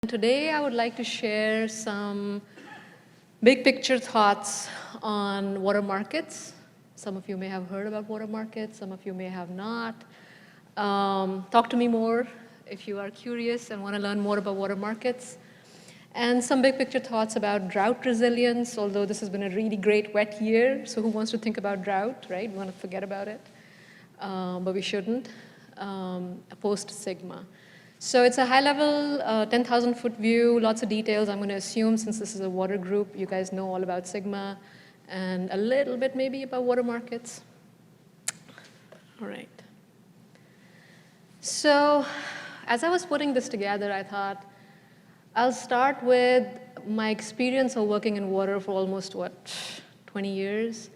Today, I would like to share some big picture thoughts on water markets. Some of you may have heard about water markets, some of you may have not. Talk to me more if you are curious and want to learn more about water markets. And some big picture thoughts about drought resilience, although this has been a really great wet year, so who wants to think about drought, right? We want to forget about it, but we shouldn't, post-Sigma. So it's a high-level 10,000-foot view, lots of details. I'm going to assume, since this is a water group, you guys know all about Sigma and a little bit maybe about water markets. All right. So as I was putting this together, I thought I'll start with my experience of working in water for almost, 20 years.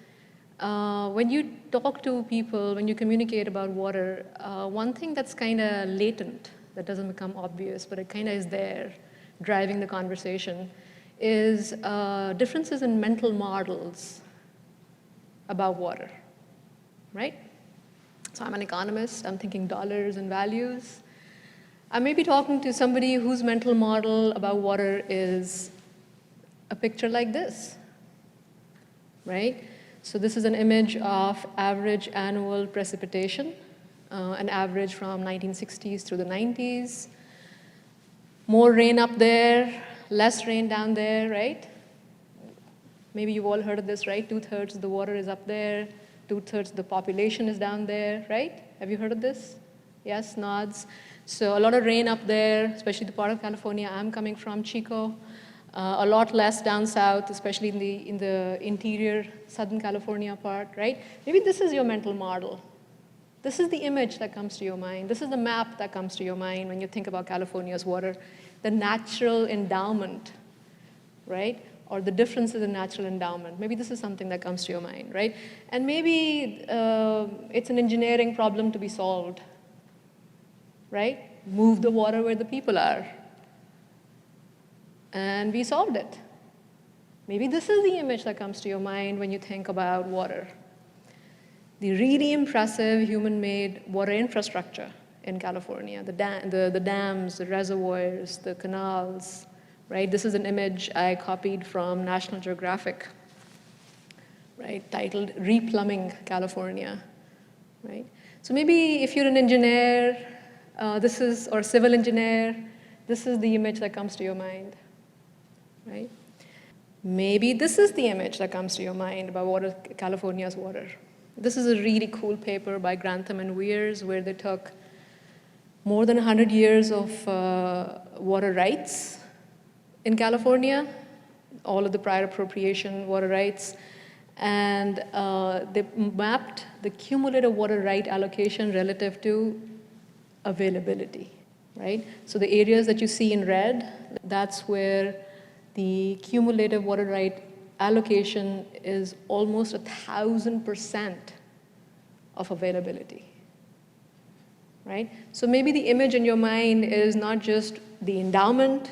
When you talk to people, when you communicate about water, one thing that's kind of latent, that doesn't become obvious, but it kind of is there, driving the conversation, is differences in mental models about water, right? So I'm an economist, I'm thinking dollars and values. I may be talking to somebody whose mental model about water is a picture like this, right? So this is an image of average annual precipitation, an average from 1960s through the 90s. More rain up there, less rain down there, right? Maybe you've all heard of this, right? 2/3 of the water is up there, 2/3 of the population is down there, right? Have you heard of this? Yes, nods. So a lot of rain up there, especially the part of California I'm coming from, Chico. A lot less down south, especially in the interior Southern California part, right? Maybe this is your mental model. This is the image that comes to your mind. This is the map that comes to your mind when you think about California's water, the natural endowment, right? Or the differences in natural endowment. Maybe this is something that comes to your mind, right? And maybe it's an engineering problem to be solved, right? Move the water where the people are. And we solved it. Maybe this is the image that comes to your mind when you think about water. The really impressive human-made water infrastructure in California, the dams, the reservoirs, the canals, right? This is an image I copied from National Geographic, right? Titled Replumbing California, right? So maybe if you're an engineer, or civil engineer, this is the image that comes to your mind, right? Maybe this is the image that comes to your mind about California's water. This is a really cool paper by Grantham and Weirs where they took more than 100 years of water rights in California, all of the prior appropriation water rights, and they mapped the cumulative water right allocation relative to availability, right? So the areas that you see in red, that's where the cumulative water right allocation is almost 1,000% of availability, right? So maybe the image in your mind is not just the endowment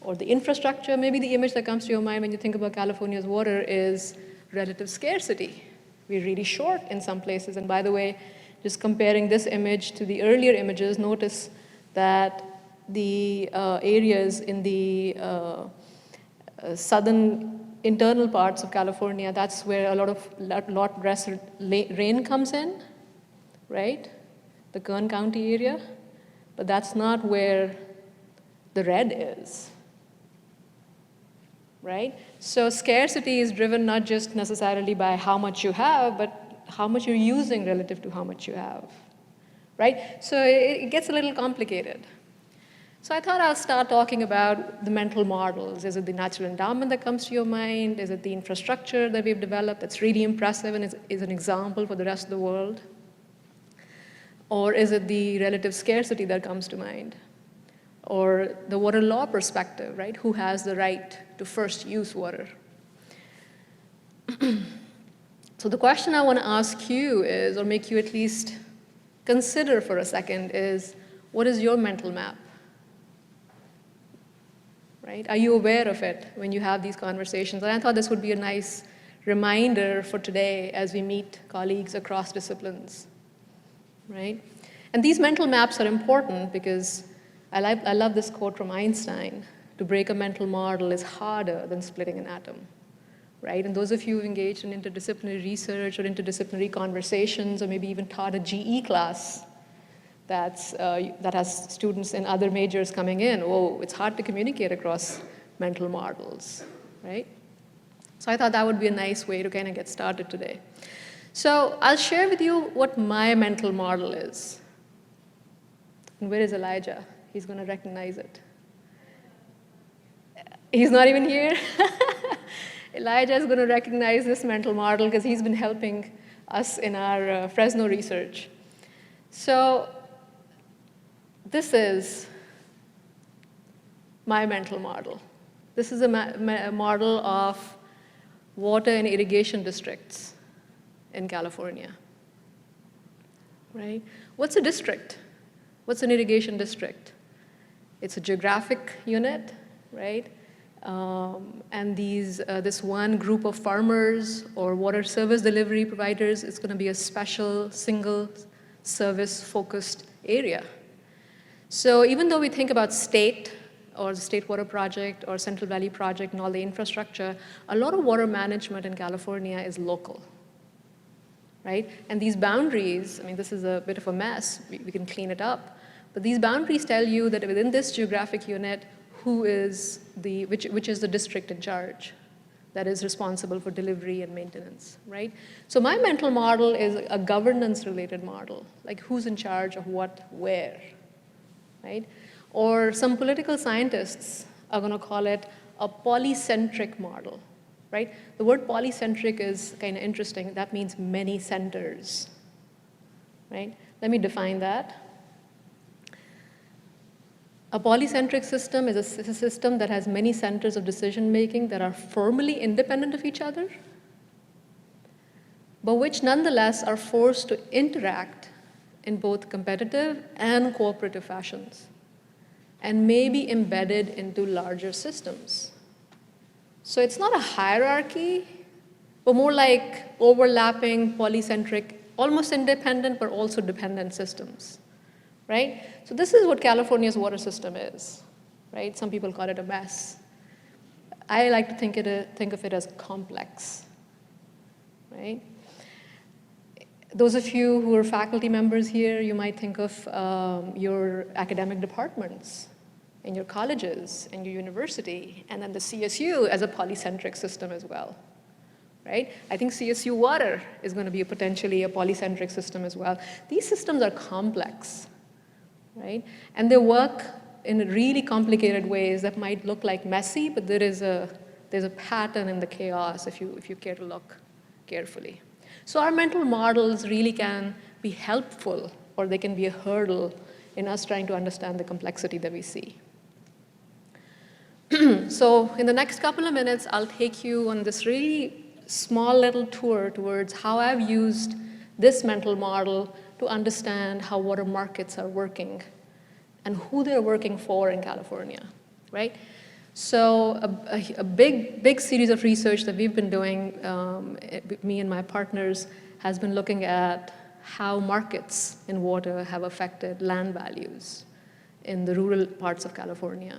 or the infrastructure. Maybe the image that comes to your mind when you think about California's water is relative scarcity. We're really short in some places. And by the way, just comparing this image to the earlier images, notice that the areas in the southern internal parts of California, that's where a lot less rain comes in, right? The Kern County area, but that's not where the red is, right? So scarcity is driven not just necessarily by how much you have, but how much you're using relative to how much you have, right? So it gets a little complicated. So I thought I'll start talking about the mental models. Is it the natural endowment that comes to your mind? Is it the infrastructure that we've developed that's really impressive and is an example for the rest of the world? Or is it the relative scarcity that comes to mind? Or the water law perspective, right? Who has the right to first use water? So the question I want to ask you is, or make you at least consider for a second, is what is your mental map? Right? Are you aware of it when you have these conversations? And I thought this would be a nice reminder for today as we meet colleagues across disciplines, right? And these mental maps are important because I love this quote from Einstein: to break a mental model is harder than splitting an atom, right? And those of you who've engaged in interdisciplinary research or interdisciplinary conversations, or maybe even taught a GE class that has students in other majors coming in, oh, it's hard to communicate across mental models, right? So I thought that would be a nice way to kind of get started today. So I'll share with you what my mental model is. And where is Elijah? He's going to recognize it. He's not even here? Elijah is going to recognize this mental model because he's been helping us in our Fresno research. So this is my mental model. This is a model of water and irrigation districts in California, right? What's a district? What's an irrigation district? It's a geographic unit, right? And this one group of farmers or water service delivery providers is going to be a special single service focused area. So even though we think about state or the State Water Project or Central Valley Project and all the infrastructure, a lot of water management in California is local, right? And these boundaries, I mean, this is a bit of a mess. We can clean it up. But these boundaries tell you that within this geographic unit, which is the district in charge that is responsible for delivery and maintenance, right? So my mental model is a governance-related model, like who's in charge of what, where, right? Or some political scientists are going to call it a polycentric model, right? The word polycentric is kind of interesting. That means many centers, right? Let me define that. A polycentric system is a system that has many centers of decision-making that are formally independent of each other, but which nonetheless are forced to interact in both competitive and cooperative fashions, and may be embedded into larger systems. So it's not a hierarchy, but more like overlapping, polycentric, almost independent, but also dependent systems, right? So this is what California's water system is, right? Some people call it a mess. I like to think of it as complex, right? Those of you who are faculty members here, you might think of your academic departments in your colleges and your university, and then the CSU as a polycentric system as well, right? I think CSU-WATER is going to be potentially a polycentric system as well. These systems are complex, right? And they work in really complicated ways that might look like messy, but there's a pattern in the chaos if you care to look carefully. So our mental models really can be helpful, or they can be a hurdle in us trying to understand the complexity that we see. So in the next couple of minutes, I'll take you on this really small little tour towards how I've used this mental model to understand how water markets are working and who they're working for in California, right? So a big series of research that we've been doing, me and my partners, has been looking at how markets in water have affected land values in the rural parts of California.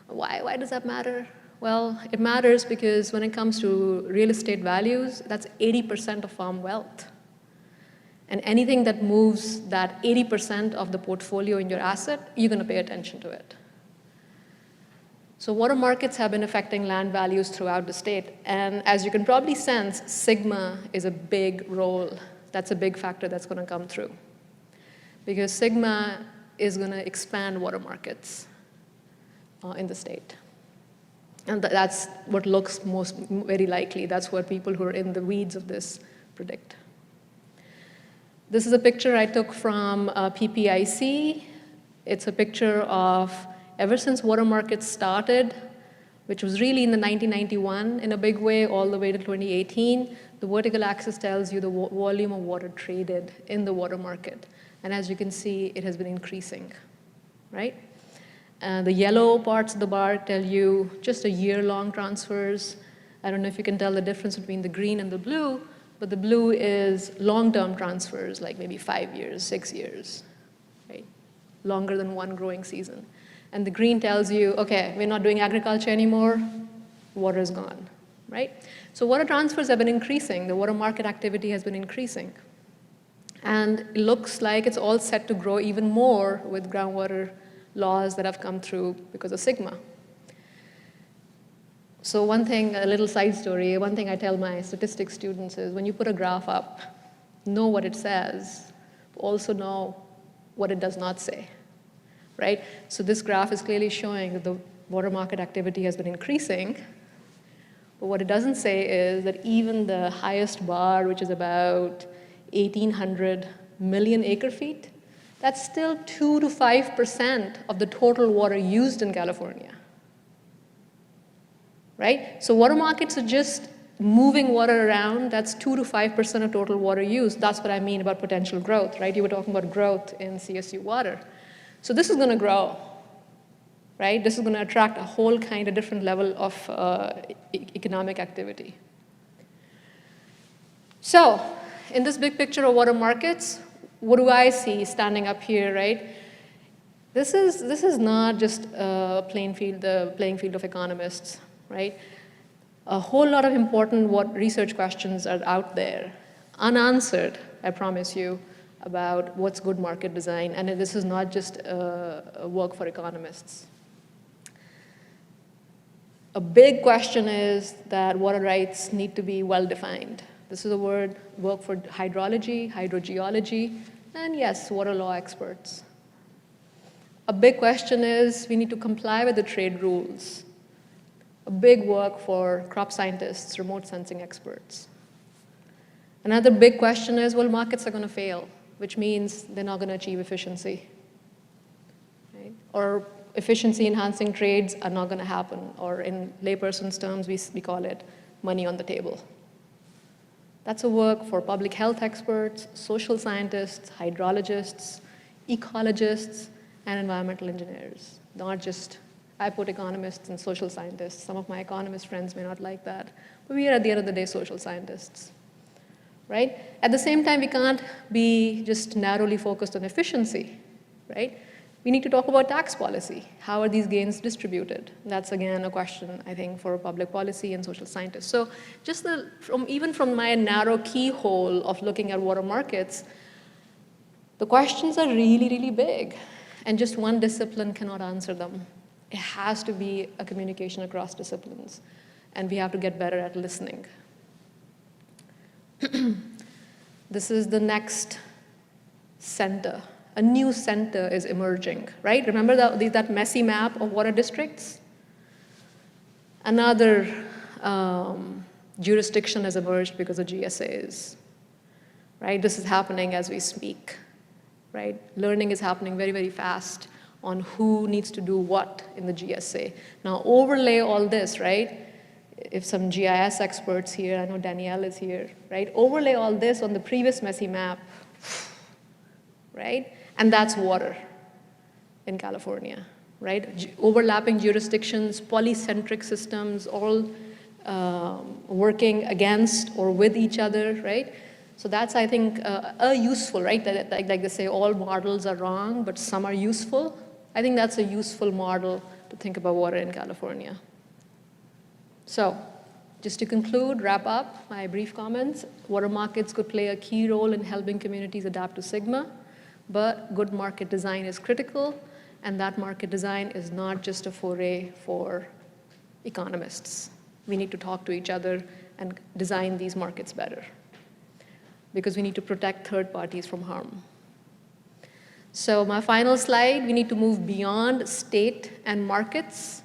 Why does that matter? Well, it matters because when it comes to real estate values, that's 80% of farm wealth. And anything that moves that 80% of the portfolio in your asset, you're going to pay attention to it. So water markets have been affecting land values throughout the state. And as you can probably sense, sigma is a big role. That's a big factor that's going to come through. Because sigma is going to expand water markets in the state. And that's what looks very likely. That's what people who are in the weeds of this predict. This is a picture I took from PPIC. It's a picture of ever since water markets started, which was really in the 1991 in a big way, all the way to 2018, the vertical axis tells you the volume of water traded in the water market. And as you can see, it has been increasing, right? The yellow parts of the bar tell you just a year-long transfers. I don't know if you can tell the difference between the green and the blue, but the blue is long-term transfers, like maybe 5 years, 6 years, right? Longer than one growing season. And the green tells you, okay, we're not doing agriculture anymore, water is gone, right? So water transfers have been increasing. The water market activity has been increasing. And it looks like it's all set to grow even more with groundwater laws that have come through because of Sigma. So one thing, a little side story, one thing I tell my statistics students is when you put a graph up, know what it says, but also know what it does not say, right? So this graph is clearly showing that the water market activity has been increasing, but what it doesn't say is that even the highest bar, which is about 1,800 million acre feet, that's still 2 to 5% of the total water used in California, right? So water markets are just moving water around. That's 2 to 5% of total water use. That's what I mean about potential growth, right? You were talking about growth in CSU water. So this is going to grow, right? This is going to attract a whole kind of different level of economic activity. So in this big picture of water markets, what do I see standing up here, right? This is not just the playing field of economists, right? A whole lot of important research questions are out there, unanswered, I promise you, about what's good market design. And this is not just a work for economists. A big question is that water rights need to be well-defined. This is a work for hydrology, hydrogeology, and yes, water law experts. A big question is we need to comply with the trade rules. A big work for crop scientists, remote sensing experts. Another big question is, well, markets are going to fail, which means they're not going to achieve efficiency, right? Or efficiency-enhancing trades are not going to happen, or in layperson's terms, we call it money on the table. That's a work for public health experts, social scientists, hydrologists, ecologists, and environmental engineers. Not just, I put economists and social scientists. Some of my economist friends may not like that, but we are at the end of the day social scientists, right? At the same time, we can't be just narrowly focused on efficiency, right? We need to talk about tax policy. How are these gains distributed? That's, again, a question, I think, for public policy and social scientists. So just even from my narrow keyhole of looking at water markets, the questions are really, really big. And just one discipline cannot answer them. It has to be a communication across disciplines. And we have to get better at listening. This is the next center. A new center is emerging, right? Remember that messy map of water districts? Another jurisdiction has emerged because of GSAs, right? This is happening as we speak, right? Learning is happening very, very fast on who needs to do what in the GSA. Now overlay all this, right? If some GIS experts here, I know Danielle is here, right? Overlay all this on the previous messy map, right? And that's water in California, right? Overlapping jurisdictions, polycentric systems, all working against or with each other, right? So that's, I think, a useful, right? Like they say, all models are wrong, but some are useful. I think that's a useful model to think about water in California. So just to conclude, wrap up my brief comments, water markets could play a key role in helping communities adapt to Sigma. But good market design is critical, and that market design is not just a foray for economists. We need to talk to each other and design these markets better, because we need to protect third parties from harm. So my final slide, we need to move beyond state and markets.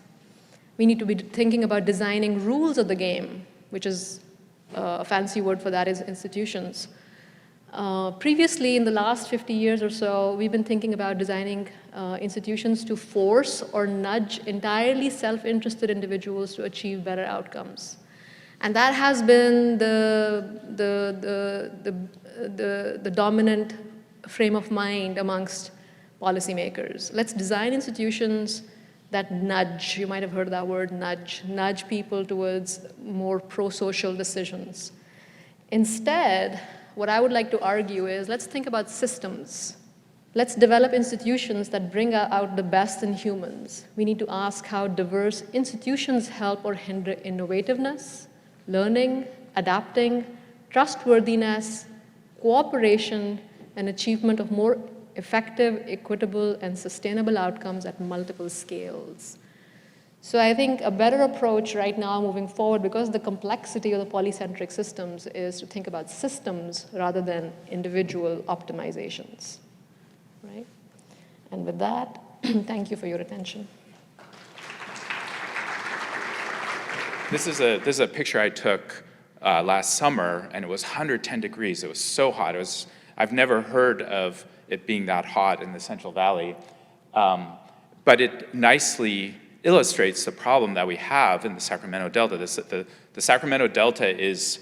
We need to be thinking about designing rules of the game, which is a fancy word for that is institutions. Previously, in the last 50 years or so, we've been thinking about designing institutions to force or nudge entirely self-interested individuals to achieve better outcomes. And that has been the dominant frame of mind amongst policymakers. Let's design institutions that nudge, you might have heard that word, nudge people towards more pro-social decisions. Instead, what I would like to argue is, let's think about systems, Let's develop institutions that bring out the best in humans. We need to ask how diverse institutions help or hinder innovativeness, learning, adapting, trustworthiness, cooperation, and achievement of more effective, equitable, and sustainable outcomes at multiple scales. So I think a better approach right now moving forward, because the complexity of the polycentric systems, is to think about systems rather than individual optimizations, right? And with that, thank you for your attention. This is a picture I took last summer, and it was 110 degrees. It was so hot. I've never heard of it being that hot in the Central Valley, but it nicely illustrates the problem that we have in the Sacramento Delta. The Sacramento Delta is,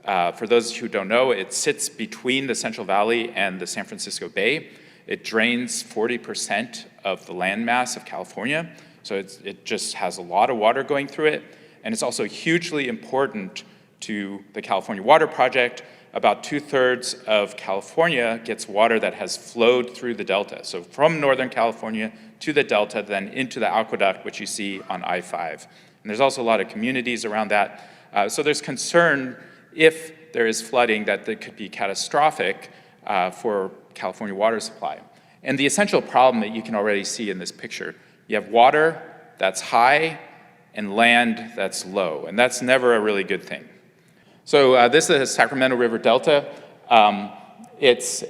for those who don't know, it sits between the Central Valley and the San Francisco Bay. It drains 40% of the landmass of California, so it just has a lot of water going through it, and it's also hugely important to the California Water Project. About 2/3 of California gets water that has flowed through the Delta. So from Northern California to the Delta, then into the aqueduct, which you see on I-5. And there's also a lot of communities around that. So there's concern if there is flooding that it could be catastrophic for California water supply. And the essential problem that you can already see in this picture, you have water that's high and land that's low, and that's never a really good thing. So this is the Sacramento River Delta. It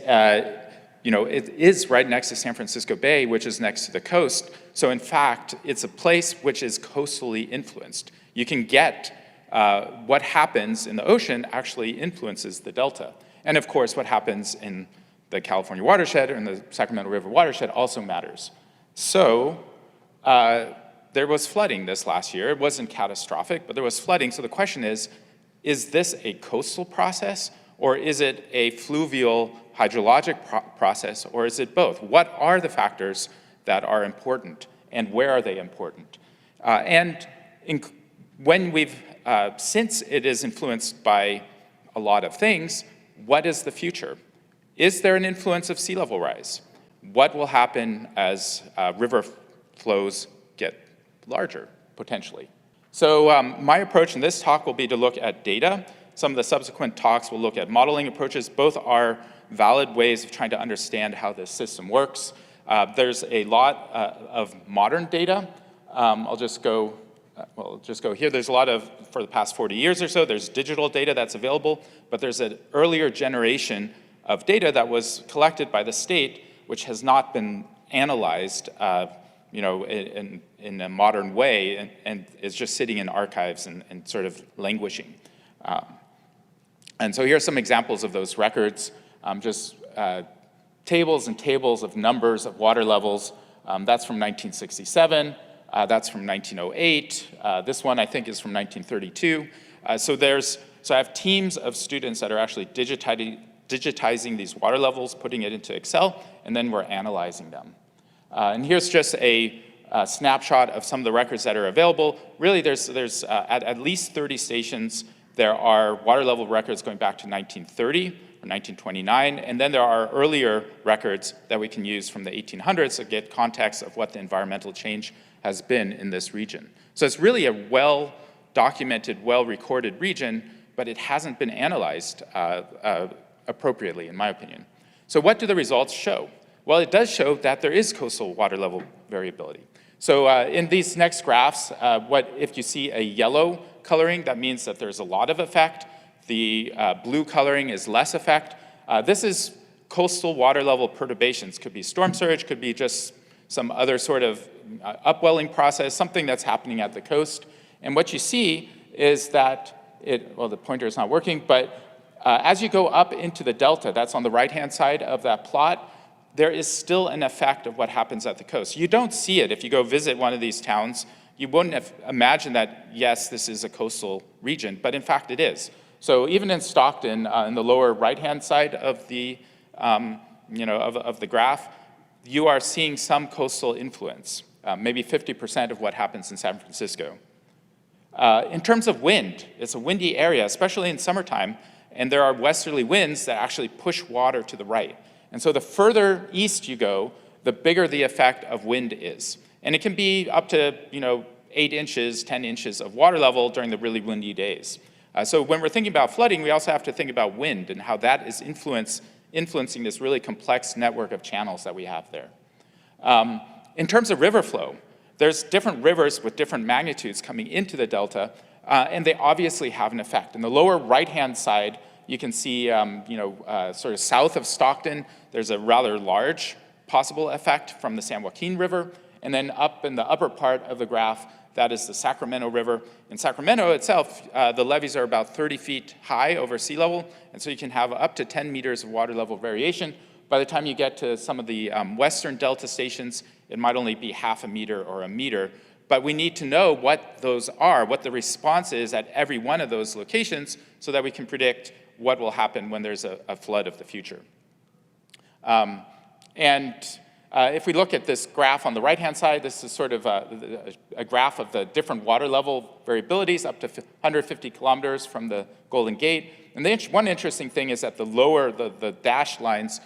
is right next to San Francisco Bay, which is next to the coast. So in fact, it's a place which is coastally influenced. You can get what happens in the ocean actually influences the delta. And of course, what happens in the California watershed or in the Sacramento River watershed also matters. So there was flooding this last year. It wasn't catastrophic, but there was flooding. So the question is this a coastal process, or is it a fluvial hydrologic process, or is it both? What are the factors that are important, and where are they important? Since it is influenced by a lot of things, what is the future? Is there an influence of sea level rise? What will happen as river flows get larger, potentially? So my approach in this talk will be to look at data. Some of the subsequent talks will look at modeling approaches. Both are valid ways of trying to understand how this system works. There's a lot of modern data. I'll just go here. There's a lot of, for the past 40 years or so, there's digital data that's available, but there's an earlier generation of data that was collected by the state, which has not been analyzed in a modern way, and is just sitting in archives and sort of languishing. And so here are some examples of those records, tables and tables of numbers of water levels. That's from 1967, that's from 1908. This one I think is from 1932. So I have teams of students that are actually digitizing these water levels, putting it into Excel, and then we're analyzing them. And here's just a snapshot of some of the records that are available. Really, there's at least 30 stations. There are water level records going back to 1930 or 1929, and then there are earlier records that we can use from the 1800s to get context of what the environmental change has been in this region. So it's really a well-documented, well-recorded region, but it hasn't been analyzed appropriately, in my opinion. So what do the results show? Well, it does show that there is coastal water level variability. So in these next graphs, if you see a yellow coloring, that means that there's a lot of effect. The blue coloring is less effect. This is coastal water level perturbations. Could be storm surge, could be just some other sort of upwelling process, something that's happening at the coast. And what you see is that the pointer is not working, but as you go up into the delta, that's on the right-hand side of that plot, there is still an effect of what happens at the coast. You don't see it if you go visit one of these towns. You wouldn't have imagined that, yes, this is a coastal region, but in fact it is. So even in Stockton, in the lower right-hand side of the, of the graph, you are seeing some coastal influence, maybe 50% of what happens in San Francisco. In terms of wind, it's a windy area, especially in summertime, and there are westerly winds that actually push water to the right. And so the further east you go, the bigger the effect of wind is. And it can be up to 8 inches, 10 inches of water level during the really windy days. So when we're thinking about flooding, we also have to think about wind and how that is influencing this really complex network of channels that we have there. In terms of river flow, there's different rivers with different magnitudes coming into the delta, and they obviously have an effect. In the lower right-hand side, you can see, sort of south of Stockton, there's a rather large possible effect from the San Joaquin River, and then up in the upper part of the graph, that is the Sacramento River. In Sacramento itself, the levees are about 30 feet high over sea level, and so you can have up to 10 meters of water level variation. By the time you get to some of the western delta stations, it might only be half a meter or a meter, but we need to know what those are, what the response is at every one of those locations, so that we can predict what will happen when there's a flood of the future. If we look at this graph on the right-hand side, this is sort of a graph of the different water level variabilities up to 150 kilometers from the Golden Gate. And one interesting thing is that the lower, the dashed lines,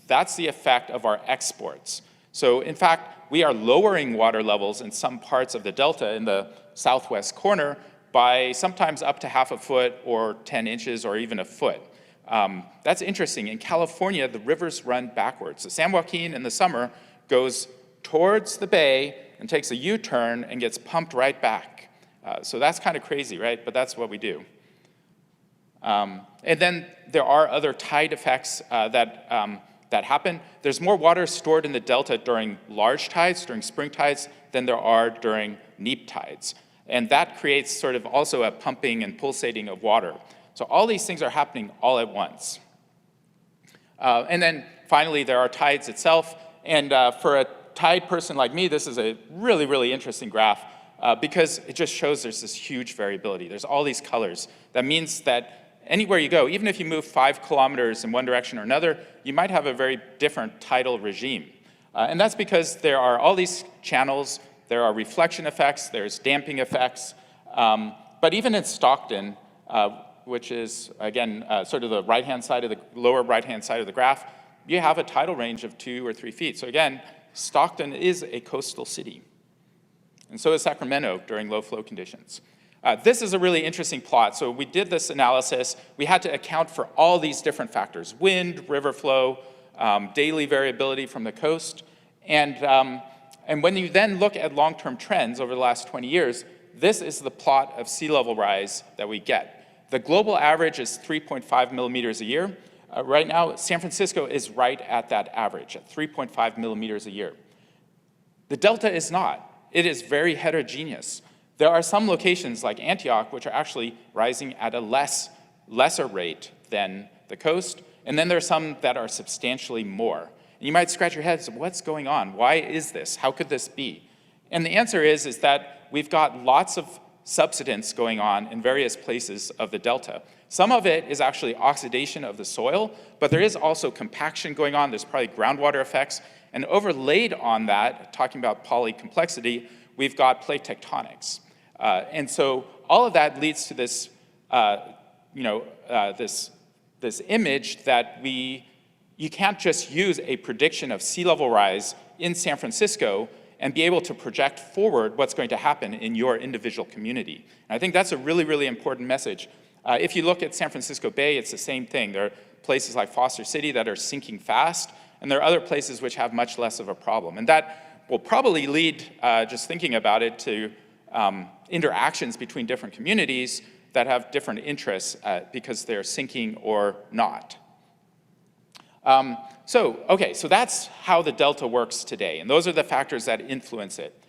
that's the effect of our exports. So in fact, we are lowering water levels in some parts of the delta in the southwest corner by sometimes up to half a foot or 10 inches or even a foot. That's interesting. In California, the rivers run backwards. The San Joaquin in the summer goes towards the bay and takes a U-turn and gets pumped right back. So that's kind of crazy, right? But that's what we do. And then there are other tide effects that happen. There's more water stored in the delta during large tides, during spring tides, than there are during neap tides. And that creates sort of also a pumping and pulsating of water. So all these things are happening all at once. And then finally, there are tides itself. And for a tide person like me, this is a really, really interesting graph because it just shows there's this huge variability. There's all these colors. That means that anywhere you go, even if you move 5 kilometers in one direction or another, you might have a very different tidal regime. And that's because there are all these channels, there are reflection effects, there's damping effects. But even in Stockton, which is, again, sort of the right-hand side of the lower right-hand side of the graph, you have a tidal range of 2 or 3 feet. So again, Stockton is a coastal city. And so is Sacramento during low flow conditions. This is a really interesting plot. So we did this analysis. We had to account for all these different factors: wind, river flow, daily variability from the coast. And when you then look at long-term trends over the last 20 years, this is the plot of sea level rise that we get. The global average is 3.5 millimeters a year. Right now, San Francisco is right at that average, at 3.5 millimeters a year. The delta is not. It is very heterogeneous. There are some locations like Antioch which are actually rising at a lesser rate than the coast, and then there are some that are substantially more. And you might scratch your head and say, what's going on? Why is this? How could this be? And the answer is that we've got lots of subsidence going on in various places of the delta. Some of it is actually oxidation of the soil, but there is also compaction going on. There's probably groundwater effects. And overlaid on that, talking about polycomplexity, we've got plate tectonics. And so all of that leads to this, this image that you can't just use a prediction of sea level rise in San Francisco and be able to project forward what's going to happen in your individual community. And I think that's a really, really important message. If you look at San Francisco Bay, it's the same thing. There are places like Foster City that are sinking fast, and there are other places which have much less of a problem. And that will probably lead, just thinking about it, to interactions between different communities that have different interests because they're sinking or not. So that's how the delta works today, and those are the factors that influence it.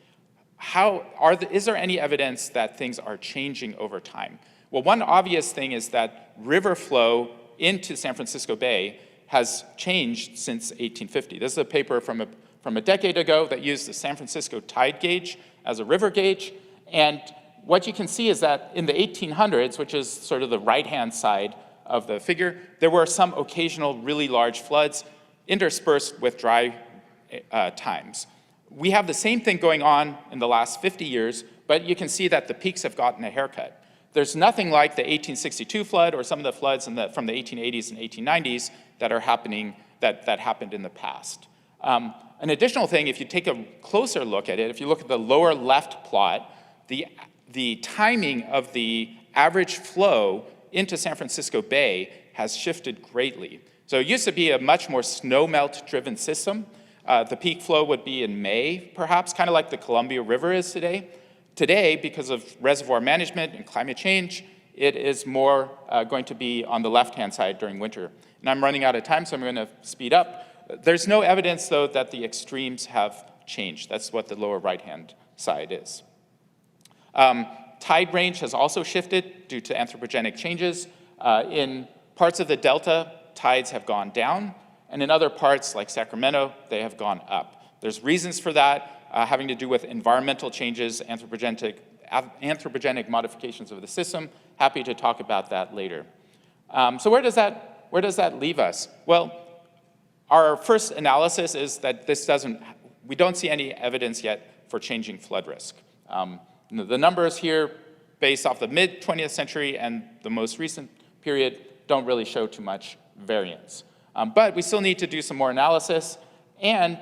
Is there any evidence that things are changing over time? Well, one obvious thing is that river flow into San Francisco Bay has changed since 1850. This is a paper from a decade ago that used the San Francisco tide gauge as a river gauge, and what you can see is that in the 1800s, which is sort of the right-hand side of the figure, there were some occasional really large floods interspersed with dry times. We have the same thing going on in the last 50 years, but you can see that the peaks have gotten a haircut. There's nothing like the 1862 flood or some of the floods from the 1880s and 1890s that are happening that happened in the past. An additional thing, if you take a closer look at it, if you look at the lower left plot, the timing of the average flow into San Francisco Bay has shifted greatly. So it used to be a much more snowmelt-driven system. The peak flow would be in May, perhaps, kind of like the Columbia River is today. Today, because of reservoir management and climate change, it is more going to be on the left-hand side during winter. And I'm running out of time, so I'm going to speed up. There's no evidence, though, that the extremes have changed. That's what the lower right-hand side is. Tide range has also shifted due to anthropogenic changes. In parts of the delta, tides have gone down, and in other parts, like Sacramento, they have gone up. There's reasons for that, having to do with environmental changes, anthropogenic modifications of the system. Happy to talk about that later. So where does that leave us? Well, our first analysis is that we don't see any evidence yet for changing flood risk. The numbers here, based off the mid-20th century and the most recent period, don't really show too much variance. But we still need to do some more analysis, and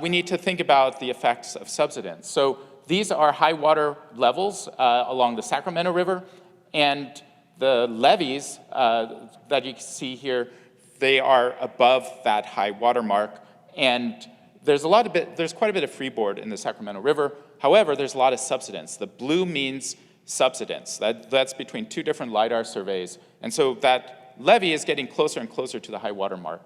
we need to think about the effects of subsidence. So these are high water levels along the Sacramento River, and the levees that you can see here, they are above that high water mark, and there's quite a bit of freeboard in the Sacramento River. However, there's a lot of subsidence. The blue means subsidence. That's between two different LIDAR surveys, and so that levee is getting closer and closer to the high water mark.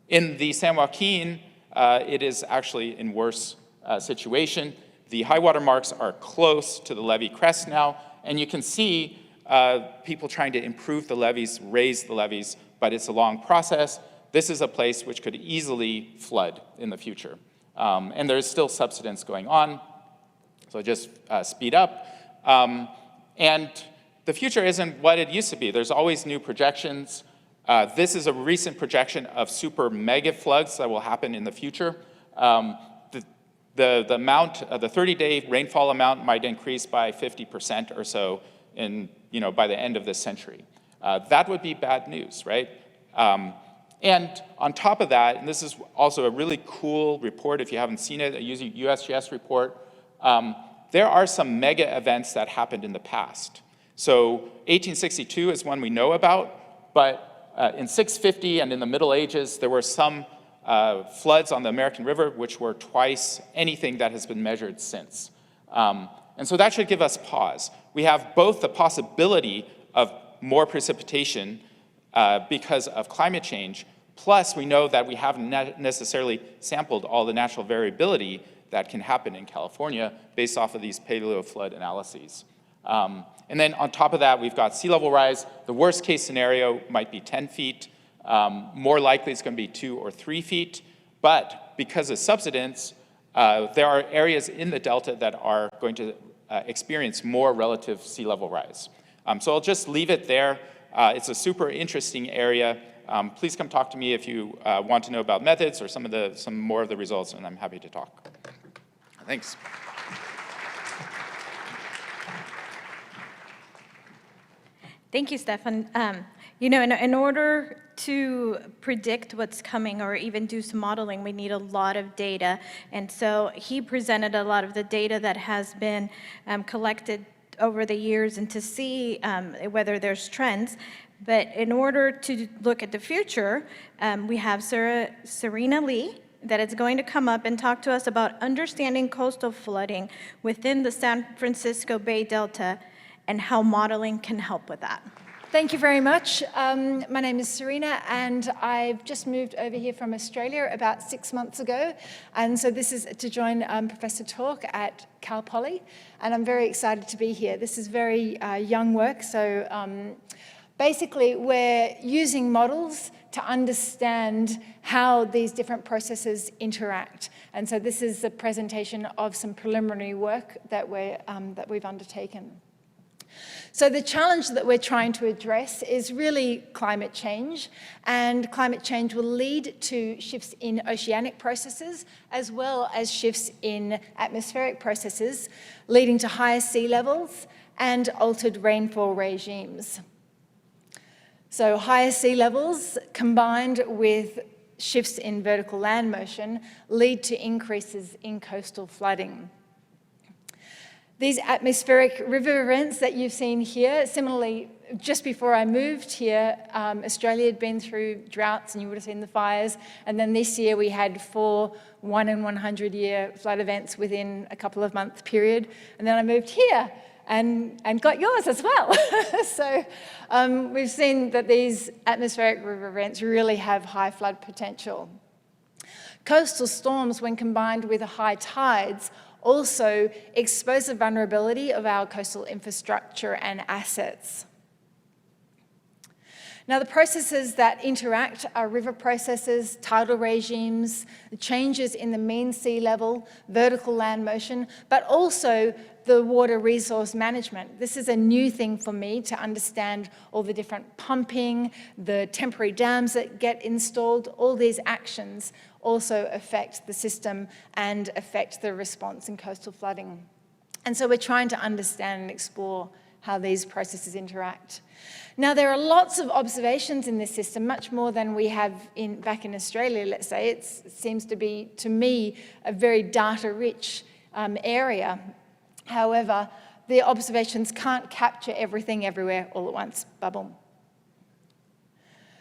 In the San Joaquin, it is actually in worse situation. The high water marks are close to the levee crest now, and you can see people trying to improve the levees, raise the levees, but it's a long process. This is a place which could easily flood in the future. And there's still subsidence going on, so just speed up. And the future isn't what it used to be. There's always new projections. This is a recent projection of super mega floods that will happen in the future. The 30-day rainfall amount might increase by 50% or so by the end of this century. That would be bad news, right? And on top of that, and this is also a really cool report if you haven't seen it, a USGS report, there are some mega events that happened in the past. So 1862 is one we know about, but in 650 and in the Middle Ages, there were some floods on the American River which were twice anything that has been measured since. And so that should give us pause. We have both the possibility of more precipitation because of climate change, plus we know that we haven't necessarily sampled all the natural variability that can happen in California based off of these paleo-flood analyses. And then on top of that, we've got sea level rise. The worst case scenario might be 10 feet. More likely it's going to be 2 or 3 feet. But because of subsidence, there are areas in the delta that are going to experience more relative sea level rise. So I'll just leave it there. It's a super interesting area. Please come talk to me if you want to know about methods or some more of the results, and I'm happy to talk. Thanks. Thank you, Stefan. In order to predict what's coming or even do some modeling, we need a lot of data. And so he presented a lot of the data that has been collected over the years and to see whether there's trends. But in order to look at the future, we have Serena Lee that is going to come up and talk to us about understanding coastal flooding within the San Francisco Bay Delta and how modeling can help with that. Thank you very much. My name is Serena, and I've just moved over here from Australia about 6 months ago. And so this is to join Professor Talk at Cal Poly, and I'm very excited to be here. This is very young work, so basically we're using models to understand how these different processes interact. And so this is a presentation of some preliminary work that we've undertaken. So the challenge that we're trying to address is really climate change, and climate change will lead to shifts in oceanic processes as well as shifts in atmospheric processes, leading to higher sea levels and altered rainfall regimes. So higher sea levels combined with shifts in vertical land motion lead to increases in coastal flooding. These atmospheric river events that you've seen here, similarly, just before I moved here, Australia had been through droughts, and you would have seen the fires. And then this year we had 4 1-in-100-year flood events within a couple of month period. And then I moved here and got yours as well. So we've seen that these atmospheric river events really have high flood potential. Coastal storms, when combined with high tides, also expose the vulnerability of our coastal infrastructure and assets. Now, the processes that interact are river processes, tidal regimes, the changes in the mean sea level, vertical land motion, but also the water resource management. This is a new thing for me to understand all the different pumping, the temporary dams that get installed. All these actions also affect the system and affect the response in coastal flooding. And so we're trying to understand and explore how these processes interact. Now, there are lots of observations in this system, much more than we have back in Australia, let's say. It seems to be, to me, a very data-rich area. However, the observations can't capture everything everywhere all at once. Bubble.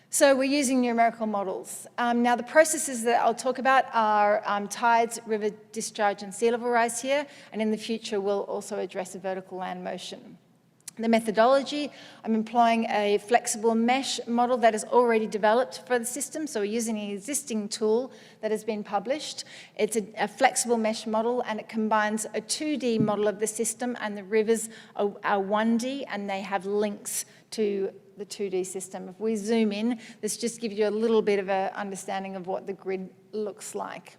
So we're using numerical models. Now, the processes that I'll talk about are tides, river discharge, and sea level rise here, and in the future we'll also address a vertical land motion. The methodology, I'm employing a flexible mesh model that is already developed for the system. So we're using an existing tool that has been published. It's a flexible mesh model, and it combines a 2D model of the system, and the rivers are 1D, and they have links to the 2D system. If we zoom in, this just gives you a little bit of an understanding of what the grid looks like.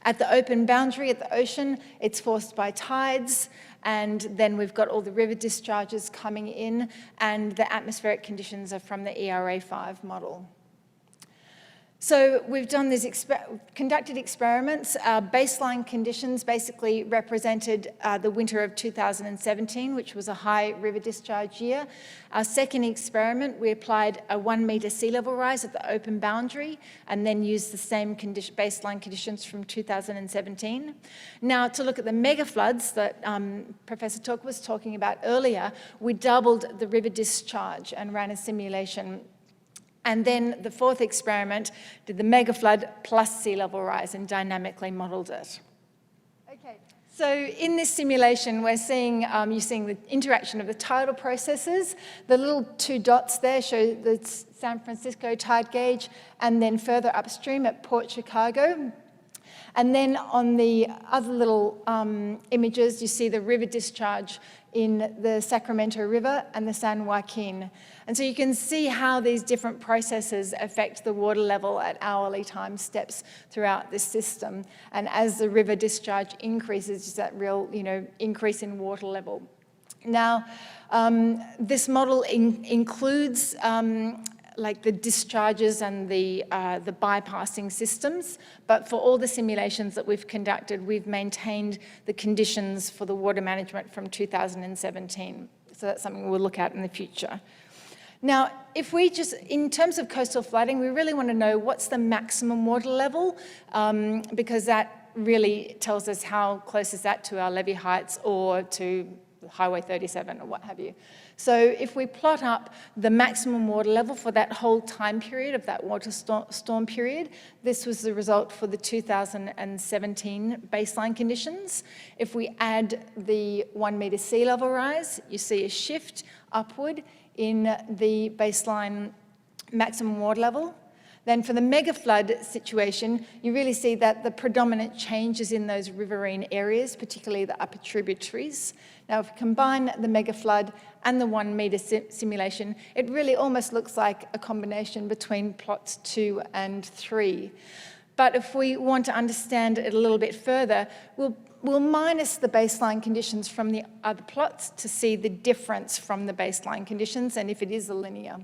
At the open boundary, at the ocean, it's forced by tides, and then we've got all the river discharges coming in, and the atmospheric conditions are from the ERA5 model. So we've done these conducted experiments. Our baseline conditions basically represented the winter of 2017, which was a high river discharge year. Our second experiment, we applied a 1 metre sea level rise at the open boundary, and then used the same baseline conditions from 2017. Now, to look at the mega floods that Professor Talk was talking about earlier, we doubled the river discharge and ran a simulation. And then the fourth experiment did the mega flood plus sea level rise and dynamically modelled it. Okay, so in this simulation, we're seeing, you're seeing the interaction of the tidal processes. The little 2 dots there show the San Francisco tide gauge, and then further upstream at Port Chicago. And then on the other little images, you see the river discharge in the Sacramento River and the San Joaquin. And so you can see how these different processes affect the water level at hourly time steps throughout this system. And as the river discharge increases, just that real, increase in water level. Now, this model includes like the discharges and the bypassing systems, but for all the simulations that we've conducted, we've maintained the conditions for the water management from 2017. So that's something we'll look at in the future. Now, if we just, in terms of coastal flooding, we really want to know what's the maximum water level, because that really tells us how close is that to our levee heights or to Highway 37 or what have you. So if we plot up the maximum water level for that whole time period of that water storm period, this was the result for the 2017 baseline conditions. If we add the 1 metre sea level rise, you see a shift upward in the baseline maximum water level. Then for the mega flood situation, you really see that the predominant change is in those riverine areas, particularly the upper tributaries. Now, if we combine the mega flood and the 1 metre simulation, it really almost looks like a combination between plots 2 and 3. But if we want to understand it a little bit further, we'll minus the baseline conditions from the other plots to see the difference from the baseline conditions, and if it is a linear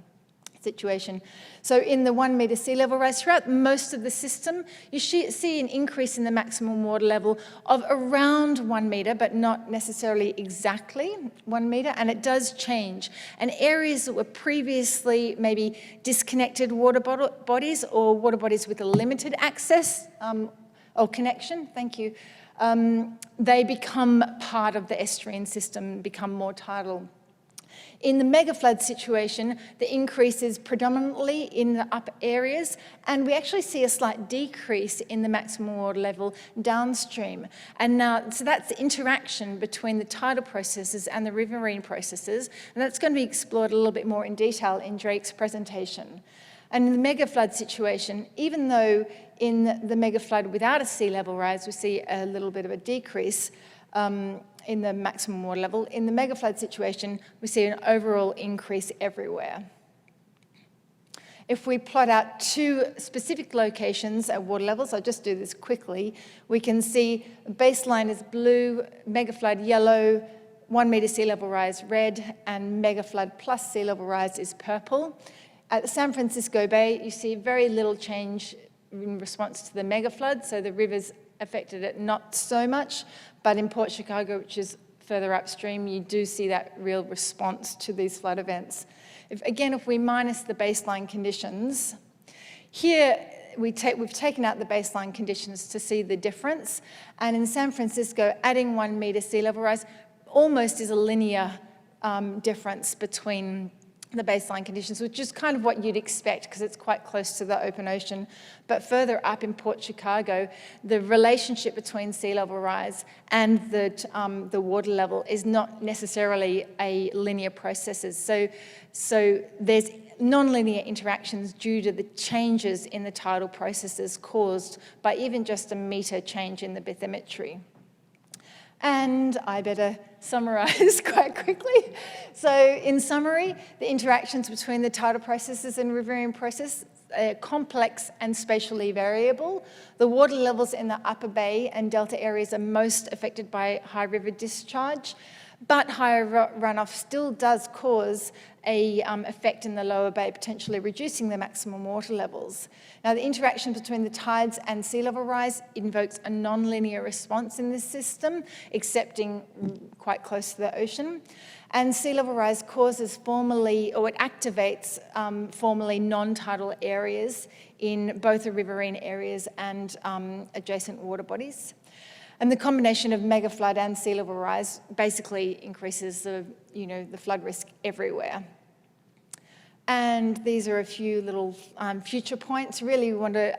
situation. So in the 1 metre sea level rise, throughout most of the system, you see an increase in the maximum water level of around 1 metre, but not necessarily exactly 1 metre, and it does change. And areas that were previously maybe disconnected water bodies or water bodies with a limited access or connection, thank you, they become part of the estuarine system, become more tidal. In the mega flood situation, the increase is predominantly in the upper areas, and we actually see a slight decrease in the maximum water level downstream. And now, so that's the interaction between the tidal processes and the riverine processes, and that's going to be explored a little bit more in detail in Drake's presentation. And in the mega flood situation, even though in the mega flood without a sea level rise, we see a little bit of a decrease, in the maximum water level. In the mega flood situation, we see an overall increase everywhere. If we plot out two specific locations at water levels, I'll just do this quickly, we can see baseline is blue, mega flood yellow, 1 metre sea level rise red, and mega flood plus sea level rise is purple. At the San Francisco Bay, you see very little change in response to the mega flood, so the rivers affected it not so much, but in Port Chicago, which is further upstream, you do see that real response to these flood events. If we minus the baseline conditions, here we've taken out the baseline conditions to see the difference, and in San Francisco, adding 1 metre sea level rise almost is a linear difference between the baseline conditions, which is kind of what you'd expect because it's quite close to the open ocean. But further up in Port Chicago, the relationship between sea level rise and the water level is not necessarily a linear process. So there's nonlinear interactions due to the changes in the tidal processes caused by even just a metre change in the bathymetry. And I better summarize quite quickly. So in summary, the interactions between the tidal processes and riverine processes are complex and spatially variable. The water levels in the upper bay and delta areas are most affected by high river discharge, but higher runoff still does cause a effect in the lower bay, potentially reducing the maximum water levels. Now, the interaction between the tides and sea level rise invokes a nonlinear response in this system, excepting quite close to the ocean. And sea level rise causes it activates formerly non-tidal areas in both the riverine areas and adjacent water bodies. And the combination of mega flood and sea level rise basically increases the flood risk everywhere. And these are a few little future points. Really, we want to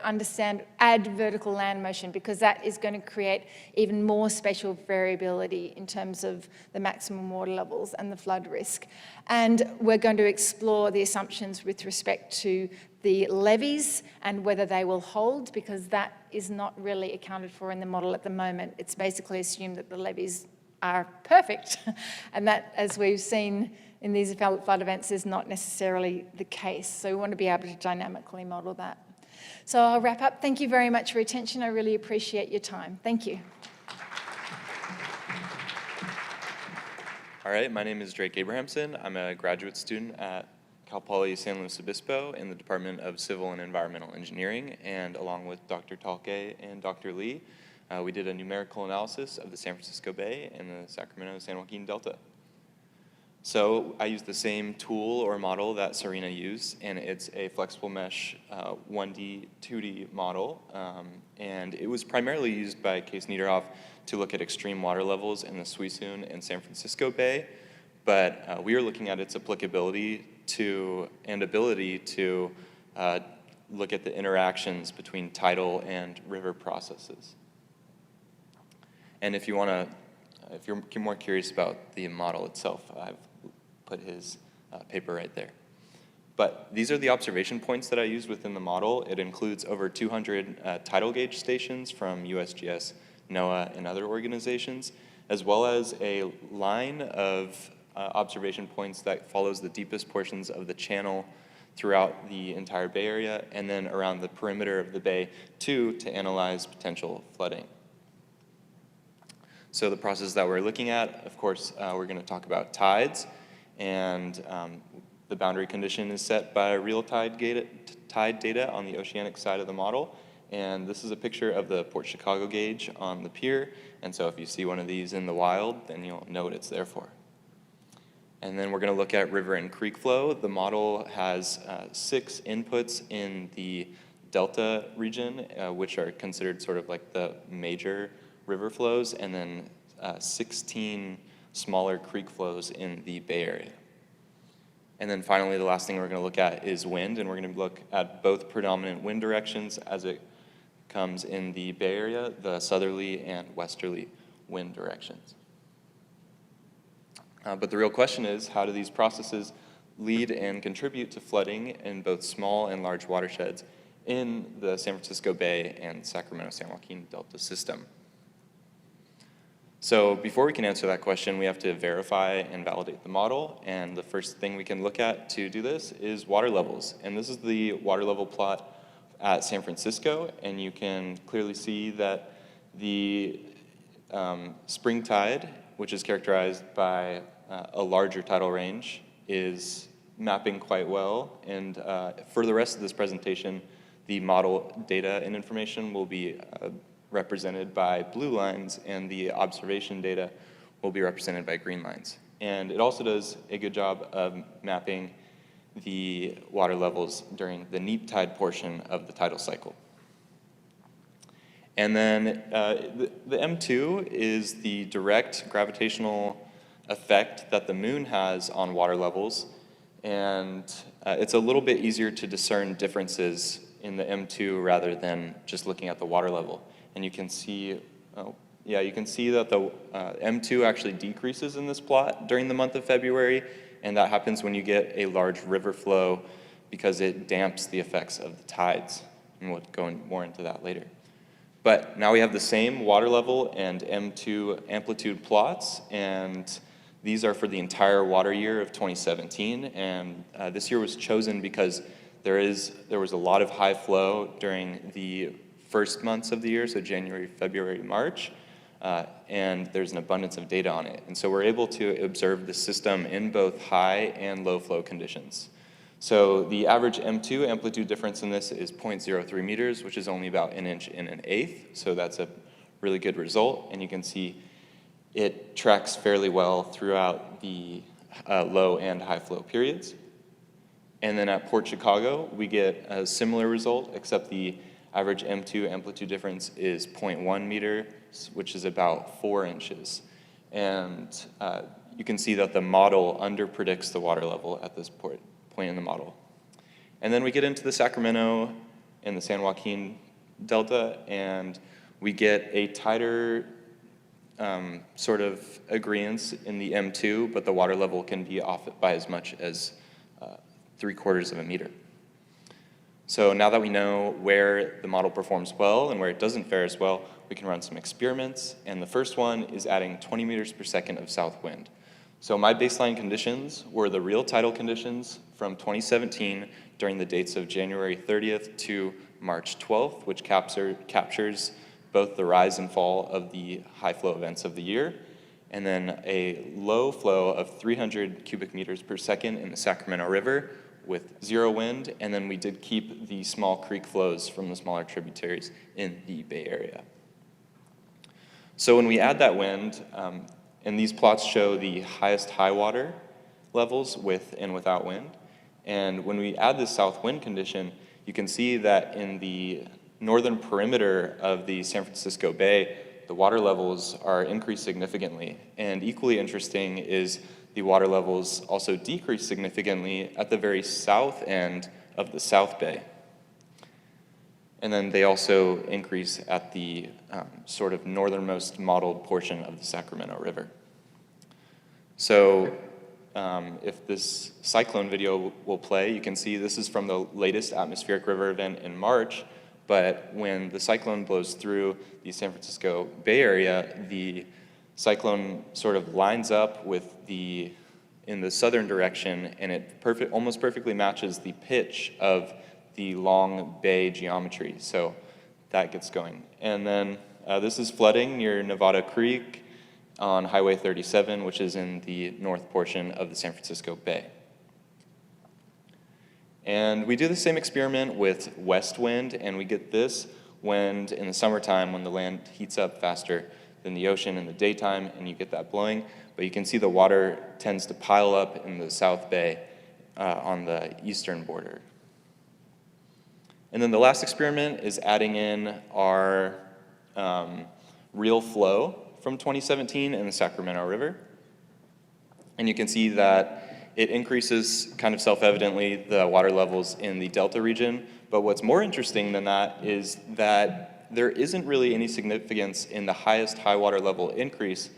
add vertical land motion because that is going to create even more spatial variability in terms of the maximum water levels and the flood risk. And we're going to explore the assumptions with respect to the levees and whether they will hold, because that is not really accounted for in the model at the moment. It's basically assumed that the levees are perfect, and that, as we've seen in these flood events, is not necessarily the case. So we want to be able to dynamically model that. So I'll wrap up. Thank you very much for your attention. I really appreciate your time. Thank you. All right, my name is Drake Abrahamson. I'm a graduate student at Cal Poly San Luis Obispo in the Department of Civil and Environmental Engineering, and along with Dr. Talke and Dr. Lee, we did a numerical analysis of the San Francisco Bay and the Sacramento-San Joaquin Delta. So I used the same tool or model that Serena used, and it's a flexible mesh 1D, 2D model, and it was primarily used by Case Niederhoff to look at extreme water levels in the Suisun and San Francisco Bay, but we are looking at its applicability to and ability to look at the interactions between tidal and river processes. And if you're more curious about the model itself, I've put his paper right there. But these are the observation points that I used within the model. It includes over 200 tidal gauge stations from USGS, NOAA, and other organizations, as well as a line of observation points that follows the deepest portions of the channel throughout the entire Bay Area, and then around the perimeter of the Bay to analyze potential flooding. So the process that we're looking at, of course, we're going to talk about tides, and the boundary condition is set by real tide data on the oceanic side of the model. And this is a picture of the Port Chicago gauge on the pier. And so if you see one of these in the wild, then you'll know what it's there for. And then we're going to look at river and creek flow. The model has 6 inputs in the delta region, which are considered sort of like the major river flows, and then 16 smaller creek flows in the Bay Area. And then finally, the last thing we're going to look at is wind, and we're going to look at both predominant wind directions as it comes in the Bay Area, the southerly and westerly wind directions. But the real question is, how do these processes lead and contribute to flooding in both small and large watersheds in the San Francisco Bay and Sacramento-San Joaquin Delta system? So before we can answer that question, we have to verify and validate the model. And the first thing we can look at to do this is water levels. And this is the water level plot at San Francisco. And you can clearly see that the spring tide, which is characterized by a larger tidal range, is mapping quite well. And for the rest of this presentation, the model data and information will be represented by blue lines, and the observation data will be represented by green lines. And it also does a good job of mapping the water levels during the neap tide portion of the tidal cycle. And then the M2 is the direct gravitational effect that the moon has on water levels, and it's a little bit easier to discern differences in the M2 rather than just looking at the water level. And you can see, you can see that the M2 actually decreases in this plot during the month of February, and that happens when you get a large river flow because it damps the effects of the tides, and we'll go more into that later. But now we have the same water level and M2 amplitude plots, and these are for the entire water year of 2017, and this year was chosen because there was a lot of high flow during the first months of the year, so January, February, March, and there's an abundance of data on it. And so we're able to observe the system in both high and low flow conditions. So the average M2 amplitude difference in this is 0.03 meters, which is only about 1 inch in 1/8, so that's a really good result, and you can see it tracks fairly well throughout the low and high flow periods. And then at Port Chicago, we get a similar result, except the average M2 amplitude difference is 0.1 meters, which is about 4 inches. And you can see that the model underpredicts the water level at this point in the model. And then we get into the Sacramento and the San Joaquin Delta, and we get a tighter sort of agreeance in the M2, but the water level can be off by as much as 3/4 of a meter. So now that we know where the model performs well and where it doesn't fare as well, we can run some experiments. And the first one is adding 20 meters per second of south wind. So my baseline conditions were the real tidal conditions from 2017 during the dates of January 30th to March 12th, which captures both the rise and fall of the high flow events of the year, and then a low flow of 300 cubic meters per second in the Sacramento River with 0 wind, and then we did keep the small creek flows from the smaller tributaries in the Bay Area. So when we add that wind, and these plots show the highest high water levels with and without wind, and when we add this south wind condition, you can see that in the northern perimeter of the San Francisco Bay, the water levels are increased significantly. And equally interesting is the water levels also decrease significantly at the very south end of the South Bay. And then they also increase at the sort of northernmost modeled portion of the Sacramento River. So if this cyclone video will play, you can see this is from the latest atmospheric river event in March. But when the cyclone blows through the San Francisco Bay Area, the cyclone sort of lines up with in the southern direction, and it almost perfectly matches the pitch of the long bay geometry. So that gets going. And then this is flooding near Nevada Creek on Highway 37, which is in the north portion of the San Francisco Bay. And we do the same experiment with west wind, and we get this wind in the summertime when the land heats up faster than the ocean in the daytime, and you get that blowing. But you can see the water tends to pile up in the South Bay on the eastern border. And then the last experiment is adding in our real flow from 2017 in the Sacramento River. And you can see that it increases kind of self-evidently the water levels in the Delta region. But what's more interesting than that is that there isn't really any significance in the highest high water level increase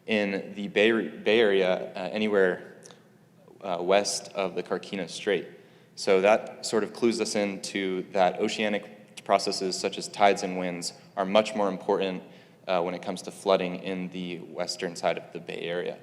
in the Bay Area anywhere west of the Carquinez Strait. So that sort of clues us into that oceanic processes such as tides and winds are much more important when it comes to flooding in the western side of the Bay Area.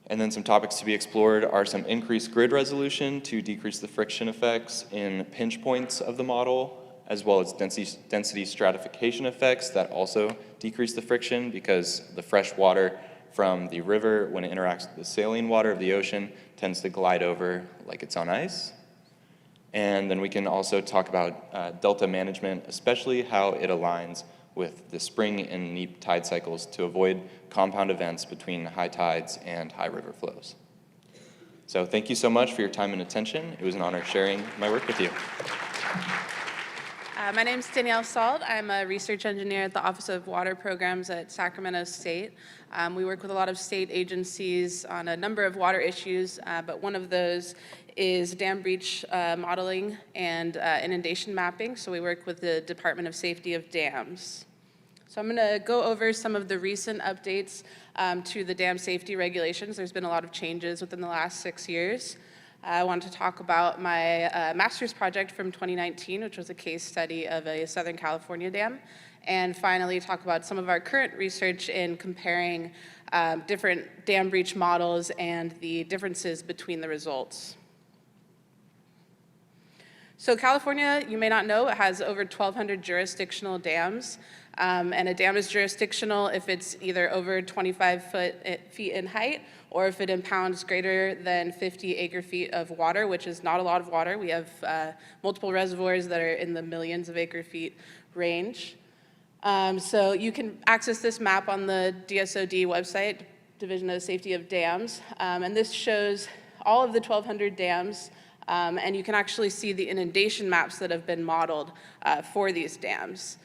And then some topics to be explored are some increased grid resolution to decrease the friction effects in pinch points of the model, as well as density stratification effects that also decrease the friction because the fresh water from the river, when it interacts with the saline water of the ocean, tends to glide over like it's on ice. And then we can also talk about delta management, especially how it aligns with the spring and neap tide cycles to avoid compound events between high tides and high river flows. So thank you so much for your time and attention. It was an honor sharing my work with you. My name is Danielle Salt. I'm a research engineer at the Office of Water Programs at Sacramento State. We work with a lot of state agencies on a number of water issues, but one of those is dam breach modeling and inundation mapping. So we work with the Department of Safety of Dams. So I'm going to go over some of the recent updates to the dam safety regulations. There's been a lot of changes within the last 6 years. I wanted to talk about my master's project from 2019, which was a case study of a Southern California dam, and finally talk about some of our current research in comparing different dam breach models and the differences between the results. So California, you may not know, it has over 1,200 jurisdictional dams. And a dam is jurisdictional if it's either over 25 feet in height or if it impounds greater than 50 acre-feet of water, which is not a lot of water. We have multiple reservoirs that are in the millions of acre-feet range. So you can access this map on the DSOD website, Division of Safety of Dams, and this shows all of the 1,200 dams, and you can actually see the inundation maps that have been modeled for these dams.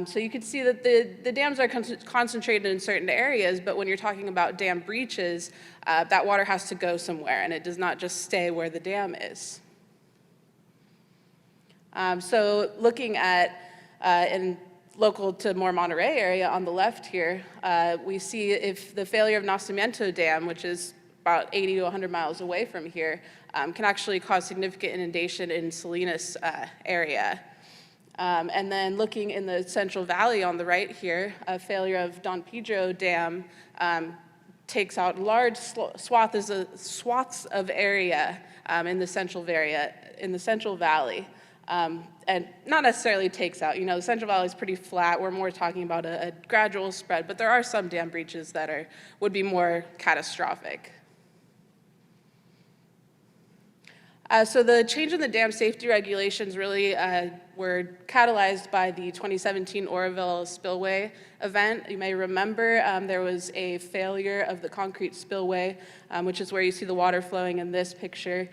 So you can see that the dams are concentrated in certain areas, but when you're talking about dam breaches, that water has to go somewhere, and it does not just stay where the dam is. So looking at, in local to more Monterey area on the left here, we see if the failure of Nacimiento Dam, which is about 80 to 100 miles away from here, can actually cause significant inundation in Salinas area. And then looking in the Central Valley on the right here, a failure of Don Pedro Dam takes out large swaths of area in the Central Valley. And not necessarily takes out, the Central Valley is pretty flat. We're more talking about a gradual spread, but there are some dam breaches that would be more catastrophic. So the change in the dam safety regulations really were catalyzed by the 2017 Oroville spillway event. You may remember there was a failure of the concrete spillway, which is where you see the water flowing in this picture.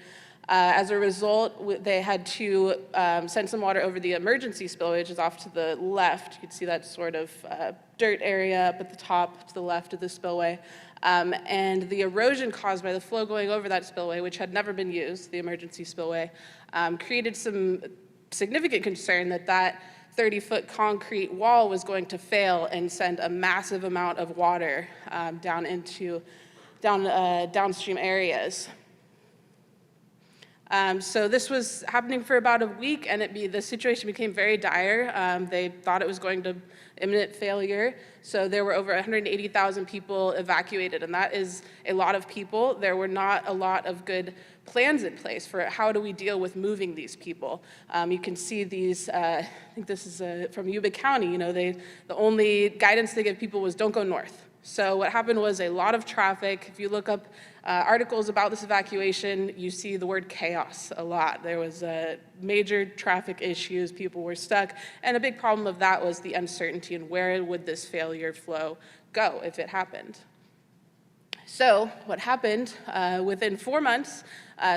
As a result, they had to send some water over the emergency spillway, which is off to the left. You can see that sort of dirt area up at the top to the left of the spillway. And the erosion caused by the flow going over that spillway, which had never been used, the emergency spillway, created some significant concern that 30-foot concrete wall was going to fail and send a massive amount of water down into downstream areas. So this was happening for about a week, and the situation became very dire. They thought it was going to imminent failure. So there were over 180,000 people evacuated, and that is a lot of people. There were not a lot of good plans in place for how do we deal with moving these people. You can see these, I think this is from Yuba County, the only guidance they give people was don't go north. So what happened was a lot of traffic. If you look up articles about this evacuation, you see the word chaos a lot. There was major traffic issues, people were stuck, and a big problem of that was the uncertainty in where would this failure flow go if it happened. So what happened, within 4 months,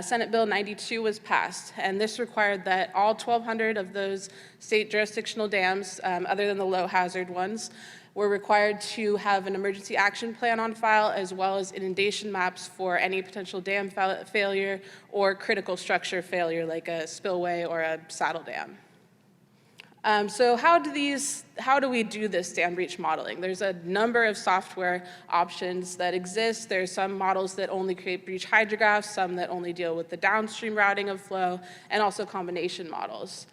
Senate Bill 92 was passed, and this required that all 1,200 of those state jurisdictional dams, other than the low hazard ones, were required to have an emergency action plan on file, as well as inundation maps for any potential dam failure or critical structure failure like a spillway or a saddle dam. So how do we do this dam breach modeling? There's a number of software options that exist. There's some models that only create breach hydrographs, some that only deal with the downstream routing of flow, and also combination models.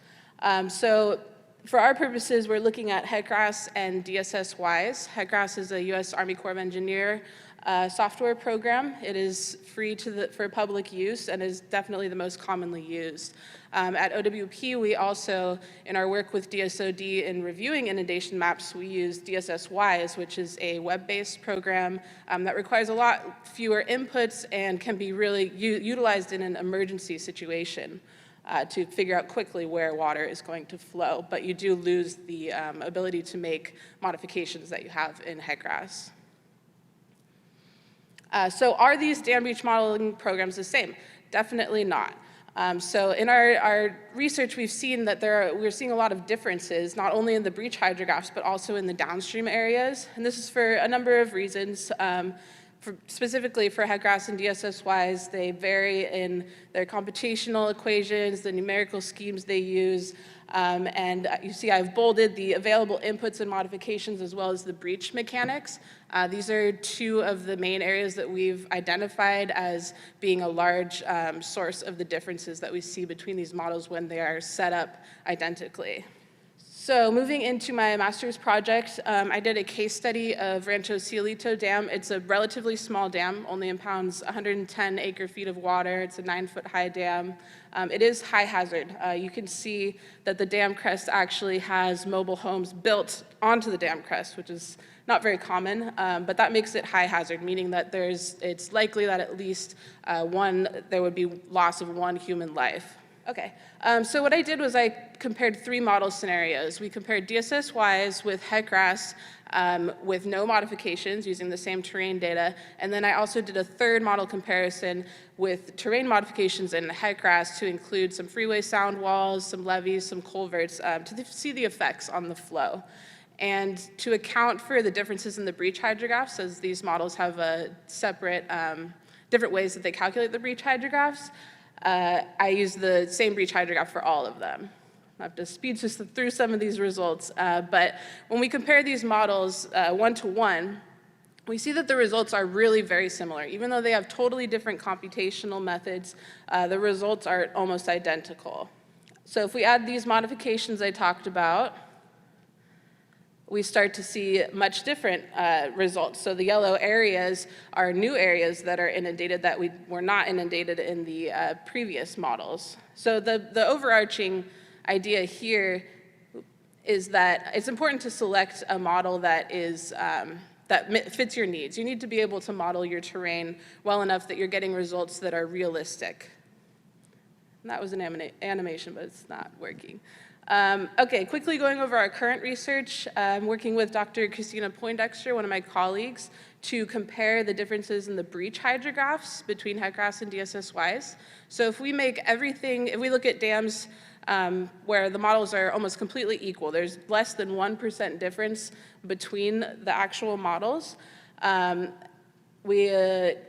So for our purposes, we're looking at HECRAS and DSS-WISE. HECRAS is a U.S. Army Corps of Engineer software program. It is free for public use and is definitely the most commonly used. At OWP, we also, in our work with DSOD in reviewing inundation maps, we use DSS-WISE, which is a web-based program that requires a lot fewer inputs and can be really utilized in an emergency situation to figure out quickly where water is going to flow, but you do lose the ability to make modifications that you have in HECRAS. So are these dam breach modeling programs the same? Definitely not. So in our research, we've seen that we're seeing a lot of differences, not only in the breach hydrographs, but also in the downstream areas. And this is for a number of reasons. Specifically for HECRAS and DSS-WISE, they vary in their computational equations, the numerical schemes they use, and you see I've bolded the available inputs and modifications as well as the breach mechanics. These are two of the main areas that we've identified as being a large source of the differences that we see between these models when they are set up identically. So moving into my master's project, I did a case study of Rancho Cielito Dam. It's a relatively small dam, only impounds 110 acre-feet of water. It's a 9-foot high dam. It is high hazard. You can see that the dam crest actually has mobile homes built onto the dam crest, which is not very common, but that makes it high hazard, meaning that it's likely that at least there would be loss of one human life. Okay, so what I did was I compared 3 model scenarios. We compared DSS-WISE with HECRAS with no modifications using the same terrain data, and then I also did a third model comparison with terrain modifications in HECRAS to include some freeway sound walls, some levees, some culverts to see the effects on the flow. And to account for the differences in the breach hydrographs, as these models have a separate, different ways that they calculate the breach hydrographs, I use the same breach hydrograph for all of them. I have to speed through some of these results, but when we compare these models one-to-one, we see that the results are really very similar. Even though they have totally different computational methods, the results are almost identical. So if we add these modifications I talked about, we start to see much different results. So the yellow areas are new areas that are inundated that were not inundated in the previous models. So the overarching idea here is that it's important to select a model that fits your needs. You need to be able to model your terrain well enough that you're getting results that are realistic. And that was an animation, but it's not working. Okay, quickly going over our current research, I'm working with Dr. Christina Poindexter, one of my colleagues, to compare the differences in the breach hydrographs between HECRAS and DSS-WISE. So if we look at dams where the models are almost completely equal, there's less than 1% difference between the actual models. We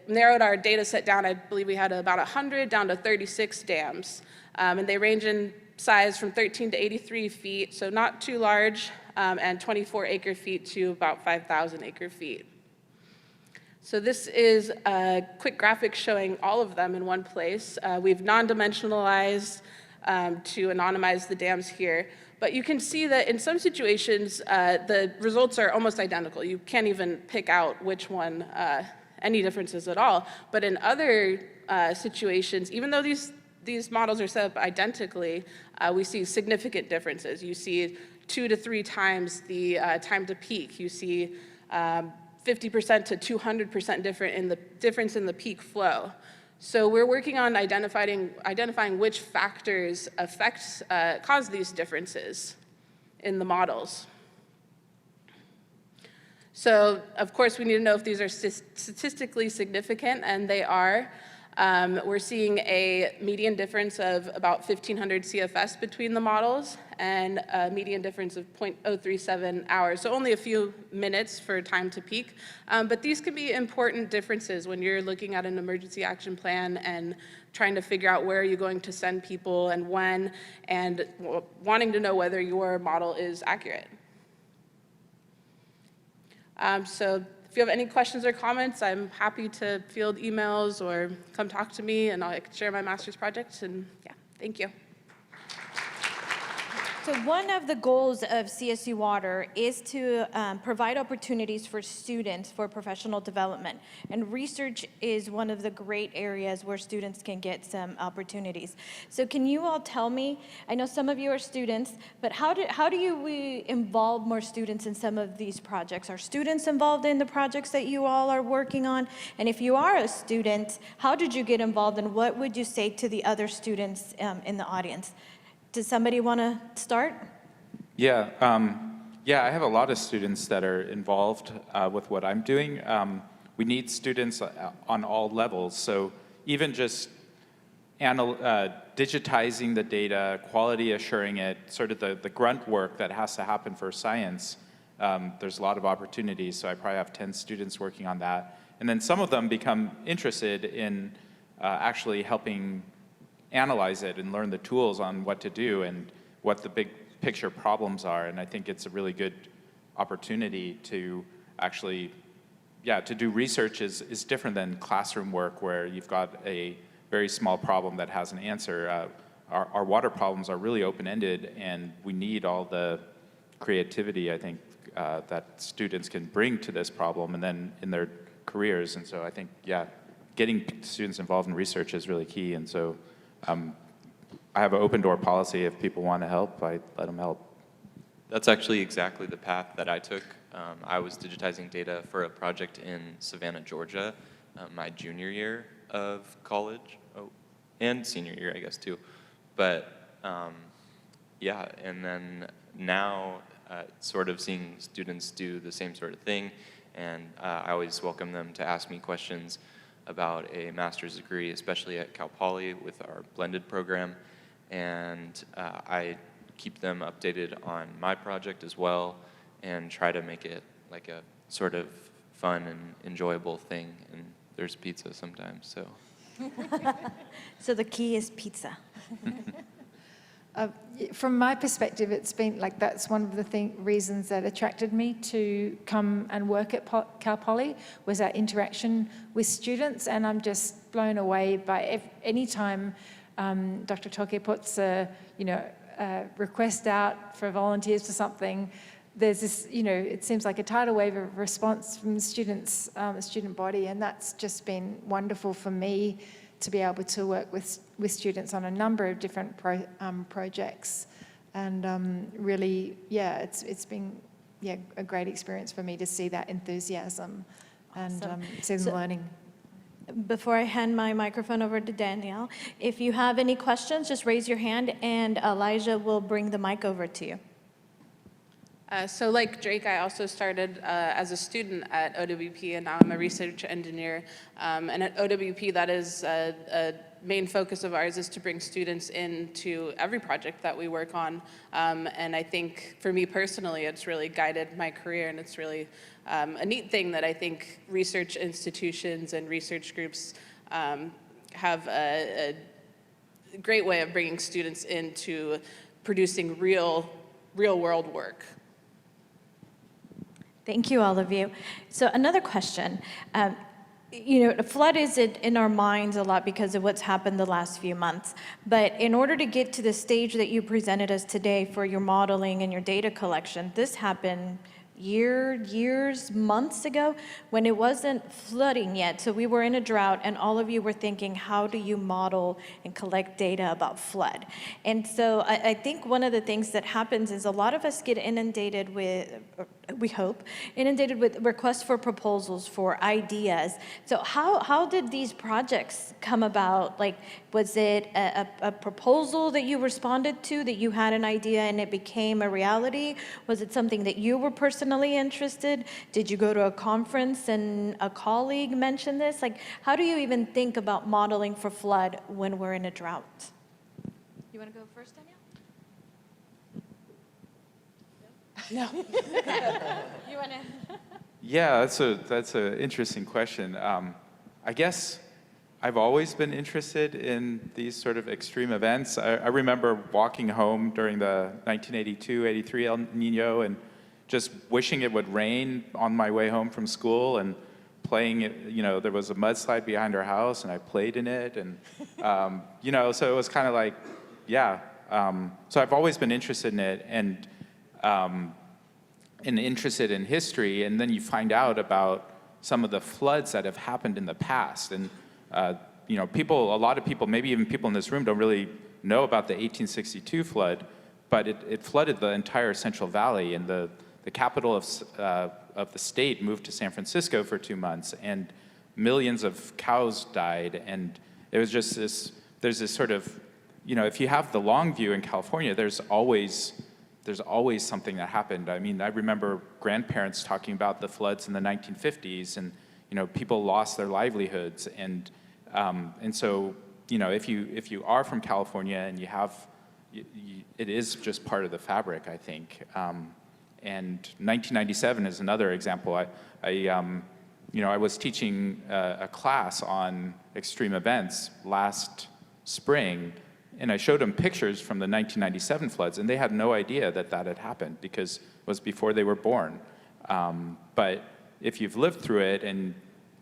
narrowed our data set down, I believe we had about 100 down to 36 dams, and they range in size from 13 to 83 feet, so not too large, and 24 acre-feet to about 5,000 acre-feet. So this is a quick graphic showing all of them in one place. We've non-dimensionalized to anonymize the dams here, but you can see that in some situations, the results are almost identical. You can't even pick out which one, any differences at all. But in other situations, even though these models are set up identically, we see significant differences. You see 2 to 3 times the time to peak. You see 50% to 200% difference in the peak flow. So we're working on identifying which factors cause these differences in the models. So of course we need to know if these are statistically significant, and they are. We're seeing a median difference of about 1,500 CFS between the models and a median difference of 0.037 hours, so only a few minutes for time to peak. But these can be important differences when you're looking at an emergency action plan and trying to figure out where you're going to send people and when, and wanting to know whether your model is accurate. So if you have any questions or comments, I'm happy to field emails or come talk to me, and I can share my master's project. And yeah, thank you. So one of the goals of CSU Water is to provide opportunities for students for professional development. And research is one of the great areas where students can get some opportunities. So can you all tell me, I know some of you are students, but how do we involve more students in some of these projects? Are students involved in the projects that you all are working on? And if you are a student, how did you get involved, and what would you say to the other students in the audience? Does somebody want to start? Yeah, I have a lot of students that are involved with what I'm doing. We need students on all levels, so even just digitizing the data, quality assuring it, sort of the grunt work that has to happen for science, there's a lot of opportunities, so I probably have 10 students working on that. And then some of them become interested in actually helping analyze it and learn the tools on what to do and what the big picture problems are. And I think it's a really good opportunity to actually, to do research is different than classroom work where you've got a very small problem that has an answer. Our water problems are really open-ended, and we need all the creativity, I think, that students can bring to this problem and then in their careers. And so I think, getting students involved in research is really key. And so I have an open door policy. If people want to help, I let them help. That's actually exactly the path that I took. I was digitizing data for a project in Savannah, Georgia, my junior year of college, and senior year, I guess, too. But and then now sort of seeing students do the same sort of thing, and I always welcome them to ask me questions about a master's degree, especially at Cal Poly with our blended program, and I keep them updated on my project as well and try to make it like a sort of fun and enjoyable thing, and there's pizza sometimes, so. So the key is pizza. From my perspective, it's been like that's one of the reasons that attracted me to come and work at Cal Poly was that interaction with students, and I'm just blown away by any time Dr. Tolke puts a request out for volunteers for something. There's this, it seems like a tidal wave of response from the students, the student body, and that's just been wonderful for me to be able to work with students on a number of different projects. And really, it's been a great experience for me to see that enthusiasm and see them learning. Before I hand my microphone over to Danielle, if you have any questions, just raise your hand and Elijah will bring the mic over to you. So like Drake, I also started as a student at OWP, and now I'm a research engineer. And at OWP, that is a main focus of ours is to bring students into every project that we work on. And I think for me personally, it's really guided my career, and it's really a neat thing that I think research institutions and research groups have a great way of bringing students into producing real world work. Thank you, all of you. So another question. The flood is in our minds a lot because of what's happened the last few months. But in order to get to the stage that you presented us today for your modeling and your data collection, this happened years, months ago when it wasn't flooding yet. So we were in a drought, and all of you were thinking, how do you model and collect data about flood? And so I think one of the things that happens is a lot of us get inundated with we hope, inundated with requests for proposals, for ideas. So how did these projects come about? Like, was it a proposal that you responded to, that you had an idea and it became a reality? Was it something that you were personally interested? Did you go to a conference and a colleague mentioned this? Like, how do you even think about modeling for flood when we're in a drought? You want to go first, Danielle? No. You want to? Yeah, that's a interesting question. I guess I've always been interested in these sort of extreme events. I remember walking home during the 1982-83 El Nino and just wishing it would rain on my way home from school and playing it. You know, there was a mudslide behind our house and I played in it, and you know, so it was kind of like, yeah. So I've always been interested in it, and interested in history, and then you find out about some of the floods that have happened in the past. And you know, a lot of people, maybe even people in this room, don't really know about the 1862 flood, but it flooded the entire Central Valley, and the capital of the state moved to San Francisco for 2 months, and millions of cows died. And it was just there's this sort of, you know, if you have the long view in California, there's always something that happened. I mean, I remember grandparents talking about the floods in the 1950s, and you know, people lost their livelihoods, and so, you know, if you are from California and you have, it is just part of the fabric, I think. And 1997 is another example. You know, I was teaching a class on extreme events last spring, and I showed them pictures from the 1997 floods, and they had no idea that had happened because it was before they were born. But if you've lived through it, and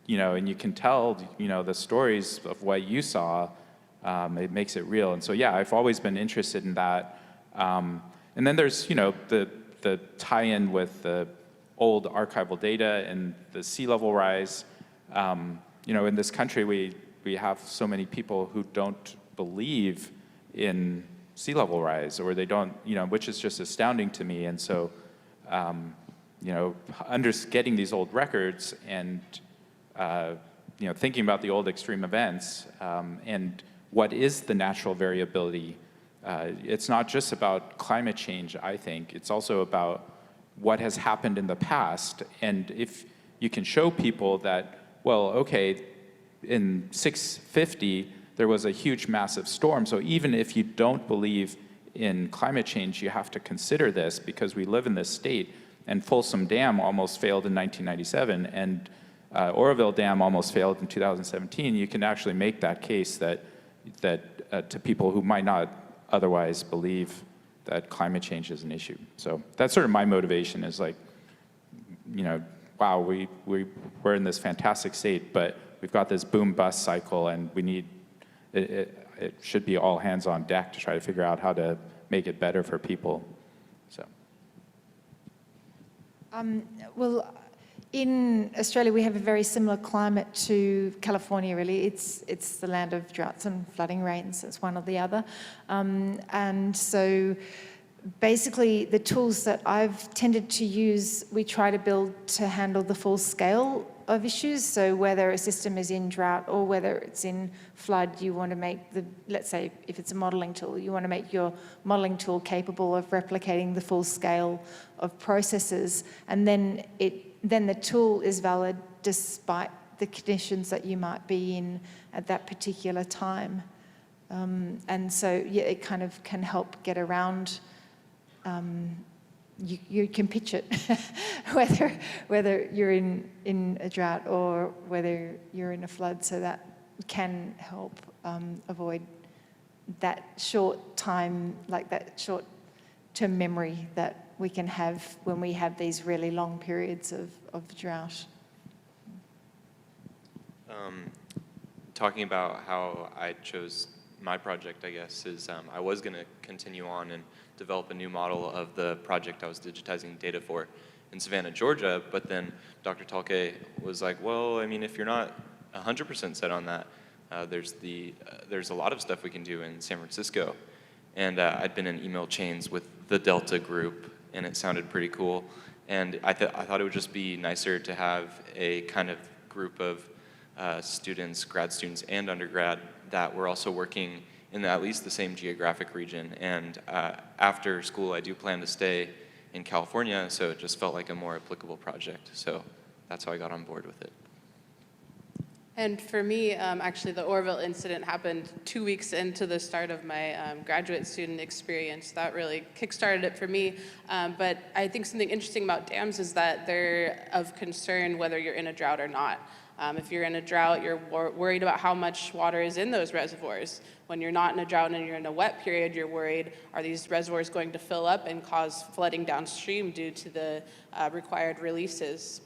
you know, and you can tell, you know, the stories of what you saw, it makes it real. And so, yeah, I've always been interested in that. And then there's, you know, the tie-in with the old archival data and the sea level rise. You know, in this country, we have so many people who don't believe in sea level rise, or they don't, you know, which is just astounding to me. And so, you know, getting these old records and, you know, thinking about the old extreme events and what is the natural variability. It's not just about climate change, I think. It's also about what has happened in the past. And if you can show people that, well, okay, in 650, there was a huge, massive storm. So even if you don't believe in climate change, you have to consider this because we live in this state. And Folsom Dam almost failed in 1997, and Oroville Dam almost failed in 2017. You can actually make that case that to people who might not otherwise believe that climate change is an issue. So that's sort of my motivation, is like, you know, wow, we're in this fantastic state, but we've got this boom-bust cycle, and we need, it should be all hands on deck to try to figure out how to make it better for people. So. Well, in Australia, we have a very similar climate to California, really. It's the land of droughts and flooding rains. It's one or the other. And so basically, the tools that I've tended to use, we try to build to handle the full scale of issues. So whether a system is in drought or whether it's in flood, you want to make let's say if it's a modelling tool, you want to make your modelling tool capable of replicating the full scale of processes. And then the tool is valid despite the conditions that you might be in at that particular time. And so, yeah, it kind of can help get around. You can pitch it, whether you're in a drought or whether you're in a flood, so that can help avoid that short time, like that short-term memory that we can have when we have these really long periods of drought. Talking about how I chose my project, I guess, is I was going to continue on and develop a new model of the project I was digitizing data for in Savannah, Georgia, but then Dr. Talke was like, well, I mean, if you're not 100% set on that, there's a lot of stuff we can do in San Francisco. And I'd been in email chains with the Delta group, and it sounded pretty cool. And I thought it would just be nicer to have a kind of group of students, grad students and undergrad, that were also working in at least the same geographic region. And after school, I do plan to stay in California, so it just felt like a more applicable project. So that's how I got on board with it. And for me, actually, the Oroville incident happened 2 weeks into the start of my graduate student experience. That really kickstarted it for me. But I think something interesting about dams is that they're of concern whether you're in a drought or not. If you're in a drought, you're worried about how much water is in those reservoirs. When you're not in a drought and you're in a wet period, you're worried, are these reservoirs going to fill up and cause flooding downstream due to the required releases?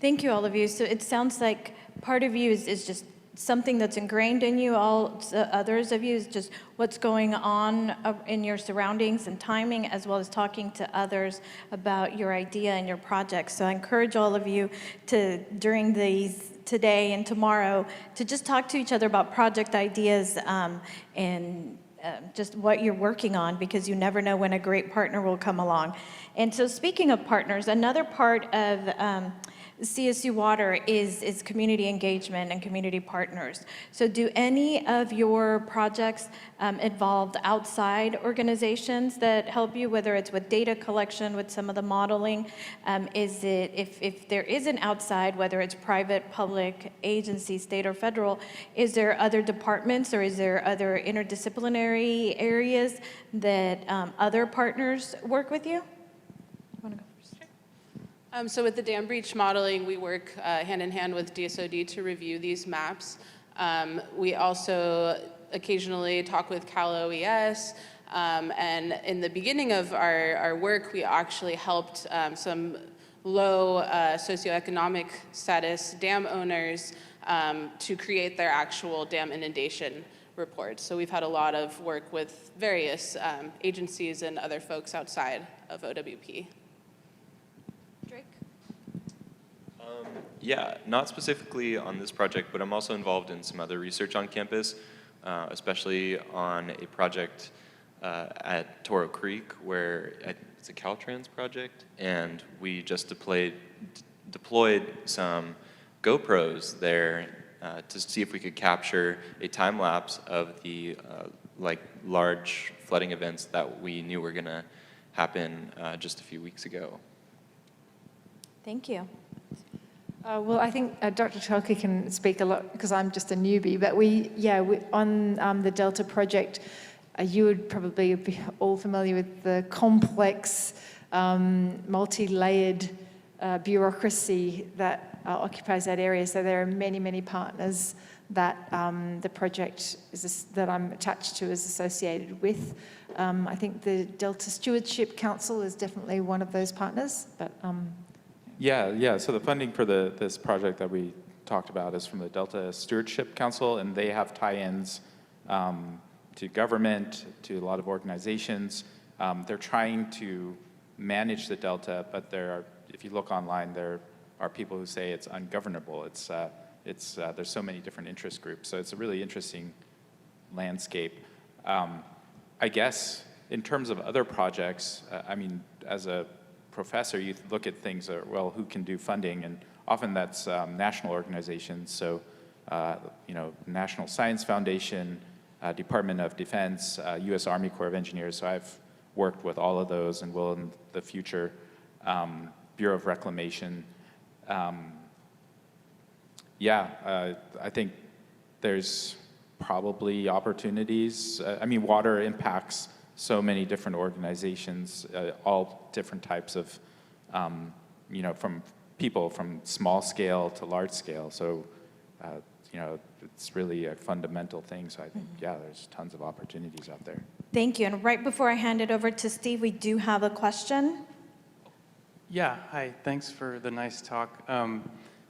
Thank you, all of you. So it sounds like part of you is just something that's ingrained in you, all others of you is just what's going on in your surroundings and timing, as well as talking to others about your idea and your project. So I encourage all of you to, during these today and tomorrow, to just talk to each other about project ideas and just what you're working on, because you never know when a great partner will come along. And so speaking of partners, another part of CSU Water is community engagement and community partners. So do any of your projects involve outside organizations that help you, whether it's with data collection, with some of the modeling? Is it, if there is an outside, whether it's private, public, agency, state or federal, is there other departments or is there other interdisciplinary areas that other partners work with you? So with the dam breach modeling, we work hand in hand with DSOD to review these maps. We also occasionally talk with Cal OES, and in the beginning of our work, we actually helped some low socioeconomic status dam owners to create their actual dam inundation reports. So we've had a lot of work with various agencies and other folks outside of OWP. Yeah, not specifically on this project, but I'm also involved in some other research on campus, especially on a project at Toro Creek, where it's a Caltrans project, and we just deployed some GoPros there to see if we could capture a time lapse of the large flooding events that we knew were going to happen just a few weeks ago. Thank you. Well, I think Dr. Tolke can speak a lot because I'm just a newbie, but we on the Delta project, you would probably be all familiar with the complex, multi-layered bureaucracy that occupies that area. So there are many, many partners that the project that I'm attached to is associated with. I think the Delta Stewardship Council is definitely one of those partners, but Yeah. So the funding for this project that we talked about is from the Delta Stewardship Council, and they have tie-ins to government, to a lot of organizations. They're trying to manage the Delta, but if you look online, there are people who say it's ungovernable. There's so many different interest groups, so it's a really interesting landscape. I guess in terms of other projects, as a professor, you look at things well, who can do funding, and often that's national organizations. So, National Science Foundation, Department of Defense, U.S. Army Corps of Engineers. So I've worked with all of those and will in the future. Bureau of Reclamation. I think there's probably opportunities. Water impacts so many different organizations, all different types of, from people from small scale to large scale. So, it's really a fundamental thing. So I think, there's tons of opportunities out there. Thank you. And right before I hand it over to Steve, we do have a question. Yeah, hi, thanks for the nice talk. I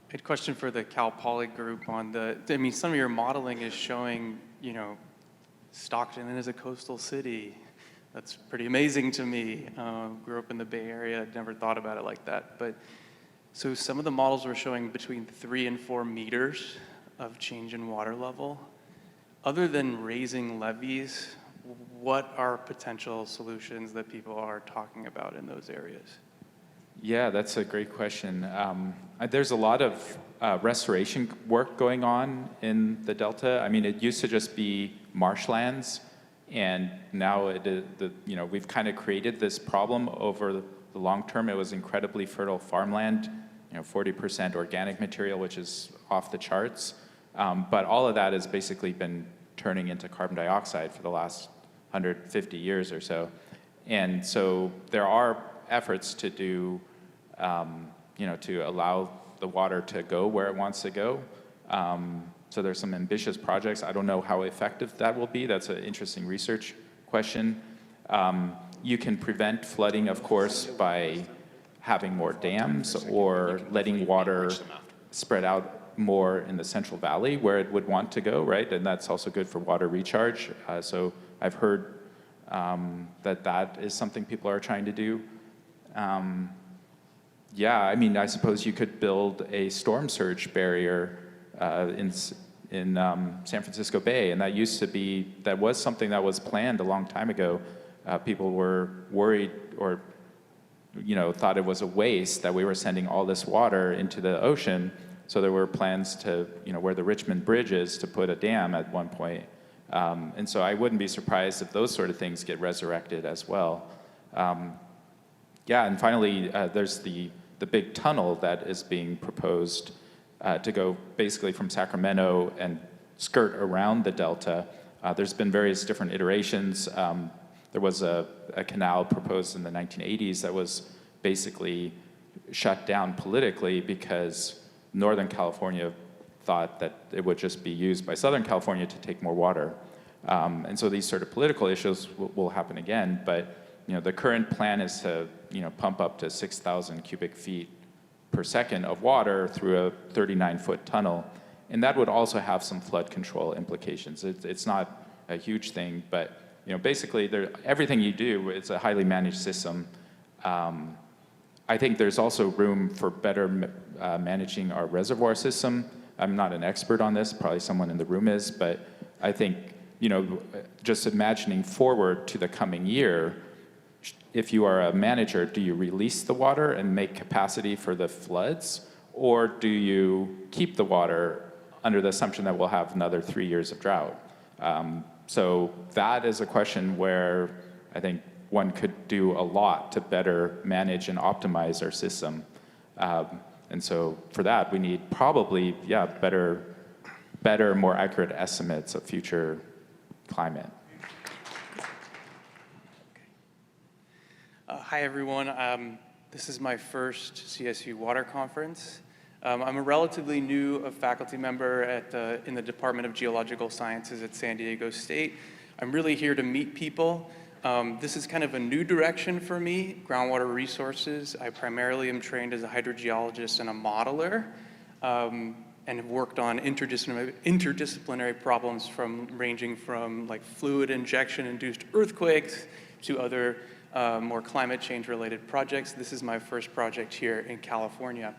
had a question for the Cal Poly group on some of your modeling is showing, Stockton as a coastal city. That's pretty amazing to me. Grew up in the Bay Area, I'd never thought about it like that. But so some of the models were showing between 3 and 4 meters of change in water level. Other than raising levees, what are potential solutions that people are talking about in those areas? Yeah, that's a great question. There's a lot of restoration work going on in the Delta. I mean, it used to just be marshlands, and now we've kind of created this problem over the long term. It was incredibly fertile farmland, 40% organic material, which is off the charts. But all of that has basically been turning into carbon dioxide for the last 150 years or so. And so there are efforts to do, to allow the water to go where it wants to go. So there's some ambitious projects. I don't know how effective that will be. That's an interesting research question. You can prevent flooding, of course, by having more dams or letting water spread out more in the Central Valley where it would want to go, right? And that's also good for water recharge. So I've heard that is something people are trying to do. Yeah, I mean, I suppose you could build a storm surge barrier in San Francisco Bay, and that was something that was planned a long time ago. People were worried or thought it was a waste that we were sending all this water into the ocean. So there were plans to, where the Richmond Bridge is, to put a dam at one point. And so I wouldn't be surprised if those sort of things get resurrected as well. Yeah, and finally, there's the big tunnel that is being proposed to go basically from Sacramento and skirt around the Delta. There's been various different iterations. There was a canal proposed in the 1980s that was basically shut down politically because Northern California thought that it would just be used by Southern California to take more water. And so these sort of political issues will happen again, but the current plan is to pump up to 6,000 cubic feet per second of water through a 39-foot tunnel. And that would also have some flood control implications. It's not a huge thing, but basically everything you do, it's a highly managed system. I think there's also room for better managing our reservoir system. I'm not an expert on this, probably someone in the room is, but I think, just imagining forward to the coming year, if you are a manager, do you release the water and make capacity for the floods? Or do you keep the water under the assumption that we'll have another 3 years of drought? So that is a question where I think one could do a lot to better manage and optimize our system. And so for that, we need probably, better, more accurate estimates of future climate. Hi, everyone. This is my first CSU-WATER Conference. I'm a relatively new faculty member in the Department of Geological Sciences at San Diego State. I'm really here to meet people. This is kind of a new direction for me, groundwater resources. I primarily am trained as a hydrogeologist and a modeler, and have worked on interdisciplinary problems ranging from like fluid injection-induced earthquakes to other more climate change-related projects. This is my first project here in California.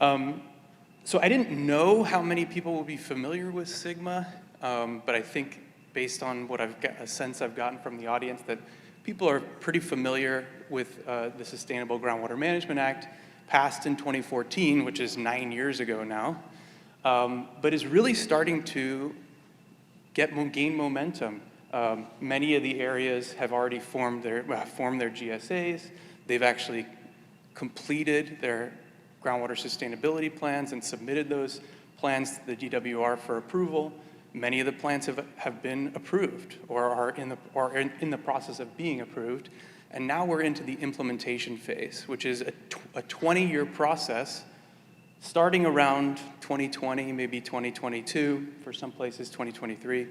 So I didn't know how many people will be familiar with SGMA, but I think based on what a sense I've gotten from the audience, that people are pretty familiar with the Sustainable Groundwater Management Act, passed in 2014, which is 9 years ago now, but is really starting to gain momentum. Many of the areas have already formed their GSAs. They've actually completed their groundwater sustainability plans and submitted those plans to the DWR for approval. Many of the plans have been approved or are in the process of being approved. And now we're into the implementation phase, which is a 20-year process starting around 2020, maybe 2022, for some places 2023,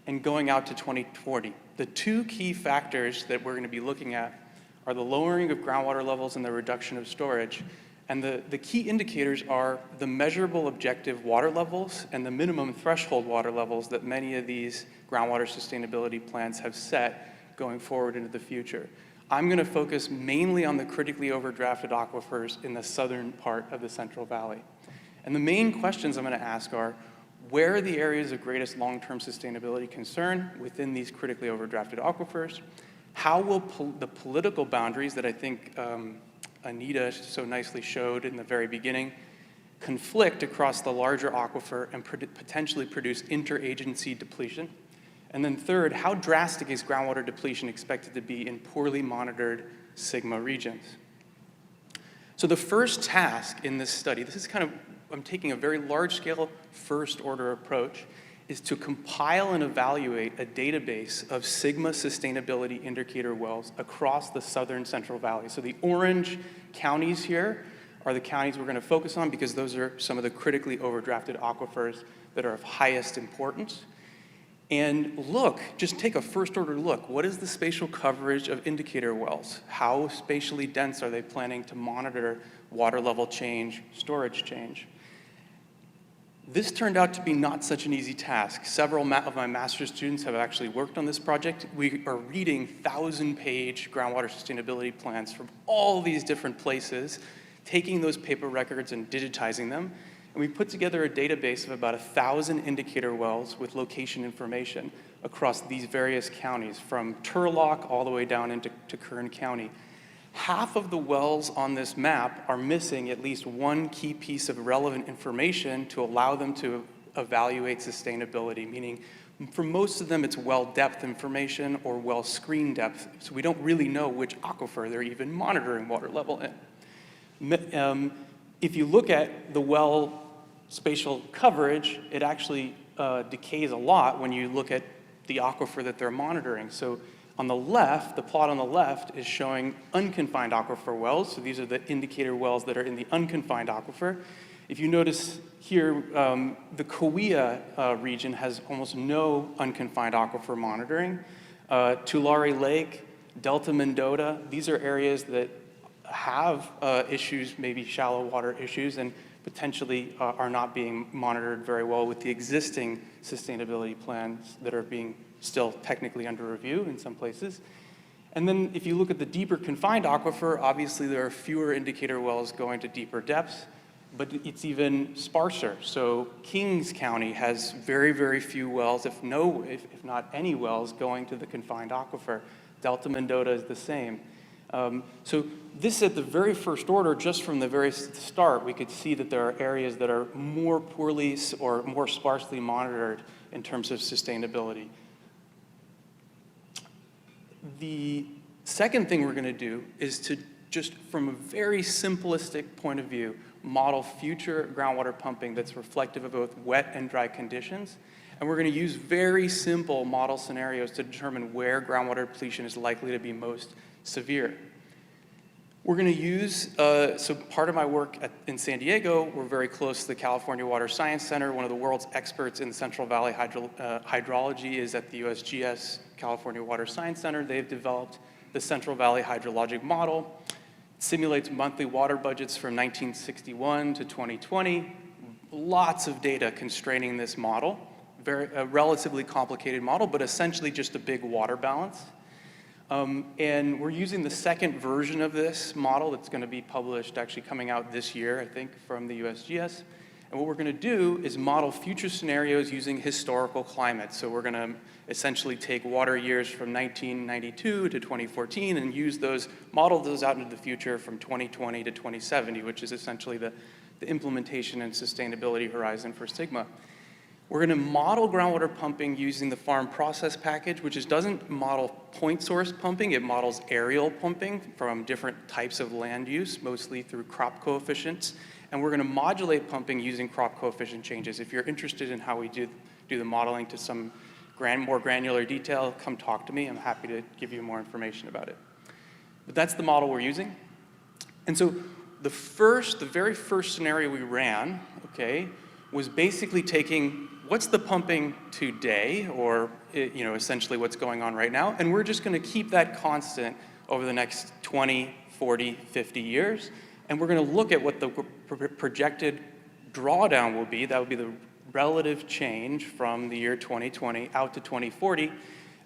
and going out to 2040. The two key factors that we're going to be looking at are the lowering of groundwater levels and the reduction of storage. And the key indicators are the measurable objective water levels and the minimum threshold water levels that many of these groundwater sustainability plans have set going forward into the future. I'm going to focus mainly on the critically overdrafted aquifers in the southern part of the Central Valley. And the main questions I'm going to ask are, Where are the areas of greatest long-term sustainability concern within these critically overdrafted aquifers? How will the political boundaries that I think Anita so nicely showed in the very beginning conflict across the larger aquifer and potentially produce interagency depletion? And then third, how drastic is groundwater depletion expected to be in poorly monitored sigma regions? So the first task in this study, this is kind of, I'm taking a very large-scale first-order approach, is to compile and evaluate a database of sigma sustainability indicator wells across the southern Central Valley. So the orange counties here are the counties we're going to focus on because those are some of the critically overdrafted aquifers that are of highest importance. And look, just take a first-order look. What is the spatial coverage of indicator wells? How spatially dense are they planning to monitor water level change, storage change? This turned out to be not such an easy task. Several of my master's students have actually worked on this project. We are reading 1,000-page groundwater sustainability plans from all these different places, taking those paper records and digitizing them. And we put together a database of about 1,000 indicator wells with location information across these various counties, from Turlock all the way down into Kern County. Half of the wells on this map are missing at least one key piece of relevant information to allow them to evaluate sustainability, meaning for most of them it's well depth information or well screen depth, so we don't really know which aquifer they're even monitoring water level in. If you look at the well spatial coverage, it actually decays a lot when you look at the aquifer that they're monitoring. So on the left, the plot on the left is showing unconfined aquifer wells. So these are the indicator wells that are in the unconfined aquifer. If you notice here, the Kauai region has almost no unconfined aquifer monitoring. Tulare Lake, Delta Mendota, these are areas that have issues, maybe shallow water issues, and potentially are not being monitored very well with the existing sustainability plans that are being still technically under review in some places. And then if you look at the deeper confined aquifer, obviously there are fewer indicator wells going to deeper depths, but it's even sparser. So Kings County has very, very few wells, if not any wells, going to the confined aquifer. Delta Mendota is the same. So this at the very first order, just from the very start, we could see that there are areas that are more poorly or more sparsely monitored in terms of sustainability. The second thing we're going to do is to just from a very simplistic point of view, model future groundwater pumping that's reflective of both wet and dry conditions. And we're going to use very simple model scenarios to determine where groundwater depletion is likely to be most severe. We're going to use, so part of my work in San Diego, we're very close to the California Water Science Center. One of the world's experts in Central Valley hydrology is at the USGS California Water Science Center. They've developed the Central Valley Hydrologic Model. It simulates monthly water budgets from 1961 to 2020. Lots of data constraining this model. A relatively complicated model, but essentially just a big water balance. And we're using the second version of this model that's going to be published, actually coming out this year, I think, from the USGS. And what we're going to do is model future scenarios using historical climate. So we're going to essentially take water years from 1992 to 2014 and use those, model those out into the future from 2020 to 2070, which is essentially the implementation and sustainability horizon for SIGMA. We're going to model groundwater pumping using the farm process package, which doesn't model point source pumping, it models aerial pumping from different types of land use, mostly through crop coefficients. And we're going to modulate pumping using crop coefficient changes. If you're interested in how we do the modeling to some more granular detail, come talk to me. I'm happy to give you more information about it. But that's the model we're using. And so the very first scenario we ran, okay, was basically taking what's the pumping today, or essentially what's going on right now, and we're just going to keep that constant over the next 20, 40, 50 years, and we're going to look at what the projected drawdown will be. That would be the relative change from the year 2020 out to 2040,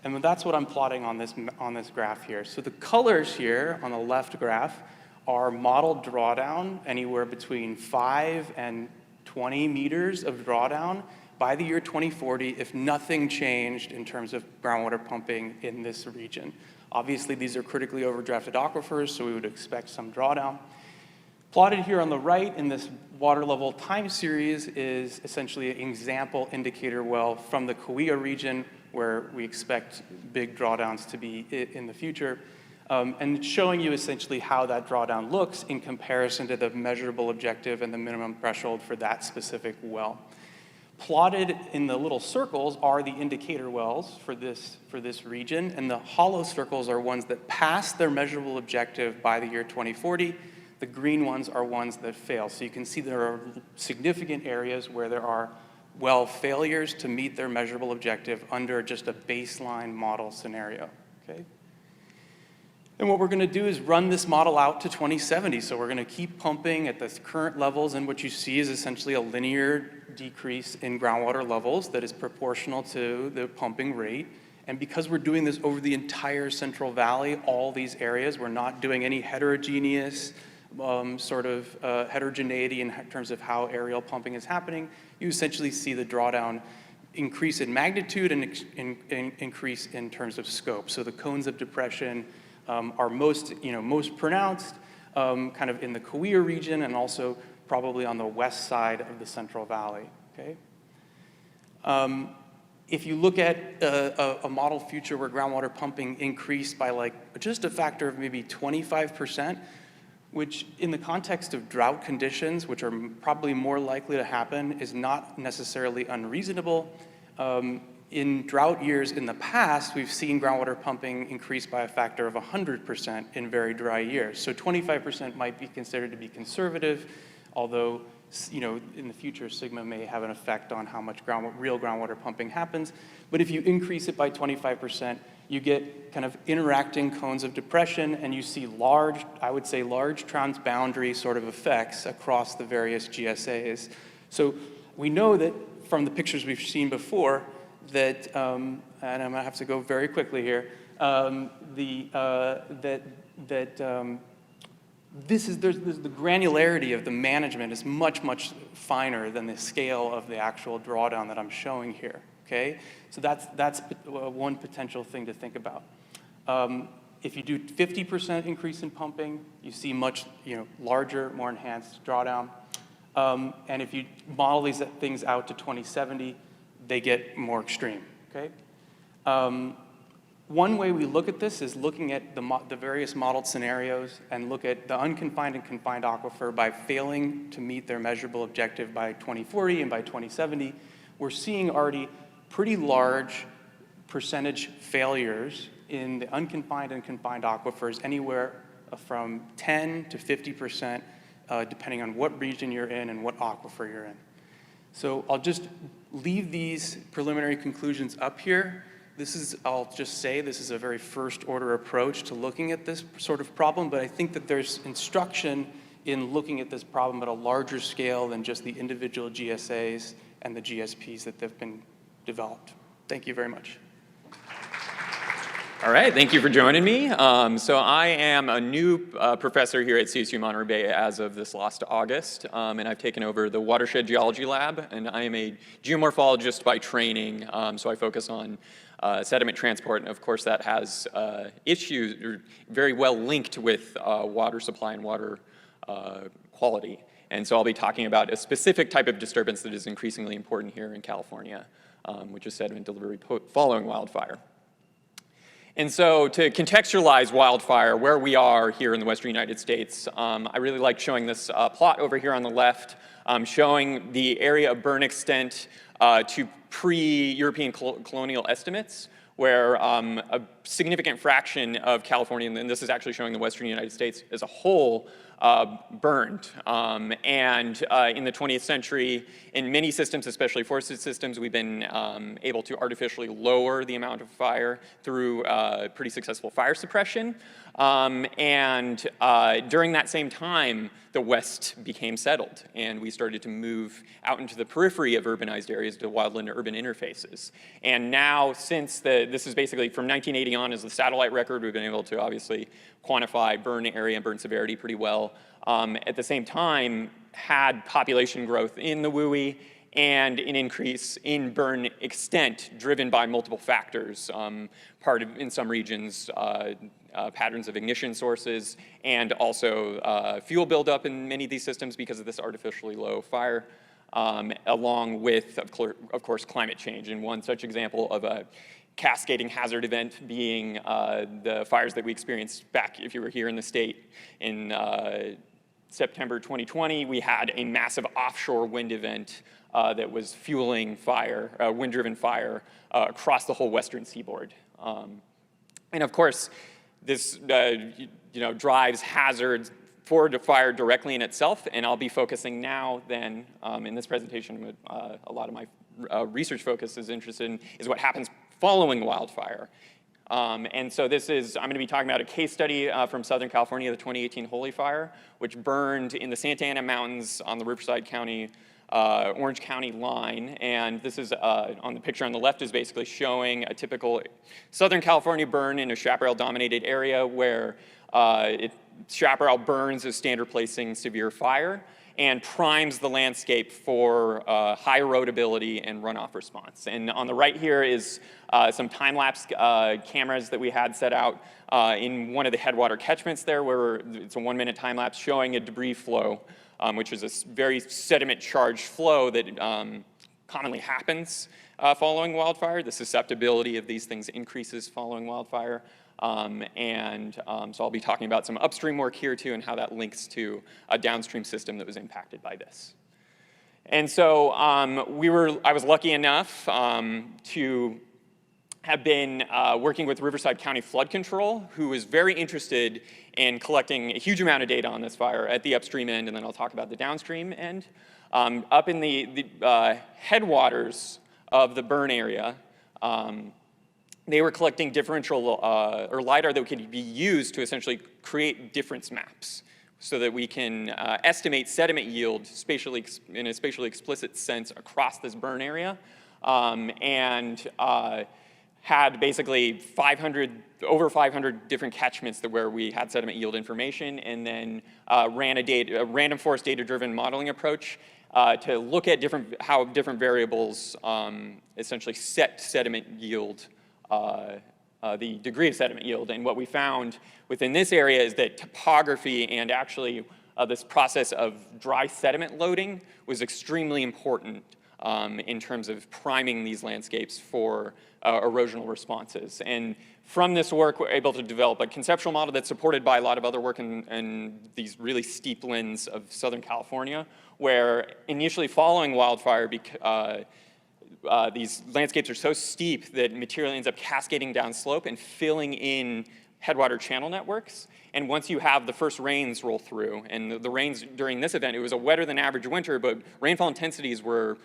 and that's what I'm plotting on this graph here. So the colors here on the left graph are modeled drawdown, anywhere between 5 and 20 meters of drawdown by the year 2040 if nothing changed in terms of groundwater pumping in this region. Obviously, these are critically overdrafted aquifers, so we would expect some drawdown. Plotted here on the right in this water level time series is essentially an example indicator well from the Kauai region, where we expect big drawdowns to be in the future. And it's showing you essentially how that drawdown looks in comparison to the measurable objective and the minimum threshold for that specific well. Plotted in the little circles are the indicator wells for this region, and the hollow circles are ones that pass their measurable objective by the year 2040. The green ones are ones that fail. So you can see there are significant areas where there are well failures to meet their measurable objective under just a baseline model scenario, okay? And what we're going to do is run this model out to 2070. So we're going to keep pumping at the current levels, and what you see is essentially a linear decrease in groundwater levels that is proportional to the pumping rate. And because we're doing this over the entire Central Valley, all these areas, we're not doing any heterogeneous heterogeneity in terms of how aerial pumping is happening. You essentially see the drawdown increase in magnitude and increase in terms of scope. So the cones of depression are most pronounced kind of in the Kauai region and also probably on the west side of the Central Valley, okay? If you look at a model future where groundwater pumping increased by like just a factor of maybe 25%, which in the context of drought conditions, which are probably more likely to happen, is not necessarily unreasonable. In drought years in the past, we've seen groundwater pumping increase by a factor of 100% in very dry years. So 25% might be considered to be conservative, although in the future, sigma may have an effect on how much real groundwater pumping happens. But if you increase it by 25%, you get kind of interacting cones of depression, and you see large, I would say large transboundary sort of effects across the various GSAs. So we know that from the pictures we've seen before, that, and I'm gonna have to go very quickly here, the granularity of the management is much, much finer than the scale of the actual drawdown that I'm showing here, okay? So that's one potential thing to think about. If you do 50% increase in pumping, you see much larger, more enhanced drawdown. And if you model these things out to 2070, they get more extreme, okay? One way we look at this is looking at the various modeled scenarios and look at the unconfined and confined aquifer by failing to meet their measurable objective by 2040 and by 2070. We're seeing already pretty large percentage failures in the unconfined and confined aquifers, anywhere from 10 to 50%, depending on what region you're in and what aquifer you're in. So I'll just leave these preliminary conclusions up here. I'll just say this is a very first order approach to looking at this sort of problem, but I think that there's instruction in looking at this problem at a larger scale than just the individual GSAs and the GSPs that have been developed. Thank you very much. All right, thank you for joining me. So I am a new professor here at CSU Monterey Bay as of this last August, and I've taken over the Watershed Geology Lab, and I am a geomorphologist by training, so I focus on sediment transport, and of course that has issues very well linked with water supply and water quality. And so I'll be talking about a specific type of disturbance that is increasingly important here in California, which is sediment delivery following wildfire. And so to contextualize wildfire, where we are here in the Western United States, I really like showing this plot over here on the left, showing the area of burn extent to pre-European colonial estimates, where a significant fraction of California, and this is actually showing the Western United States as a whole, burned. And in the 20th century, in many systems, especially forested systems, we've been able to artificially lower the amount of fire through pretty successful fire suppression. And during that same time, the West became settled, and we started to move out into the periphery of urbanized areas to wildland to urban interfaces. And now, since this is basically from 1980 on as the satellite record, we've been able to obviously quantify burn area and burn severity pretty well. At the same time, had population growth in the WUI and an increase in burn extent driven by multiple factors, in some regions, patterns of ignition sources, and also fuel buildup in many of these systems because of this artificially low fire, along with, of course, climate change. And one such example of a cascading hazard event being the fires that we experienced back, if you were here in the state, in September 2020, we had a massive offshore wind event that was fueling fire, wind-driven fire, across the whole western seaboard. And of course, this drives hazards for the fire directly in itself, and I'll be focusing now then, in this presentation, a lot of my research focus is interested in, is what happens following wildfire. And so this is, I'm going to be talking about a case study from Southern California, the 2018 Holy Fire, which burned in the Santa Ana Mountains on the Riverside County, Orange County line. And this is, on the picture on the left, is basically showing a typical Southern California burn in a chaparral-dominated area where chaparral burns as standard placing severe fire and primes the landscape for high erodibility and runoff response. And on the right here is some time-lapse cameras that we had set out in one of the headwater catchments there, where it's a 1-minute time-lapse showing a debris flow, which is a very sediment-charged flow that commonly happens following wildfire. The susceptibility of these things increases following wildfire. So I'll be talking about some upstream work here too and how that links to a downstream system that was impacted by this. And so I was lucky enough to have been working with Riverside County Flood Control, who was very interested in collecting a huge amount of data on this fire at the upstream end, and then I'll talk about the downstream end. Up in the headwaters of the burn area, they were collecting differential or LiDAR that could be used to essentially create difference maps so that we can estimate sediment yield in a spatially explicit sense across this burn area, had basically over 500 different catchments where we had sediment yield information, and then ran a random forest data-driven modeling approach to look at how different variables essentially set sediment yield, the degree of sediment yield. And what we found within this area is that topography and actually this process of dry sediment loading was extremely important in terms of priming these landscapes for erosional responses. And from this work, we're able to develop a conceptual model that's supported by a lot of other work in these really steep lands of Southern California, where initially following wildfire, these landscapes are so steep that material ends up cascading down slope and filling in headwater channel networks. And once you have the first rains roll through, and the rains during this event, it was a wetter than average winter, but rainfall intensities were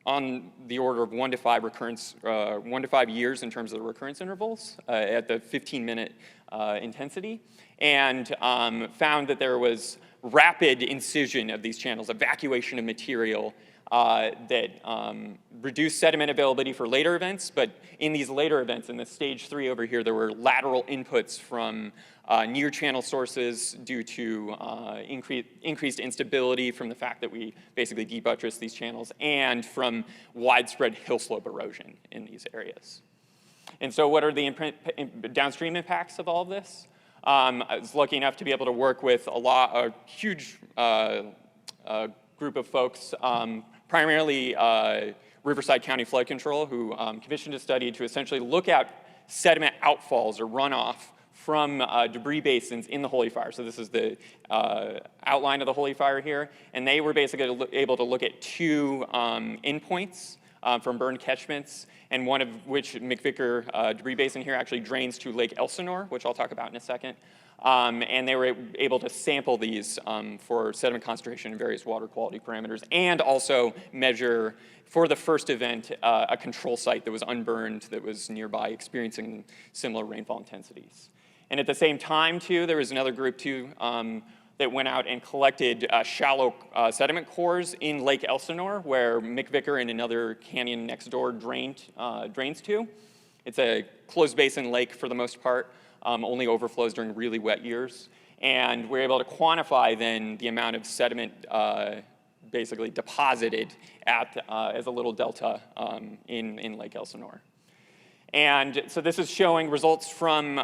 on the order of 1 to 5 years in terms of the recurrence intervals at the 15-minute intensity, and found that there was rapid incision of these channels, evacuation of material that reduced sediment availability for later events. But in these later events, in the stage 3 over here, there were lateral inputs from near channel sources due to increased instability from the fact that we basically debuttressed these channels, and from widespread hill slope erosion in these areas. And so what are the downstream impacts of all of this? I was lucky enough to be able to work with a huge group of folks, primarily Riverside County Flood Control, who commissioned a study to essentially look at sediment outfalls or runoff from debris basins in the Holy Fire. So this is the outline of the Holy Fire here. And they were basically able to look at 2 endpoints from burned catchments, and one of which, McVicker debris basin here, actually drains to Lake Elsinore, which I'll talk about in a second. And they were able to sample these for sediment concentration and various water quality parameters, and also measure, for the first event, a control site that was unburned that was nearby experiencing similar rainfall intensities. And at the same time, too, there was another group, too, that went out and collected shallow sediment cores in Lake Elsinore, where McVicker and another canyon next door drains to. It's a closed basin lake for the most part, only overflows during really wet years. And we're able to quantify then the amount of sediment basically deposited at, as a little delta in Lake Elsinore. And so this is showing results from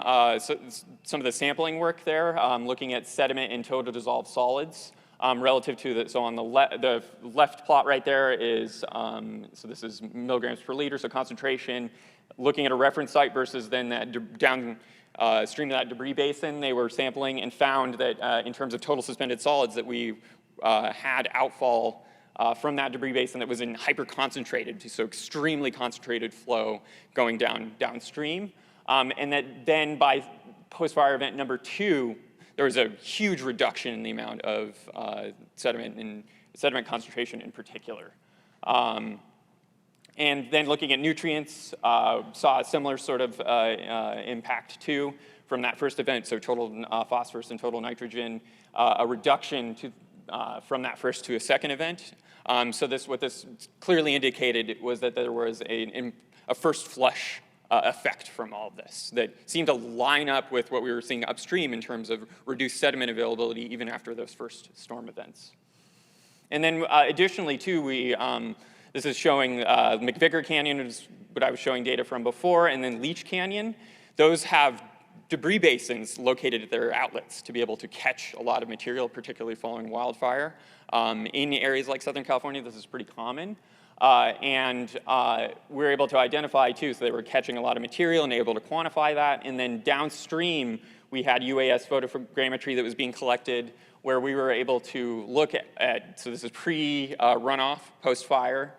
some of the sampling work there, looking at sediment and total dissolved solids relative to the, so on the left plot right there is, so this is milligrams per liter, so concentration, looking at a reference site versus then that downstream of that debris basin, they were sampling and found that in terms of total suspended solids that we had outfall from that debris basin that was in hyper-concentrated, so extremely concentrated flow going downstream. And that then by post-fire event number 2, there was a huge reduction in the amount of sediment and sediment concentration in particular. And then looking at nutrients, saw a similar sort of impact too from that first event, so total phosphorus and total nitrogen, a reduction from that first to a second event. So what this clearly indicated was that there was a first flush effect from all of this that seemed to line up with what we were seeing upstream in terms of reduced sediment availability even after those first storm events. And then additionally too, this is showing McVicker Canyon, is what I was showing data from before, and then Leech Canyon. Those have debris basins located at their outlets to be able to catch a lot of material, particularly following wildfire. In areas like Southern California, this is pretty common. And we're able to identify too, so they were catching a lot of material and able to quantify that. And then downstream, we had UAS photogrammetry that was being collected where we were able to look at so this is pre-runoff, post-fire,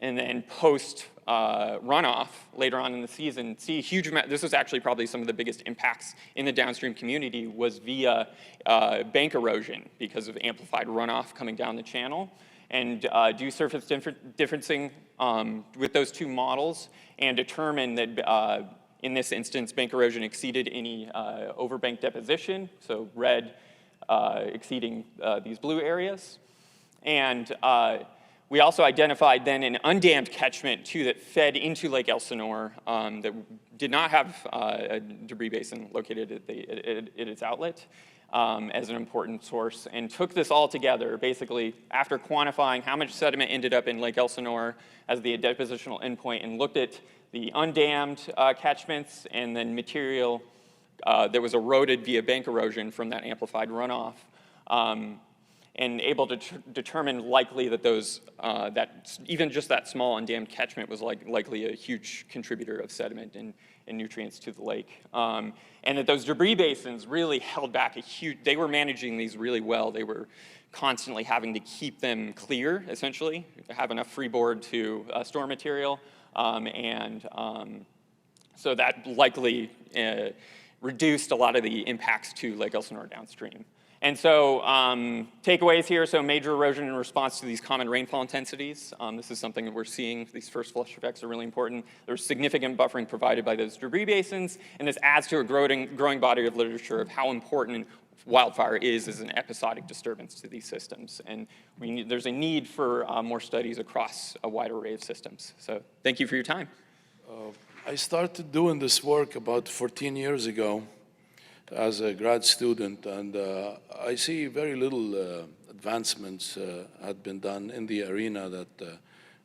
and then post-runoff later on in the season, see a huge amount. This was actually probably some of the biggest impacts in the downstream community was via bank erosion because of amplified runoff coming down the channel. And do surface differencing with those two models and determine that in this instance, bank erosion exceeded any overbank deposition, so red exceeding these blue areas. And we also identified then an undammed catchment too that fed into Lake Elsinore that did not have a debris basin located at its outlet as an important source, and took this all together basically after quantifying how much sediment ended up in Lake Elsinore as the depositional endpoint and looked at the undammed catchments and then material that was eroded via bank erosion from that amplified runoff. And able to determine likely that those, that even just that small undammed catchment was likely a huge contributor of sediment and nutrients to the lake. And that those debris basins really held back a huge, they were managing these really well. They were constantly having to keep them clear, essentially, to have enough freeboard to store material. So that likely reduced a lot of the impacts to Lake Elsinore downstream. And so takeaways here, so major erosion in response to these common rainfall intensities. This is something that we're seeing. These first flush effects are really important. There's significant buffering provided by those debris basins, and this adds to a growing body of literature of how important wildfire is as an episodic disturbance to these systems. And there's a need for more studies across a wide array of systems. So thank you for your time. I started doing this work about 14 years ago as a grad student, and I see very little advancements had been done in the arena that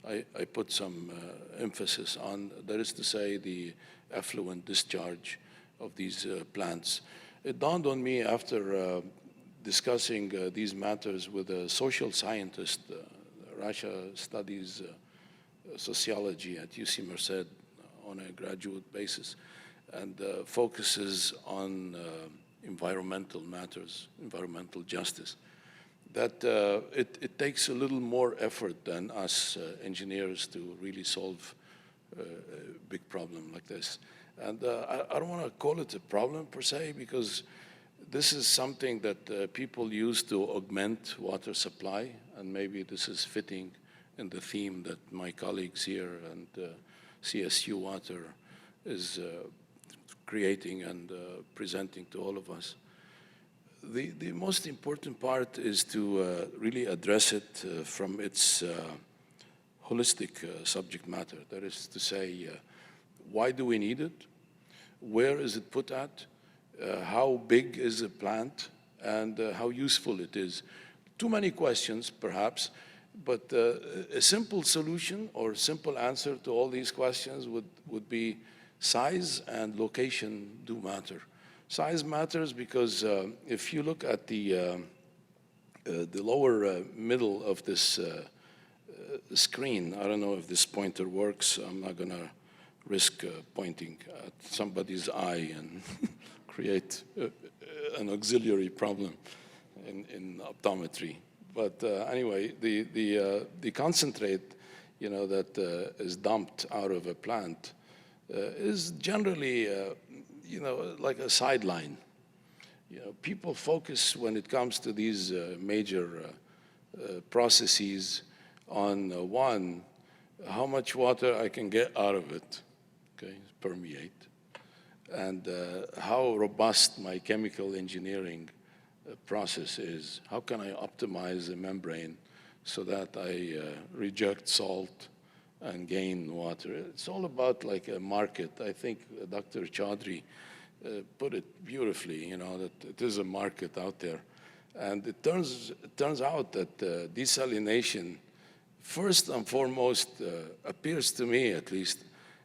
I put some emphasis on. That is to say, the effluent discharge of these plants. It dawned on me after discussing these matters with a social scientist. Russia studies sociology at UC Merced on a graduate basis, and focuses on environmental matters, environmental justice, that it takes a little more effort than us engineers to really solve a big problem like this. And I don't want to call it a problem per se, because this is something that people use to augment water supply, and maybe this is fitting in the theme that my colleagues here and CSU-WATER is creating and presenting to all of us. The most important part is to really address it from its holistic subject matter. That is to say, why do we need it? Where is it put at? How big is the plant? And how useful it is too many questions, perhaps, but a simple solution or simple answer to all these questions would be size and location do matter. Size matters because if you look at the lower middle of this screen, I don't know if this pointer works. I'm not going to risk pointing at somebody's eye and create an auxiliary problem in optometry. But anyway, the concentrate, that is dumped out of a plant is generally, like a sideline. People focus when it comes to these major processes on one, how much water I can get out of it, okay, permeate, and how robust my chemical engineering process is. How can I optimize the membrane so that I reject salt and gain water? It's all about like a market. I think Dr. Chaudhry put it beautifully, that it is a market out there. And it turns out that desalination, first and foremost, appears to me at least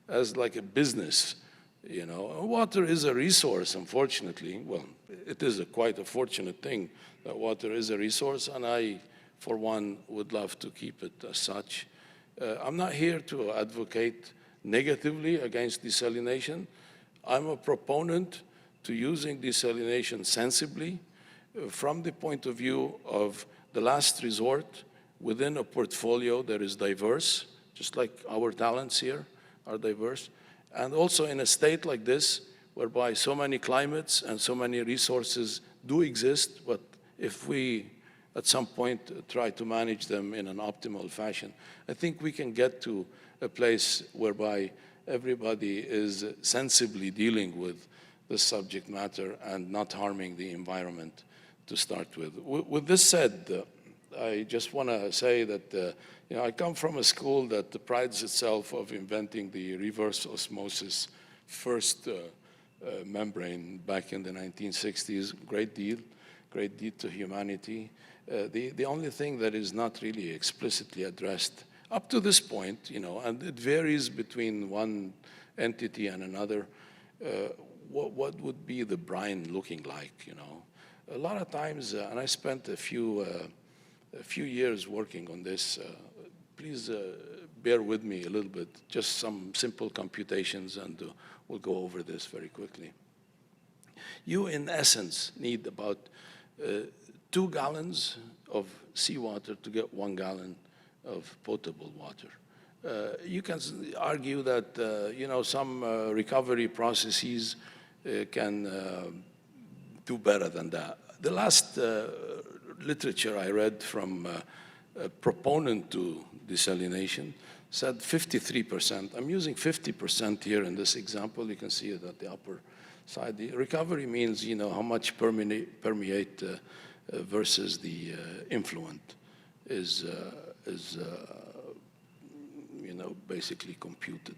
as like a business. Water is a resource, unfortunately. Well, it is quite a fortunate thing that water is a resource, and I, for one, would love to keep it as such. I'm not here to advocate negatively against desalination. I'm a proponent to using desalination sensibly from the point of view of the last resort within a portfolio that is diverse, just like our talents here are diverse. And also in a state like this, whereby so many climates and so many resources do exist, but if we at some point try to manage them in an optimal fashion, I think we can get to a place whereby everybody is sensibly dealing with the subject matter and not harming the environment to start with. With this said, I just want to say that I come from a school that prides itself of inventing the reverse osmosis first membrane back in the 1960s. Great deed to humanity. The only thing that is not really explicitly addressed up to this point, and it varies between one entity and another, what would be the brine looking like, A lot of times, and I spent a few years working on this. Please bear with me a little bit, just some simple computations, and we'll go over this very quickly. You, in essence, need about 2 gallons of seawater to get 1 gallon of potable water. You can argue that, some recovery processes can do better than that. The last literature I read from a proponent to desalination said 53%. I'm using 50% here in this example. You can see it at the upper side. The recovery means, how much permeate versus the influent is basically computed.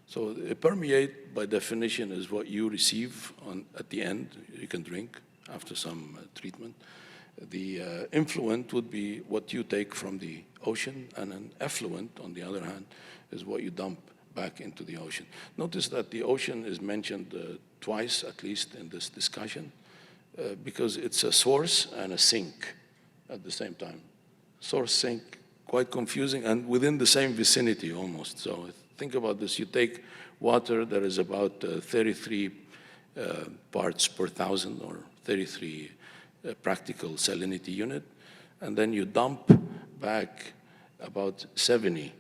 So a permeate, by definition, is what you receive at the end. You can drink after some treatment. The influent would be what you take from the ocean, and an effluent, on the other hand, is what you dump back into the ocean. Notice that the ocean is mentioned twice, at least, in this discussion, because it's a source and a sink at the same time. Source, sink, quite confusing, and within the same vicinity almost. So think about this. You take water that is about 33 parts per thousand, or 33 practical salinity unit, and then you dump back about 70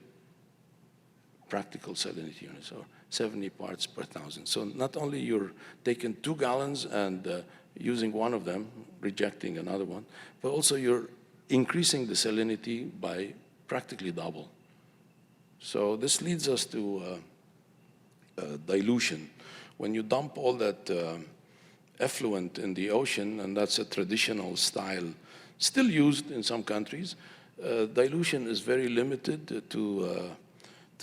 practical salinity units, or 70 parts per thousand. So not only you're taking 2 gallons and using one of them, rejecting another one, but also you're increasing the salinity by practically double. So this leads us to dilution. When you dump all that effluent in the ocean, and that's a traditional style, still used in some countries, dilution is very limited to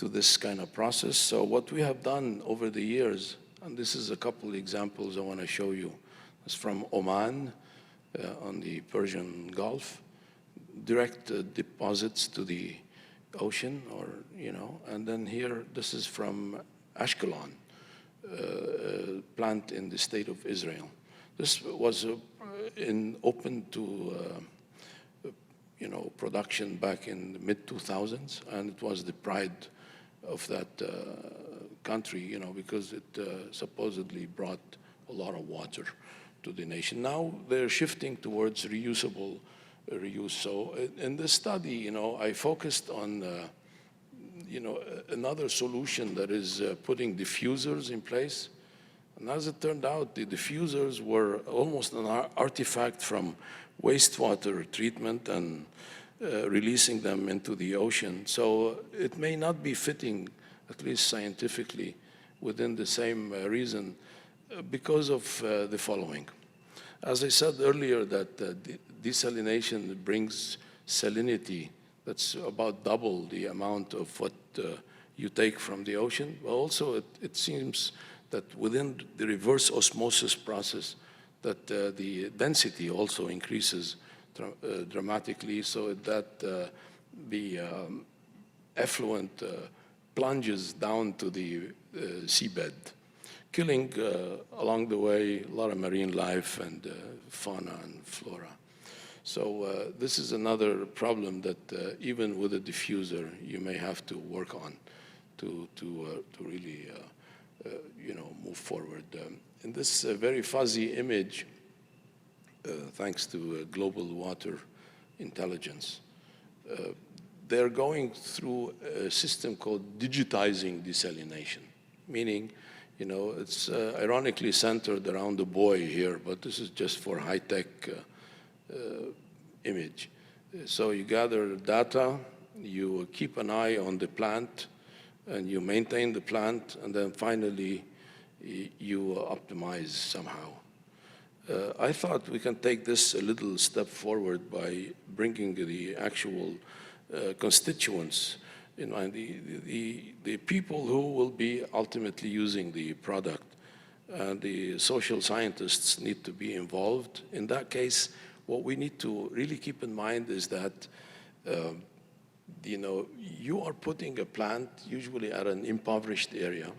this kind of process. So what we have done over the years, and this is a couple examples I want to show you. It's from Oman on the Persian Gulf. direct deposits to the ocean, or, and then here, this is from Ashkelon, plant in the state of Israel. This was open to production back in the mid-2000s, and it was the pride of that country, because it supposedly brought a lot of water to the nation. Now they're shifting towards reusable reuse. So in this study, I focused on another solution that is putting diffusers in place. And as it turned out, the diffusers were almost an artifact from wastewater treatment and releasing them into the ocean. So it may not be fitting, at least scientifically, within the same reason because of the following. As I said earlier, that desalination brings salinity that's about double the amount of what you take from the ocean. But also, it seems that within the reverse osmosis process, that the density also increases dramatically, so that the effluent plunges down to the seabed, killing along the way a lot of marine life and fauna and flora. So this is another problem that even with a diffuser, you may have to work on to really move forward. In this very fuzzy image, thanks to global water intelligence, they're going through a system called digitizing desalination, meaning, it's ironically centered around the buoy here, but this is just for high-tech image. So you gather data, you keep an eye on the plant, and you maintain the plant, and then finally you optimize somehow. I thought we can take this a little step forward by bringing the actual constituents in mind, the people who will be ultimately using the product. The social scientists need to be involved. In that case, what we need to really keep in mind is that you are putting a plant usually at an impoverished area,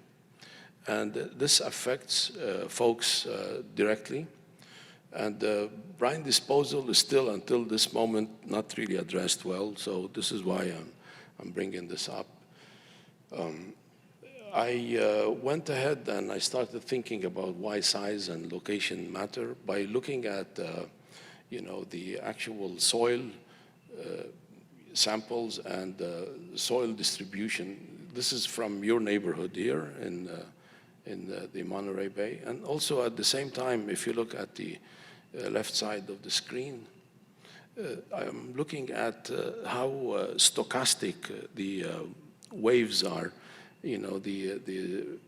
and this affects folks directly. And brine disposal is still, until this moment, not really addressed well, so this is why I'm bringing this up. I went ahead and I started thinking about why size and location matter by looking at the actual soil samples and soil distribution. This is from your neighborhood here in the Monterey Bay. And also at the same time, if you look at the left side of the screen, I'm looking at how stochastic the waves are. The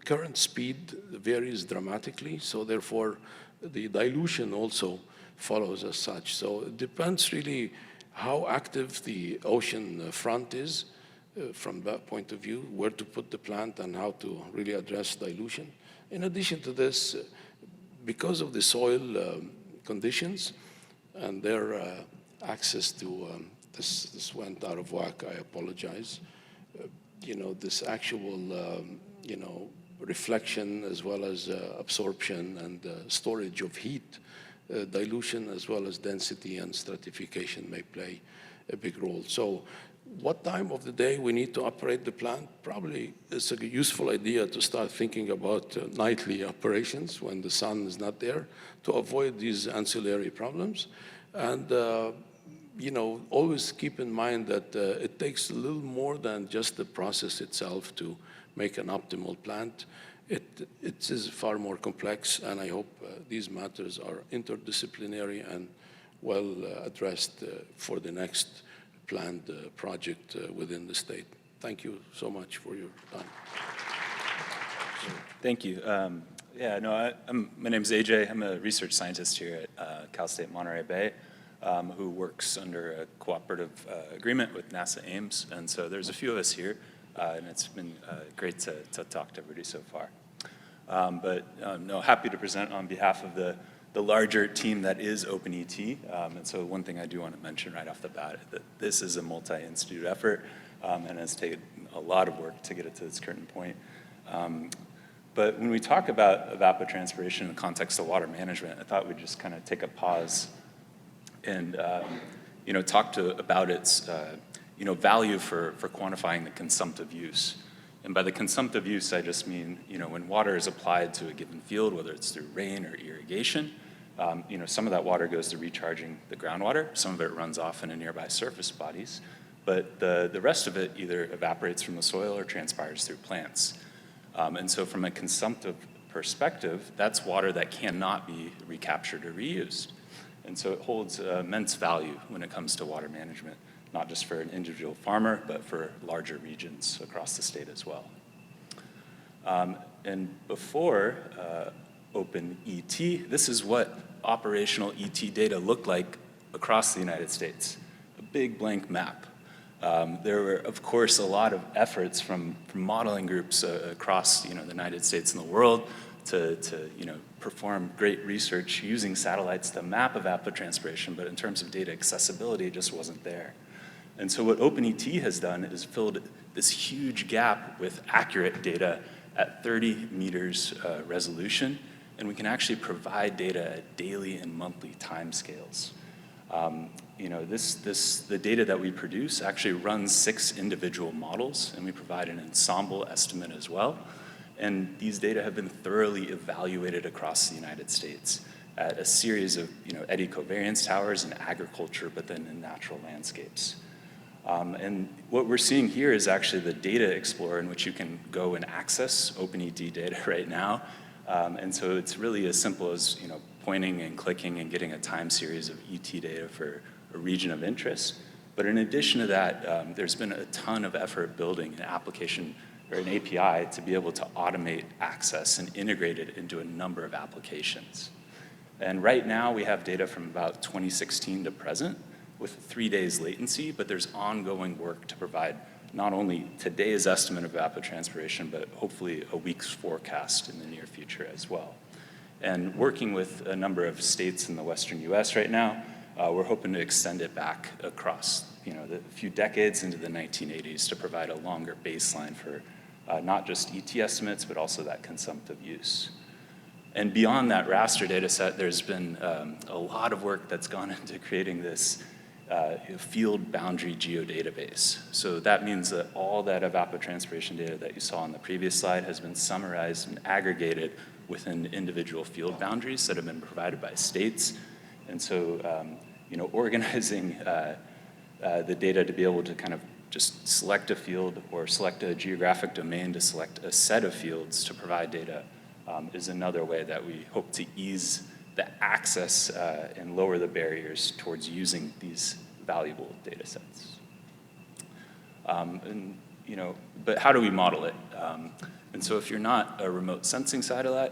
current speed varies dramatically, so therefore the dilution also follows as such. So it depends really how active the ocean front is from that point of view, where to put the plant and how to really address dilution. In addition to this, because of the soil conditions and their access to, this went out of whack, I apologize. This actual, reflection as well as absorption and storage of heat, dilution as well as density and stratification may play a big role. So what time of the day we need to operate the plant? Probably it's a useful idea to start thinking about nightly operations when the sun is not there to avoid these ancillary problems. And always keep in mind that it takes a little more than just the process itself to make an optimal plant. It is far more complex, and I hope these matters are interdisciplinary and well addressed for the next planned project within the state. Thank you so much for your time. Thank you. My name is AJ. I'm a research scientist here at Cal State Monterey Bay, who works under a cooperative agreement with NASA Ames. And so there's a few of us here, and it's been great to talk to everybody so far. Happy to present on behalf of the the larger team that is OpenET. And so one thing I do want to mention right off the bat, that this is a multi-institute effort and has taken a lot of work to get it to this current point. But when we talk about evapotranspiration in the context of water management, I thought we'd just kind of take a pause and talk about its value for quantifying the consumptive use. And by the consumptive use, I just mean when water is applied to a given field, whether it's through rain or irrigation, some of that water goes to recharging the groundwater, some of it runs off into nearby surface bodies, but the rest of it either evaporates from the soil or transpires through plants. And so from a consumptive perspective, that's water that cannot be recaptured or reused. And so it holds immense value when it comes to water management, not just for an individual farmer, but for larger regions across the state as well. And before OpenET, this is what operational ET data looked like across the United States, a big blank map. There were, of course, a lot of efforts from modeling groups across the United States and the world to perform great research using satellites to map evapotranspiration, but in terms of data accessibility, it just wasn't there. And so what OpenET has done is filled this huge gap with accurate data at 30 meters resolution, and we can actually provide data at daily and monthly timescales. The data that we produce actually runs 6 individual models, and we provide an ensemble estimate as well. And these data have been thoroughly evaluated across the United States at a series of eddy covariance towers in agriculture, but then in natural landscapes. And what we're seeing here is actually the data explorer in which you can go and access OpenET data right now. And so it's really as simple as pointing and clicking and getting a time series of ET data for a region of interest. But in addition to that, there's been a ton of effort building an application or an API to be able to automate access and integrate it into a number of applications. And right now we have data from about 2016 to present with 3 days latency, but there's ongoing work to provide not only today's estimate of evapotranspiration, but hopefully a week's forecast in the near future as well. And working with a number of states in the Western US right now, we're hoping to extend it back across the few decades into the 1980s to provide a longer baseline for not just ET estimates, but also that consumptive use. And beyond that raster data set, there's been a lot of work that's gone into creating this field boundary geodatabase. So that means that all that evapotranspiration data that you saw on the previous slide has been summarized and aggregated within individual field boundaries that have been provided by states. And so, organizing the data to be able to kind of just select a field or select a geographic domain to select a set of fields to provide data is another way that we hope to ease the access and lower the barriers towards using these valuable data sets. But how do we model it? And so if you're not a remote sensing satellite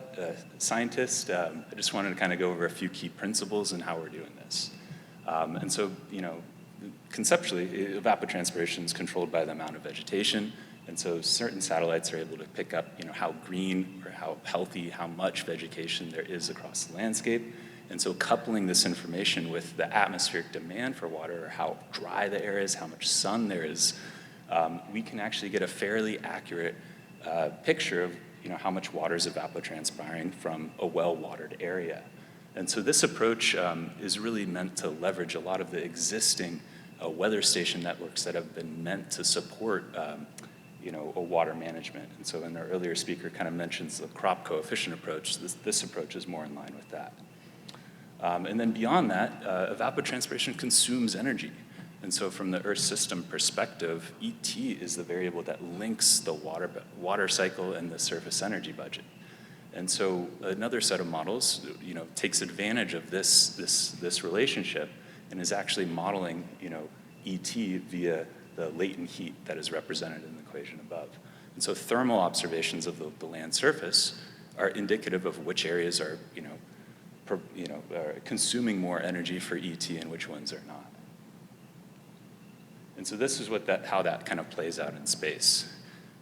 scientist, I just wanted to kind of go over a few key principles and how we're doing this. And so, conceptually, evapotranspiration is controlled by the amount of vegetation. And so certain satellites are able to pick up, how green or how healthy, how much vegetation there is across the landscape. And so coupling this information with the atmospheric demand for water, or how dry the air is, how much sun there is, we can actually get a fairly accurate picture of how much water is evapotranspiring from a well-watered area. And so this approach is really meant to leverage a lot of the existing weather station networks that have been meant to support a water management. And so in our earlier speaker kind of mentions the crop coefficient approach. This approach is more in line with that. And then beyond that, evapotranspiration consumes energy. And so from the Earth system perspective, ET is the variable that links the water cycle and the surface energy budget. And so another set of models, takes advantage of this relationship and is actually modeling, ET via the latent heat that is represented in the equation above. And so thermal observations of the land surface are indicative of which areas are, are consuming more energy for ET and which ones are not. And so this is how that kind of plays out in space.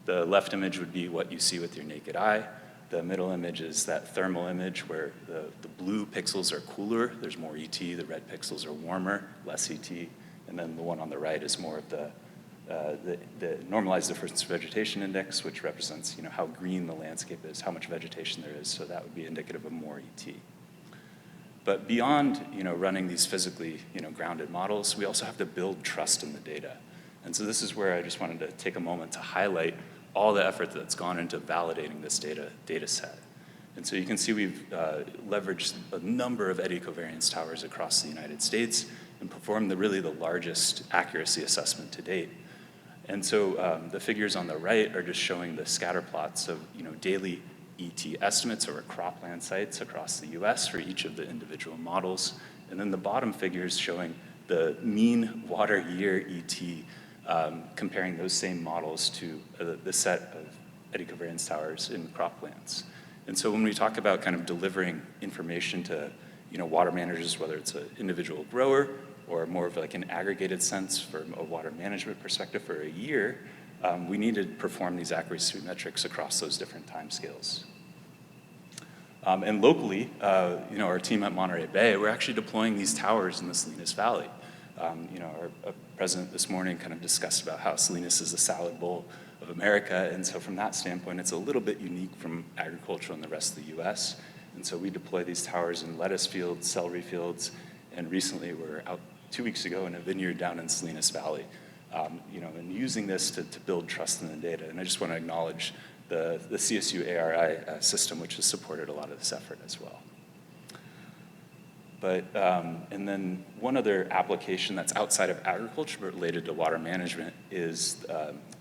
The left image would be what you see with your naked eye. The middle image is that thermal image where the blue pixels are cooler, there's more ET, the red pixels are warmer, less ET, and then the one on the right is more of the normalized difference vegetation index, which represents how green the landscape is, how much vegetation there is, so that would be indicative of more ET. But beyond running these physically grounded models, we also have to build trust in the data. And so this is where I just wanted to take a moment to highlight all the effort that's gone into validating this data set. And so you can see we've leveraged a number of eddy covariance towers across the United States and performed really the largest accuracy assessment to date. And so the figures on the right are just showing the scatter plots of daily ET estimates over cropland sites across the US for each of the individual models. And then the bottom figures showing the mean water year ET, comparing those same models to the set of eddy covariance towers in croplands. And so when we talk about kind of delivering information to water managers, whether it's an individual grower or more of like an aggregated sense from a water management perspective for a year, we need to perform these accuracy metrics across those different timescales. And locally, our team at Monterey Bay, we're actually deploying these towers in the Salinas Valley. Our president this morning kind of discussed about how Salinas is the salad bowl of America, and so from that standpoint, it's a little bit unique from agriculture in the rest of the US. And so we deploy these towers in lettuce fields, celery fields, and recently we're out 2 weeks ago in a vineyard down in Salinas Valley, and using this to build trust in the data. And I just want to acknowledge the CSU ARI system, which has supported a lot of this effort as well. But, and then one other application that's outside of agriculture but related to water management is,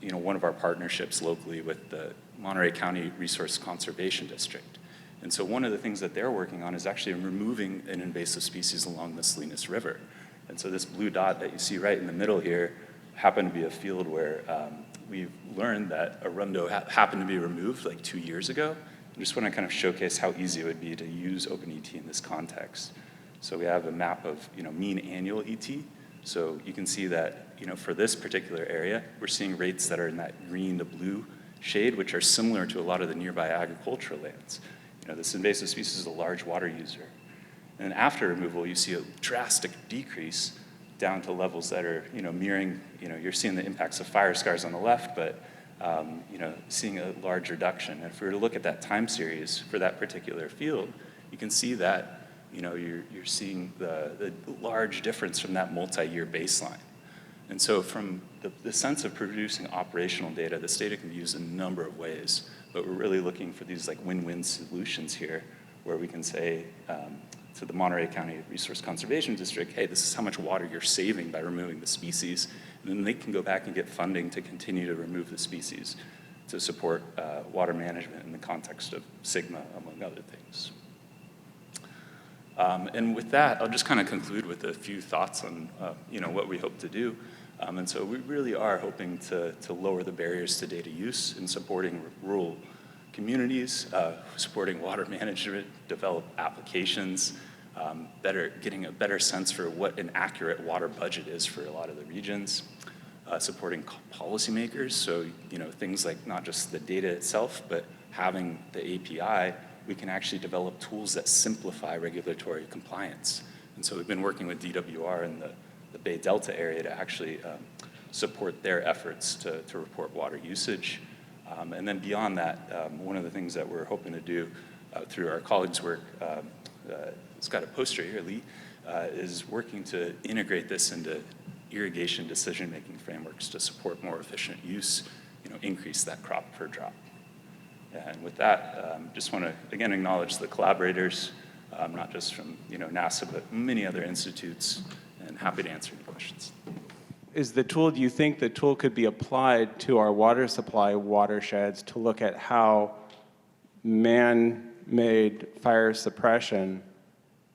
one of our partnerships locally with the Monterey County Resource Conservation District. And so one of the things that they're working on is actually removing an invasive species along the Salinas River. And so this blue dot that you see right in the middle here happened to be a field where we've learned that arundo happened to be removed like 2 years ago. I just want to kind of showcase how easy it would be to use OpenET in this context. So we have a map of mean annual ET. So you can see that for this particular area, we're seeing rates that are in that green to blue shade, which are similar to a lot of the nearby agricultural lands. This invasive species is a large water user. And after removal, you see a drastic decrease down to levels that are mirroring, you're seeing the impacts of fire scars on the left, but seeing a large reduction. And if we were to look at that time series for that particular field, you can see that you're seeing the large difference from that multi-year baseline. And so from the sense of producing operational data, this data can be used in a number of ways, but we're really looking for these like win-win solutions here where we can say to the Monterey County Resource Conservation District, hey, this is how much water you're saving by removing the species, and then they can go back and get funding to continue to remove the species to support water management in the context of SGMA, among other things. And with that, I'll just kind of conclude with a few thoughts on what we hope to do. And so we really are hoping to lower the barriers to data use in supporting rural communities, supporting water management, develop applications, getting a better sense for what an accurate water budget is for a lot of the regions, supporting policymakers, so things like not just the data itself, but having the API, we can actually develop tools that simplify regulatory compliance. And so we've been working with DWR in the Bay Delta area to actually support their efforts to report water usage. And then beyond that, one of the things that we're hoping to do through our colleagues' work, it's got a poster here, Lee, is working to integrate this into irrigation decision-making frameworks to support more efficient use, increase that crop per drop. And with that, just want to, again, acknowledge the collaborators, not just from NASA, but many other institutes, and happy to answer any questions. Do you think the tool could be applied to our water supply watersheds to look at how man-made fire suppression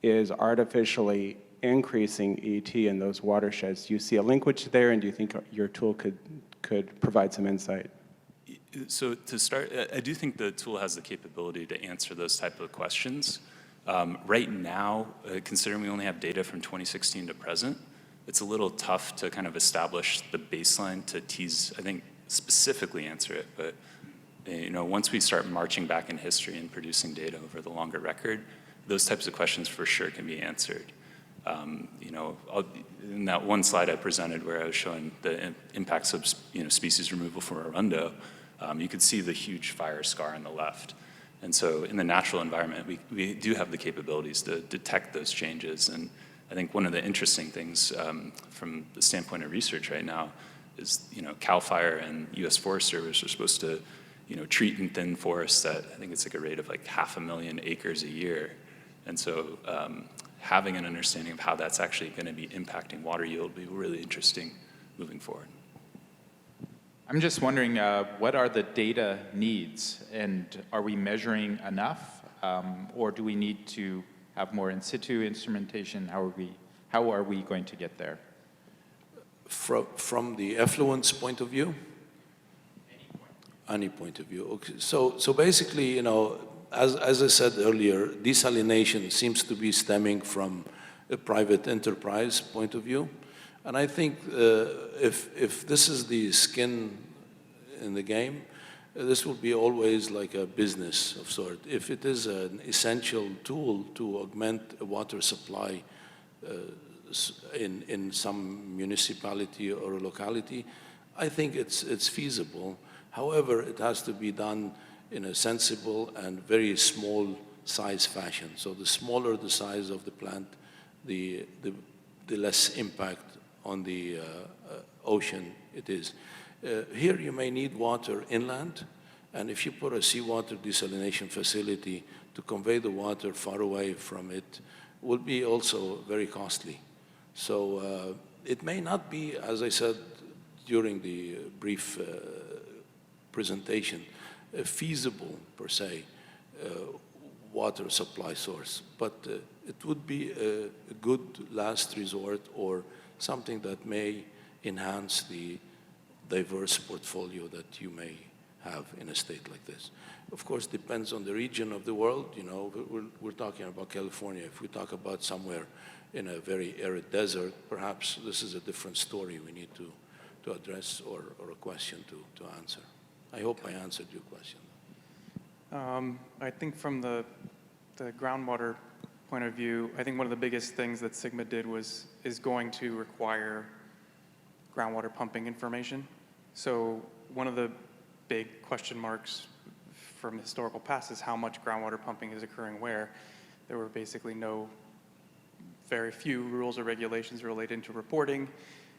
is artificially increasing ET in those watersheds? Do you see a linkage there, and do you think your tool could provide some insight? So to start, I do think the tool has the capability to answer those type of questions. Right now, considering we only have data from 2016 to present, it's a little tough to kind of establish the baseline to tease, I think, specifically answer it, but once we start marching back in history and producing data over the longer record, those types of questions for sure can be answered. In that one slide I presented where I was showing the impacts of species removal from Arundo, you could see the huge fire scar on the left. And so in the natural environment, we do have the capabilities to detect those changes. And I think one of the interesting things from the standpoint of research right now is, CAL FIRE and U.S. Forest Service are supposed to, treat and thin forests at, I think it's like a rate of like 500,000 acres a year. And so having an understanding of how that's actually going to be impacting water yield will be really interesting moving forward. I'm just wondering, what are the data needs, and are we measuring enough, or do we need to have more in situ instrumentation? How are we going to get there? From the effluence point of view? Any point of view. Okay. So basically, as I said earlier, desalination seems to be stemming from a private enterprise point of view. And I think if this is the skin in the game, this will be always like a business of sort. If it is an essential tool to augment a water supply in some municipality or locality, I think it's feasible. However, it has to be done in a sensible and very small size fashion. So the smaller the size of the plant, the less impact on the ocean it is. Here you may need water inland, and if you put a seawater desalination facility to convey the water far away from it, will be also very costly. So it may not be, as I said during the brief presentation, feasible per se water supply source, but it would be a good last resort or something that may enhance the diverse portfolio that you may have in a state like this. Of course, depends on the region of the world. We're talking about California. If we talk about somewhere in a very arid desert, perhaps this is a different story we need to address or a question to answer. I hope I answered your question. I think from the groundwater point of view, I think one of the biggest things that Sigma did is going to require groundwater pumping information. So one of the big question marks from historical past is how much groundwater pumping is occurring where. There were basically very few rules or regulations related to reporting,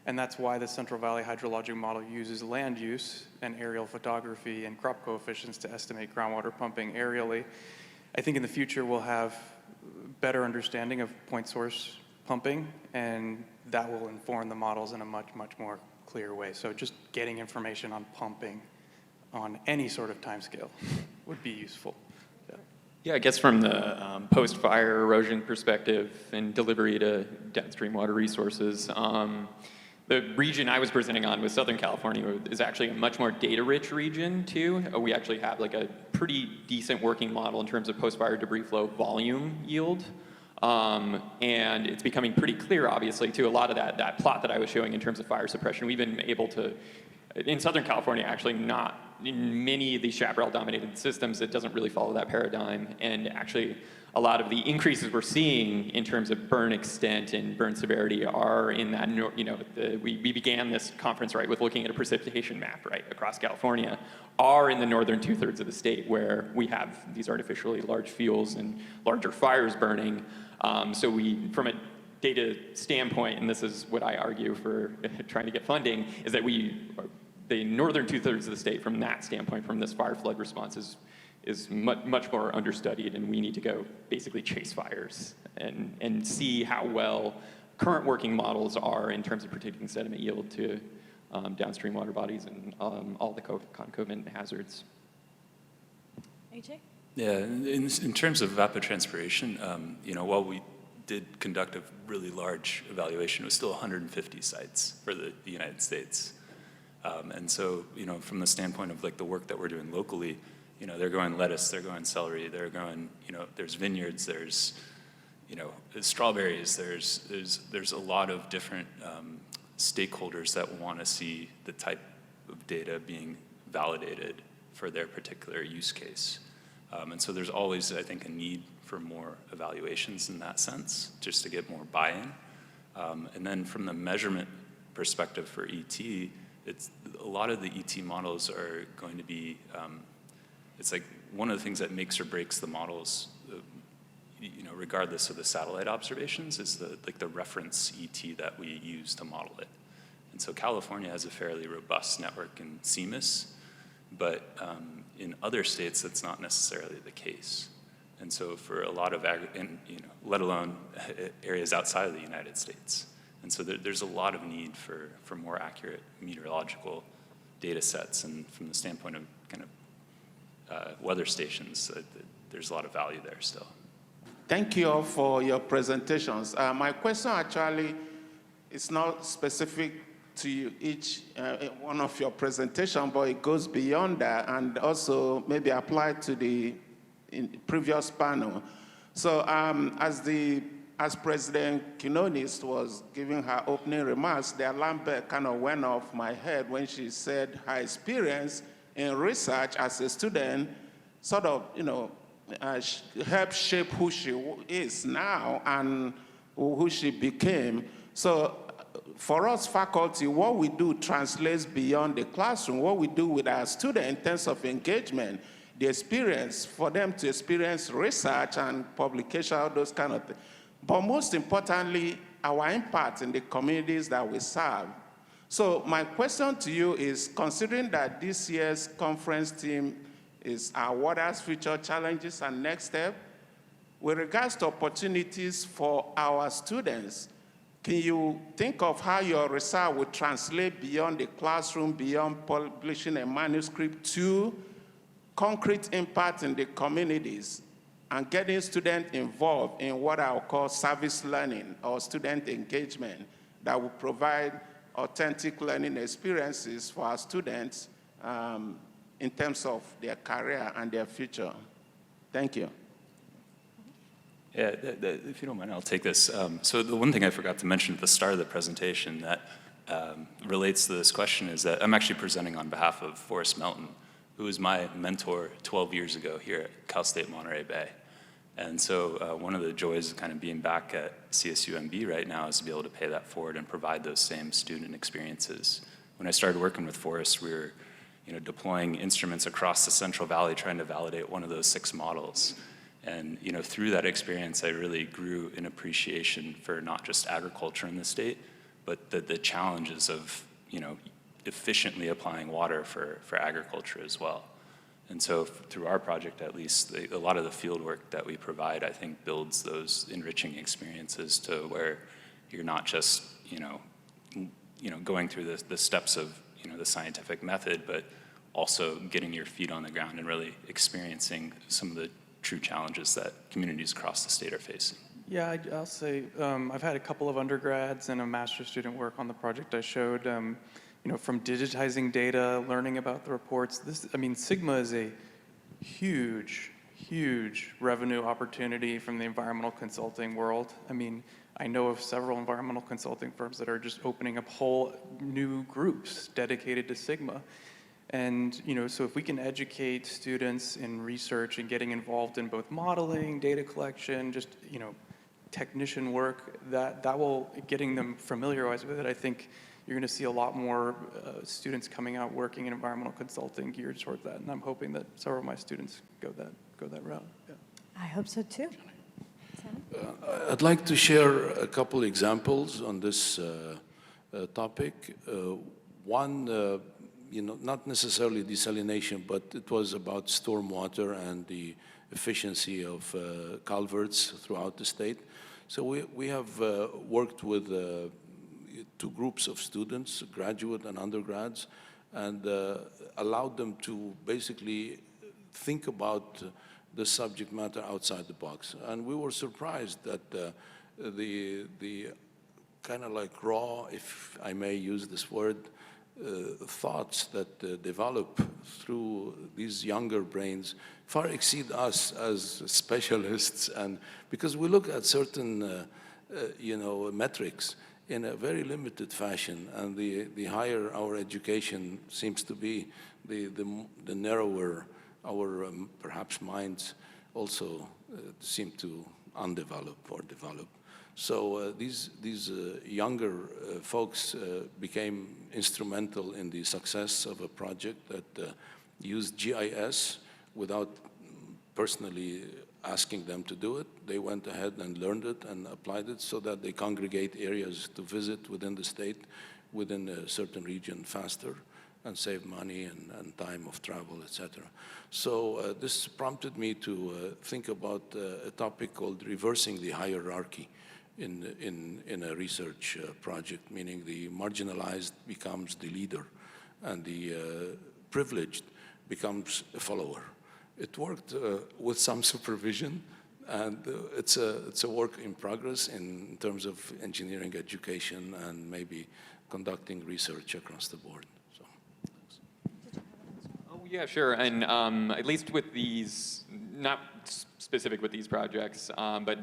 and that's why the Central Valley hydrologic model uses land use and aerial photography and crop coefficients to estimate groundwater pumping aerially. I think in the future we'll have better understanding of point source pumping, and that will inform the models in a much, much more clear way. So just getting information on pumping on any sort of timescale would be useful. Yeah, I guess from the post-fire erosion perspective and delivery to downstream water resources, the region I was presenting on with Southern California is actually a much more data-rich region too. We actually have like a pretty decent working model in terms of post-fire debris flow volume yield. And it's becoming pretty clear, obviously, to a lot of that plot that I was showing in terms of fire suppression. We've been able to, in Southern California, actually not in many of these chaparral-dominated systems, it doesn't really follow that paradigm. And actually, a lot of the increases we're seeing in terms of burn extent and burn severity are in that, we began this conference, right, with looking at a precipitation map, right, across California, are in the northern two-thirds of the state where we have these artificially large fuels and larger fires burning. So from a data standpoint, and this is what I argue for trying to get funding, is that the northern two-thirds of the state, from that standpoint, from this fire flood response, is much more understudied, and we need to go basically chase fires and see how well current working models are in terms of predicting sediment yield to downstream water bodies and all the concomitant hazards. AJ? Yeah, in terms of evapotranspiration, while we did conduct a really large evaluation, it was still 150 sites for the United States. And so, from the standpoint of like the work that we're doing locally, they're growing lettuce, they're growing celery, they're growing, there's vineyards, there's, strawberries, there's a lot of different stakeholders that want to see the type of data being validated for their particular use case. And so there's always, I think, a need for more evaluations in that sense, just to get more buy-in. And then from the measurement perspective for ET, it's a lot of the ET models are going to be, it's like one of the things that makes or breaks the models, you know, regardless of the satellite observations, is the reference ET that we use to model it. And so California has a fairly robust network in CMIS, but in other states, that's not necessarily the case. And so for a lot of, let alone areas outside of the United States. And so there's a lot of need for more accurate meteorological data sets. And from the standpoint of kind of weather stations, there's a lot of value there still. Thank you all for your presentations. My question actually is not specific to you each one of your presentation, but it goes beyond that and also maybe applied to the previous panel. So as President Quinones was giving her opening remarks, the alarm bell kind of went off my head when she said her experience in research as a student sort of, helped shape who she is now and who she became. So for us faculty, what we do translates beyond the classroom. What we do with our students in terms of engagement, the experience, for them to experience research and publication, all those kind of things. But most importantly, our impact in the communities that we serve. So my question to you is, considering that this year's conference theme is our Water's Future Challenges and Next Step, with regards to opportunities for our students, can you think of how your research would translate beyond the classroom, beyond publishing a manuscript, to concrete impact in the communities and getting students involved in what I'll call service learning or student engagement that will provide authentic learning experiences for our students in terms of their career and their future? Thank you. Yeah, if you don't mind, I'll take this. So the one thing I forgot to mention at the start of the presentation that relates to this question is that I'm actually presenting on behalf of Forrest Melton, who was my mentor 12 years ago here at Cal State Monterey Bay. And so one of the joys of kind of being back at CSU-MB right now is to be able to pay that forward and provide those same student experiences. When I started working with Forrest, we were deploying instruments across the Central Valley trying to validate one of those 6 models. And through that experience, I really grew an appreciation for not just agriculture in the state, but the challenges of efficiently applying water for agriculture as well. And so through our project, at least, a lot of the field work that we provide, I think, builds those enriching experiences to where you're not just going through the steps of the scientific method, but also getting your feet on the ground and really experiencing some of the true challenges that communities across the state are facing. Yeah, I'll say I've had a couple of undergrads and a master's student work on the project I showed. From digitizing data, learning about the reports. SIGMA is a huge, huge revenue opportunity from the environmental consulting world. I know of several environmental consulting firms that are just opening up whole new groups dedicated to SIGMA. And, so if we can educate students in research and getting involved in both modeling, data collection, just, technician work, that will, getting them familiarized with it, I think you're going to see a lot more students coming out working in environmental consulting geared toward that. And I'm hoping that several of my students go that route. Yeah. I hope so too. I'd like to share a couple examples on this topic. One, not necessarily desalination, but it was about stormwater and the efficiency of culverts throughout the state. So we have worked with 2 groups of students, graduate and undergrads, and allowed them to basically think about the subject matter outside the box. And we were surprised that the kind of like raw, if I may use this word, thoughts that develop through these younger brains far exceed us as specialists. And because we look at certain, metrics, in a very limited fashion. And the higher our education seems to be, the narrower our perhaps minds also seem to undevelop or develop. So these younger folks became instrumental in the success of a project that used GIS without personally asking them to do it. They went ahead and learned it and applied it so that they congregate areas to visit within the state, within a certain region faster, and save money and time of travel, etc. So this prompted me to think about a topic called reversing the hierarchy in a research project, meaning the marginalized becomes the leader and the privileged becomes a follower. It worked with some supervision, and it's a work in progress in terms of engineering education and maybe conducting research across the board. Yeah, sure. And at least with these, not specific with these projects, but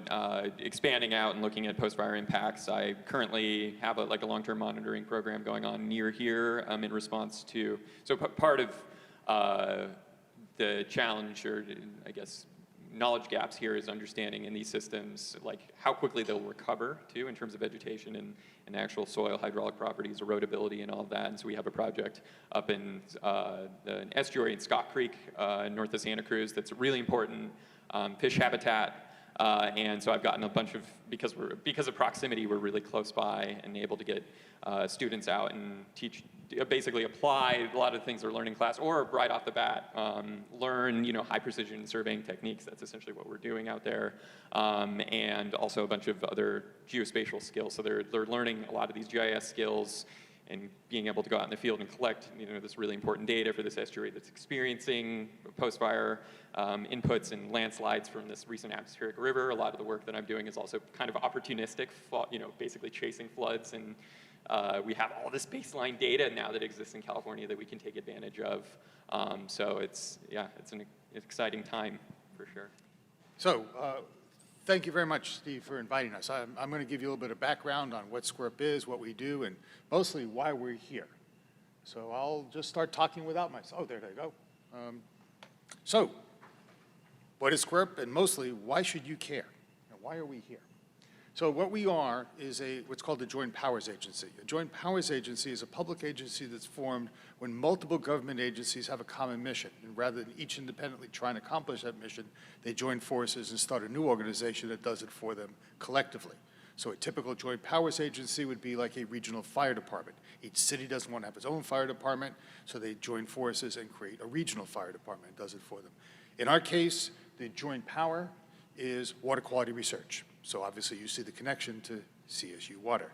expanding out and looking at post-fire impacts, I currently have a long-term monitoring program going on near here in response to, so part of the challenge, or I guess knowledge gaps here, is understanding in these systems like how quickly they'll recover too in terms of vegetation and actual soil hydraulic properties, erodibility, and all of that. And so we have a project up in an estuary in Scott Creek, north of Santa Cruz, that's really important fish habitat. And so I've gotten a bunch of, because of proximity, we're really close by and able to get students out and teach, basically apply a lot of things they're learning in class, or right off the bat, learn high precision surveying techniques. That's essentially what we're doing out there. And also a bunch of other geospatial skills. So they're learning a lot of these GIS skills and being able to go out in the field and collect this really important data for this estuary that's experiencing post-fire inputs and landslides from this recent atmospheric river. A lot of the work that I'm doing is also kind of opportunistic, basically chasing floods, and we have all this baseline data now that exists in California that we can take advantage of. So it's an exciting time for sure. So thank you very much, Steve, for inviting us. I'm going to give you a little bit of background on what SQUIRP is, what we do, and mostly why we're here. So I'll just start talking without myself. Oh, there they go. So what is SQUIRP, and mostly why should you care? And why are we here? So what we are is what's called a Joint Powers Agency. A Joint Powers Agency is a public agency that's formed when multiple government agencies have a common mission. And rather than each independently trying to accomplish that mission, they join forces and start a new organization that does it for them collectively. So a typical Joint Powers Agency would be like a regional fire department. Each city doesn't want to have its own fire department, so they join forces and create a regional fire department that does it for them. In our case, the joint power is water quality research. So obviously you see the connection to CSU Water.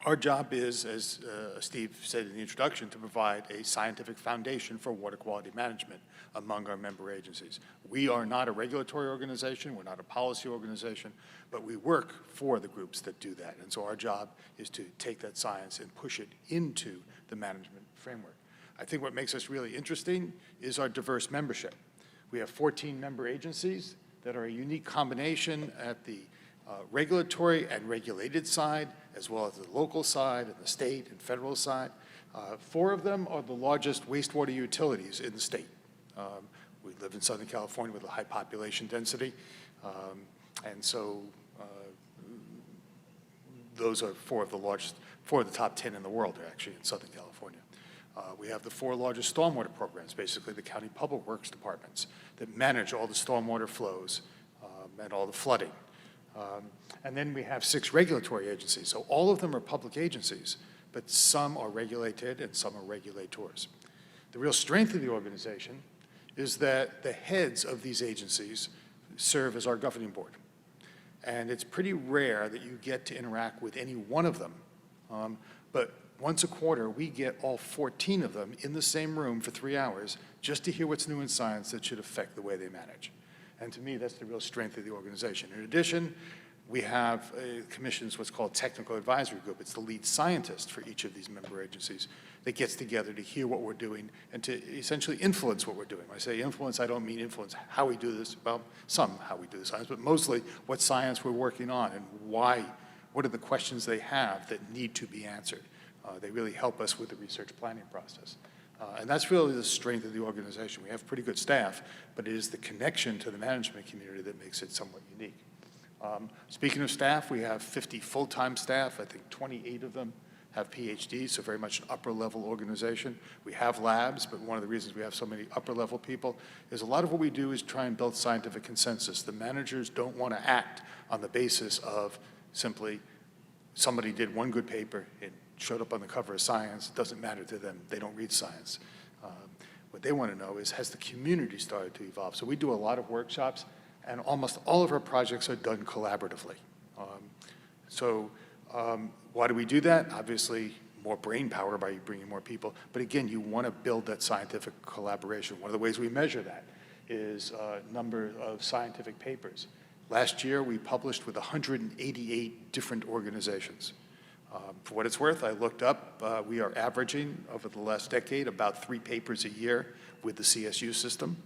Our job is, as Steve said in the introduction, to provide a scientific foundation for water quality management among our member agencies. We are not a regulatory organization, we're not a policy organization, but we work for the groups that do that. And so our job is to take that science and push it into the management framework. I think what makes us really interesting is our diverse membership. We have 14 member agencies that are a unique combination at the regulatory and regulated side, as well as the local side and the state and federal side. 4 of them are the largest wastewater utilities in the state. We live in Southern California with a high population density, and so those are 4 of the top 10 in the world are actually in Southern California. We have the 4 largest stormwater programs, basically the county public works departments that manage all the stormwater flows and all the flooding. And then we have 6 regulatory agencies. So all of them are public agencies, but some are regulated and some are regulators. The real strength of the organization is that the heads of these agencies serve as our governing board. And it's pretty rare that you get to interact with any one of them, but once a quarter, we get all 14 of them in the same room for 3 hours just to hear what's new in science that should affect the way they manage. And to me, that's the real strength of the organization. In addition, we have commissions what's called Technical Advisory Group. It's the lead scientist for each of these member agencies that gets together to hear what we're doing and to essentially influence what we're doing. When I say influence, I don't mean influence how we do this, well, some how we do the science, but mostly what science we're working on and why what are the questions they have that need to be answered. They really help us with the research planning process. And that's really the strength of the organization. We have pretty good staff, but it is the connection to the management community that makes it somewhat unique. Speaking of staff, we have 50 full-time staff. I think 28 of them have PhDs, so very much an upper-level organization. We have labs, but one of the reasons we have so many upper-level people is a lot of what we do is try and build scientific consensus. The managers don't want to act on the basis of simply somebody did one good paper, it showed up on the cover of Science, it doesn't matter to them, they don't read science. What they want to know is, has the community started to evolve? So we do a lot of workshops, and almost all of our projects are done collaboratively. Why do we do that? Obviously, more brain power by bringing more people. But again, you want to build that scientific collaboration. One of the ways we measure that is number of scientific papers. Last year, we published with 188 different organizations. For what it's worth, I looked up, we are averaging over the last decade about 3 papers a year with the CSU system.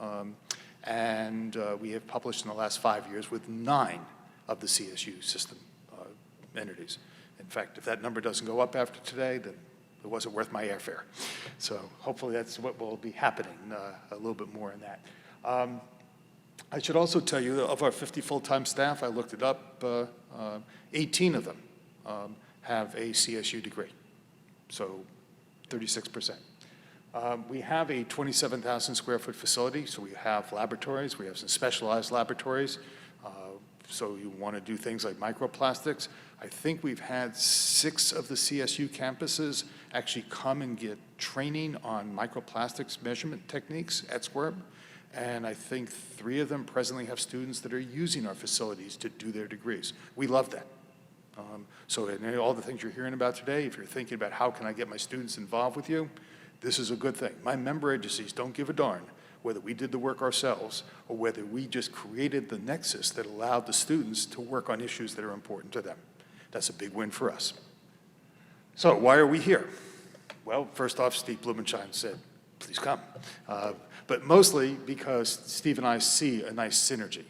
We have published in the last 5 years with 9 of the CSU system entities. In fact, if that number doesn't go up after today, then it wasn't worth my airfare. So hopefully that's what will be happening, a little bit more in that. I should also tell you that of our 50 full-time staff, I looked it up, 18 of them have a CSU degree, so 36%. We have a 27,000 square foot facility, so we have laboratories, we have some specialized laboratories. So you want to do things like microplastics. I think we've had 6 of the CSU campuses actually come and get training on microplastics measurement techniques at SWIRB. And I think 3 of them presently have students that are using our facilities to do their degrees. We love that. So in all the things you're hearing about today, if you're thinking about how can I get my students involved with you, this is a good thing. My member agencies don't give a darn whether we did the work ourselves or whether we just created the nexus that allowed the students to work on issues that are important to them. That's a big win for us. So why are we here? Well, first off, Steve Blumenschein said, please come. But mostly because Steve and I see a nice synergy.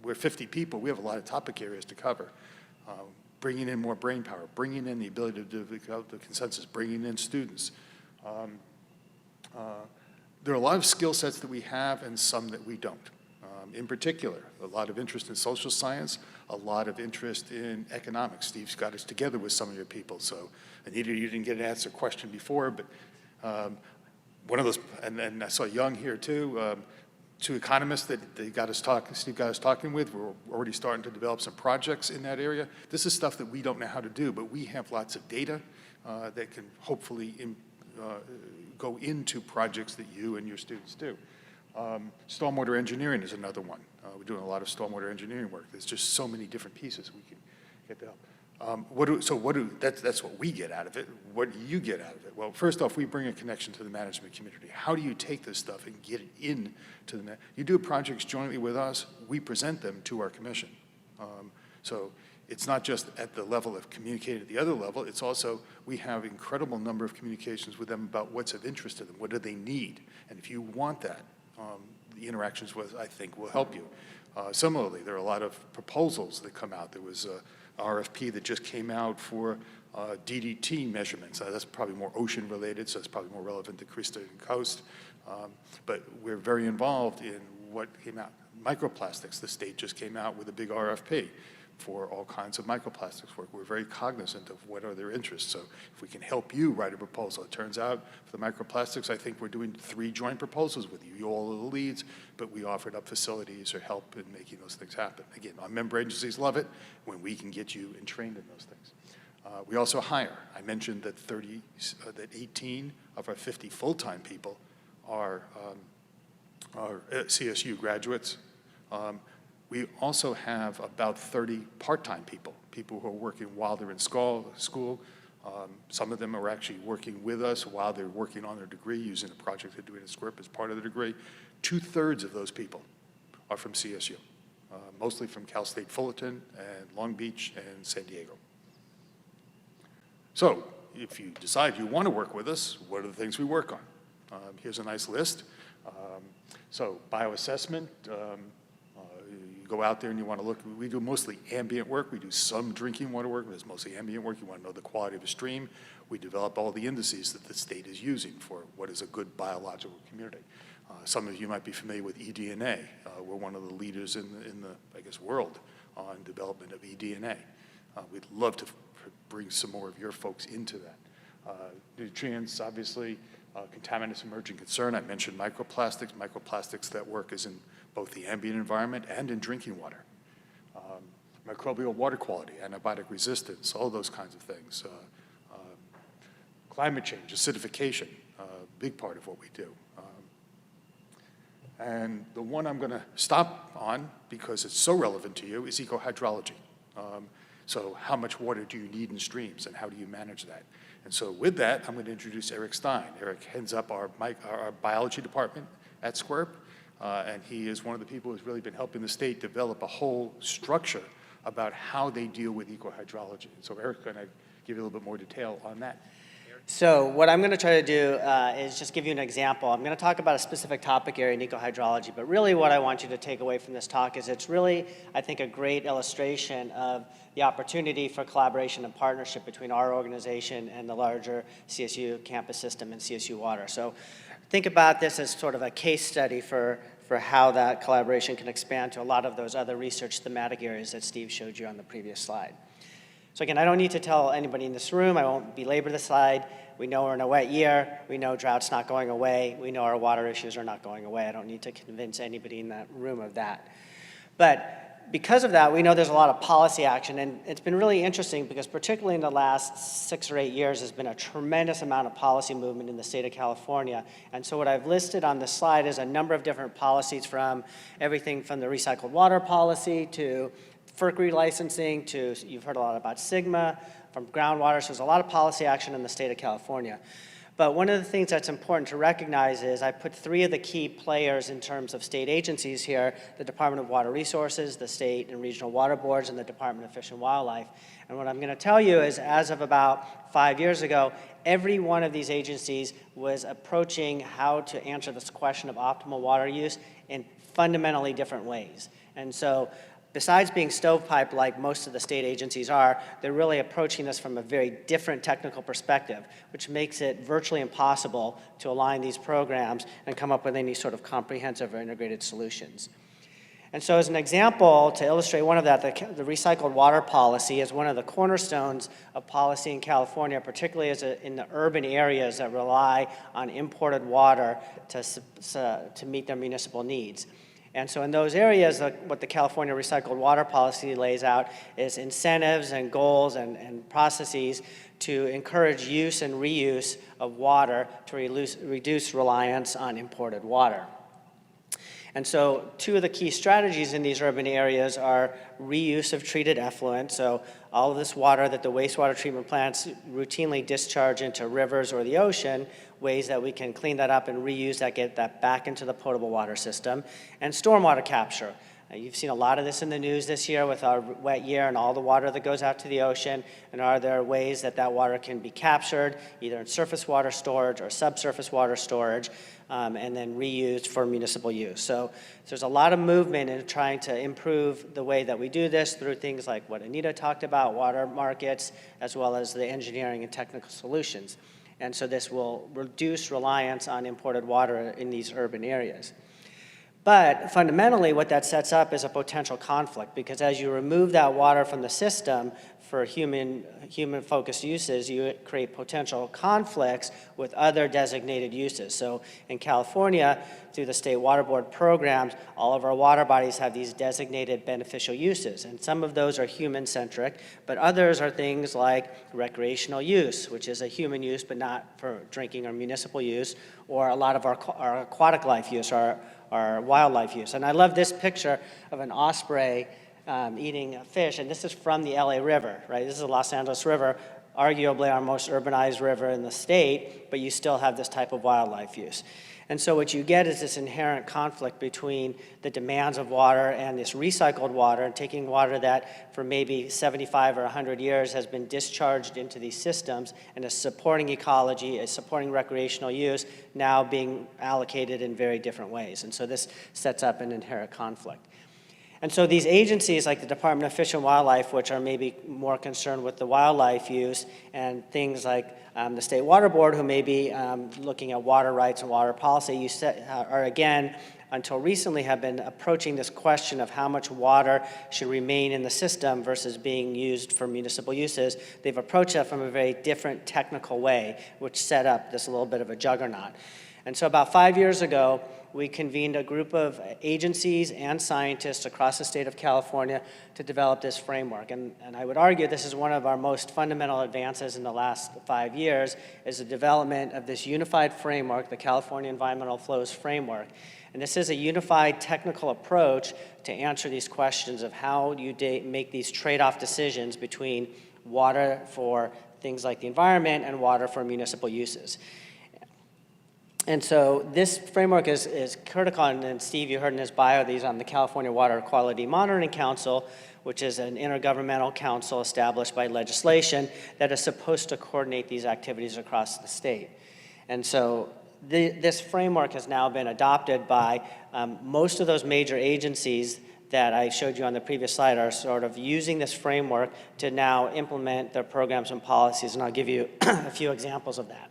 We're 50 people, we have a lot of topic areas to cover. Bringing in more brain power, bringing in the ability to develop the consensus, bringing in students. There are a lot of skill sets that we have and some that we don't. In particular, a lot of interest in social science, a lot of interest in economics. Steve's got us together with some of your people. So Anita, you didn't get an answer question before, but one of those, and I saw Young here too, 2 economists that Steve got us talking with. We're already starting to develop some projects in that area. This is stuff that we don't know how to do, but we have lots of data that can hopefully go into projects that you and your students do. Stormwater engineering is another one. We're doing a lot of stormwater engineering work. There's just so many different pieces we can get to help. That's what we get out of it. What do you get out of it? Well, first off, we bring a connection to the management community. How do you take this stuff and get it into the you do projects jointly with us, we present them to our commission. So it's not just at the level of communicating at the other level, it's also we have an incredible number of communications with them about what's of interest to them, what do they need. And if you want that, the interactions with, I think, will help you. Similarly, there are a lot of proposals that come out. There was a RFP that just came out for DDT measurements. That's probably more ocean related, so it's probably more relevant to Cresta and Coast. But we're very involved in what came out. Microplastics, the state just came out with a big RFP for all kinds of microplastics work. We're very cognizant of what are their interests. So if we can help you write a proposal, it turns out for the microplastics, I think we're doing 3 joint proposals with you. You all are the leads, but we offered up facilities or help in making those things happen. Again, our member agencies love it when we can get you and trained in those things. We also hire. I mentioned that 18 of our 50 full-time people are CSU graduates. We also have about 30 part-time people who are working while they're in school. Some of them are actually working with us while they're working on their degree, using the project they're doing at SWIRP as part of the degree. 2/3 of those people are from CSU, mostly from Cal State Fullerton and Long Beach and San Diego. So if you decide you want to work with us, what are the things we work on? Here's a nice list. So bioassessment, you go out there and you want to look, we do mostly ambient work. We do some drinking water work, but it's mostly ambient work. You want to know the quality of a stream. We develop all the indices that the state is using for what is a good biological community. Some of you might be familiar with eDNA. We're one of the leaders in the I guess, world on development of eDNA. We'd love to bring some more of your folks into that. Nutrients, obviously, contaminants emerging concern. I mentioned microplastics. Microplastics that work is in both the ambient environment and in drinking water. Microbial water quality, antibiotic resistance, all those kinds of things. Climate change, acidification, big part of what we do. And the one I'm going to stop on, because it's so relevant to you, is ecohydrology. So how much water do you need in streams, and how do you manage that? And so with that, I'm going to introduce Eric Stein. Eric heads up our biology department at SQUIRP, and he is one of the people who's really been helping the state develop a whole structure about how they deal with ecohydrology. And so Eric's going to give you a little bit more detail on that. So what I'm going to try to do is just give you an example. I'm going to talk about a specific topic area in ecohydrology, but really what I want you to take away from this talk is it's really, I think, a great illustration of the opportunity for collaboration and partnership between our organization and the larger CSU campus system and CSU Water. So think about this as sort of a case study for how that collaboration can expand to a lot of those other research thematic areas that Steve showed you on the previous slide. So again, I don't need to tell anybody in this room, I won't belabor the slide. We know we're in a wet year, we know drought's not going away, we know our water issues are not going away. I don't need to convince anybody in that room of that. But because of that, we know there's a lot of policy action, and it's been really interesting because particularly in the last 6 or 8 years, there's been a tremendous amount of policy movement in the state of California. And so what I've listed on this slide is a number of different policies, from everything from the recycled water policy to FERC relicensing to, you've heard a lot about SGMA, from groundwater. So there's a lot of policy action in the state of California. But one of the things that's important to recognize is I put 3 of the key players in terms of state agencies here: the Department of Water Resources, the state and regional water boards, and the Department of Fish and Wildlife. And what I'm going to tell you is, as of about 5 years ago, every one of these agencies was approaching how to answer this question of optimal water use in fundamentally different ways. And so besides being stovepipe like most of the state agencies are, they're really approaching this from a very different technical perspective, which makes it virtually impossible to align these programs and come up with any sort of comprehensive or integrated solutions. And so as an example, to illustrate one of that, the recycled water policy is one of the cornerstones of policy in California, particularly in the urban areas that rely on imported water to meet their municipal needs. And so in those areas, what the California Recycled Water Policy lays out is incentives and goals and processes to encourage use and reuse of water to reduce reliance on imported water. And so 2 of the key strategies in these urban areas are reuse of treated effluent. So all of this water that the wastewater treatment plants routinely discharge into rivers or the ocean, ways that we can clean that up and reuse that, get that back into the potable water system. And stormwater capture. You've seen a lot of this in the news this year with our wet year and all the water that goes out to the ocean. And are there ways that that water can be captured, either in surface water storage or subsurface water storage, and then reused for municipal use? So there's a lot of movement in trying to improve the way that we do this through things like what Anita talked about, water markets, as well as the engineering and technical solutions. And so this will reduce reliance on imported water in these urban areas. But fundamentally, what that sets up is a potential conflict, because as you remove that water from the system for human-focused uses, you create potential conflicts with other designated uses. So in California, through the State Water Board programs, all of our water bodies have these designated beneficial uses. And some of those are human-centric, but others are things like recreational use, which is a human use but not for drinking or municipal use, or a lot of our aquatic life use, our wildlife use. And I love this picture of an osprey eating a fish, and this is from the LA River, right? This is the Los Angeles River, arguably our most urbanized river in the state, but you still have this type of wildlife use. And so what you get is this inherent conflict between the demands of water and this recycled water, and taking water that for maybe 75 or 100 years has been discharged into these systems and is supporting ecology, is supporting recreational use, now being allocated in very different ways. And so this sets up an inherent conflict. And so these agencies like the Department of Fish and Wildlife, which are maybe more concerned with the wildlife use, and things like the State Water Board, who may be looking at water rights and water policy, are again, until recently, have been approaching this question of how much water should remain in the system versus being used for municipal uses. They've approached that from a very different technical way, which set up this little bit of a juggernaut. And so about 5 years ago, we convened a group of agencies and scientists across the state of California to develop this framework. And I would argue this is one of our most fundamental advances in the last 5 years, is the development of this unified framework, the California Environmental Flows Framework. And this is a unified technical approach to answer these questions of how you make these trade-off decisions between water for things like the environment and water for municipal uses. And so this framework is critical, and Steve, you heard in his bio, these on the California Water Quality Monitoring Council, which is an intergovernmental council established by legislation that is supposed to coordinate these activities across the state. And so this framework has now been adopted by most of those major agencies that I showed you on the previous slide are sort of using this framework to now implement their programs and policies, and I'll give you a few examples of that.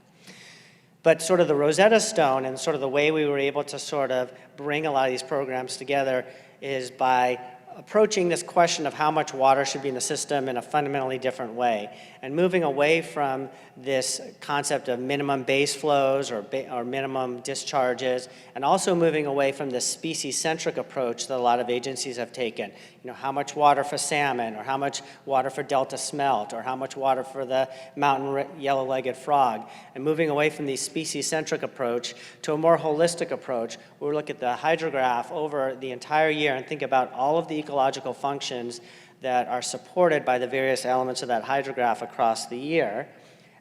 But sort of the Rosetta Stone and sort of the way we were able to sort of bring a lot of these programs together is by approaching this question of how much water should be in the system in a fundamentally different way, and moving away from this concept of minimum base flows or minimum discharges, and also moving away from this species-centric approach that a lot of agencies have taken. You know, how much water for salmon, or how much water for delta smelt, or how much water for the mountain yellow-legged frog, and moving away from the species-centric approach to a more holistic approach, where we look at the hydrograph over the entire year and think about all of the ecological functions that are supported by the various elements of that hydrograph across the year,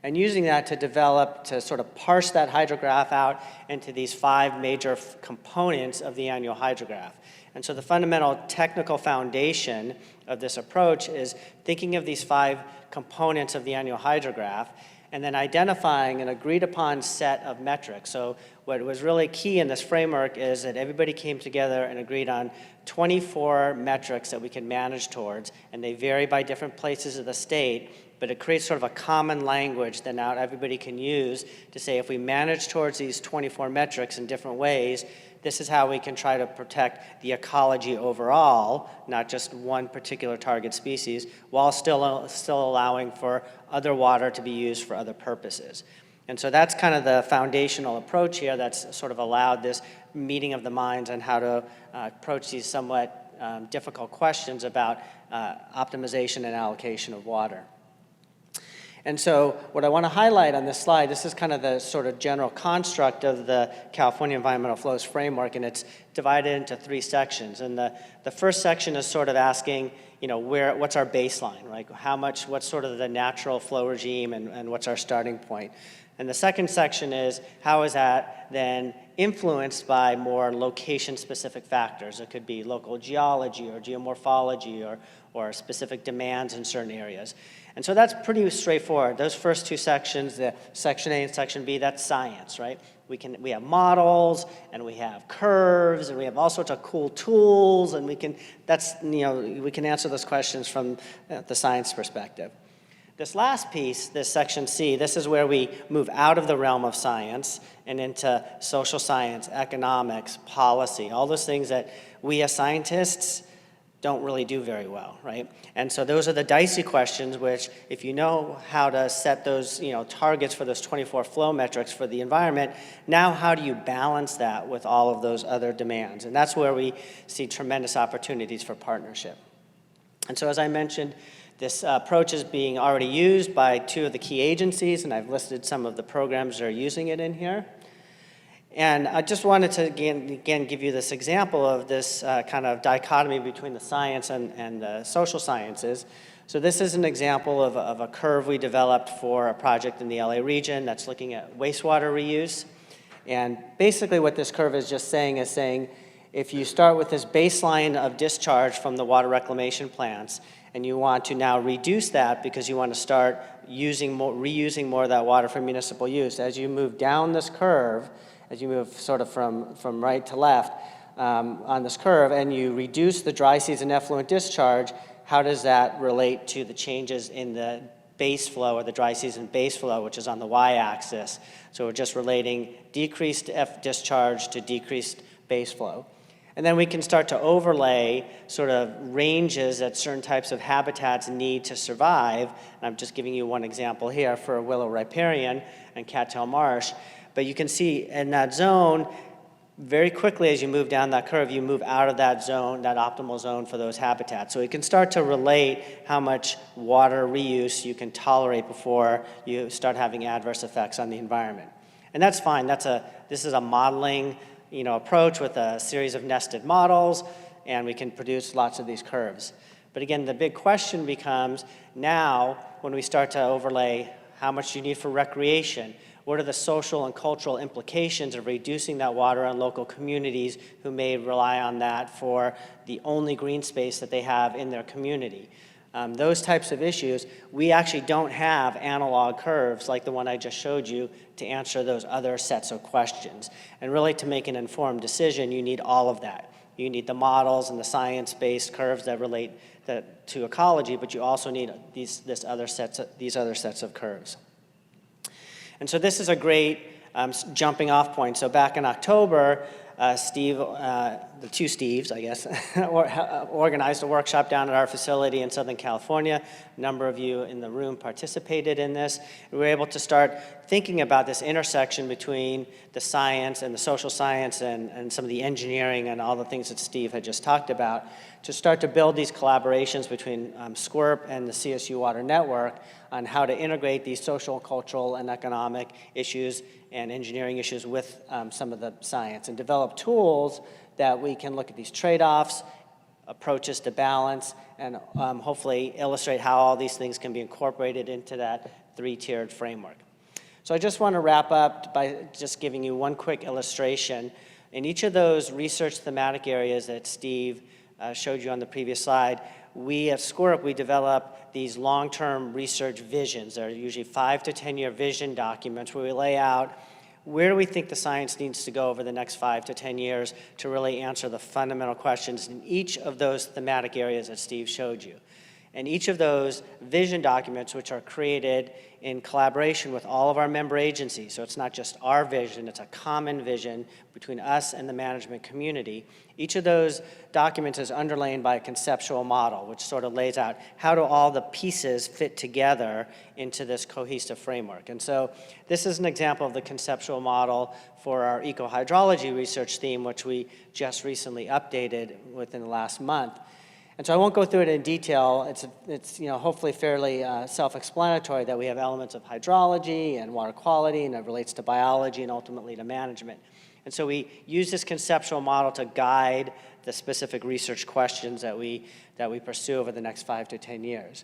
and using that to develop, to sort of parse that hydrograph out into these 5 major components of the annual hydrograph. And so the fundamental technical foundation of this approach is thinking of these 5 components of the annual hydrograph, and then identifying an agreed upon set of metrics. So what was really key in this framework is that everybody came together and agreed on 24 metrics that we can manage towards, and they vary by different places of the state, but it creates sort of a common language that now everybody can use to say, if we manage towards these 24 metrics in different ways, this is how we can try to protect the ecology overall, not just one particular target species, while still allowing for other water to be used for other purposes. And so that's kind of the foundational approach here that's sort of allowed this meeting of the minds on how to approach these somewhat difficult questions about optimization and allocation of water. And so what I want to highlight on this slide, this is kind of the sort of general construct of the California Environmental Flows Framework, and it's divided into 3 sections. And the first section is sort of asking, you know, what's our baseline, like what's sort of the natural flow regime, and what's our starting point. And the second section is, how is that then influenced by more location-specific factors? It could be local geology or geomorphology or specific demands in certain areas. And so that's pretty straightforward. Those first 2 sections, the Section A and Section B, that's science, right? We have models, and we have curves, and we have all sorts of cool tools, and we can answer those questions from the science perspective. This last piece, this Section C, this is where we move out of the realm of science and into social science, economics, policy, all those things that we as scientists don't really do very well, right? And so those are the dicey questions, which if you know how to set those targets for those 24 flow metrics for the environment, now how do you balance that with all of those other demands? And that's where we see tremendous opportunities for partnership. And so as I mentioned, this approach is being already used by 2 of the key agencies, and I've listed some of the programs that are using it in here. And I just wanted to, again give you this example of this kind of dichotomy between the science and the social sciences. So this is an example of a curve we developed for a project in the LA region that's looking at wastewater reuse. And basically what this curve is just saying is if you start with this baseline of discharge from the water reclamation plants, and you want to now reduce that because you want to start reusing more of that water for municipal use, as you move down this curve, as you move sort of from right to left, on this curve, and you reduce the dry season effluent discharge, how does that relate to the changes in the base flow, or the dry season base flow, which is on the y-axis? So we're just relating decreased discharge to decreased base flow. And then we can start to overlay sort of ranges that certain types of habitats need to survive. And I'm just giving you one example here for willow riparian and cattail marsh. But you can see in that zone, very quickly as you move down that curve, you move out of that zone, that optimal zone for those habitats. So we can start to relate how much water reuse you can tolerate before you start having adverse effects on the environment. And that's fine. This is a modeling approach with a series of nested models, and we can produce lots of these curves. But again, the big question becomes now when we start to overlay how much you need for recreation, what are the social and cultural implications of reducing that water on local communities who may rely on that for the only green space that they have in their community? Those types of issues, we actually don't have analog curves like the one I just showed you to answer those other sets of questions. And really to make an informed decision, you need all of that. You need the models and the science-based curves that relate to ecology, but you also need these other sets of curves. And so this is a great jumping off point. So back in October, Steve, the two Steves, I guess, organized a workshop down at our facility in Southern California. A number of you in the room participated in this. We were able to start thinking about this intersection between the science and the social science and some of the engineering and all the things that Steve had just talked about, to start to build these collaborations between SCWRP and the CSU Water Network on how to integrate these social, cultural, and economic issues and engineering issues with some of the science, and develop tools that we can look at these trade-offs, approaches to balance, and hopefully illustrate how all these things can be incorporated into that three-tiered framework. So I just want to wrap up by just giving you one quick illustration. In each of those research thematic areas that Steve showed you on the previous slide, we at SCWRP, we develop these long-term research visions. They're usually 5 to 10-year vision documents where we lay out where do we think the science needs to go over the next 5 to 10 years to really answer the fundamental questions in each of those thematic areas that Steve showed you. And each of those vision documents, which are created in collaboration with all of our member agencies, so it's not just our vision, it's a common vision between us and the management community. Each of those documents is underlain by a conceptual model, which sort of lays out how do all the pieces fit together into this cohesive framework. And so this is an example of the conceptual model for our eco-hydrology research theme, which we just recently updated within the last month. And so I won't go through it in detail. It's hopefully fairly self-explanatory that we have elements of hydrology and water quality, and it relates to biology and ultimately to management. And so we use this conceptual model to guide the specific research questions that we pursue over the next 5 to 10 years.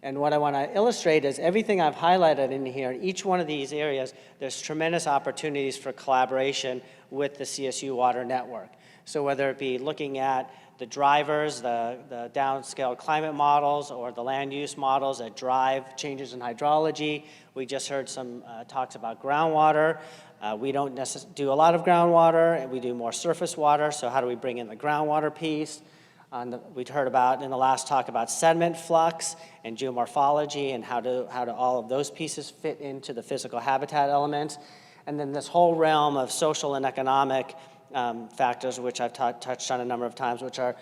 And what I want to illustrate is everything I've highlighted in here, in each one of these areas, there's tremendous opportunities for collaboration with the CSU Water Network. So whether it be looking at the drivers, the downscale climate models, or the land use models that drive changes in hydrology. We just heard some talks about groundwater. We don't do a lot of groundwater, and we do more surface water, so how do we bring in the groundwater piece? We heard about in the last talk about sediment flux and geomorphology and how do all of those pieces fit into the physical habitat elements. And then this whole realm of social and economic factors, which I've touched on a number of times, which are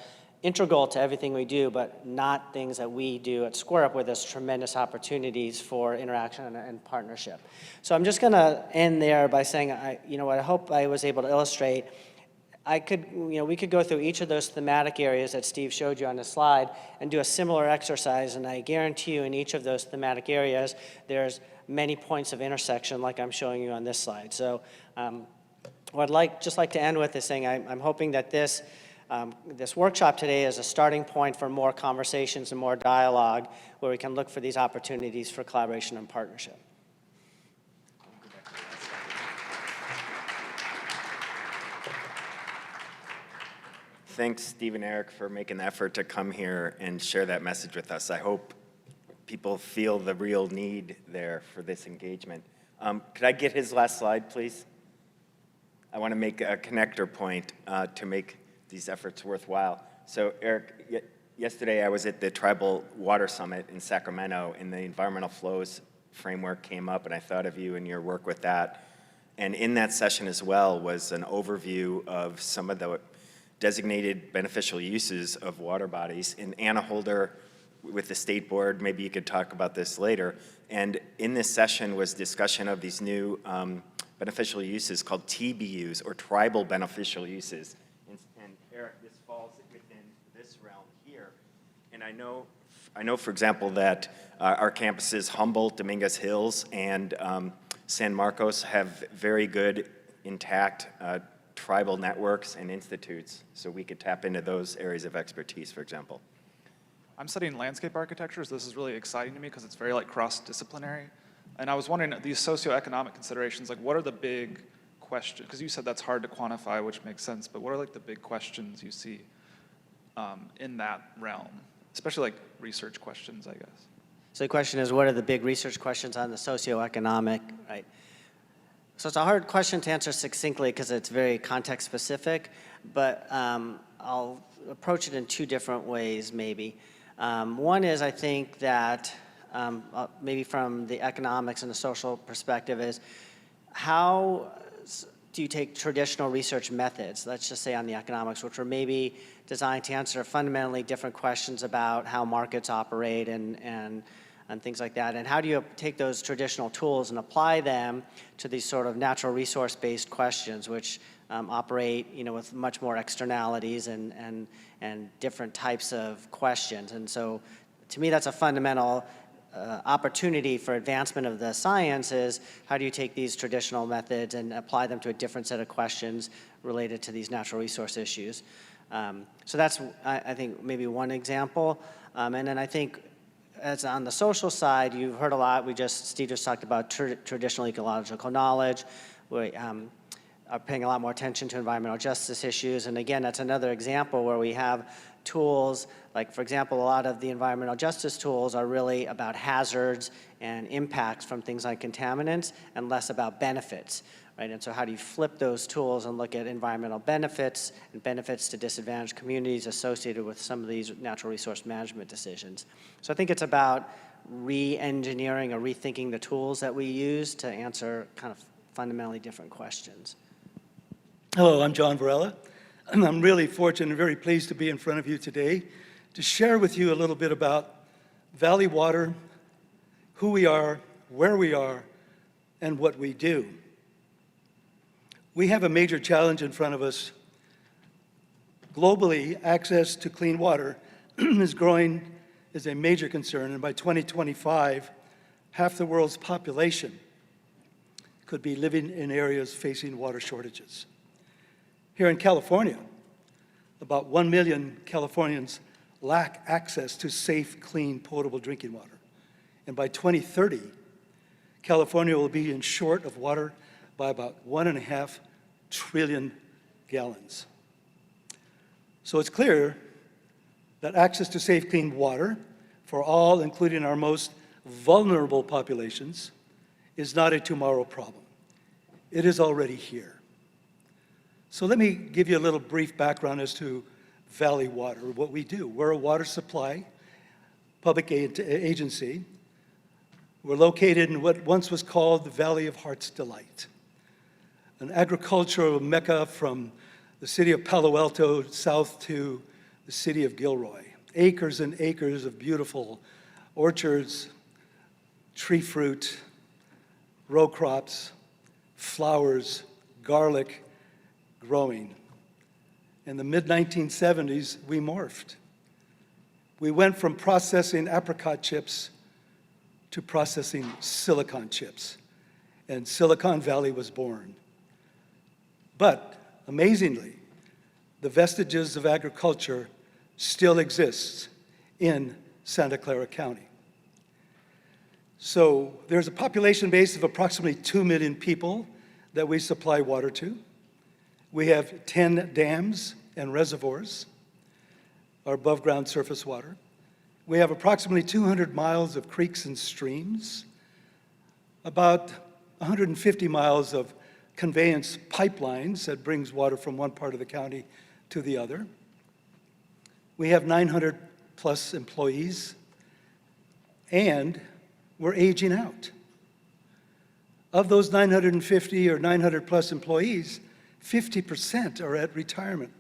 integral to everything we do, but not things that we do at SCWRP, where there's tremendous opportunities for interaction and partnership. So I'm just going to end there by saying, what I hope I was able to illustrate. We could go through each of those thematic areas that Steve showed you on the slide and do a similar exercise, and I guarantee you in each of those thematic areas, there's many points of intersection like I'm showing you on this slide. So what I'd just like to end with is saying I'm hoping that this workshop today is a starting point for more conversations and more dialogue where we can look for these opportunities for collaboration and partnership. Thanks, Steve and Eric, for making the effort to come here and share that message with us. I hope people feel the real need there for this engagement. Could I get his last slide, please? I want to make a connector point to make these efforts worthwhile. So Eric, yesterday I was at the Tribal Water Summit in Sacramento, and the environmental flows framework came up, and I thought of you and your work with that. And in that session as well was an overview of some of the designated beneficial uses of water bodies. And Anna Holder with the state board, maybe you could talk about this later. And in this session was discussion of these new beneficial uses called TBUs, or tribal beneficial uses. And Eric, this falls within this realm here. And I know, for example, that our campuses, Humboldt, Dominguez Hills, and San Marcos have very good, intact tribal networks and institutes, so we could tap into those areas of expertise, for example. I'm studying landscape architecture, so this is really exciting to me because it's very like cross-disciplinary. And I was wondering, these socioeconomic considerations, like what are the big questions? Because you said that's hard to quantify, which makes sense, but what are like the big questions you see in that realm? Especially like research questions, I guess. So the question is, what are the big research questions on the socioeconomic, right? So it's a hard question to answer succinctly because it's very context specific, but I'll approach it in two different ways maybe. One is, I think that maybe from the economics and the social perspective, is how do you take traditional research methods, let's just say on the economics, which are maybe designed to answer fundamentally different questions about how markets operate and things like that, and how do you take those traditional tools and apply them to these sort of natural resource-based questions, which operate, with much more externalities and different types of questions. And so, to me, that's a fundamental opportunity for advancement of the sciences. How do you take these traditional methods and apply them to a different set of questions related to these natural resource issues? So that's, I think, maybe one example. And then I think, as on the social side, you've heard a lot. Steve just talked about traditional ecological knowledge. We are paying a lot more attention to environmental justice issues. And again, that's another example where we have tools, like for example, a lot of the environmental justice tools are really about hazards and impacts from things like contaminants and less about benefits, right? And so how do you flip those tools and look at environmental benefits and benefits to disadvantaged communities associated with some of these natural resource management decisions? So I think it's about re-engineering or rethinking the tools that we use to answer kind of fundamentally different questions. Hello, I'm John Varela, and I'm really fortunate and very pleased to be in front of you today to share with you a little bit about Valley Water, who we are, where we are, and what we do. We have a major challenge in front of us. Globally, access to clean water is a major concern, and by 2025, half the world's population could be living in areas facing water shortages. Here in California, about 1 million Californians lack access to safe, clean, potable drinking water. And by 2030, California will be in short of water by about 1.5 trillion gallons. So it's clear that access to safe, clean water for all, including our most vulnerable populations, is not a tomorrow problem. It is already here. So let me give you a little brief background as to Valley Water, what we do. We're a water supply public agency. We're located in what once was called the Valley of Heart's Delight, an agricultural mecca from the city of Palo Alto south to the city of Gilroy. Acres and acres of beautiful orchards, tree fruit, row crops, flowers, garlic, growing. In the mid-1970s, we morphed. We went from processing apricot chips to processing silicon chips, and Silicon Valley was born. But amazingly, the vestiges of agriculture still exists in Santa Clara County. So there's a population base of approximately 2 million people that we supply water to. We have 10 dams and reservoirs, our above-ground surface water. We have approximately 200 miles of creeks and streams, about 150 miles of conveyance pipelines that brings water from one part of the county to the other. We have 900 plus employees, and we're aging out. Of those 950 or 900 plus employees, 50% are at retirement.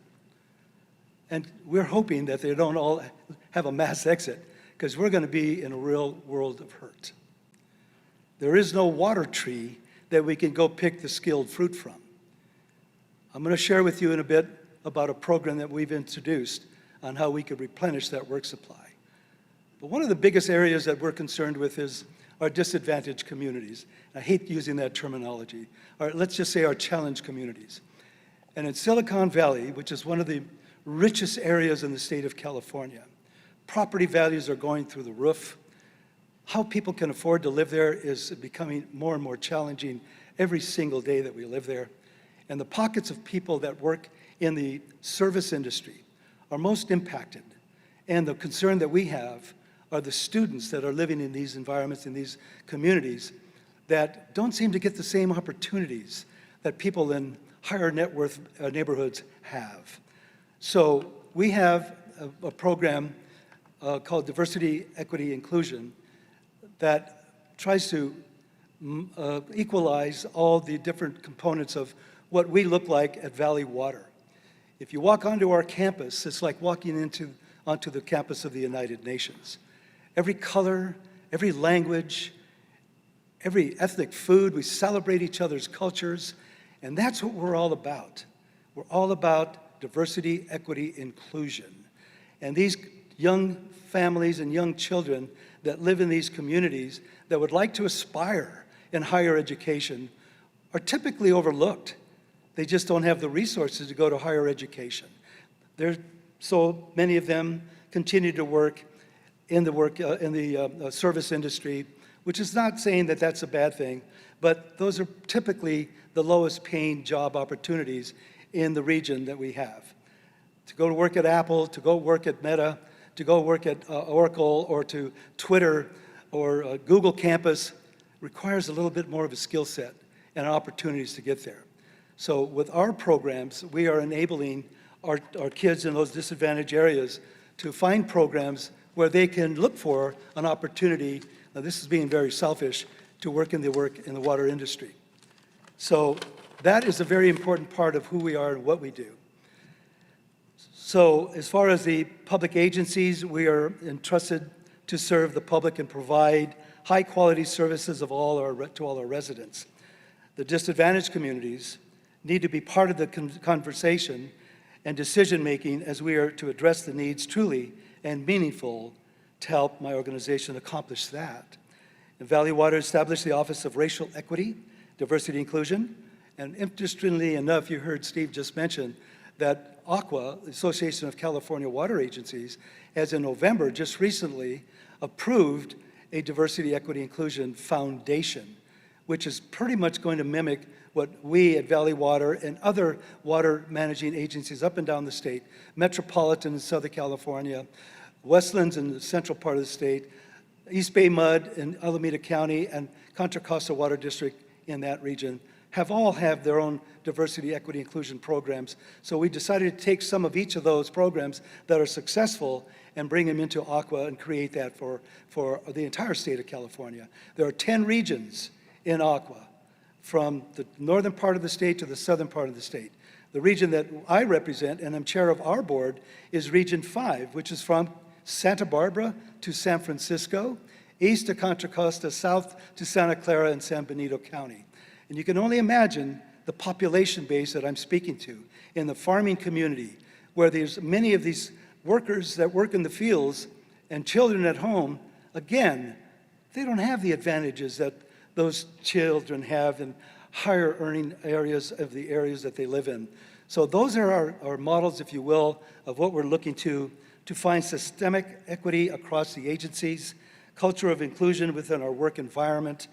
And we're hoping that they don't all have a mass exit, because we're going to be in a real world of hurt. There is no water tree that we can go pick the skilled fruit from. I'm going to share with you in a bit about a program that we've introduced on how we could replenish that work supply. But one of the biggest areas that we're concerned with is our disadvantaged communities. I hate using that terminology. Let's just say our challenged communities. And in Silicon Valley, which is one of the richest areas in the state of California, property values are going through the roof. How people can afford to live there is becoming more and more challenging every single day that we live there. And the pockets of people that work in the service industry are most impacted. And the concern that we have are the students that are living in these environments, in these communities, that don't seem to get the same opportunities that people in higher net worth neighborhoods have. So we have a program called Diversity, Equity, Inclusion that tries to equalize all the different components of what we look like at Valley Water. If you walk onto our campus, it's like walking onto the campus of the United Nations. Every color, every language, every ethnic food, we celebrate each other's cultures, and that's what we're all about. We're all about diversity, equity, inclusion. And these young families and young children that live in these communities that would like to aspire in higher education are typically overlooked. They just don't have the resources to go to higher education. So many of them continue to work in the service industry, which is not saying that that's a bad thing, but those are typically the lowest paying job opportunities in the region that we have. To go to work at Apple, to go work at Meta, to go work at Oracle, or to Twitter or Google campus requires a little bit more of a skill set and opportunities to get there. So with our programs, we are enabling our kids in those disadvantaged areas to find programs where they can look for an opportunity, now this is being very selfish, to work in the water industry. So that is a very important part of who we are and what we do. So as far as the public agencies, we are entrusted to serve the public and provide high-quality services to all our residents. The disadvantaged communities need to be part of the conversation and decision-making as we are to address the needs truly and meaningful to help my organization accomplish that. And Valley Water established the Office of Racial Equity, Diversity, Inclusion, and interestingly enough, you heard Steve just mention that ACWA, the Association of California Water Agencies, has in November just recently approved a Diversity, Equity, Inclusion Foundation, which is pretty much going to mimic what we at Valley Water and other water managing agencies up and down the state, Metropolitan in Southern California, Westlands in the central part of the state, East Bay Mud in Alameda County, and Contra Costa Water District in that region, have their own diversity, equity, inclusion programs. So we decided to take some of each of those programs that are successful and bring them into ACWA and create that for the entire state of California. There are 10 regions in ACWA, from the northern part of the state to the southern part of the state. The region that I represent, and I'm chair of our board, is Region 5, which is from Santa Barbara to San Francisco, east to Contra Costa, south to Santa Clara and San Benito County. And you can only imagine the population base that I'm speaking to in the farming community, where there's many of these workers that work in the fields and children at home. Again, they don't have the advantages that those children have in higher earning areas of the areas that they live in. So those are our models, if you will, of what we're looking to find systemic equity across the agencies, culture of inclusion within our work environment,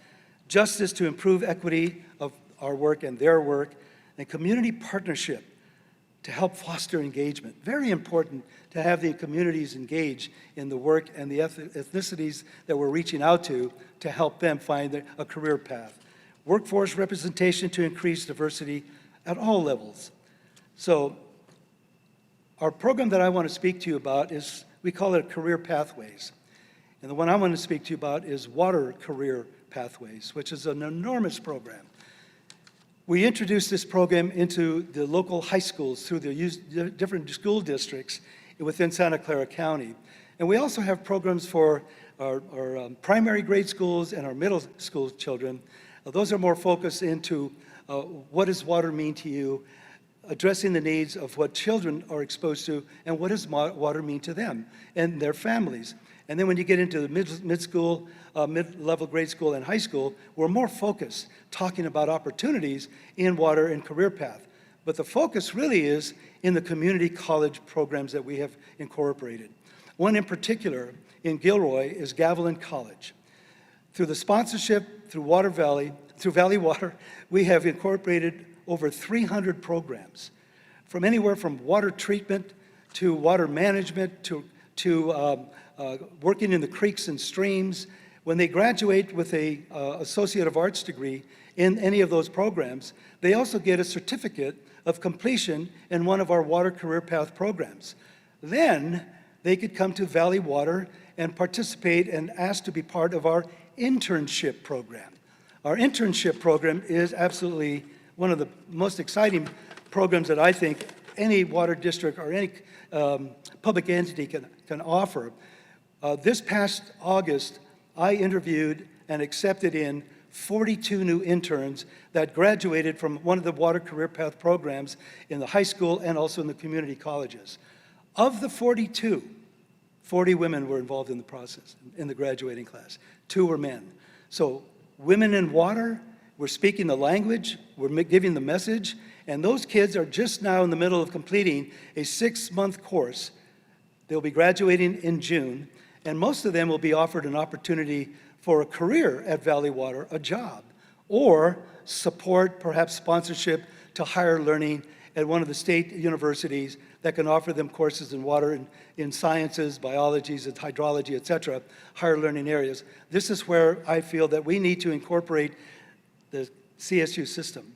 justice to improve equity of our work and their work, and community partnership to help foster engagement. Very important to have the communities engage in the work and the ethnicities that we're reaching out to help them find a career path. workforce representation to increase diversity at all levels. So our program that I want to speak to you about is, we call it Career Pathways. And the one I want to speak to you about is Water Career Pathways, which is an enormous program. We introduced this program into the local high schools through the different school districts within Santa Clara County. And we also have programs for our primary grade schools and our middle school children. Those are more focused into what does water mean to you, addressing the needs of what children are exposed to, and what does water mean to them and their families. And then when you get into the mid-school, mid-level grade school and high school, we're more focused, talking about opportunities in water and career path. But the focus really is in the community college programs that we have incorporated. One in particular in Gilroy is Gavilan College. Through the sponsorship, through Valley Water, we have incorporated over 300 programs, from anywhere from water treatment to water management to working in the creeks and streams. When they graduate with a Associate of Arts degree in any of those programs, they also get a certificate of completion in one of our water career path programs. Then they could come to Valley Water and participate and ask to be part of our internship program. Our internship program is absolutely one of the most exciting programs that I think any water district or any public entity can offer. This past August, I interviewed and accepted in 42 new interns that graduated from one of the water career path programs in the high school and also in the community colleges. Of the 42, 40 women were involved in the process, in the graduating class. 2 were men. So women in water, we're speaking the language, we're giving the message, and those kids are just now in the middle of completing a 6-month course. They'll be graduating in June, and most of them will be offered an opportunity for a career at Valley Water, a job, or support, perhaps sponsorship to higher learning at one of the state universities that can offer them courses in water, in sciences, biologies, and hydrology, et cetera, higher learning areas. This is where I feel that we need to incorporate the CSU system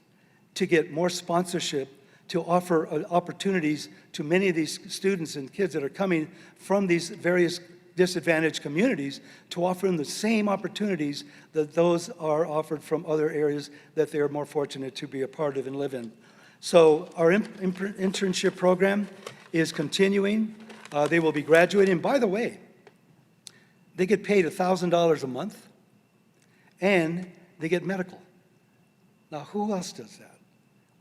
to get more sponsorship, to offer opportunities to many of these students and kids that are coming from these various disadvantaged communities, to offer them the same opportunities that those are offered from other areas that they are more fortunate to be a part of and live in. So our internship program is continuing. They will be graduating. By the way, they get paid $1,000 a month, and they get medical. Now, who else does that?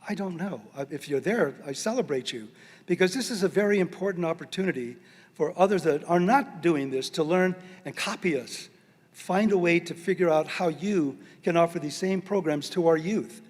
I don't know. If you're there, I celebrate you, because this is a very important opportunity for others that are not doing this to learn and copy us. Find a way to figure out how you can offer these same programs to our youth,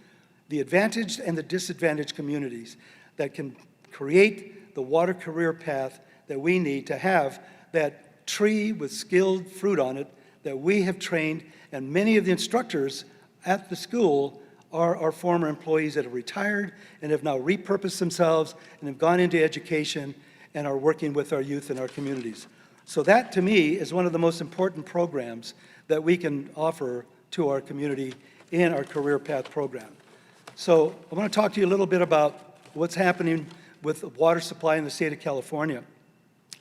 the advantaged and the disadvantaged communities, that can create the water career path that we need to have that tree with skilled fruit on it that we have trained, and many of the instructors at the school are our former employees that have retired and have now repurposed themselves and have gone into education and are working with our youth in our communities. So that, to me, is one of the most important programs that we can offer to our community in our career path program. So I want to talk to you a little bit about what's happening with water supply in the state of California.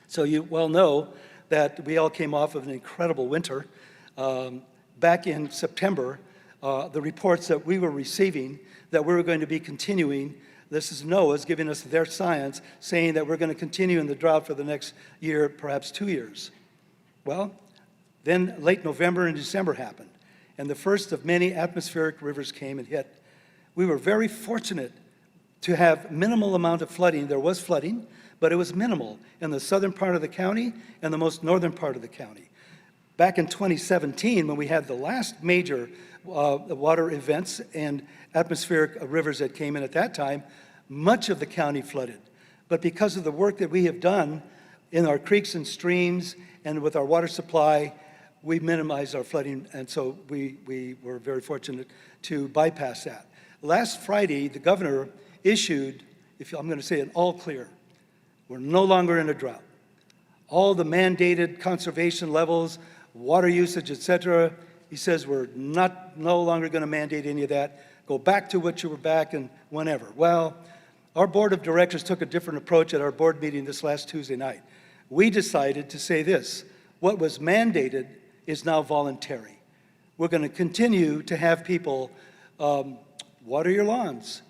So you well know that we all came off of an incredible winter. Back in September, the reports that we were receiving that we were going to be continuing, this is NOAA's giving us their science, saying that we're going to continue in the drought for the next year, perhaps 2 years. Well, then late November and December happened, and the first of many atmospheric rivers came and hit. We were very fortunate to have minimal amount of flooding. There was flooding, but it was minimal in the southern part of the county and the most northern part of the county. Back in 2017, when we had the last major water events and atmospheric rivers that came in at that time, much of the county flooded. But because of the work that we have done in our creeks and streams and with our water supply, we minimized our flooding, and so we were very fortunate to bypass that. Last Friday, the governor issued, I'm going to say an all clear. We're no longer in a drought. All the mandated conservation levels, water usage, et cetera, He says we're no longer going to mandate any of that. Go back to what you were back and whenever. Well, our board of directors took a different approach at our board meeting this last Tuesday night. We decided to say this: what was mandated is now voluntary. We're going to continue to have people water your lawns,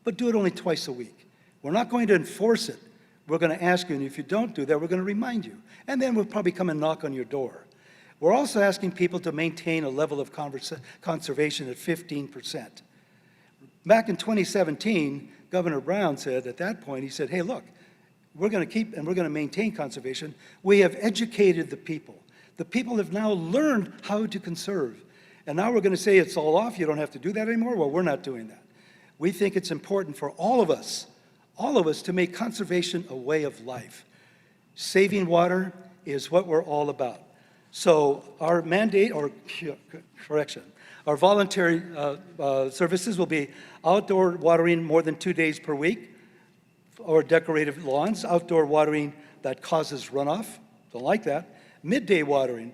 but do it only twice a week. We're not going to enforce it. We're going to ask you, and if you don't do that, we're going to remind you. And then we'll probably come and knock on your door. We're also asking people to maintain a level of conservation at 15%. Back in 2017, Governor Brown said, at that point, he said, hey, look, we're going to keep and we're going to maintain conservation. We have educated the people. The people have now learned how to conserve. And now we're going to say it's all off, you don't have to do that anymore? Well, we're not doing that. We think it's important for all of us to make conservation a way of life. Saving water is what we're all about. So our mandate, or correction, our voluntary services will be outdoor watering more than 2 days per week, or decorative lawns, outdoor watering that causes runoff, don't like that, midday watering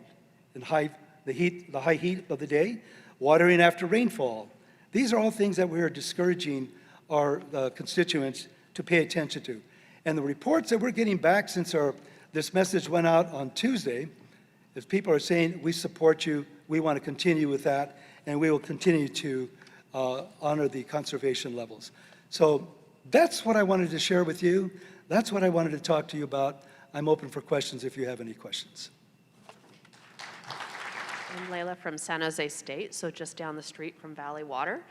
in the high heat of the day, watering after rainfall. These are all things that we are discouraging our constituents to pay attention to. And the reports that we're getting back since this message went out on Tuesday is people are saying, we support you, we want to continue with that, and we will continue to honor the conservation levels. So that's what I wanted to share with you. That's what I wanted to talk to you about. I'm open for questions if you have any questions. I'm Layla from San Jose State, so just down the street from Valley Water.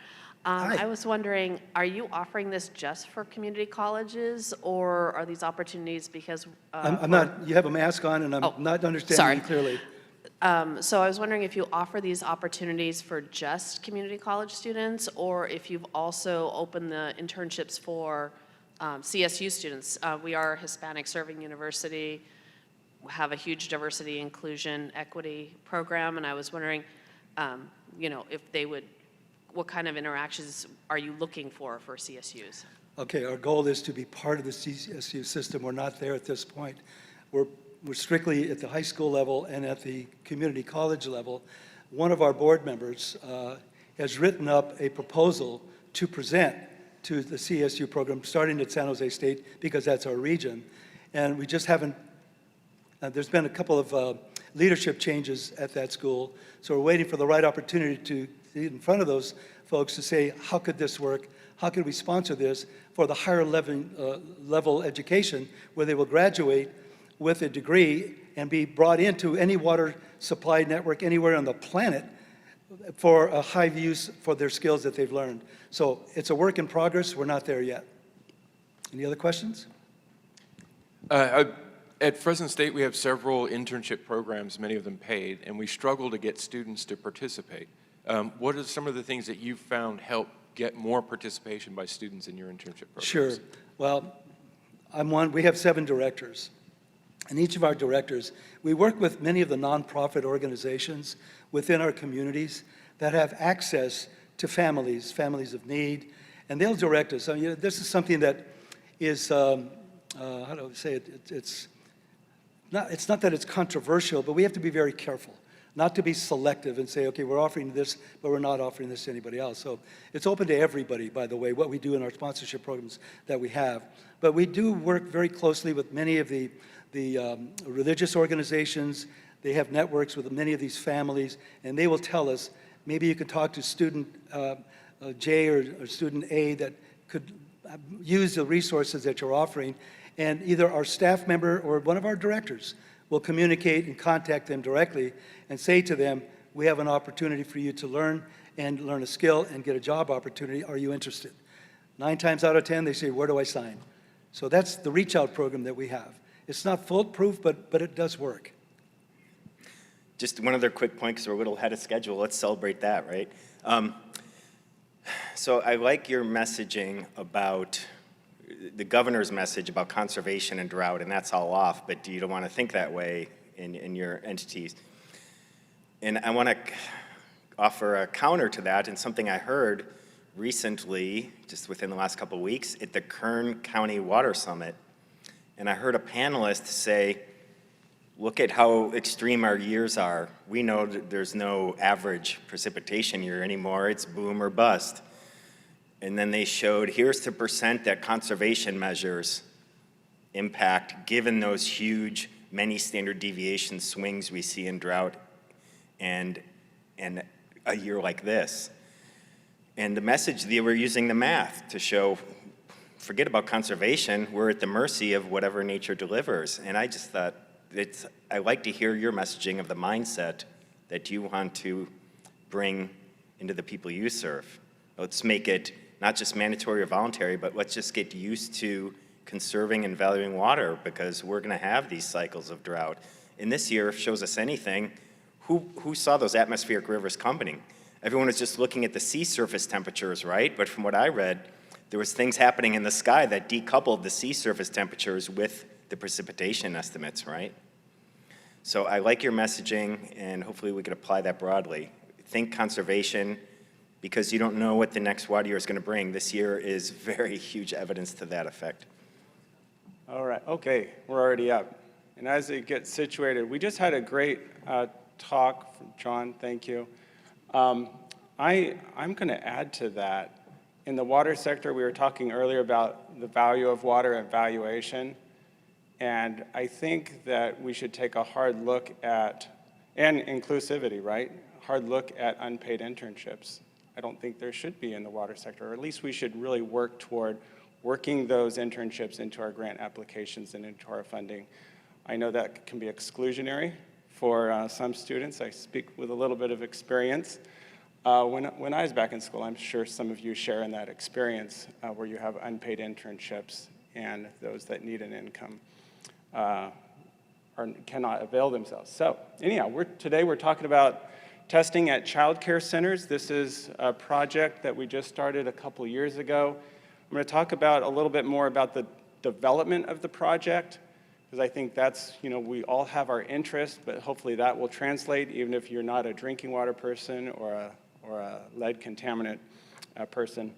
Hi. I was wondering, are you offering this just for community colleges, or are these opportunities because... I'm not, you have a mask on and I'm not understanding you clearly. So I was wondering if you offer these opportunities for just community college students, or if you've also opened the internships for CSU students. We are a Hispanic serving university, have a huge diversity, inclusion, equity program, and I was wondering, you know, if they would, what kind of interactions are you looking for CSUs? Okay, our goal is to be part of the CSU system. We're not there at this point. We're strictly at the high school level and at the community college level. One of our board members has written up a proposal to present to the CSU program, starting at San Jose State, because that's our region. And we just haven't, there's been a couple of leadership changes at that school, so we're waiting for the right opportunity to get in front of those folks to say, how could this work? How could we sponsor this for the higher level education, where they will graduate with a degree and be brought into any water supply network anywhere on the planet for a high use for their skills that they've learned. So it's a work in progress. We're not there yet. Any other questions? At Fresno State, we have several internship programs, many of them paid, and we struggle to get students to participate. What are some of the things that you've found help get more participation by students in your internship programs? Sure. Well, we have 7 directors. And each of our directors, we work with many of the nonprofit organizations within our communities that have access to families of need, and they'll direct us. So, you know, this is something that is, how do I say it? It's not that it's controversial, but we have to be very careful not to be selective and say, okay, we're offering this, but we're not offering this to anybody else. So it's open to everybody, by the way, what we do in our sponsorship programs that we have. But we do work very closely with many of the religious organizations. They have networks with many of these families, and they will tell us, maybe you could talk to student J or student A that could use the resources that you're offering, and either our staff member or one of our directors will communicate and contact them directly and say to them, we have an opportunity for you to learn a skill and get a job opportunity. Are you interested? 9 times out of 10, they say, where do I sign? So that's the reach out program that we have. It's not foolproof, but it does work. Just one other quick point, because we're a little ahead of schedule. Let's celebrate that, right? So I like your messaging about the governor's message about conservation and drought, and that's all off, but you don't want to think that way in your entities. And I want to offer a counter to that, and something I heard recently, just within the last couple of weeks, at the Kern County Water Summit. And I heard a panelist say, look at how extreme our years are. We know that there's no average precipitation year anymore. It's boom or bust. And then they showed, here's the percent that conservation measures impact given those huge many standard deviation swings we see in drought and a year like this. And the message, they were using the math to show, forget about conservation, we're at the mercy of whatever nature delivers. And I just thought, I like to hear your messaging of the mindset that you want to bring into the people you serve. Let's make it not just mandatory or voluntary, but let's just get used to conserving and valuing water, because we're gonna have these cycles of drought. And this year, if it shows us anything, who saw those atmospheric rivers coming? Everyone was just looking at the sea surface temperatures, right? But from what I read, there was things happening in the sky that decoupled the sea surface temperatures with the precipitation estimates, right? So I like your messaging, and hopefully we can apply that broadly. Think conservation, because you don't know what the next water year is going to bring. This year is very huge evidence to that effect. All right, okay, we're already up. And as it gets situated, we just had a great talk from John, thank you. I'm going to add to that. In the water sector, we were talking earlier about the value of water and valuation. And I think that we should take a hard look at, and inclusivity, right? Hard look at unpaid internships. I don't think there should be in the water sector, or at least we should really work toward working those internships into our grant applications and into our funding. I know that can be exclusionary for some students. I speak with a little bit of experience. When I was back in school, I'm sure some of you share in that experience where you have unpaid internships and those that need an income cannot avail themselves. So anyhow, today we're talking about testing at child care centers. This is a project that we just started a couple years ago. I'm going to talk about a little bit more about the development of the project, because I think that's, we all have our interest, but hopefully that will translate even if you're not a drinking water person or a lead contaminant person.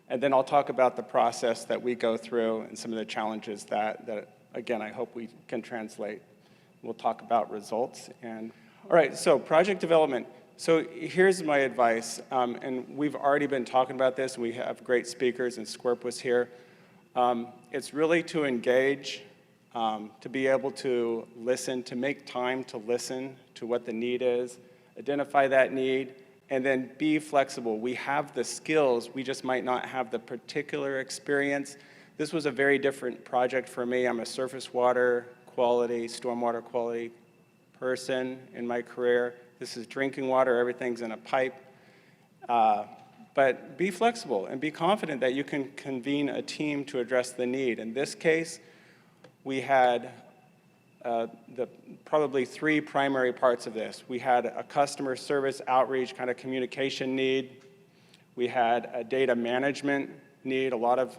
And then I'll talk about the process that we go through and some of the challenges that again, I hope we can translate. We'll talk about results. And all right, so project development. So here's my advice, and we've already been talking about this. We have great speakers, and Squirp was here. It's really to engage, to be able to listen, to make time to listen to what the need is, identify that need, and then be flexible. We have the skills, we just might not have the particular experience. This was a very different project for me. I'm a surface water quality, stormwater quality person in my career. This is drinking water, everything's in a pipe. But be flexible and be confident that you can convene a team to address the need. In this case, we had probably three primary parts of this. We had a customer service outreach kind of communication need. We had a data management need, a lot of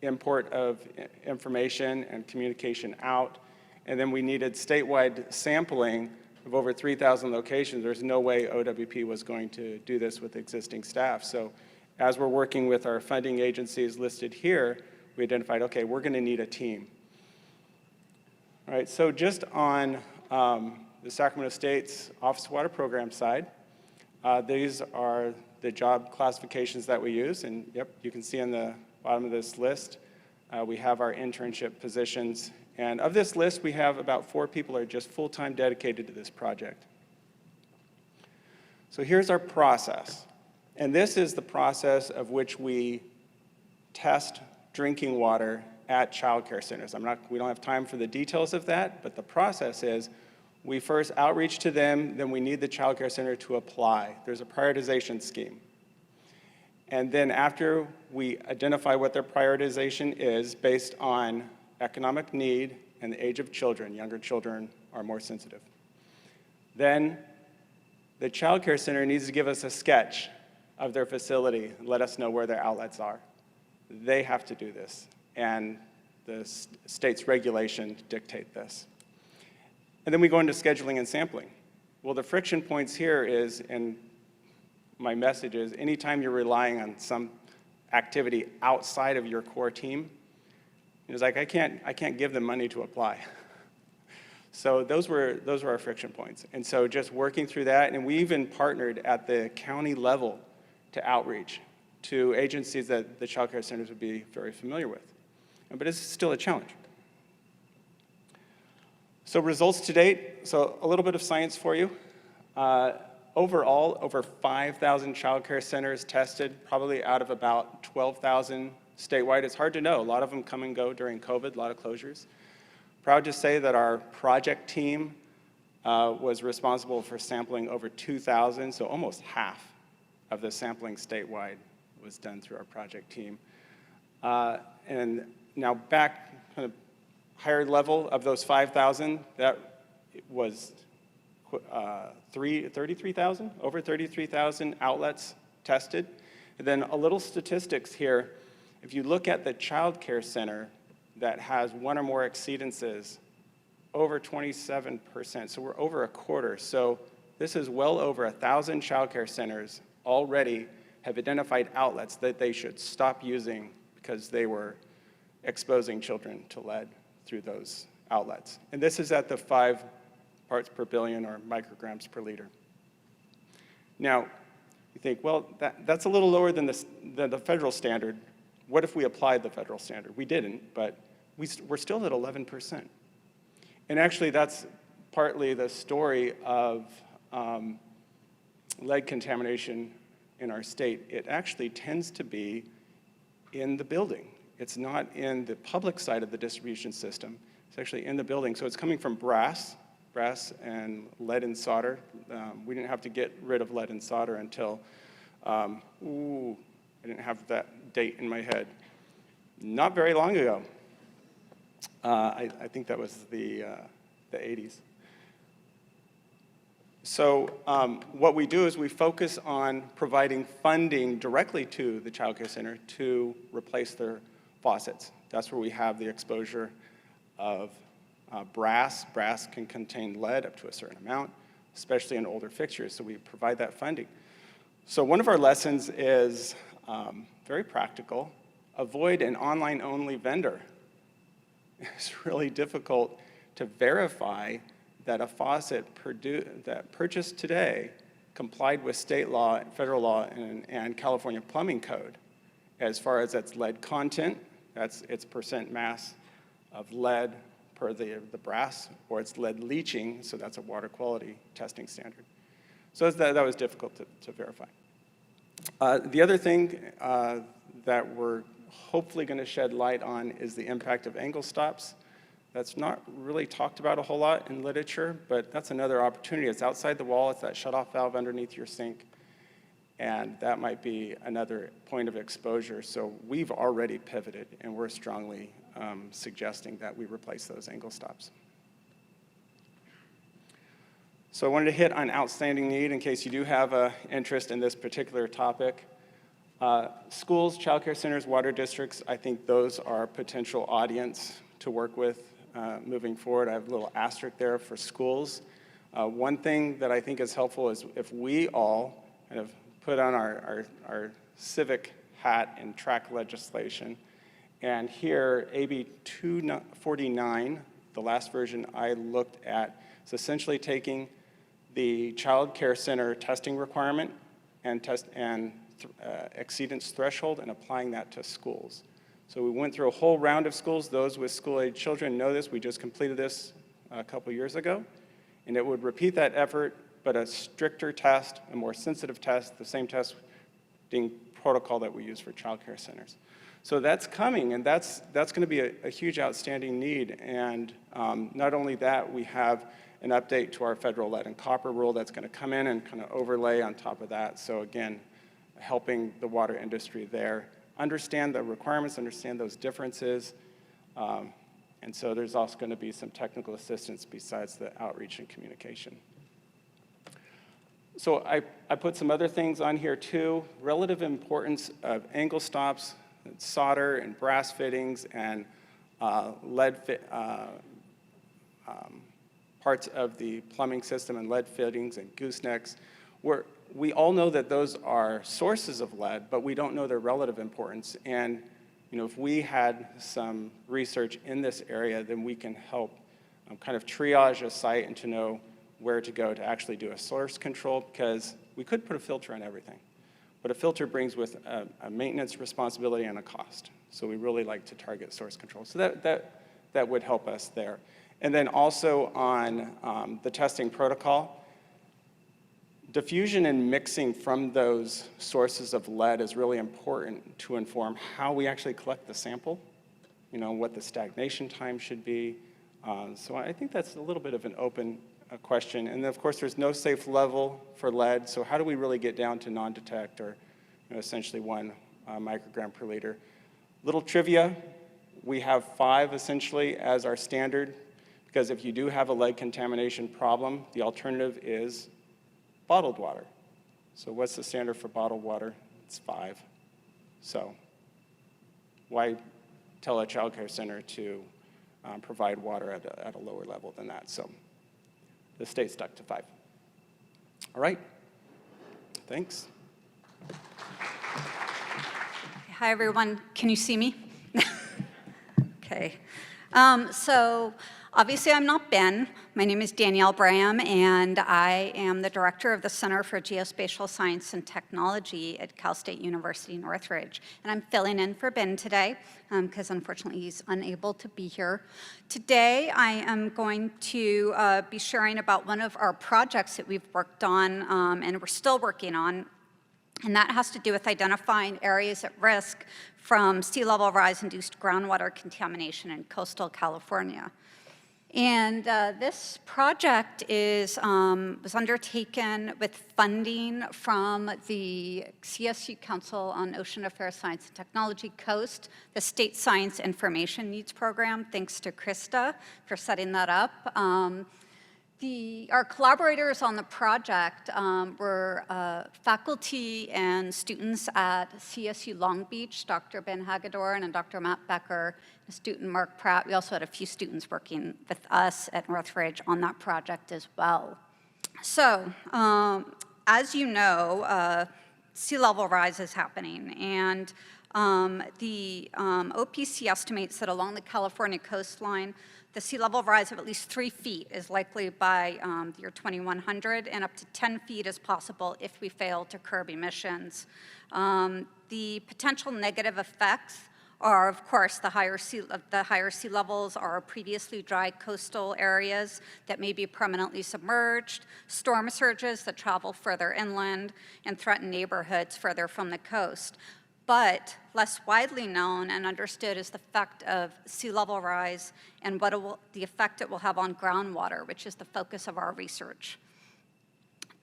import of information and communication out. And then we needed statewide sampling of over 3,000 locations. There's no way OWP was going to do this with existing staff. So as we're working with our funding agencies listed here, we identified, okay, we're going to need a team. All right, so just on the Sacramento State's Office of Water Program side, these are the job classifications that we use. And yep, you can see on the bottom of this list, we have our internship positions. And of this list, we have about 4 people are just full-time dedicated to this project. So here's our process. And this is the process of which we test drinking water at child care centers. We don't have time for the details of that, but the process is we first outreach to them, then we need the child care center to apply. There's a prioritization scheme. And then after we identify what their prioritization is based on economic need and the age of children, younger children are more sensitive. Then the child care center needs to give us a sketch of their facility and let us know where their outlets are. They have to do this, and the state's regulations dictate this. And then we go into scheduling and sampling. Well, the friction points here is, and my message is, anytime you're relying on some activity outside of your core team, it's like, I can't give them money to apply. So those were our friction points. And so just working through that, and we even partnered at the county level to outreach to agencies that the child care centers would be very familiar with. But it's still a challenge. So results to date, so a little bit of science for you. Overall, over 5,000 child care centers tested, probably out of about 12,000 statewide. It's hard to know. A lot of them come and go during COVID, a lot of closures. Proud to say that our project team was responsible for sampling over 2,000, so almost half of the sampling statewide was done through our project team. And now back kind of higher level of those 5,000, that was 33,000, over 33,000 outlets tested. And then a little statistics here. If you look at the child care center that has one or more exceedances, over 27%, so we're over a quarter. So this is well over 1,000 child care centers already have identified outlets that they should stop using because they were exposing children to lead through those outlets. And this is at the 5 parts per billion or micrograms per liter. Now, you think, well, that's a little lower than the federal standard. What if we applied the federal standard? We didn't, but we're still at 11%. And actually, that's partly the story of lead contamination in our state. It actually tends to be in the building. It's not in the public side of the distribution system. It's actually in the building. So it's coming from brass and lead and solder. We didn't have to get rid of lead and solder until, I didn't have that date in my head. Not very long ago. I think that was the 80s. So what we do is we focus on providing funding directly to the child care center to replace their faucets. That's where we have the exposure of brass. Brass can contain lead up to a certain amount, especially in older fixtures, so we provide that funding. So one of our lessons is very practical. Avoid an online-only vendor. It's really difficult to verify that a faucet that purchased today complied with state law, federal law, and California plumbing code as far as its lead content, that's its percent mass of lead per the brass, or its lead leaching, so that's a water quality testing standard. So that was difficult to verify. The other thing that we're hopefully going to shed light on is the impact of angle stops. That's not really talked about a whole lot in literature, but that's another opportunity. It's outside the wall. It's that shutoff valve underneath your sink, and that might be another point of exposure. So we've already pivoted, and we're strongly suggesting that we replace those angle stops. So I wanted to hit on outstanding need in case you do have an interest in this particular topic. Schools, child care centers, water districts, I think those are a potential audience to work with moving forward. I have a little asterisk there for schools. One thing that I think is helpful is if we all kind of put on our civic hat and track legislation. And here, AB 249, the last version I looked at, is essentially taking the child care center testing requirement and exceedance threshold and applying that to schools. So we went through a whole round of schools. Those with school-age children know this. We just completed this a couple years ago. And it would repeat that effort, but a stricter test, a more sensitive test, the same testing protocol that we use for child care centers. So that's coming, and that's going to be a huge outstanding need. And not only that, we have an update to our federal lead and copper rule that's going to come in and kind of overlay on top of that. So again, helping the water industry there understand the requirements, understand those differences. And so there's also going to be some technical assistance besides the outreach and communication. So I put some other things on here too. Relative importance of angle stops, and solder and brass fittings and lead parts of the plumbing system and lead fittings and goosenecks. We all know that those are sources of lead, but we don't know their relative importance. And if we had some research in this area, then we can help kind of triage a site and to know where to go to actually do a source control, because we could put a filter on everything. But a filter brings with a maintenance responsibility and a cost. So we really like to target source control. So that would help us there. And then also on the testing protocol, diffusion and mixing from those sources of lead is really important to inform how we actually collect the sample, what the stagnation time should be. So I think that's a little bit of an open question. And then of course there's no safe level for lead, so how do we really get down to non-detect, or essentially 1 microgram per liter? Little trivia, we have 5 essentially as our standard, because if you do have a lead contamination problem, the alternative is bottled water. So what's the standard for bottled water? It's 5. So why tell a child care center to provide water at a lower level than that? So the state stuck to 5. All right, thanks. Hi, everyone. Can you see me? Okay. So obviously, I'm not Ben. My name is Danielle Braham, and I am the director of the Center for Geospatial Science and Technology at Cal State University Northridge. And I'm filling in for Ben today, because unfortunately he's unable to be here. Today, I am going to be sharing about one of our projects that we've worked on, and we're still working on. And that has to do with identifying areas at risk from sea level rise-induced groundwater contamination in coastal California. And this project was undertaken with funding from the CSU Council on Ocean Affairs, Science and Technology, COAST, the State Science Information Needs Program. Thanks to Krista for setting that up. Our collaborators on the project were faculty and students at CSU Long Beach, Dr. Ben Hagedorn and Dr. Matt Becker, and student Mark Pratt. We also had a few students working with us at Northridge on that project as well. So, as you know, sea level rise is happening, and the OPC estimates that along the California coastline, the sea level rise of at least 3 feet is likely by the year 2100, and up to 10 feet is possible if we fail to curb emissions. The potential negative effects are, of course, the higher sea levels are previously dry coastal areas that may be permanently submerged, storm surges that travel further inland, and threaten neighborhoods further from the coast. But less widely known and understood is the effect of sea level rise and the effect it will have on groundwater, which is the focus of our research.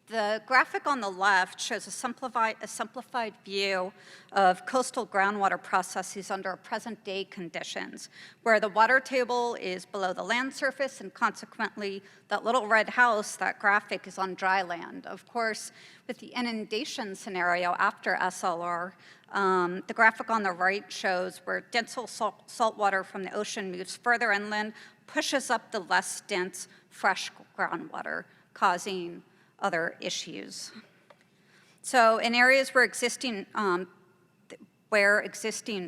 The graphic on the left shows a simplified view of coastal groundwater processes under present-day conditions, where the water table is below the land surface, and consequently, that little red house, that graphic, is on dry land. Of course, with the inundation scenario after SLR, the graphic on the right shows where denser salt water from the ocean moves further inland, pushes up the less dense fresh groundwater, causing other issues. So in areas where existing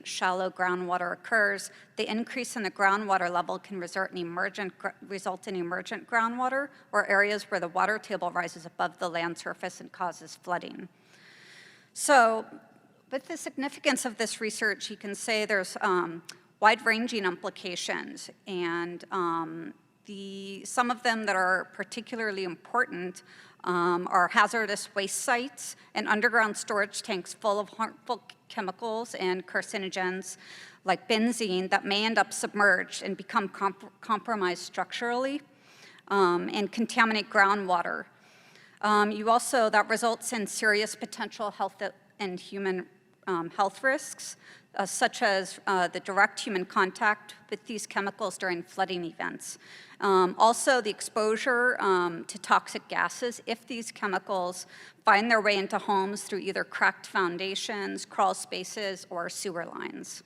shallow groundwater occurs, the increase in the groundwater level can result in emergent groundwater, or areas where the water table rises above the land surface and causes flooding. So with the significance of this research, you can say there's wide-ranging implications, and some of them that are particularly important are hazardous waste sites and underground storage tanks full of harmful chemicals and carcinogens like benzene that may end up submerged and become compromised structurally and contaminate groundwater. That results in serious potential health and human health risks, such as the direct human contact with these chemicals during flooding events. Also, the exposure to toxic gases if these chemicals find their way into homes through either cracked foundations, crawl spaces, or sewer lines.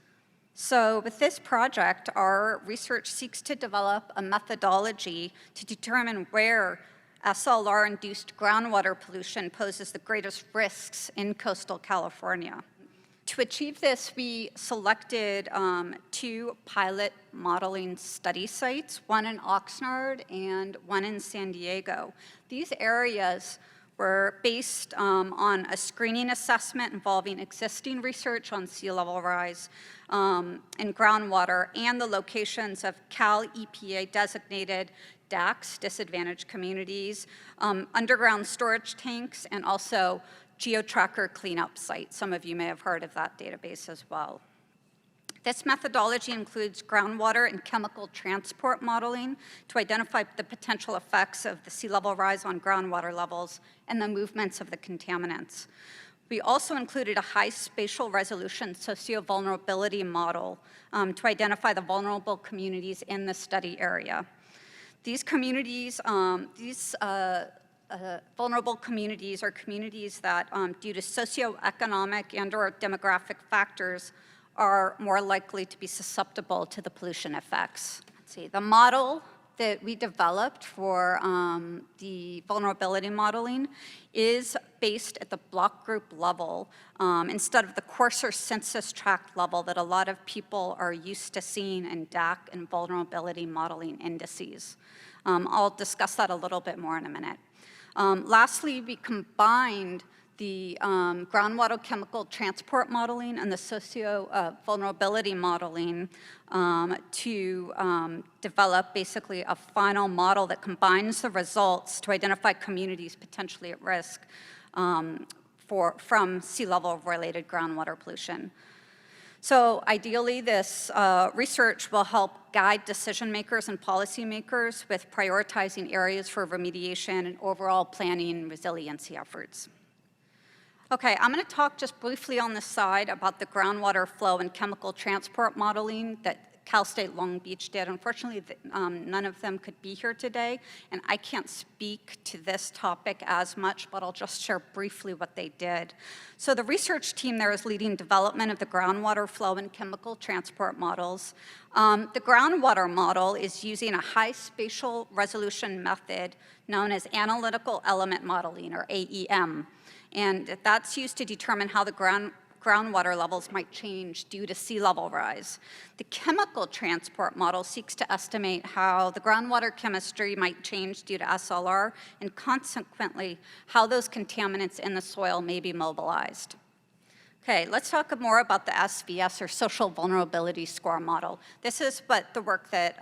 So with this project, our research seeks to develop a methodology to determine where SLR-induced groundwater pollution poses the greatest risks in coastal California. To achieve this, we selected 2 pilot modeling study sites, one in Oxnard and one in San Diego. These areas were based on a screening assessment involving existing research on sea level rise and groundwater, and the locations of Cal EPA designated DACs, disadvantaged communities, underground storage tanks, and also GeoTracker cleanup sites. Some of you may have heard of that database as well. This methodology includes groundwater and chemical transport modeling to identify the potential effects of the sea level rise on groundwater levels and the movements of the contaminants. We also included a high spatial resolution socio-vulnerability model to identify the vulnerable communities in the study area. These communities, vulnerable communities are communities that, due to socioeconomic and/or demographic factors, are more likely to be susceptible to the pollution effects. Let's see, the model that we developed for the vulnerability modeling is based at the block group level instead of the coarser census tract level that a lot of people are used to seeing in DAC and vulnerability modeling indices. I'll discuss that a little bit more in a minute. Lastly, we combined the groundwater chemical transport modeling and the socio-vulnerability modeling to develop basically a final model that combines the results to identify communities potentially at risk from sea level related groundwater pollution. So ideally, this research will help guide decision makers and policymakers with prioritizing areas for remediation and overall planning and resiliency efforts. Okay, I'm going to talk just briefly on the side about the groundwater flow and chemical transport modeling that Cal State Long Beach did. Unfortunately, none of them could be here today, and I can't speak to this topic as much, but I'll just share briefly what they did. So the research team there is leading development of the groundwater flow and chemical transport models. The groundwater model is using a high spatial resolution method known as analytical element modeling, or AEM. And that's used to determine how the groundwater levels might change due to sea level rise. The chemical transport model seeks to estimate how the groundwater chemistry might change due to SLR, and consequently, how those contaminants in the soil may be mobilized. Okay, let's talk more about the SVS, or Social Vulnerability Score model. This is what the work that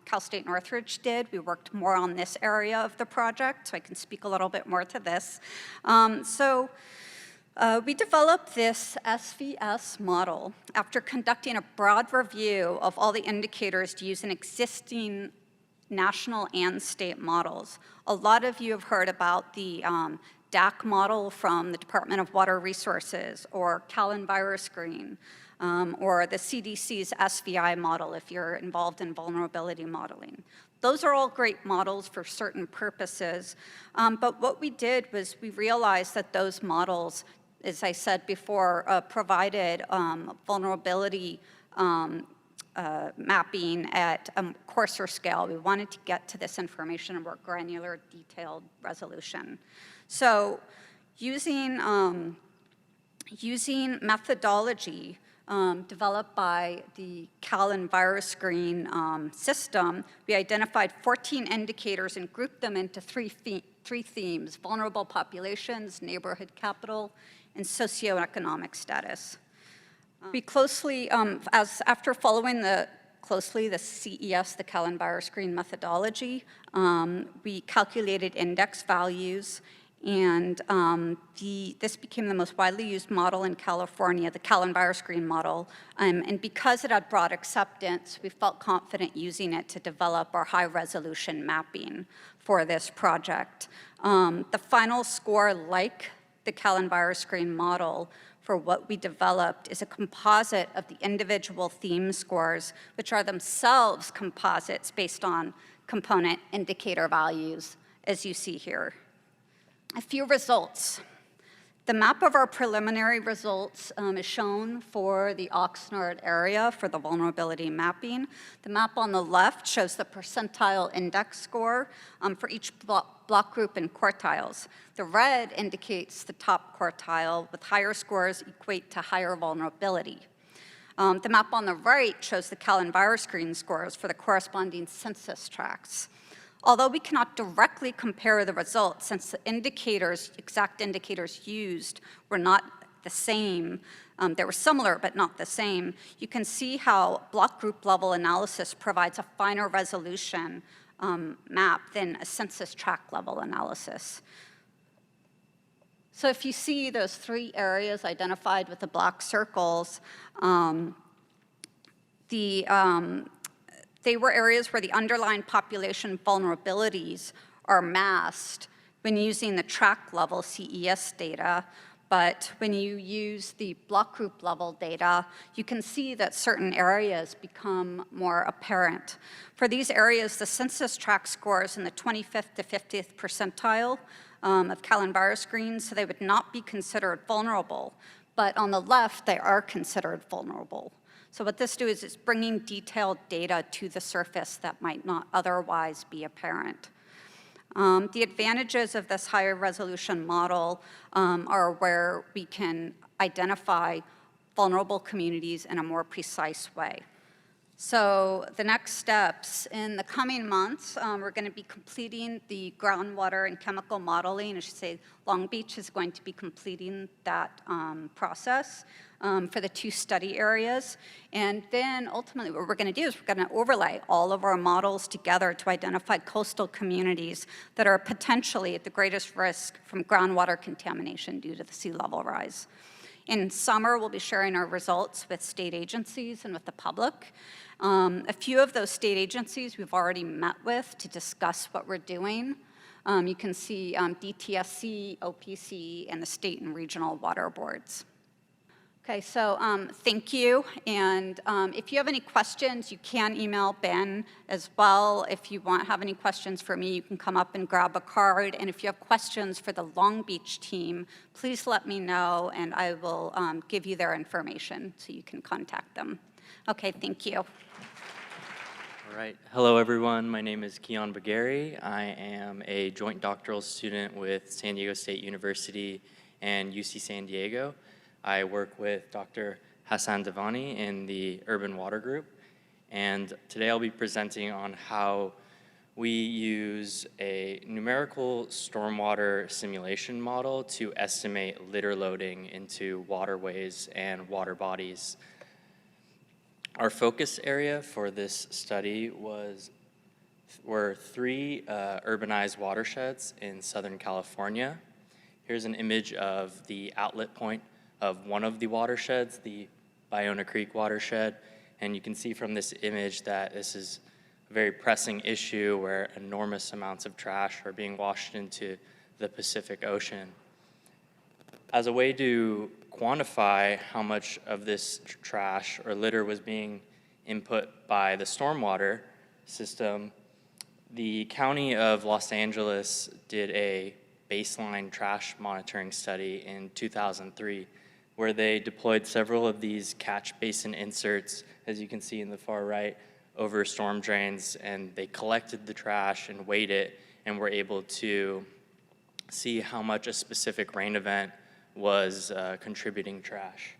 Cal State Northridge did. We worked more on this area of the project, so I can speak a little bit more to this. We developed this SVS model after conducting a broad review of all the indicators to use in existing national and state models. A lot of you have heard about the DAC model from the Department of Water Resources, or CalEnviroscreen, or the CDC's SVI model if you're involved in vulnerability modeling. Those are all great models for certain purposes, but what we did was we realized that those models, as I said before, provided vulnerability mapping at a coarser scale. We wanted to get to this information in more granular, detailed resolution. So using methodology developed by the CalEnviroscreen system, we identified 14 indicators and grouped them into three themes: vulnerable populations, neighborhood capital, and socioeconomic status. We closely, after following closely the CES, the CalEnviroscreen methodology, we calculated index values, and this became the most widely used model in California, the CalEnviroscreen model. And because it had broad acceptance, we felt confident using it to develop our high-resolution mapping for this project. The final score, like the CalEnviroscreen model, for what we developed is a composite of the individual theme scores, which are themselves composites based on component indicator values, as you see here. A few results. The map of our preliminary results is shown for the Oxnard area for the vulnerability mapping. The map on the left shows the percentile index score for each block group in quartiles. The red indicates the top quartile, with higher scores equate to higher vulnerability. The map on the right shows the CalEnviroScreen scores for the corresponding census tracts. Although we cannot directly compare the results since the indicators, exact indicators used were not the same, they were similar but not the same, you can see how block group level analysis provides a finer resolution map than a census tract level analysis. So if you see those 3 areas identified with the black circles, they were areas where the underlying population vulnerabilities are masked when using the tract level CES data, but when you use the block group level data, you can see that certain areas become more apparent. For these areas, the census tract scores in the 25th to 50th percentile of CalEnviroScreen, so they would not be considered vulnerable, but on the left, they are considered vulnerable. So what this does is it's bringing detailed data to the surface that might not otherwise be apparent. The advantages of this higher resolution model are where we can identify vulnerable communities in a more precise way. So the next steps, in the coming months, we're going to be completing the groundwater and chemical modeling. I should say Long Beach is going to be completing that process for the 2 study areas. And then ultimately what we're going to do is we're going to overlay all of our models together to identify coastal communities that are potentially at the greatest risk from groundwater contamination due to the sea level rise. In summer, we'll be sharing our results with state agencies and with the public. A few of those state agencies we've already met with to discuss what we're doing. You can see DTSC, OPC, and the state and regional water boards. Okay, so thank you. And if you have any questions, you can email Ben as well. If you have any questions for me, you can come up and grab a card. And if you have questions for the Long Beach team, please let me know, and I will give you their information so you can contact them. Okay, thank you. All right. Hello, everyone. My name is Keon Bagari. I am a joint doctoral student with San Diego State University and UC San Diego. I work with Dr. Hassan Devani in the Urban Water Group. And today I'll be presenting on how we use a numerical stormwater simulation model to estimate litter loading into waterways and water bodies. Our focus area for this study were 3 urbanized watersheds in Southern California. Here's an image of the outlet point of one of the watersheds, the Ballona Creek watershed. And you can see from this image that this is a very pressing issue where enormous amounts of trash are being washed into the Pacific Ocean. As a way to quantify how much of this trash or litter was being input by the stormwater system, the County of Los Angeles did a baseline trash monitoring study in 2003, where they deployed several of these catch basin inserts, as you can see in the far right, over storm drains, and they collected the trash and weighed it, and were able to see how much a specific rain event was contributing trash.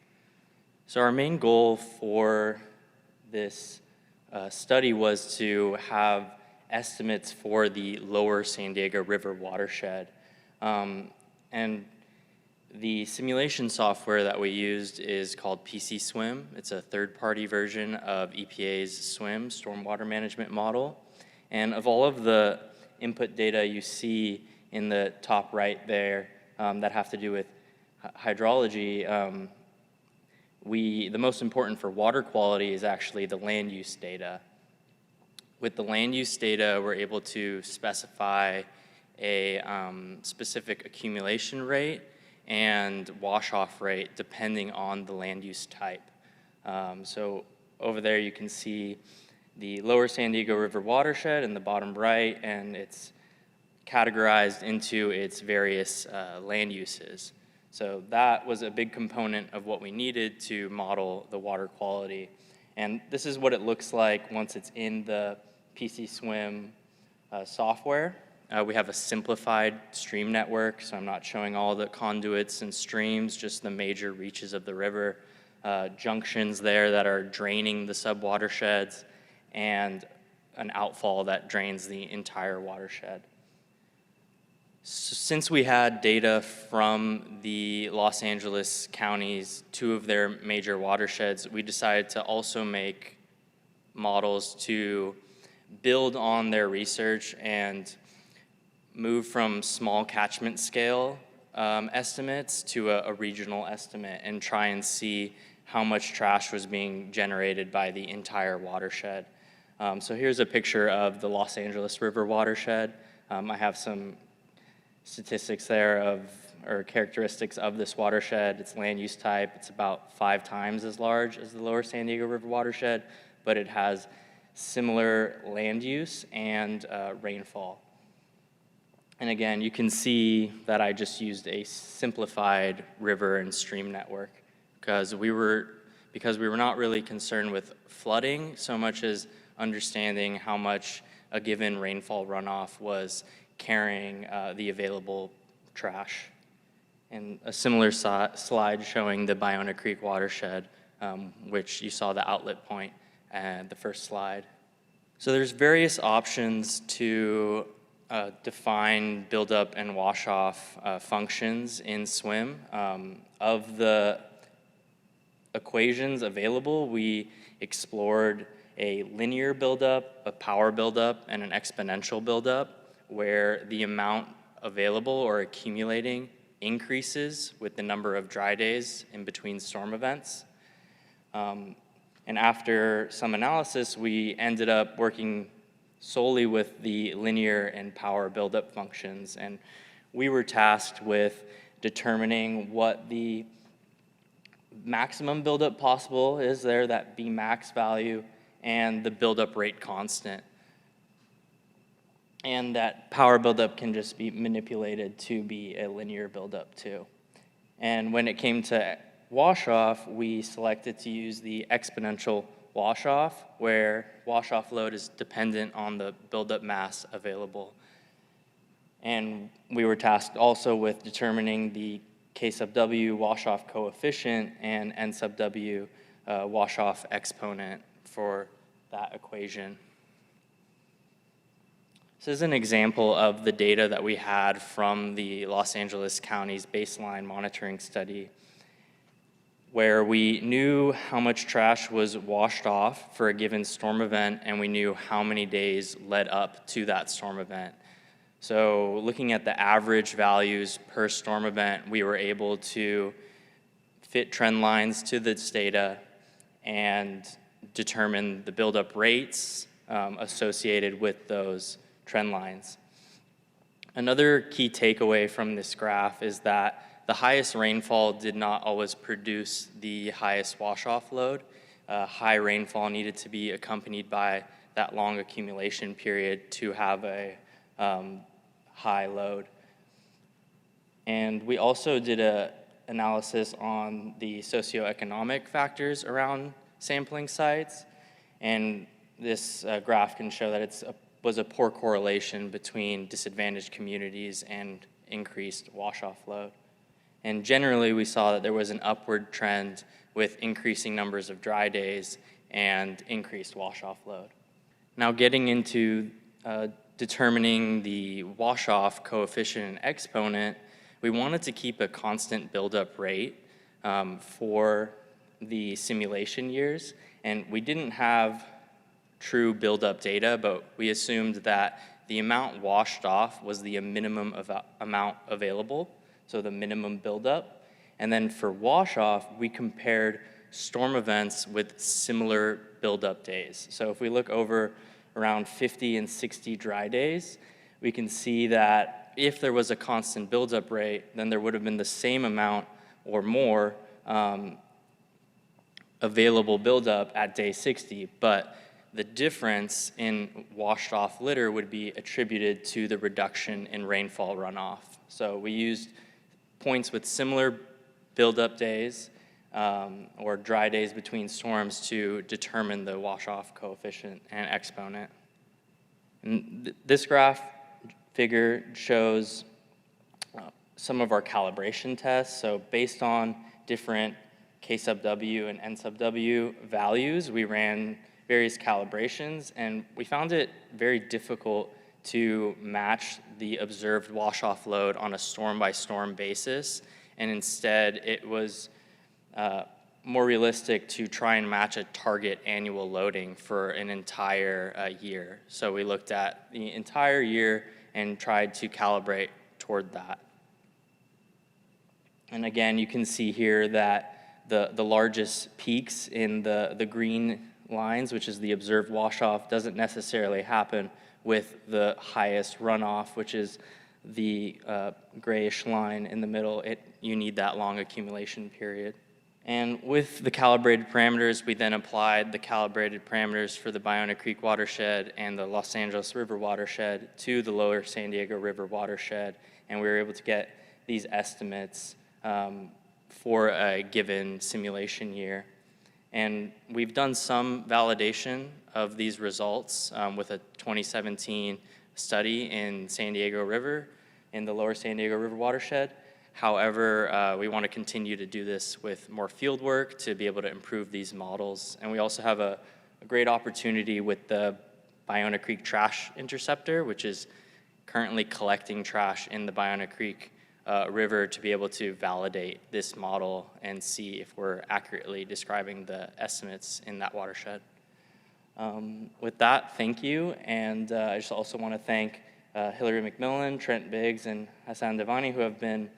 So our main goal for this study was to have estimates for the lower San Diego River watershed. And the simulation software that we used is called PC-SWIM. It's a third-party version of EPA's SWIM, Stormwater Management Model. And of all of the input data you see in the top right there that have to do with hydrology, the most important for water quality is actually the land use data. With the land use data, we're able to specify a specific accumulation rate and wash-off rate depending on the land use type. So over there you can see the lower San Diego River watershed in the bottom right, and it's categorized into its various land uses. So that was a big component of what we needed to model the water quality. And this is what it looks like once it's in the PC Swim software. We have a simplified stream network, so I'm not showing all the conduits and streams, just the major reaches of the river, junctions there that are draining the sub-watersheds, and an outfall that drains the entire watershed. So since we had data from the Los Angeles counties, 2 of their major watersheds, we decided to also make models to build on their research and move from small catchment scale estimates to a regional estimate and try and see how much trash was being generated by the entire watershed. So here's a picture of the Los Angeles River watershed. I have some statistics there or characteristics of this watershed. Its land use type, it's about 5 times as large as the lower San Diego River watershed, but it has similar land use and rainfall. And again, you can see that I just used a simplified river and stream network because we were not really concerned with flooding so much as understanding how much a given rainfall runoff was carrying the available trash. And a similar slide showing the Ballona Creek watershed, which you saw the outlet point at the first slide. So there's various options to define buildup and wash-off functions in SWIM. Of the equations available, we explored a linear buildup, a power buildup, and an exponential buildup, where the amount available or accumulating increases with the number of dry days in between storm events. And after some analysis, we ended up working solely with the linear and power buildup functions. And we were tasked with determining what the maximum buildup possible is there, that Bmax value, and the buildup rate constant. And that power buildup can just be manipulated to be a linear buildup too. And when it came to wash-off, we selected to use the exponential wash-off, where wash-off load is dependent on the buildup mass available. And we were tasked also with determining the K sub W wash-off coefficient and N sub W wash-off exponent for that equation. This is an example of the data that we had from the Los Angeles County's baseline monitoring study, where we knew how much trash was washed off for a given storm event, and we knew how many days led up to that storm event. So looking at the average values per storm event, we were able to fit trend lines to this data and determine the buildup rates associated with those trend lines. Another key takeaway from this graph is that the highest rainfall did not always produce the highest wash-off load. High rainfall needed to be accompanied by that long accumulation period to have a high load. And we also did an analysis on the socioeconomic factors around sampling sites, and this graph can show that it was a poor correlation between disadvantaged communities and increased wash-off load. And generally, we saw that there was an upward trend with increasing numbers of dry days and increased wash-off load. Now, getting into determining the wash-off coefficient and exponent, we wanted to keep a constant buildup rate for the simulation years, and we didn't have true buildup data, but we assumed that the amount washed off was the minimum amount available, so the minimum buildup. And then for wash-off, we compared storm events with similar buildup days. So if we look over around 50 and 60 dry days, we can see that if there was a constant buildup rate, then there would have been the same amount or more available buildup at day 60, but the difference in washed off litter would be attributed to the reduction in rainfall runoff. So we used points with similar buildup days or dry days between storms to determine the wash-off coefficient and exponent. And this graph figure shows some of our calibration tests. So based on different K sub W and N sub W values, we ran various calibrations, and we found it very difficult to match the observed wash-off load on a storm-by-storm basis, and instead it was more realistic to try and match a target annual loading for an entire year. So we looked at the entire year and tried to calibrate toward that. And again, you can see here that the largest peaks in the green lines, which is the observed wash-off, doesn't necessarily happen with the highest runoff, which is the grayish line in the middle. You need that long accumulation period. And with the calibrated parameters, we then applied the calibrated parameters for the Ballona Creek watershed and the Los Angeles River watershed to the lower San Diego River watershed, and we were able to get these estimates for a given simulation year. And we've done some validation of these results with a 2017 study in San Diego River, in the lower San Diego River watershed. However, we want to continue to do this with more field work to be able to improve these models. And we also have a great opportunity with the Ballona Creek Trash Interceptor, which is currently collecting trash in the Ballona Creek River, to be able to validate this model and see if we're accurately describing the estimates in that watershed. With that, thank you. And I just also want to thank Hillary McMillan, Trent Biggs, and Hassan Devani, who have been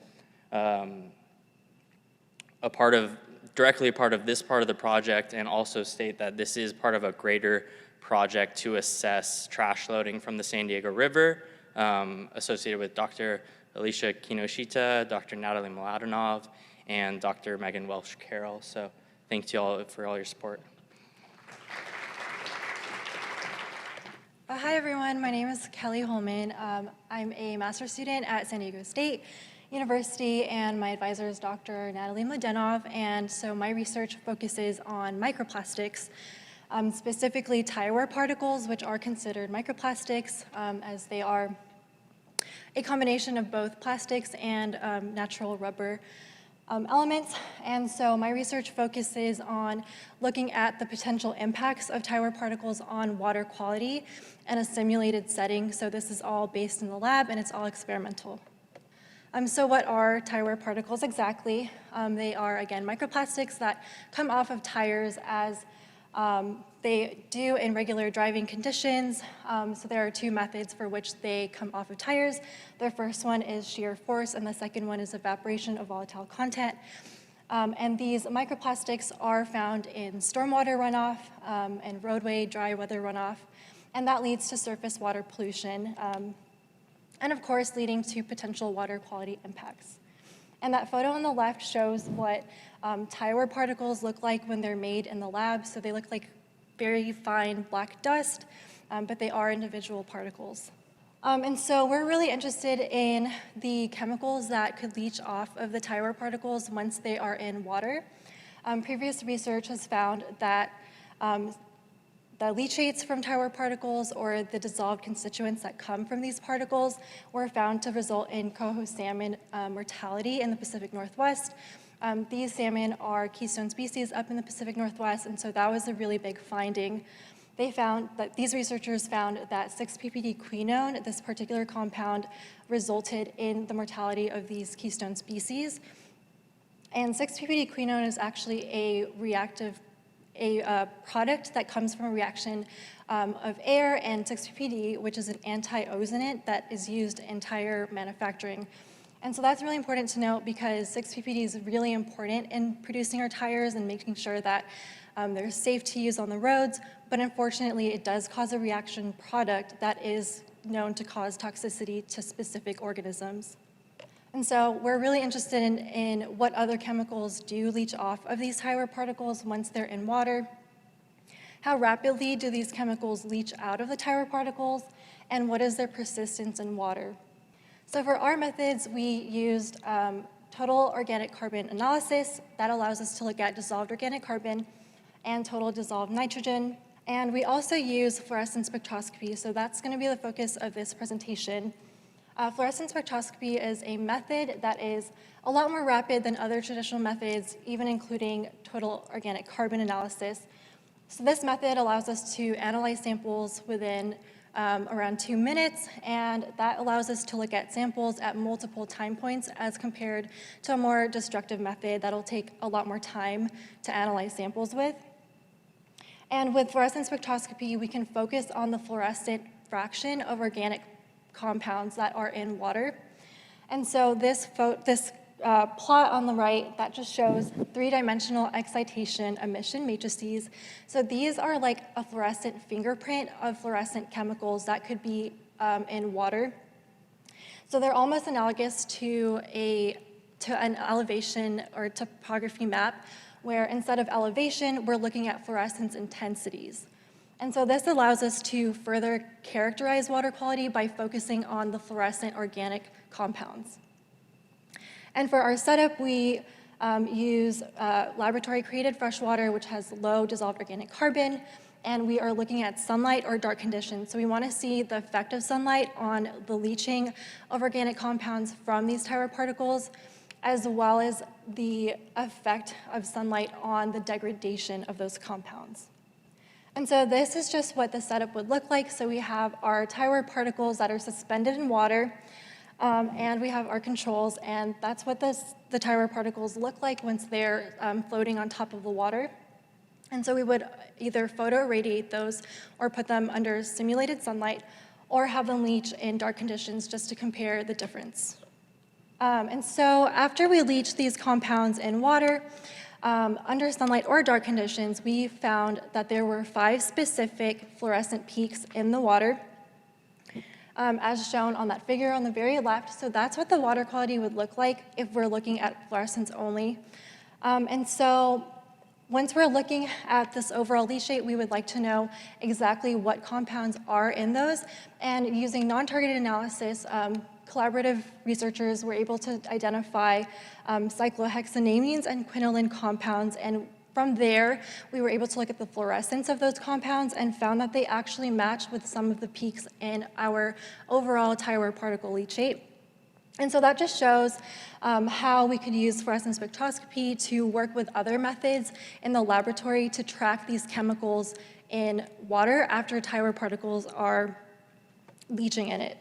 directly a part of this part of the project, and also state that this is part of a greater project to assess trash loading from the San Diego River, associated with Dr. Alicia Kinoshita, Dr. Natalie Mladenov, and Dr. Megan Welsh-Carroll. So thanks to you all for all your support. Hi everyone, my name is Kelly Holman. I'm a master's student at San Diego State University, and my advisor is Dr. Natalie Mladenov, and so my research focuses on microplastics, specifically tire wear particles, which are considered microplastics, as they are a combination of both plastics and natural rubber elements. And so my research focuses on looking at the potential impacts of tire wear particles on water quality in a simulated setting. So this is all based in the lab, and it's all experimental. So what are tire wear particles exactly? They are, again, microplastics that come off of tires as they do in regular driving conditions. So there are two methods for which they come off of tires. The first one is shear force, and the second one is evaporation of volatile content. And these microplastics are found in stormwater runoff and roadway dry weather runoff, and that leads to surface water pollution, and of course leading to potential water quality impacts. And that photo on the left shows what tire wear particles look like when they're made in the lab. So they look like very fine black dust, but they are individual particles. And so we're really interested in the chemicals that could leach off of the tire wear particles once they are in water. Previous research has found that the leachates from tire wear particles, or the dissolved constituents that come from these particles, were found to result in coho salmon mortality in the Pacific Northwest. These salmon are keystone species up in the Pacific Northwest, and so that was a really big finding. They found that these researchers found that 6-ppd quinone, this particular compound, resulted in the mortality of these keystone species. And 6-ppd quinone is actually a product that comes from a reaction of air and 6-ppd, which is an anti-ozonant that is used in tire manufacturing. And so that's really important to note, because 6-ppd is really important in producing our tires and making sure that they're safe to use on the roads, but unfortunately it does cause a reaction product that is known to cause toxicity to specific organisms. And so we're really interested in what other chemicals do leach off of these tire wear particles once they're in water. How rapidly do these chemicals leach out of the tire wear particles, and what is their persistence in water? So for our methods, we used total organic carbon analysis. That allows us to look at dissolved organic carbon and total dissolved nitrogen. And we also use fluorescence spectroscopy, so that's going to be the focus of this presentation. Fluorescence spectroscopy is a method that is a lot more rapid than other traditional methods, even including total organic carbon analysis. So this method allows us to analyze samples within around 2 minutes, and that allows us to look at samples at multiple time points as compared to a more destructive method that'll take a lot more time to analyze samples with. And with fluorescence spectroscopy, we can focus on the fluorescent fraction of organic compounds that are in water. And so this plot on the right, that just shows 3-dimensional excitation emission matrices. So these are like a fluorescent fingerprint of fluorescent chemicals that could be in water. So they're almost analogous to an elevation or topography map, where instead of elevation, we're looking at fluorescence intensities. And so this allows us to further characterize water quality by focusing on the fluorescent organic compounds. And for our setup, we use laboratory-created fresh water, which has low dissolved organic carbon, and we are looking at sunlight or dark conditions. So we want to see the effect of sunlight on the leaching of organic compounds from these tire particles, as well as the effect of sunlight on the degradation of those compounds. And so this is just what the setup would look like. So we have our tire particles that are suspended in water, and we have our controls, and that's what the tire particles look like once they're floating on top of the water. And so we would either photoirradiate those or put them under simulated sunlight or have them leach in dark conditions just to compare the difference. And so after we leach these compounds in water, under sunlight or dark conditions, we found that there were 5 specific fluorescent peaks in the water, as shown on that figure on the very left. So that's what the water quality would look like if we're looking at fluorescence only. And so once we're looking at this overall leachate, we would like to know exactly what compounds are in those. And using non-targeted analysis, collaborative researchers were able to identify cyclohexanamines and quinoline compounds, and from there, we were able to look at the fluorescence of those compounds and found that they actually matched with some of the peaks in our overall tire particle leachate. And so that just shows how we could use fluorescence spectroscopy to work with other methods in the laboratory to track these chemicals in water after tire particles are leaching in it.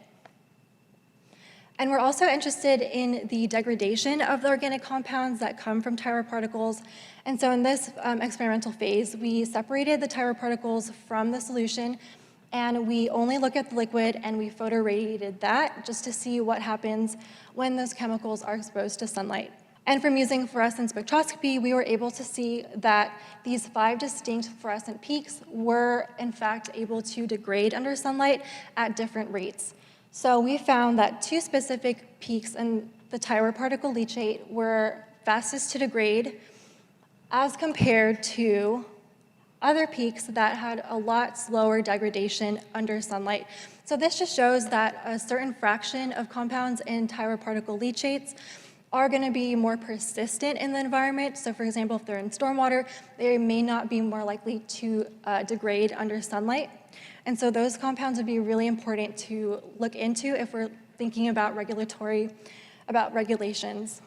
And we're also interested in the degradation of the organic compounds that come from tire particles. And so in this experimental phase, we separated the tire particles from the solution, and we only look at the liquid, and we photoradiated that just to see what happens when those chemicals are exposed to sunlight. And from using fluorescence spectroscopy, we were able to see that these 5 distinct fluorescent peaks were, in fact, able to degrade under sunlight at different rates. So we found that 2 specific peaks in the tire particle leachate were fastest to degrade as compared to other peaks that had a lot slower degradation under sunlight. So this just shows that a certain fraction of compounds in tire particle leachates are going to be more persistent in the environment. So for example, if they're in stormwater, they may not be more likely to degrade under sunlight. And so those compounds would be really important to look into if we're thinking about regulations.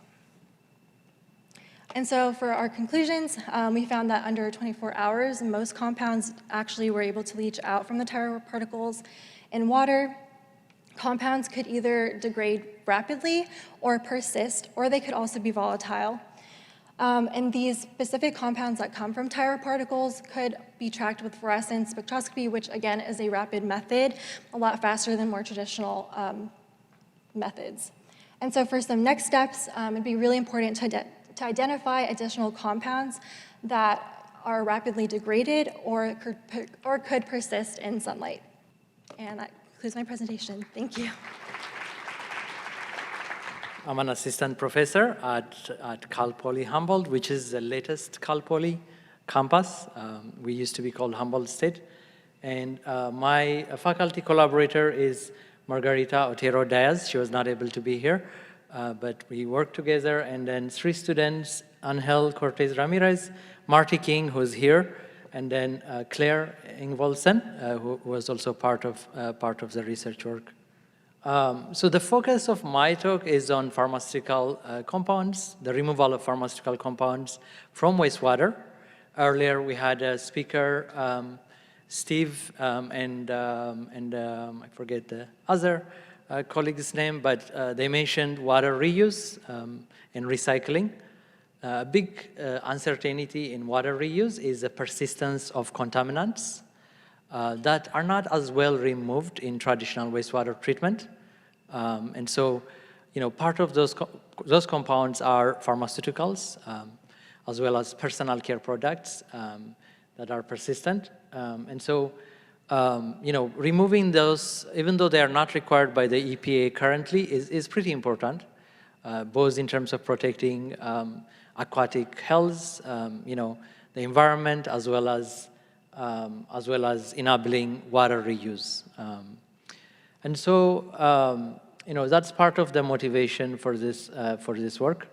And so for our conclusions, we found that under 24 hours, most compounds actually were able to leach out from the tire particles in water. Compounds could either degrade rapidly or persist, or they could also be volatile. And these specific compounds that come from tire particles could be tracked with fluorescence spectroscopy, which again is a rapid method, a lot faster than more traditional methods. And so for some next steps, it'd be really important to identify additional compounds that are rapidly degraded or could persist in sunlight. And that concludes my presentation. Thank you. I'm an assistant professor at Cal Poly Humboldt, which is the latest Cal Poly campus. We used to be called Humboldt State. And my faculty collaborator is Margarita Otero Diaz. She was not able to be here. but we worked together. And then 3 students, Angel Cortez Ramirez, Marty King, who's here, and then Claire Ingvoldsen, who was also part of the research work. So the focus of my talk is on pharmaceutical compounds, the removal of pharmaceutical compounds from wastewater. Earlier we had a speaker, Steve, and I forget the other colleague's name, but they mentioned water reuse and recycling. A big uncertainty in water reuse is the persistence of contaminants that are not as well removed in traditional wastewater treatment. And so, part of those compounds are pharmaceuticals, as well as personal care products that are persistent. And so, removing those, even though they are not required by the EPA currently, is pretty important, both in terms of protecting aquatic health, the environment, as well as enabling water reuse. And so, that's part of the motivation for this work.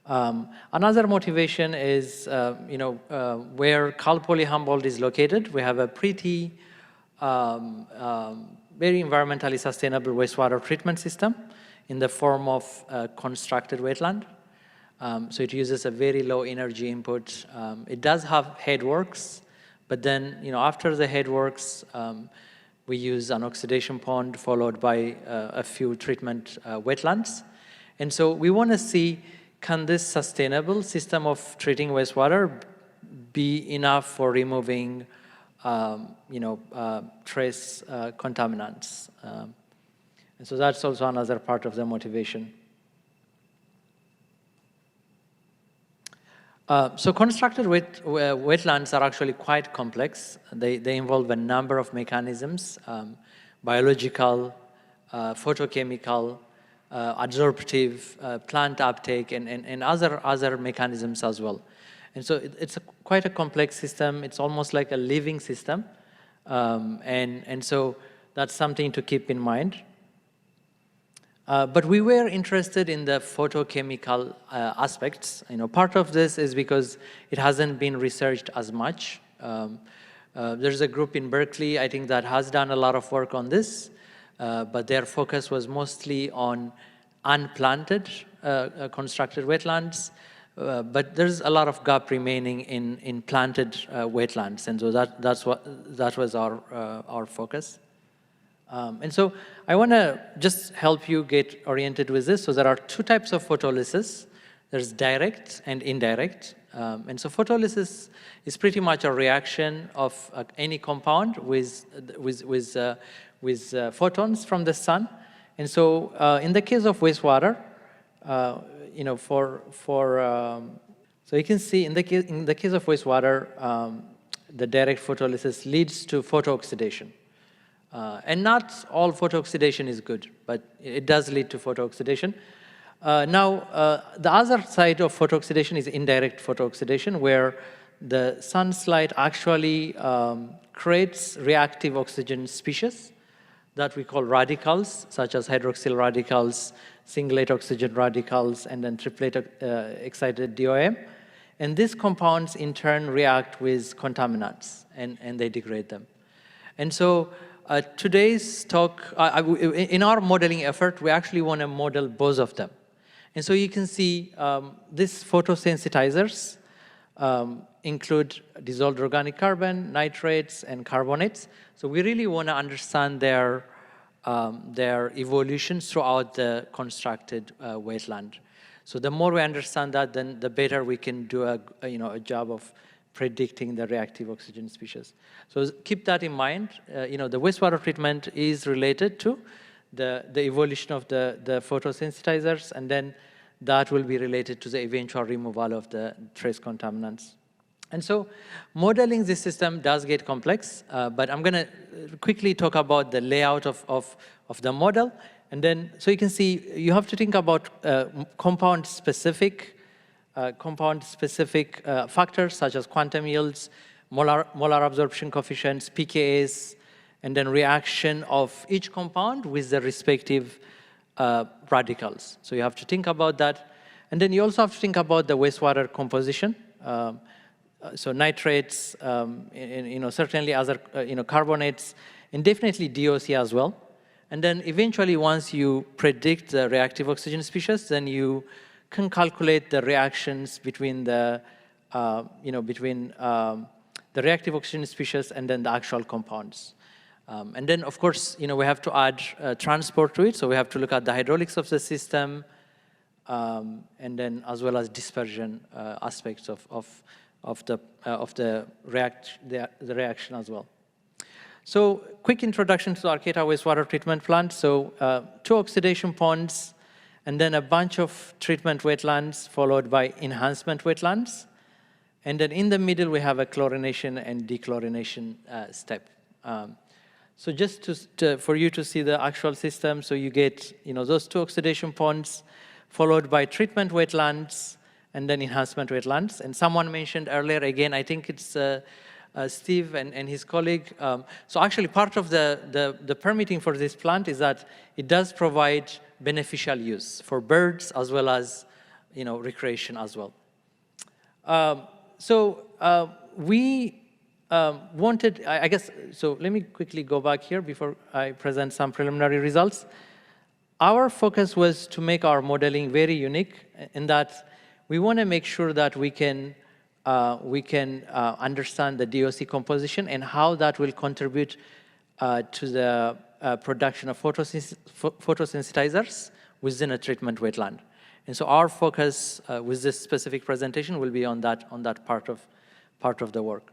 Another motivation is, where Cal Poly Humboldt is located. We have a pretty very environmentally sustainable wastewater treatment system in the form of constructed wetland. So it uses a very low energy input. It does have headworks, but then, after the headworks, we use an oxidation pond followed by a few treatment wetlands. And so we want to see, can this sustainable system of treating wastewater be enough for removing, trace contaminants? And so that's also another part of the motivation. So constructed wetlands are actually quite complex. They involve a number of mechanisms, biological, photochemical, adsorptive, plant uptake, and other mechanisms as well. And so it's quite a complex system. It's almost like a living system. And so that's something to keep in mind. But we were interested in the photochemical aspects. Part of this is because it hasn't been researched as much. There's a group in Berkeley, I think, that has done a lot of work on this, but their focus was mostly on unplanted constructed wetlands. But there's a lot of gap remaining in planted wetlands, and so that was our focus. And so I want to just help you get oriented with this. So there are 2 types of photolysis. There's direct and indirect. And so photolysis is pretty much a reaction of any compound with photons from the sun. And so in the case of wastewater, so you can see in the case of wastewater, the direct photolysis leads to photooxidation. And not all photooxidation is good, but it does lead to photooxidation. Now, the other side of photooxidation is indirect photooxidation, where the sunlight actually creates reactive oxygen species that we call radicals, such as hydroxyl radicals, singlet oxygen radicals, and then triplet excited DOM. And these compounds, in turn, react with contaminants, and they degrade them. And so today's talk, in our modeling effort, we actually want to model both of them. And so you can see these photosensitizers include dissolved organic carbon, nitrates, and carbonates. So we really want to understand their evolution throughout the constructed wetland. So the more we understand that, then the better we can do a job of predicting the reactive oxygen species. So keep that in mind. The wastewater treatment is related to the evolution of the photosensitizers, and then that will be related to the eventual removal of the trace contaminants. And so modeling this system does get complex, but I'm going to quickly talk about the layout of the model. And then, so you can see, you have to think about compound-specific factors such as quantum yields, molar absorption coefficients, pKa's, and then reaction of each compound with the respective radicals. So you have to think about that. And then you also have to think about the wastewater composition. So nitrates, certainly other carbonates, and definitely DOC as well. And then eventually, once you predict the reactive oxygen species, then you can calculate the reactions between the the reactive oxygen species and then the actual compounds. And then, of course, we have to add transport to it. So we have to look at the hydraulics of the system, and then as well as dispersion aspects of the reaction as well. So quick introduction to the Arcata wastewater treatment plant. So 2 oxidation ponds, and then a bunch of treatment wetlands followed by enhancement wetlands. And then in the middle, we have a chlorination and dechlorination step. So just for you to see the actual system, so you get those 2 oxidation ponds followed by treatment wetlands and then enhancement wetlands. And someone mentioned earlier, again, I think it's Steve and his colleague. So actually part of the permitting for this plant is that it does provide beneficial use for birds as well as recreation as well. We wanted, I guess, so let me quickly go back here before I present some preliminary results. Our focus was to make our modeling very unique in that we want to make sure that we can understand the DOC composition and how that will contribute to the production of photosensitizers within a treatment wetland. And so our focus with this specific presentation will be on that part of the work.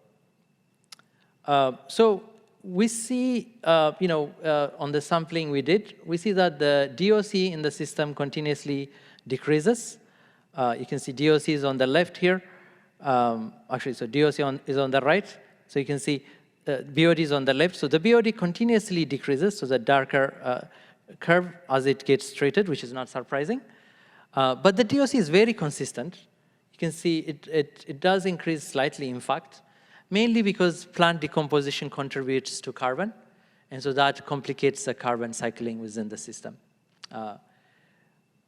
So we see, on the sampling we did, we see that the DOC in the system continuously decreases. You can see DOC is on the left here. Actually, so DOC is on the right. So you can see BOD is on the left. So the BOD continuously decreases, so the darker curve as it gets treated, which is not surprising. But the DOC is very consistent. You can see it does increase slightly, in fact, mainly because plant decomposition contributes to carbon, and so that complicates the carbon cycling within the system.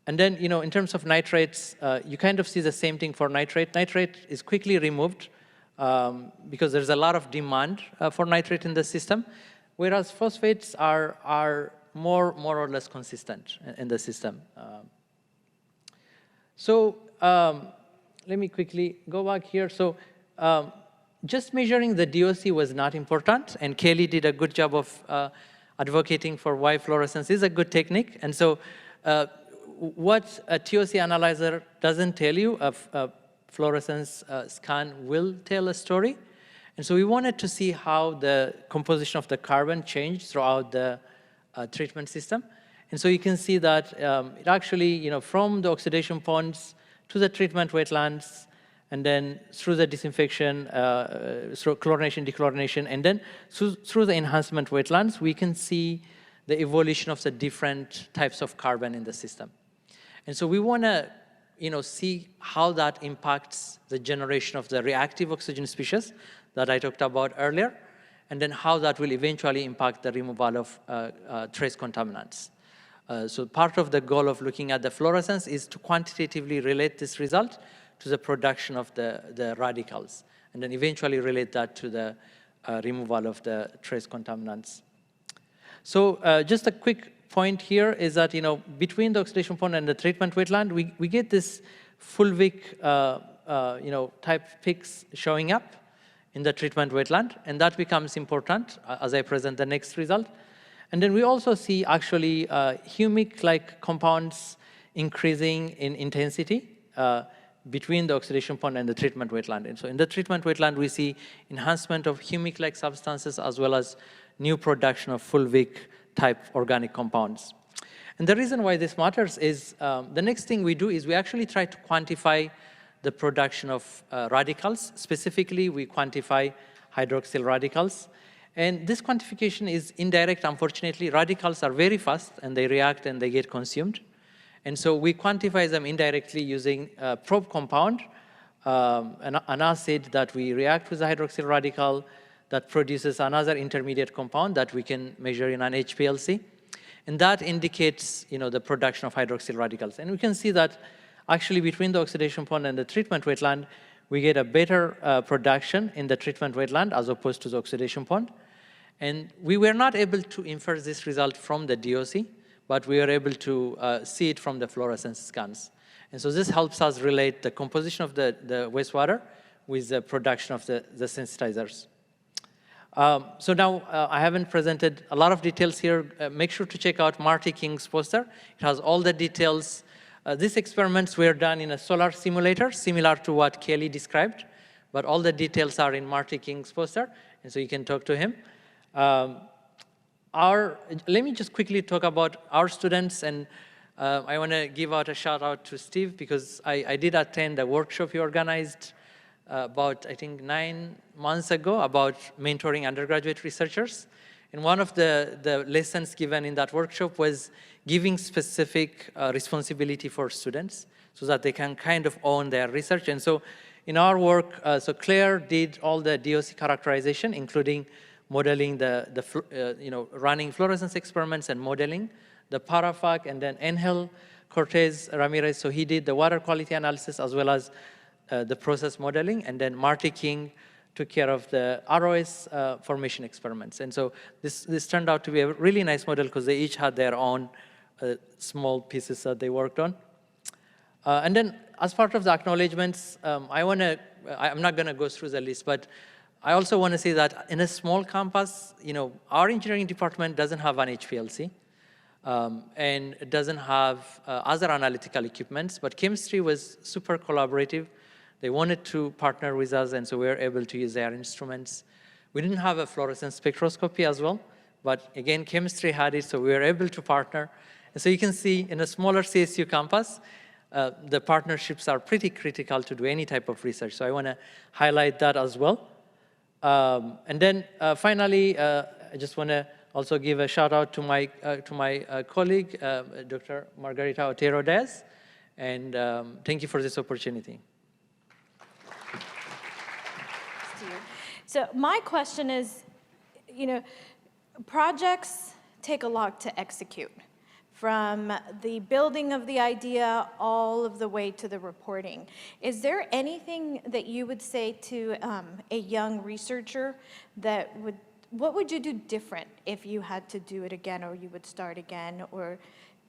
And then, in terms of nitrates, you kind of see the same thing for nitrate. Nitrate is quickly removed because there's a lot of demand for nitrate in the system, whereas phosphates are more or less consistent in the system. So let me quickly go back here. So just measuring the DOC was not important, and Kelly did a good job of advocating for why fluorescence is a good technique. And so what a TOC analyzer doesn't tell you, a fluorescence scan will tell a story. And so we wanted to see how the composition of the carbon changed throughout the treatment system. And so you can see that it actually, from the oxidation ponds to the treatment wetlands, and then through the disinfection, through chlorination, dechlorination, and then through the enhancement wetlands, we can see the evolution of the different types of carbon in the system. And so we want to, see how that impacts the generation of the reactive oxygen species that I talked about earlier, and then how that will eventually impact the removal of trace contaminants. So part of the goal of looking at the fluorescence is to quantitatively relate this result to the production of the radicals, and then eventually relate that to the removal of the trace contaminants. So just a quick point here is that, between the oxidation pond and the treatment wetland, we get this fulvic, type peaks showing up in the treatment wetland, and that becomes important as I present the next result. And then we also see actually humic-like compounds increasing in intensity between the oxidation pond and the treatment wetland. And so in the treatment wetland, we see enhancement of humic-like substances as well as new production of fulvic-type organic compounds. And the reason why this matters is the next thing we do is we actually try to quantify the production of radicals. Specifically, we quantify hydroxyl radicals. And this quantification is indirect, unfortunately. Radicals are very fast, and they react and they get consumed. And so we quantify them indirectly using a probe compound, an acid that we react with the hydroxyl radical that produces another intermediate compound that we can measure in an HPLC. And that indicates, the production of hydroxyl radicals. And we can see that actually between the oxidation pond and the treatment wetland, we get a better production in the treatment wetland as opposed to the oxidation pond. And we were not able to infer this result from the DOC, but we are able to see it from the fluorescence scans. And so this helps us relate the composition of the wastewater with the production of the sensitizers. So now I haven't presented a lot of details here. Make sure to check out Marty King's poster. It has all the details. These experiments were done in a solar simulator, similar to what Kelly described, but all the details are in Marty King's poster, and so you can talk to him. Let me just quickly talk about our students, and I want to give out a shout out to Steve because I did attend a workshop he organized about, I think, 9 months ago about mentoring undergraduate researchers. And one of the lessons given in that workshop was giving specific responsibility for students so that they can kind of own their research. And so in our work, so Claire did all the DOC characterization, including modeling running fluorescence experiments and modeling the Parafac, and then Angel Cortez Ramirez, so he did the water quality analysis as well as the process modeling, and then Marty King took care of the ROS formation experiments. And so this turned out to be a really nice model because they each had their own small pieces that they worked on. And then as part of the acknowledgements, I'm not gonna go through the list, but I also want to say that in a small campus, our engineering department doesn't have an HPLC and it doesn't have other analytical equipments, but chemistry was super collaborative. They wanted to partner with us, and so we were able to use their instruments. We didn't have a fluorescence spectroscopy as well, but again, chemistry had it, so we were able to partner. And so you can see in a smaller CSU campus, the partnerships are pretty critical to do any type of research. So I want to highlight that as well. And then finally, I just want to also give a shout out to my colleague, Dr. Margarita Otero-Diaz, and thank you for this opportunity. So my question is, projects take a lot to execute, from the building of the idea all of the way to the reporting. Is there anything that you would say to a young researcher what would you do different if you had to do it again, or you would start again, or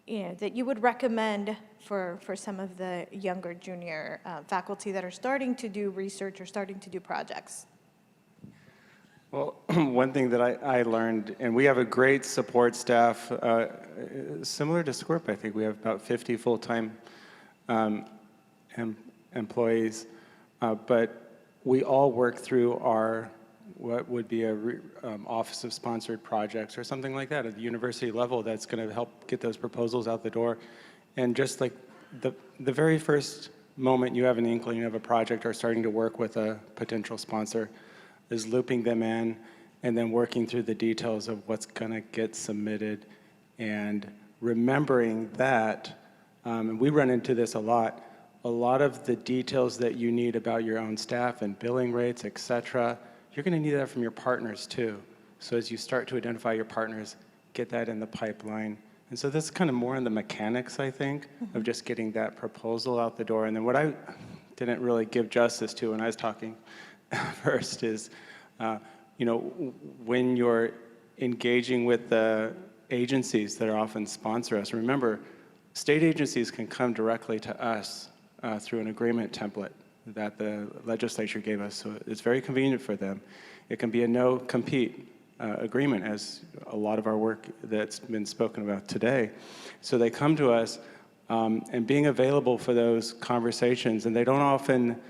that you would recommend for some of the younger junior faculty that are starting to do research or starting to do projects? Well, one thing that I learned, and we have a great support staff, similar to SCORP, I think we have about 50 full-time employees, but we all work through what would be a Office of Sponsored Projects or something like that at the university level that's going to help get those proposals out the door. And just like the very first moment you have an inkling of a project or starting to work with a potential sponsor is looping them in and then working through the details of what's going to get submitted and remembering that, and we run into this a lot of the details that you need about your own staff and billing rates, et cetera, you're going to need that from your partners too. So as you start to identify your partners, get that in the pipeline. And so this is kind of more in the mechanics, I think, of just getting that proposal out the door. And then what I didn't really give justice to when I was talking first is, when you're engaging with the agencies that are often sponsor us, remember, state agencies can come directly to us through an agreement template that the legislature gave us, so it's very convenient for them. It can be a no-compete agreement, as a lot of our work that's been spoken about today. So they come to us, and being available for those conversations, and they don't often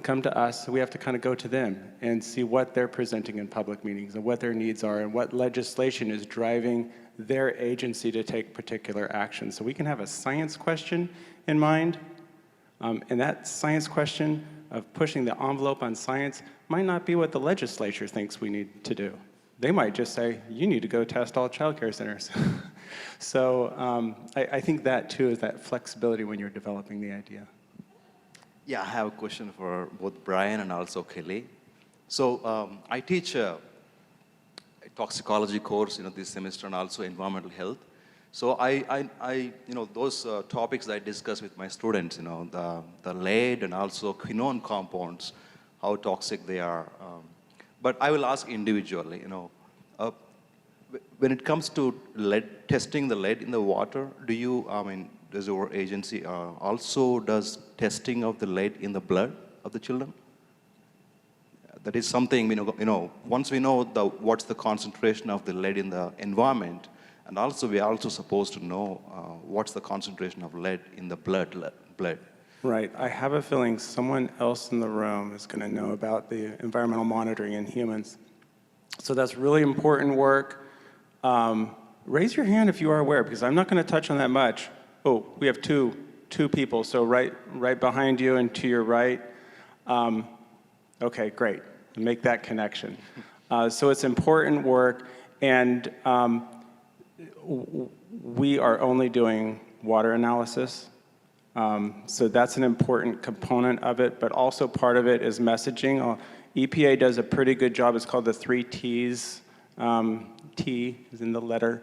come to us, so we have to kind of go to them and see what they're presenting in public meetings and what their needs are and what legislation is driving their agency to take particular action. So we can have a science question in mind, and that science question of pushing the envelope on science might not be what the legislature thinks we need to do. They might just say, you need to go test all childcare centers. So I think that too is that flexibility when you're developing the idea. Yeah, I have a question for both Brian and also Kelly. So I teach toxicology course, this semester, and also environmental health. So those topics that I discuss with my students, the lead and also quinone compounds, how toxic they are. But I will ask individually, when it comes to testing the lead in the water, does your agency also does testing of the lead in the blood of the children? That is something, once we know what's the concentration of the lead in the environment, and also we are also supposed to know what's the concentration of lead in the blood. Right. I have a feeling someone else in the room is going to know about the environmental monitoring in humans. So that's really important work. Raise your hand if you are aware, because I'm not going to touch on that much. Oh, we have two people. So right behind you and to your right. Okay, great. Make that connection. So it's important work, and we are only doing water analysis. So that's an important component of it, but also part of it is messaging. EPA does a pretty good job. It's called the 3 T's. T is in the letter.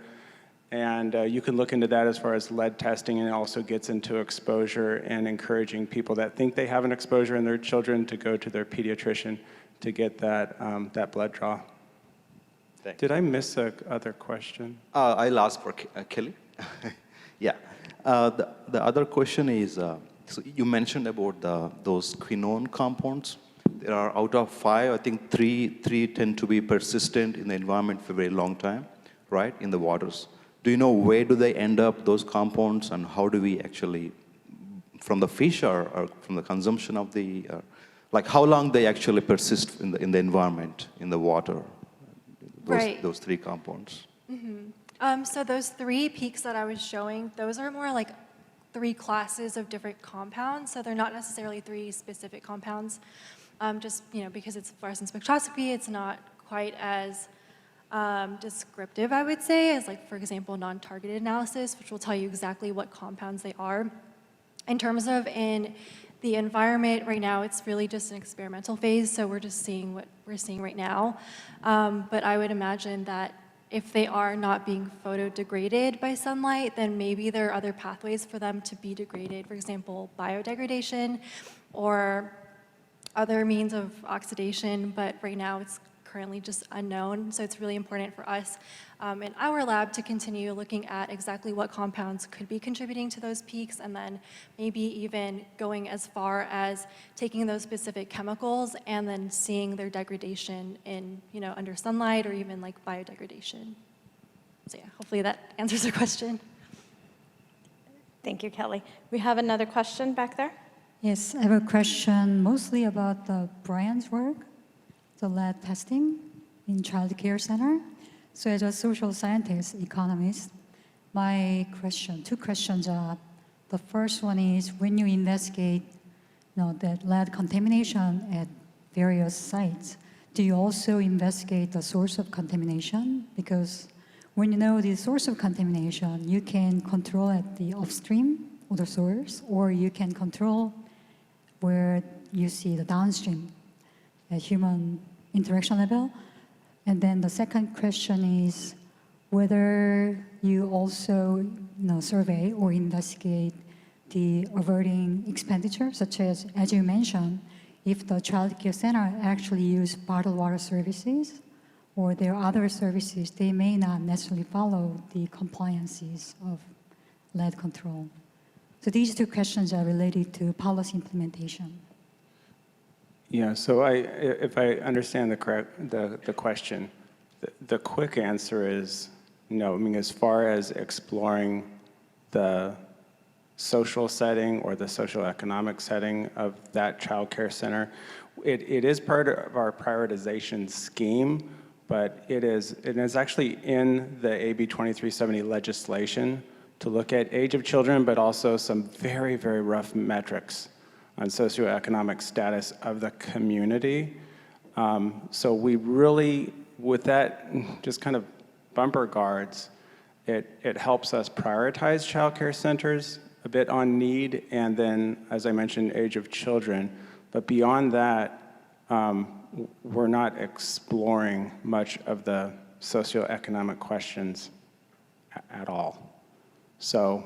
And you can look into that as far as lead testing, and it also gets into exposure and encouraging people that think they have an exposure in their children to go to their pediatrician to get that blood draw. Thanks. Did I miss a other question? I'll ask for Kelly. Yeah. The other question is, so you mentioned about those quinone compounds. There are out of 5, I think three tend to be persistent in the environment for a very long time, right, in the waters. Do you know where do they end up, those compounds, and how do we actually, from the fish or from the consumption of the, like how long they actually persist in the environment, in the water, those 3 compounds? Mm-hmm. So those 3 peaks that I was showing, those are more like 3 classes of different compounds. So they're not necessarily 3 specific compounds. Just because it's fluorescent spectroscopy, it's not quite as descriptive, I would say, as like, for example, non-targeted analysis, which will tell you exactly what compounds they are. In terms of in the environment right now, it's really just an experimental phase, so we're just seeing what we're seeing right now. But I would imagine that if they are not being photodegraded by sunlight, then maybe there are other pathways for them to be degraded, for example, biodegradation or other means of oxidation, but right now it's currently just unknown. So it's really important for us in our lab to continue looking at exactly what compounds could be contributing to those peaks, and then maybe even going as far as taking those specific chemicals and then seeing their degradation in, under sunlight or even like biodegradation. So yeah, hopefully that answers the question. Thank you, Kelly. We have another question back there. Yes, I have a question mostly about Brian's work, the lead testing in child care center. So as a social scientist, economist, my question, 2 questions are, the first one is when you investigate that lead contamination at various sites, do you also investigate the source of contamination? Because when you know the source of contamination, you can control at the upstream of the source, or you can control where you see the downstream at human interaction level. And then the second question is whether you also survey or investigate the averting expenditure, such as you mentioned, if the child care center actually use bottled water services or there are other services, they may not necessarily follow the compliances of lead control. So these 2 questions are related to policy implementation. Yeah, so if I understand the question, the quick answer is no. I mean, as far as exploring the social setting or the socioeconomic setting of that child care center, it is part of our prioritization scheme, but it is actually in the AB 2370 legislation to look at age of children, but also some very, very rough metrics on socioeconomic status of the community. So we really, with that just kind of bumper guards, it helps us prioritize child care centers a bit on need, and then, as I mentioned, age of children. But beyond that, we're not exploring much of the socioeconomic questions at all. So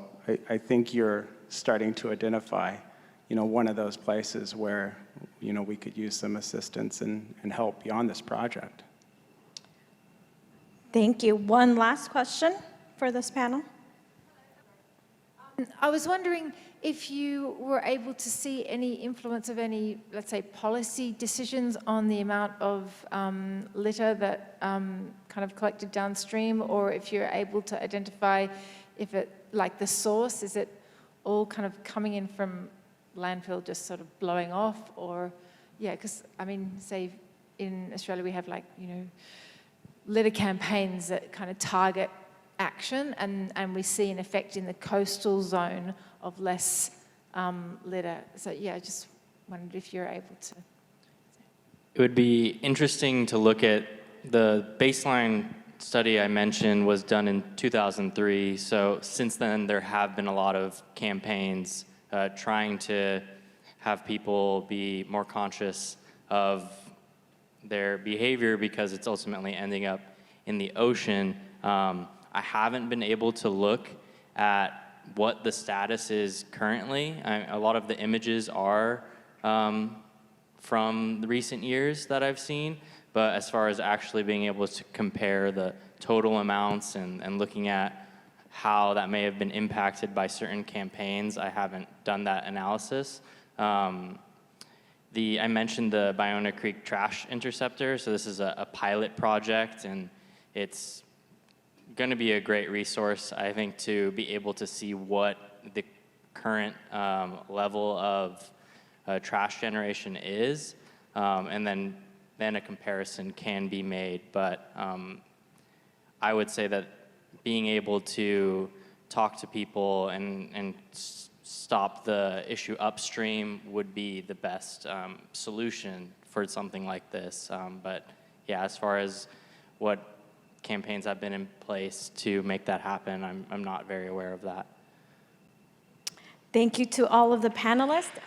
I think you're starting to identify, one of those places where, we could use some assistance and help beyond this project. Thank you. One last question for this panel. I was wondering if you were able to see any influence of any, let's say, policy decisions on the amount of litter that kind of collected downstream, or if you're able to identify if it, like the source, is it all kind of coming in from landfill just sort of blowing off, or, yeah, because, I mean, say in Australia we have litter campaigns that kind of target action, and we see an effect in the coastal zone of less litter. So yeah, I just wondered if you're able to. It would be interesting to look at the baseline study I mentioned was done in 2003. So since then, there have been a lot of campaigns trying to have people be more conscious of their behavior because it's ultimately ending up in the ocean. I haven't been able to look at what the status is currently. A lot of the images are from the recent years that I've seen, but as far as actually being able to compare the total amounts and looking at how that may have been impacted by certain campaigns, I haven't done that analysis. I mentioned the Ballona Creek Trash Interceptor, so this is a pilot project, and it's going to be a great resource, I think, to be able to see what the current level of trash generation is, and then a comparison can be made. But I would say that being able to talk to people and stop the issue upstream would be the best solution for something like this. But yeah, as far as what campaigns have been in place to make that happen, I'm not very aware of that. Thank you to all of the panelists.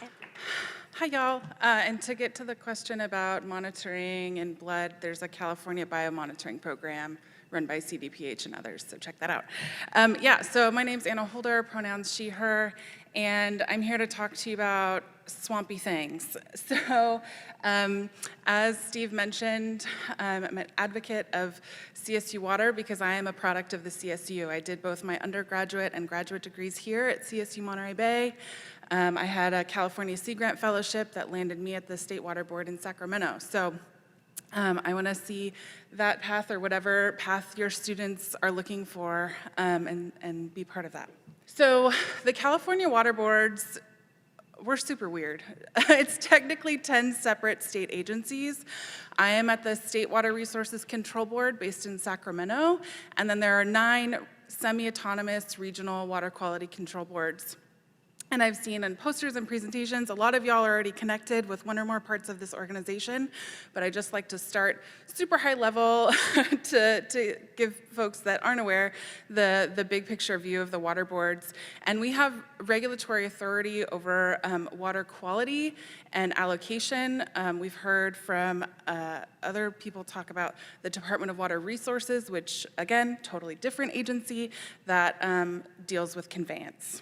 Hi, y'all. And to get to the question about monitoring and blood, there's a California biomonitoring program run by CDPH and others, so check that out. Yeah, so my name's Anna Holder, pronouns she, her, and I'm here to talk to you about swampy things. So as Steve mentioned, I'm an advocate of CSU Water because I am a product of the CSU. I did both my undergraduate and graduate degrees here at CSU Monterey Bay. I had a California Sea Grant Fellowship that landed me at the State Water Board in Sacramento. So I want to see that path or whatever path your students are looking for and be part of that. So the California Water Boards, we're super weird. It's technically 10 separate state agencies. I am at the State Water Resources Control Board based in Sacramento, and then there are 9 semi-autonomous regional water quality control boards. And I've seen in posters and presentations, a lot of y'all are already connected with one or more parts of this organization, but I just like to start super high level to give folks that aren't aware the big picture view of the water boards. And we have regulatory authority over water quality and allocation. We've heard from other people talk about the Department of Water Resources, which again, totally different agency that deals with conveyance.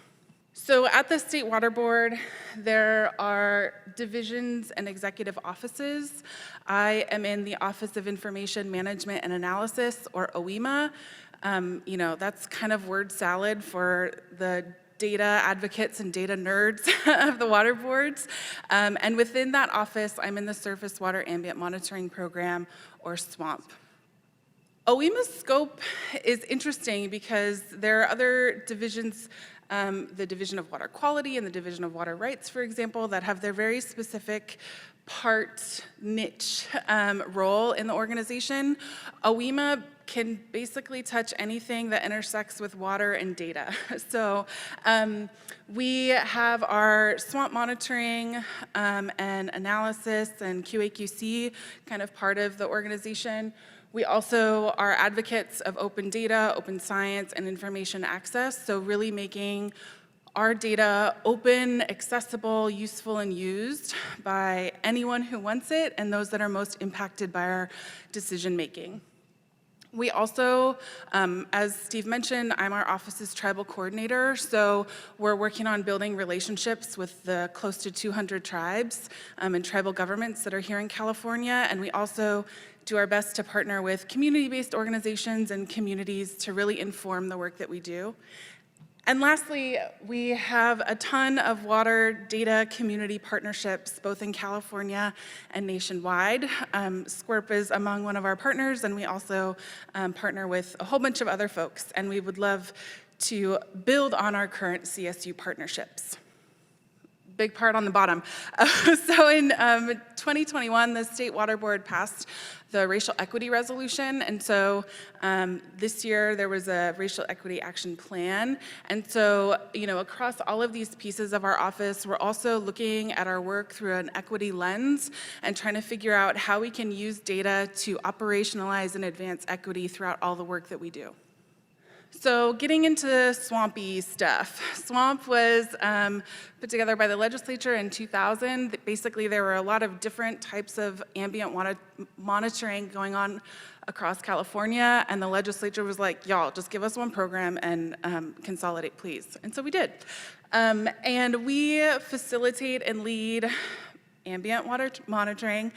So at the State Water Board, there are divisions and executive offices. I am in the Office of Information Management and Analysis, or OIMA. That's kind of word salad for the data advocates and data nerds of the water boards. And within that office, I'm in the Surface Water Ambient Monitoring Program, or SWAMP. OIMA's scope is interesting because there are other divisions, the Division of Water Quality and the Division of Water Rights, for example, that have their very specific part niche role in the organization. OIMA can basically touch anything that intersects with water and data. So we have our swamp monitoring and analysis and QA/QC kind of part of the organization. We also are advocates of open data, open science, and information access, so really making our data open, accessible, useful, and used by anyone who wants it and those that are most impacted by our decision making. We also, as Steve mentioned, I'm our office's tribal coordinator, so we're working on building relationships with the close to 200 tribes and tribal governments that are here in California, and we also do our best to partner with community-based organizations and communities to really inform the work that we do. And lastly, we have a ton of water data community partnerships, both in California and nationwide. SCWRP is among one of our partners, and we also partner with a whole bunch of other folks, and we would love to build on our current CSU partnerships. Big part on the bottom. So in 2021, the State Water Board passed the Racial Equity Resolution, and so this year there was a Racial Equity Action Plan, and so across all of these pieces of our office, we're also looking at our work through an equity lens and trying to figure out how we can use data to operationalize and advance equity throughout all the work that we do. So getting into swampy stuff. SWAMP was put together by the legislature in 2000. Basically, there were a lot of different types of ambient water monitoring going on across California, and the legislature was like, y'all, just give us one program and consolidate, please. And so we did. And we facilitate and lead ambient water monitoring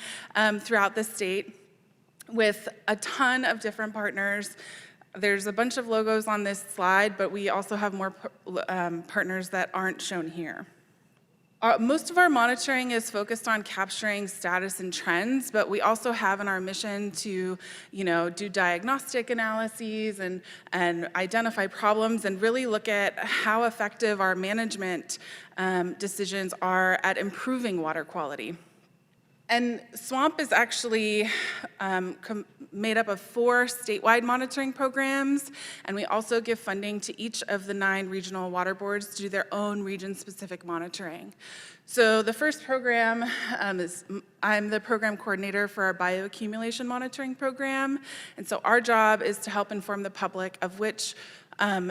throughout the state with a ton of different partners. There's a bunch of logos on this slide, but we also have more partners that aren't shown here. Most of our monitoring is focused on capturing status and trends, but we also have in our mission to do diagnostic analyses and identify problems and really look at how effective our management decisions are at improving water quality. And SWAMP is actually made up of 4 statewide monitoring programs, and we also give funding to each of the 9 regional water boards to do their own region-specific monitoring. So the first program I'm the program coordinator for our bioaccumulation monitoring program, and so our job is to help inform the public of which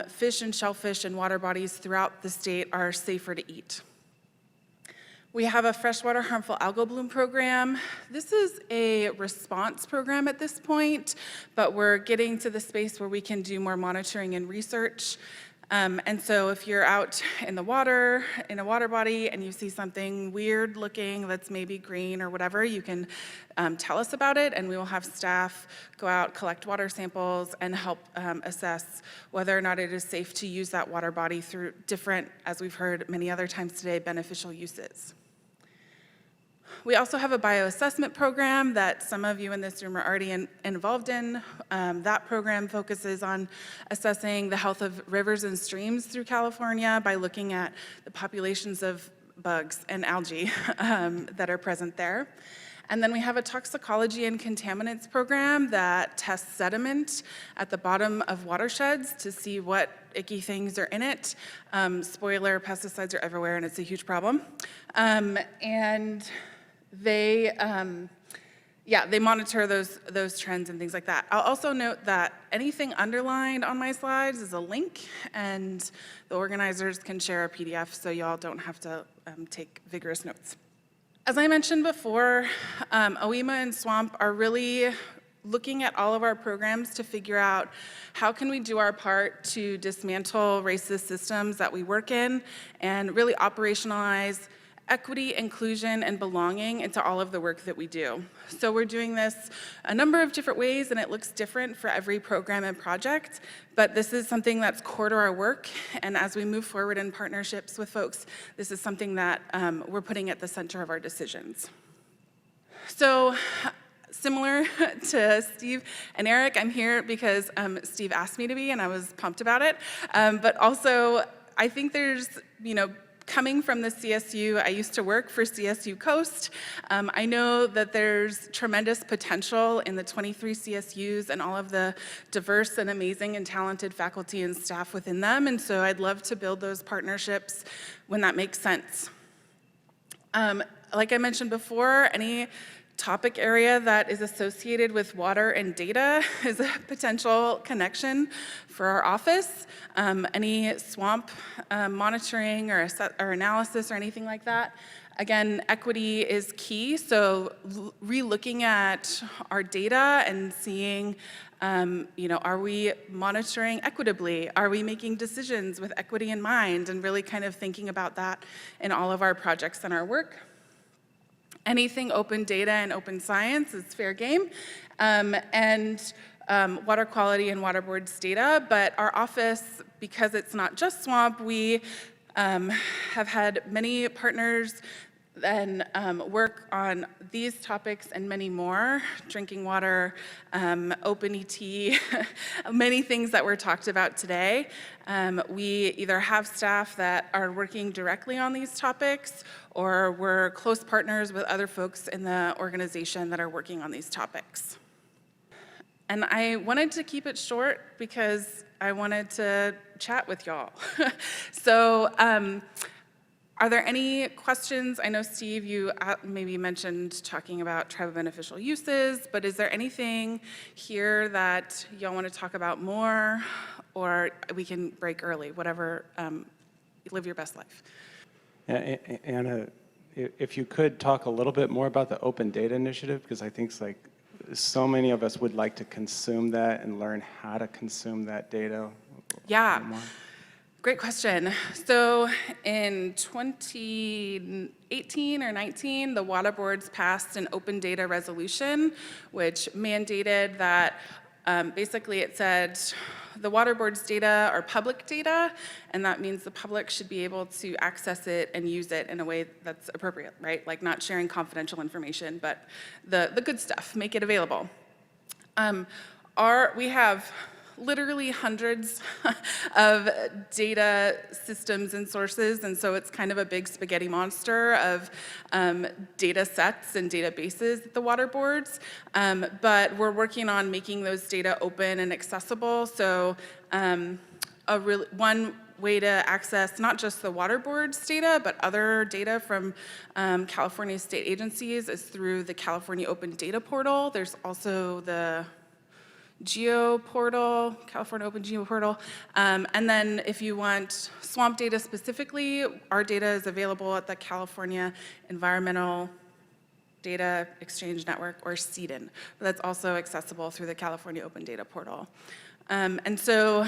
fish and shellfish and water bodies throughout the state are safer to eat. We have a freshwater harmful algal bloom program. This is a response program at this point, but we're getting to the space where we can do more monitoring and research. And so if you're out in the water, in a water body, and you see something weird looking that's maybe green or whatever, you can tell us about it, and we will have staff go out, collect water samples, and help assess whether or not it is safe to use that water body through different, as we've heard many other times today, beneficial uses. We also have a bioassessment program that some of you in this room are already involved in. That program focuses on assessing the health of rivers and streams through California by looking at the populations of bugs and algae that are present there. And then we have a toxicology and contaminants program that tests sediment at the bottom of watersheds to see what icky things are in it. Spoiler, pesticides are everywhere and it's a huge problem. And they monitor those trends and things like that. I'll also note that anything underlined on my slides is a link, and the organizers can share a PDF so y'all don't have to take vigorous notes. As I mentioned before, OEMA and SWAMP are really looking at all of our programs to figure out how can we do our part to dismantle racist systems that we work in and really operationalize equity, inclusion, and belonging into all of the work that we do. So we're doing this a number of different ways, and it looks different for every program and project, but this is something that's core to our work, and as we move forward in partnerships with folks, this is something that we're putting at the center of our decisions. So, similar to Steve and Eric, I'm here because Steve asked me to be, and I was pumped about it, but also I think there's, coming from the CSU, I used to work for CSU Coast. I know that there's tremendous potential in the 23 CSUs and all of the diverse and amazing and talented faculty and staff within them, and so I'd love to build those partnerships when that makes sense. Like I mentioned before, any topic area that is associated with water and data is a potential connection for our office. Any swamp monitoring or analysis or anything like that. Again, equity is key, so re-looking at our data and seeing, are we monitoring equitably? Are we making decisions with equity in mind? And really kind of thinking about that in all of our projects and our work. Anything open data and open science is fair game. Water quality and water boards data, but our office, because it's not just SWAMP, we have had many partners and work on these topics and many more, drinking water, open ET, many things that were talked about today. We either have staff that are working directly on these topics, or we're close partners with other folks in the organization that are working on these topics. And I wanted to keep it short because I wanted to chat with y'all. So, are there any questions? I know, Steve, you maybe mentioned talking about tribal beneficial uses, but is there anything here that y'all want to talk about more, or we can break early, whatever, live your best life. Anna, if you could talk a little bit more about the Open Data Initiative, because I think it's like so many of us would like to consume that and learn how to consume that data. Yeah. Great question. So in 2018 or 19, the water boards passed an open data resolution, which mandated that basically it said the water boards data are public data, and that means the public should be able to access it and use it in a way that's appropriate, right? Like not sharing confidential information, but the good stuff, make it available. We have literally hundreds of data systems and sources, and so it's kind of a big spaghetti monster of data sets and databases at the water boards, but we're working on making those data open and accessible, so one way to access not just the water board's data, but other data from California state agencies is through the California Open Data Portal. There's also the Geo portal, California Open Geo portal. And then if you want SWAMP data specifically, our data is available at the California Environmental Data Exchange Network, or CEDN. But that's also accessible through the California Open Data Portal. And so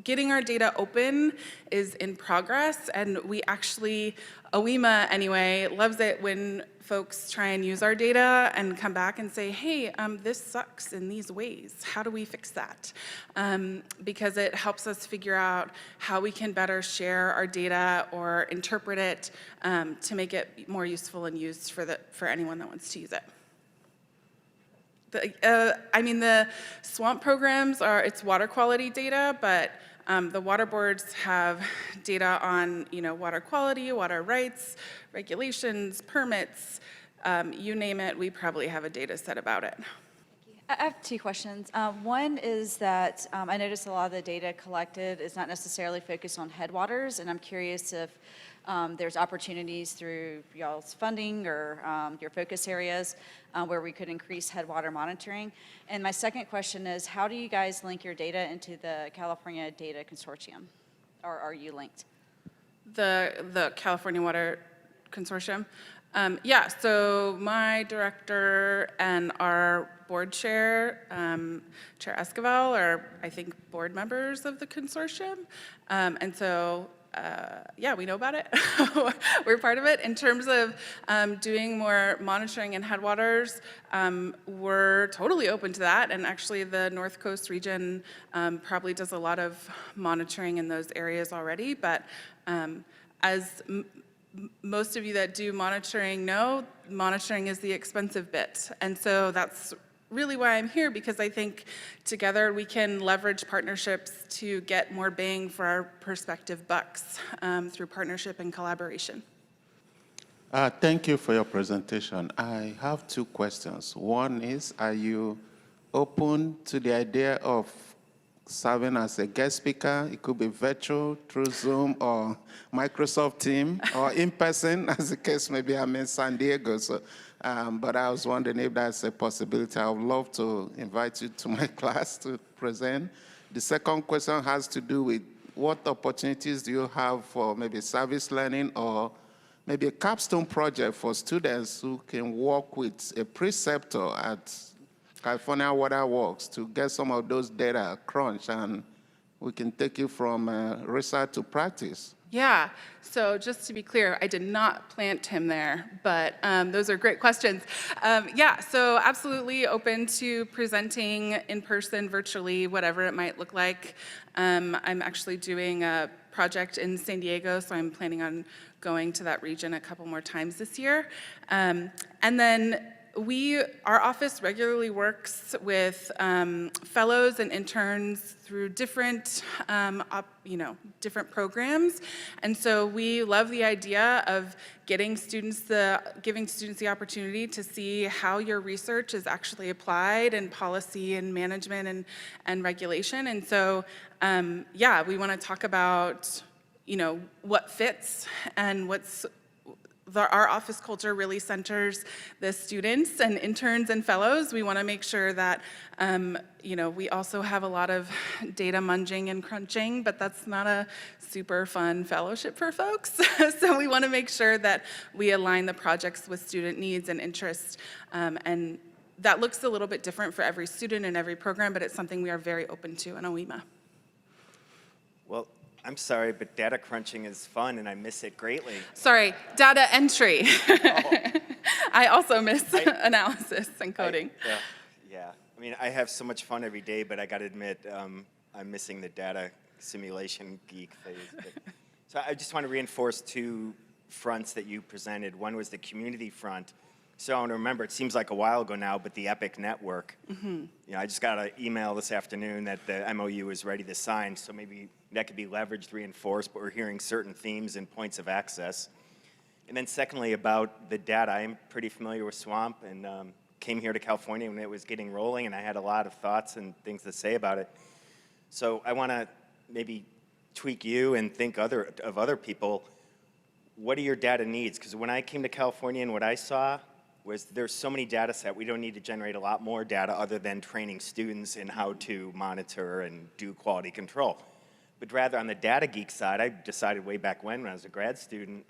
getting our data open is in progress, and we actually, OEMA anyway, loves it when folks try and use our data and come back and say, hey, this sucks in these ways. How do we fix that? Because it helps us figure out how we can better share our data or interpret it to make it more useful and used for anyone that wants to use it. The SWAMP programs it's water quality data, but the water boards have data on, water quality, water rights, regulations, permits, you name it, we probably have a data set about it. I have two questions. One is that I noticed a lot of the data collected is not necessarily focused on headwaters, and I'm curious if there's opportunities through y'all's funding or your focus areas where we could increase headwater monitoring. And my second question is, how do you guys link your data into the California Data Consortium, or are you linked? The California Water Consortium? Yeah, so my director and our board chair, Chair Esquivel, are, I think, board members of the consortium. And so, yeah, we know about it. We're part of it. In terms of doing more monitoring in headwaters, we're totally open to that. And actually, the North Coast region probably does a lot of monitoring in those areas already. But as most of you that do monitoring know, monitoring is the expensive bit. And so that's really why I'm here, because I think together we can leverage partnerships to get more bang for our prospective bucks through partnership and collaboration. Thank you for your presentation. I have two questions. One is, are you open to the idea of serving as a guest speaker? It could be virtual, through Zoom or Microsoft Teams, or in person, as the case may be. I'm in San Diego, so, but I was wondering if that's a possibility. I would love to invite you to my class to present. The second question has to do with what opportunities do you have for maybe service learning or maybe a capstone project for students who can work with a preceptor at California Water Works to get some of those data crunched, and we can take it from research to practice. Yeah, so just to be clear, I did not plant him there, but those are great questions. Yeah, so absolutely open to presenting in person, virtually, whatever it might look like. I'm actually doing a project in San Diego, so I'm planning on going to that region a couple more times this year. And then our office regularly works with fellows and interns through different, different programs. And so we love the idea of giving students the opportunity to see how your research is actually applied in policy and management and regulation. And so, yeah, we want to talk about, what fits and our office culture really centers the students and interns and fellows. We want to make sure that, we also have a lot of data munging and crunching, but that's not a super fun fellowship for folks. So we want to make sure that we align the projects with student needs and interests. And that looks a little bit different for every student and every program, but it's something we are very open to in OEMA. Well, I'm sorry, but data crunching is fun, and I miss it greatly. Sorry, data entry. I also miss analysis and coding. Yeah. I mean, I have so much fun every day, but I got to admit, I'm missing the data simulation geek phase. So I just want to reinforce two fronts that you presented. One was the community front. So I want to remember, it seems like a while ago now, but the EPIC network. I just got an email this afternoon that the MOU is ready to sign, so maybe that could be leveraged, reinforced, but we're hearing certain themes and points of access. And then secondly, about the data, I'm pretty familiar with SWAMP and came here to California when it was getting rolling, and I had a lot of thoughts and things to say about it. So I want to maybe tweak you and think of other people. What are your data needs? Because when I came to California and what I saw was there's so many data sets, we don't need to generate a lot more data other than training students in how to monitor and do quality control. But rather on the data geek side, I decided way back when I was a grad student,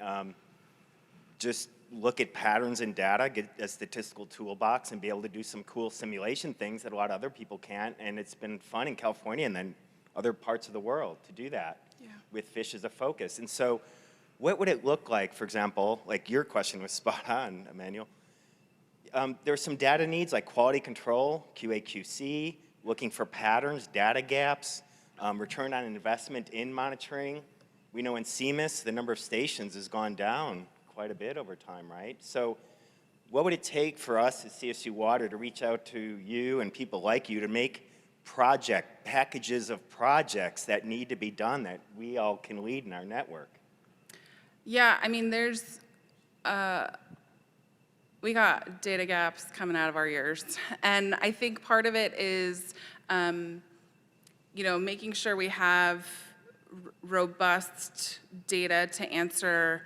just look at patterns in data, get a statistical toolbox, and be able to do some cool simulation things that a lot of other people can't. And it's been fun in California and then other parts of the world to do that with fish as a focus. And so what would it look like, for example, like your question was spot on, Emmanuel. There's some data needs like quality control, QA/QC, looking for patterns, data gaps, return on investment in monitoring. We know in CMIS, the number of stations has gone down quite a bit over time, right? So what would it take for us at CSU Water to reach out to you and people like you to make packages of projects that need to be done that we all can lead in our network? Yeah, I mean, we got data gaps coming out of our ears. And I think part of it is, making sure we have robust data to answer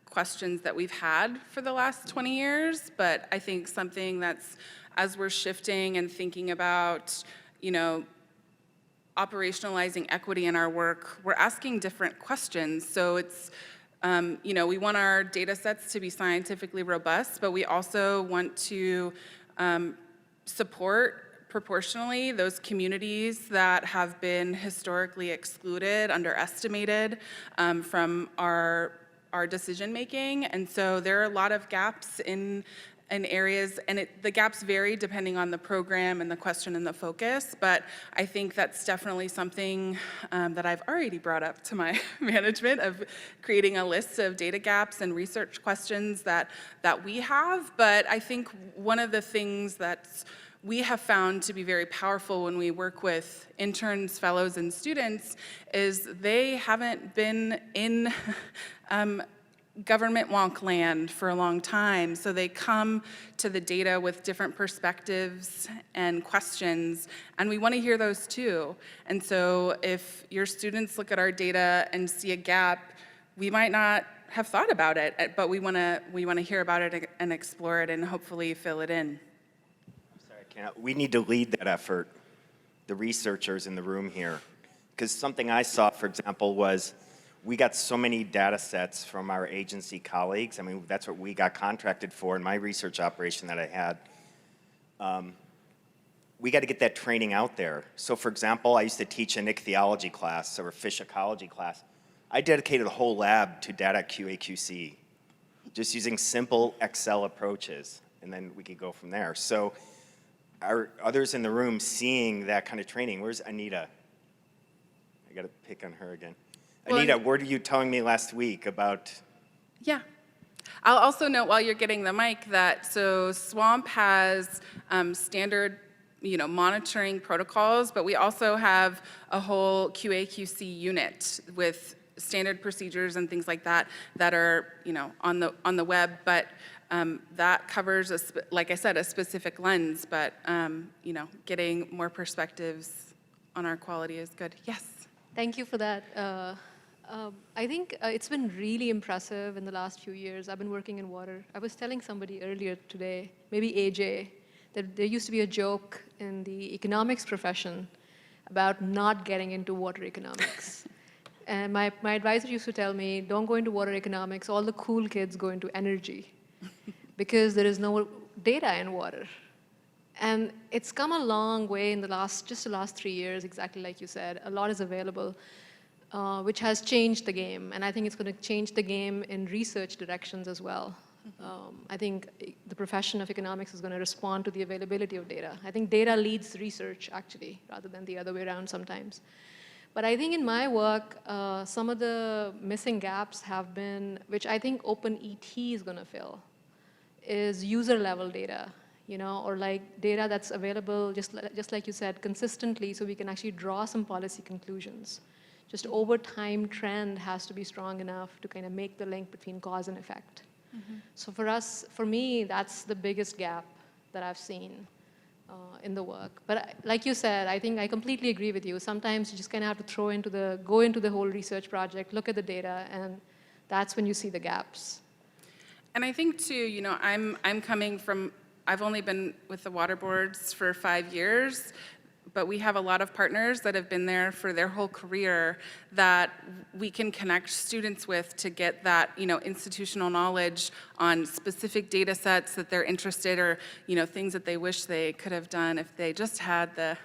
questions that we've had for the last 20 years. But I think something that's, as we're shifting and thinking about, operationalizing equity in our work, we're asking different questions. So it's, we want our data sets to be scientifically robust, but we also want to support proportionally those communities that have been historically excluded, underestimated from our decision making. And so there are a lot of gaps in areas, and the gaps vary depending on the program and the question and the focus, but I think that's definitely something that I've already brought up to my management of creating a list of data gaps and research questions that we have. But I think one of the things that we have found to be very powerful when we work with interns, fellows, and students is they haven't been in government wonk land for a long time, so they come to the data with different perspectives and questions, and we want to hear those too. And so if your students look at our data and see a gap, we might not have thought about it, but we want to hear about it and explore it and hopefully fill it in. I'm sorry, we need to lead that effort, the researchers in the room here, because something I saw, for example, was we got so many data sets from our agency colleagues. I mean, that's what we got contracted for in my research operation that I had. We got to get that training out there. So for example, I used to teach an ichthyology class or a fish ecology class. I dedicated a whole lab to data QA/QC, just using simple Excel approaches, and then we could go from there. So are others in the room seeing that kind of training? Where's Anita? I got to pick on her again. Well, Anita, what were you telling me last week about? Yeah. I'll also note while you're getting the mic that so SWAMP has standard monitoring protocols, but we also have a whole QA/QC unit with standard procedures and things like that that are on the web, but that covers, like I said, a specific lens, but getting more perspectives on our quality is good. Yes? Thank you for that. I think it's been really impressive in the last few years. I've been working in water. I was telling somebody earlier today, maybe AJ, that there used to be a joke in the economics profession about not getting into water economics. And my advisor used to tell me, don't go into water economics, all the cool kids go into energy because there is no data in water. And it's come a long way in the last 3 years, exactly like you said. A lot is available, which has changed the game. And I think it's going to change the game in research directions as well. I think the profession of economics is going to respond to the availability of data. I think data leads research, actually, rather than the other way around sometimes. But I think in my work, some of the missing gaps have been, which I think OpenET is going to fill, is user-level data, or like data that's available, just like you said, consistently, so we can actually draw some policy conclusions. Just over time trend has to be strong enough to kind of make the link between cause and effect. So for me, that's the biggest gap that I've seen in the work. But like you said, I think I completely agree with you. Sometimes you just kind of have to go into the whole research project, look at the data, and that's when you see the gaps. And I think too, I'm coming from, I've only been with the water boards for 5 years, but we have a lot of partners that have been there for their whole career that we can connect students with to get that, institutional knowledge on specific data sets that they're interested or, things that they wish they could have done if they just had the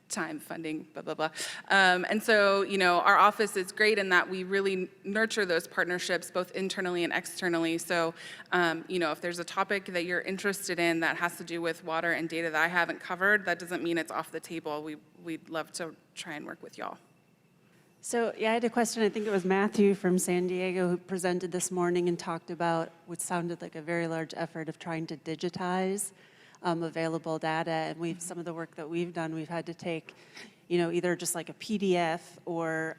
time, funding, blah, blah, blah. And so, our office is great in that we really nurture those partnerships both internally and externally. So, if there's a topic that you're interested in that has to do with water and data that I haven't covered, that doesn't mean it's off the table. We'd love to try and work with y'all. So, yeah, I had a question. I think it was Matthew from San Diego who presented this morning and talked about what sounded like a very large effort of trying to digitize available data, and some of the work that we've done, we've had to take, either just like a PDF or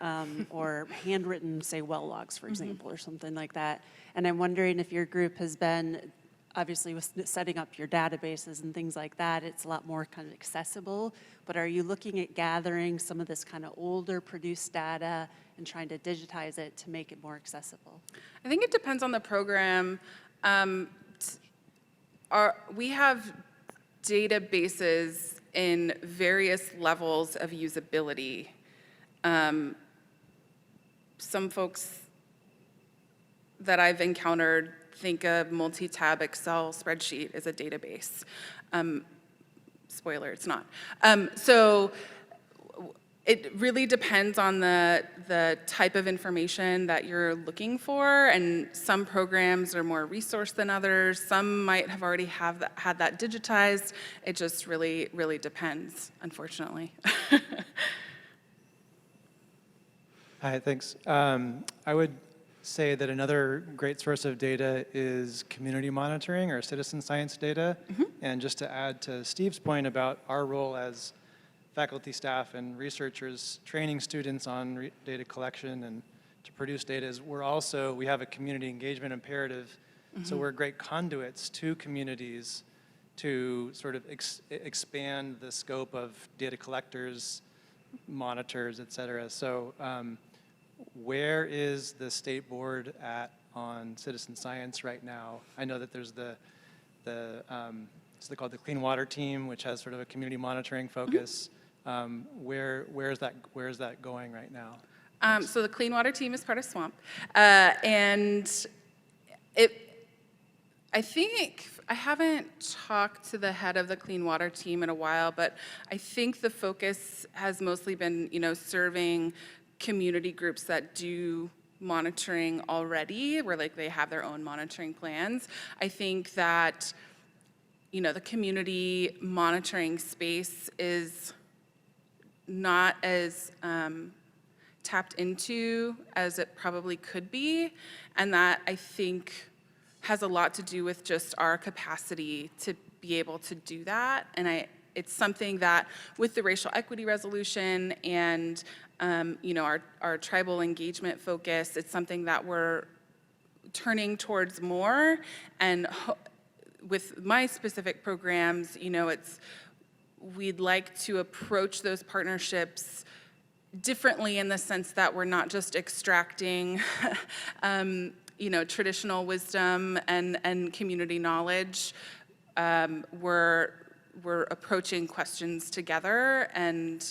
handwritten, say, well logs, for example, or something like that. And I'm wondering if your group has been, obviously, with setting up your databases and things like that, it's a lot more kind of accessible. But are you looking at gathering some of this kind of older produced data and trying to digitize it to make it more accessible? I think it depends on the program. We have databases in various levels of usability. Some folks that I've encountered think a multi-tab Excel spreadsheet is a database. Spoiler, it's not. So it really depends on the type of information that you're looking for, and some programs are more resource than others. Some might have already had that digitized. It just really, really depends, unfortunately. Hi, thanks. I would say that another great source of data is community monitoring or citizen science data. And just to add to Steve's point about our role as faculty, staff, and researchers training students on data collection and to produce data is we have a community engagement imperative. So we're great conduits to communities to sort of expand the scope of data collectors, monitors, et cetera. So where is the state board at on citizen science right now? I know that there's it's called the Clean Water Team, which has sort of a community monitoring focus. Where is that going right now? So the Clean Water team is part of SWAMP. And I think, I haven't talked to the head of the Clean Water team in a while, but I think the focus has mostly been, serving community groups that do monitoring already, where like they have their own monitoring plans. I think that, the community monitoring space is not as tapped into as it probably could be, and that I think has a lot to do with just our capacity to be able to do that. And it's something that with the racial equity resolution and our tribal engagement focus, it's something that we're turning towards more. And with my specific programs, we'd like to approach those partnerships differently in the sense that we're not just extracting traditional wisdom and community knowledge. We're approaching questions together and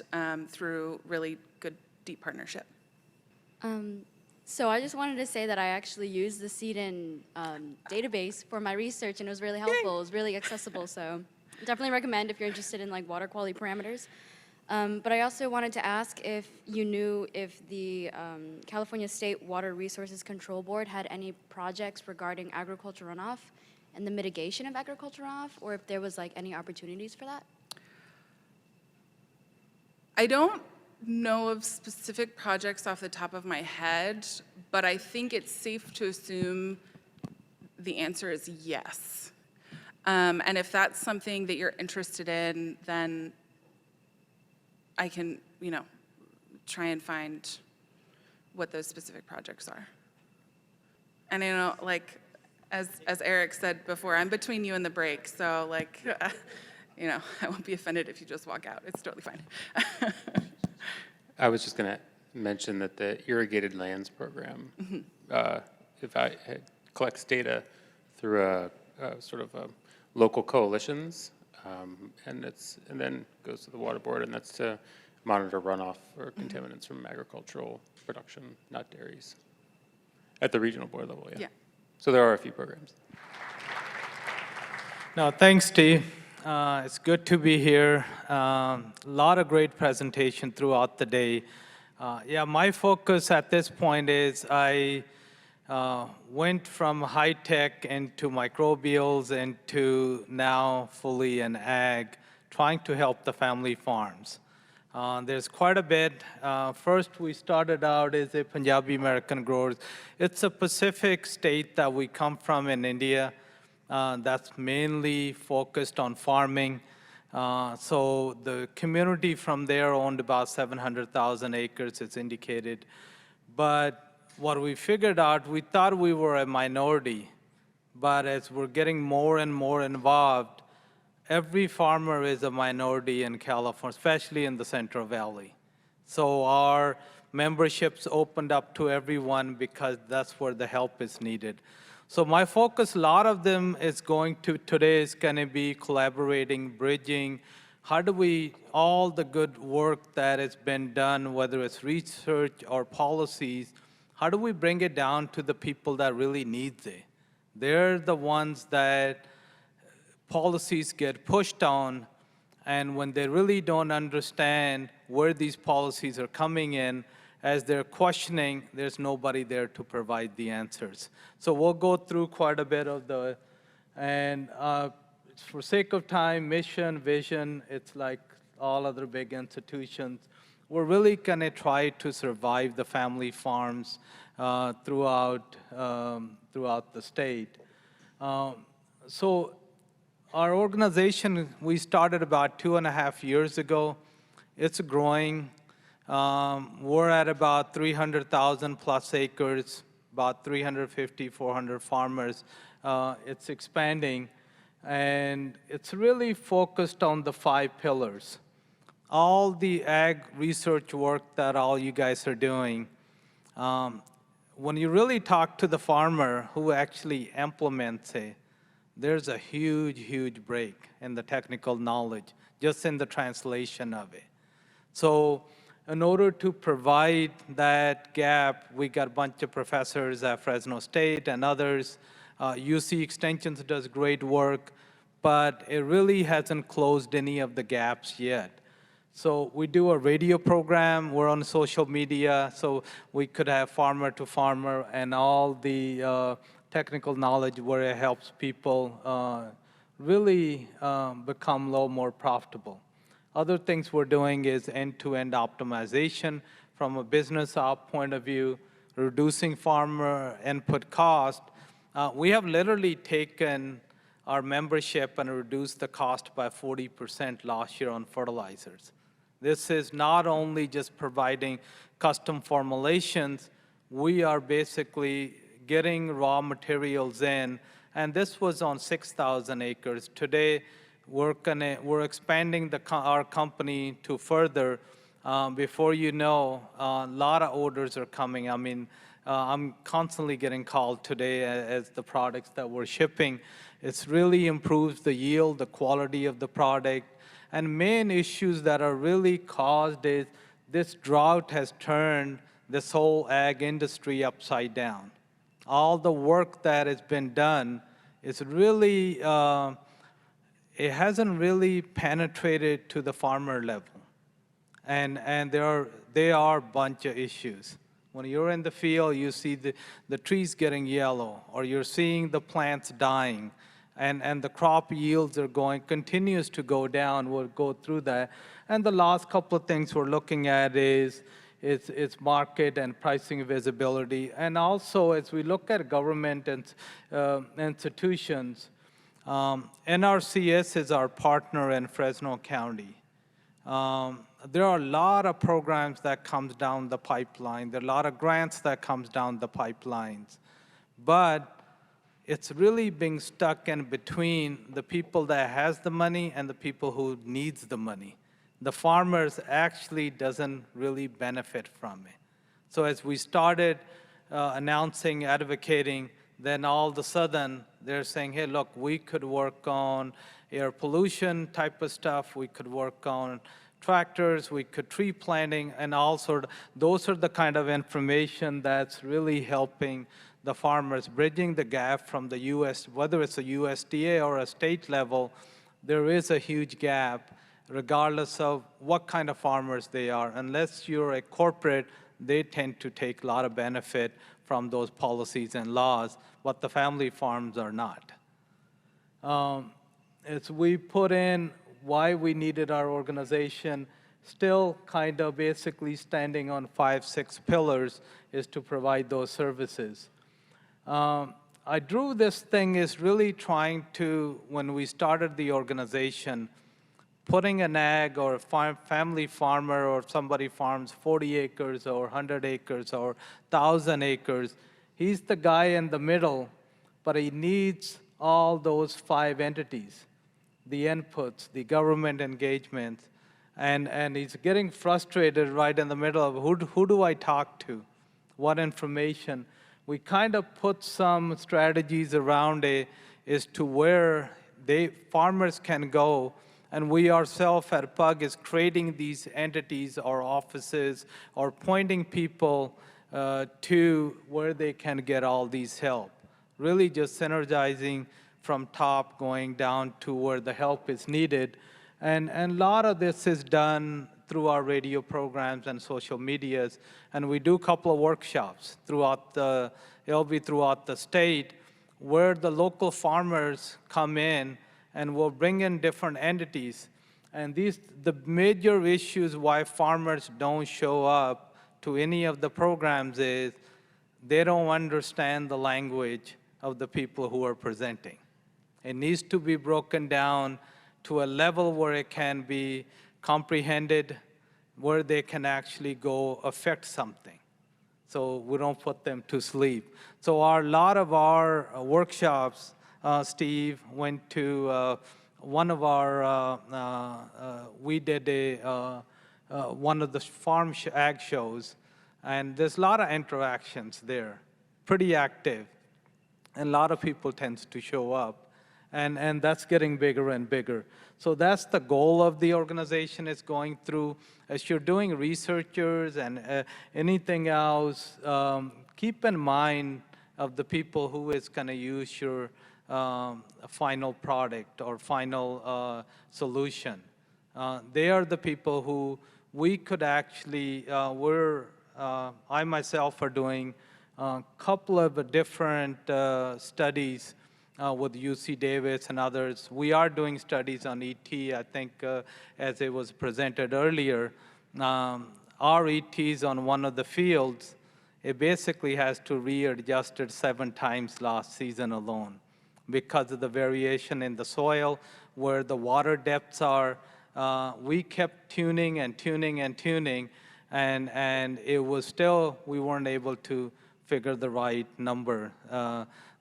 through really good, deep partnership. So I just wanted to say that I actually used the CDN database for my research, and it was really helpful. It was really accessible, so definitely recommend if you're interested in like water quality parameters. But I also wanted to ask if you knew if the California State Water Resources Control Board had any projects regarding agriculture runoff and the mitigation of agriculture runoff, or if there was like any opportunities for that? I don't know of specific projects off the top of my head, but I think it's safe to assume the answer is yes. And if that's something that you're interested in, then I can, try and find what those specific projects are. And as Eric said before, I'm between you and the break, so I won't be offended if you just walk out. It's totally fine. I was just going to mention that the Irrigated Lands Program, collects data through a sort of local coalitions, and then goes to the water board, and that's to monitor runoff or contaminants from agricultural production, not dairies, at the regional board level. Yeah. So there are a few programs. No, thanks, Steve. It's good to be here. A lot of great presentation throughout the day. My focus at this point is I went from high tech into microbials into now fully in ag, trying to help the family farms. There's quite a bit. First, we started out as a Punjabi American growers. It's a Pacific state that we come from in India. That's mainly focused on farming. So the community from there owned about 700,000 acres, it's indicated. But what we figured out, we thought we were a minority. But as we're getting more and more involved, every farmer is a minority in California, especially in the Central Valley. So our memberships opened up to everyone because that's where the help is needed. So my focus, a lot of them is going to, today is going to be collaborating, bridging. How do we, all the good work that has been done, whether it's research or policies, how do we bring it down to the people that really need it? They're the ones that policies get pushed on, and when they really don't understand where these policies are coming in, as they're questioning, there's nobody there to provide the answers. So we'll go through quite a bit of the, and for sake of time, mission, vision, it's like all other big institutions. We're really gonna try to survive the family farms throughout the state. So our organization, we started about 2.5 years ago. It's growing. We're at about 300,000 plus acres, about 350, 400 farmers. It's expanding, and it's really focused on the 5 pillars. All the ag research work that all you guys are doing, when you really talk to the farmer who actually implements it, there's a huge, huge break in the technical knowledge, just in the translation of it. So in order to provide that gap, we got a bunch of professors at Fresno State and others. UC Extensions does great work, but it really hasn't closed any of the gaps yet. So we do a radio program, we're on social media, so we could have farmer to farmer and all the technical knowledge where it helps people really become a little more profitable. Other things we're doing is end-to-end optimization from a business op point of view, reducing farmer input cost. We have literally taken our membership and reduced the cost by 40% last year on fertilizers. This is not only just providing custom formulations, we are basically getting raw materials in, and this was on 6,000 acres. Today, we're expanding our company to further. Before you know, a lot of orders are coming. I mean, I'm constantly getting called today as the products that we're shipping. It's really improves the yield, the quality of the product. And main issues that are really caused is this drought has turned this whole ag industry upside down. All the work that has been done is really, it hasn't really penetrated to the farmer level. And there are a bunch of issues. When you're in the field, you see the trees getting yellow, or you're seeing the plants dying. And the crop yields are continues to go down. We'll go through that. And the last couple of things we're looking at is its market and pricing visibility. And also, as we look at government and institutions, NRCS is our partner in Fresno County. There are a lot of programs that comes down the pipeline. There are a lot of grants that comes down the pipelines. But it's really being stuck in between the people that has the money and the people who needs the money. The farmers actually doesn't really benefit from it. So as we started announcing, advocating, then all of a sudden they're saying, hey, look, we could work on air pollution type of stuff. We could work on tractors. We could tree planting and all sort of, those are the kind of information that's really helping the farmers, bridging the gap from the US, whether it's a USDA or a state level, there is a huge gap regardless of what kind of farmers they are. Unless you're a corporate, they tend to take a lot of benefit from those policies and laws, but the family farms are not. As we put in why we needed our organization, still kind of basically standing on 5, 6 pillars is to provide those services. I drew this thing is really trying to, when we started the organization, putting an ag or a family farmer or somebody farms 40 acres or 100 acres or 1,000 acres, he's the guy in the middle, but he needs all those 5 entities, the inputs, the government engagement, and he's getting frustrated right in the middle of who do I talk to, what information. We kind of put some strategies around it as to where farmers can go, and we ourselves at PUG is creating these entities or offices or pointing people to where they can get all these help. Really just synergizing from top going down to where the help is needed. And a lot of this is done through our radio programs and social medias. And we do a couple of workshops it'll be throughout the state where the local farmers come in and we'll bring in different entities. And the major issues why farmers don't show up to any of the programs is they don't understand the language of the people who are presenting. It needs to be broken down to a level where it can be comprehended, where they can actually go affect something. So we don't put them to sleep. So a lot of our workshops, Steve went to one of our, we did one of the farm ag shows, and there's a lot of interactions there, pretty active, and a lot of people tend to show up. and that's getting bigger and bigger. So that's the goal of the organization is going through. As you're doing researchers and anything else, keep in mind of the people who is going to use your final product or final solution. They are the people who we could actually, I myself are doing a couple of different studies with UC Davis and others. We are doing studies on ET, I think, as it was presented earlier. Our ETs on one of the fields, it basically has to readjust it 7 times last season alone because of the variation in the soil, where the water depths are. We kept tuning and tuning and tuning, and it was still, we weren't able to figure the right number.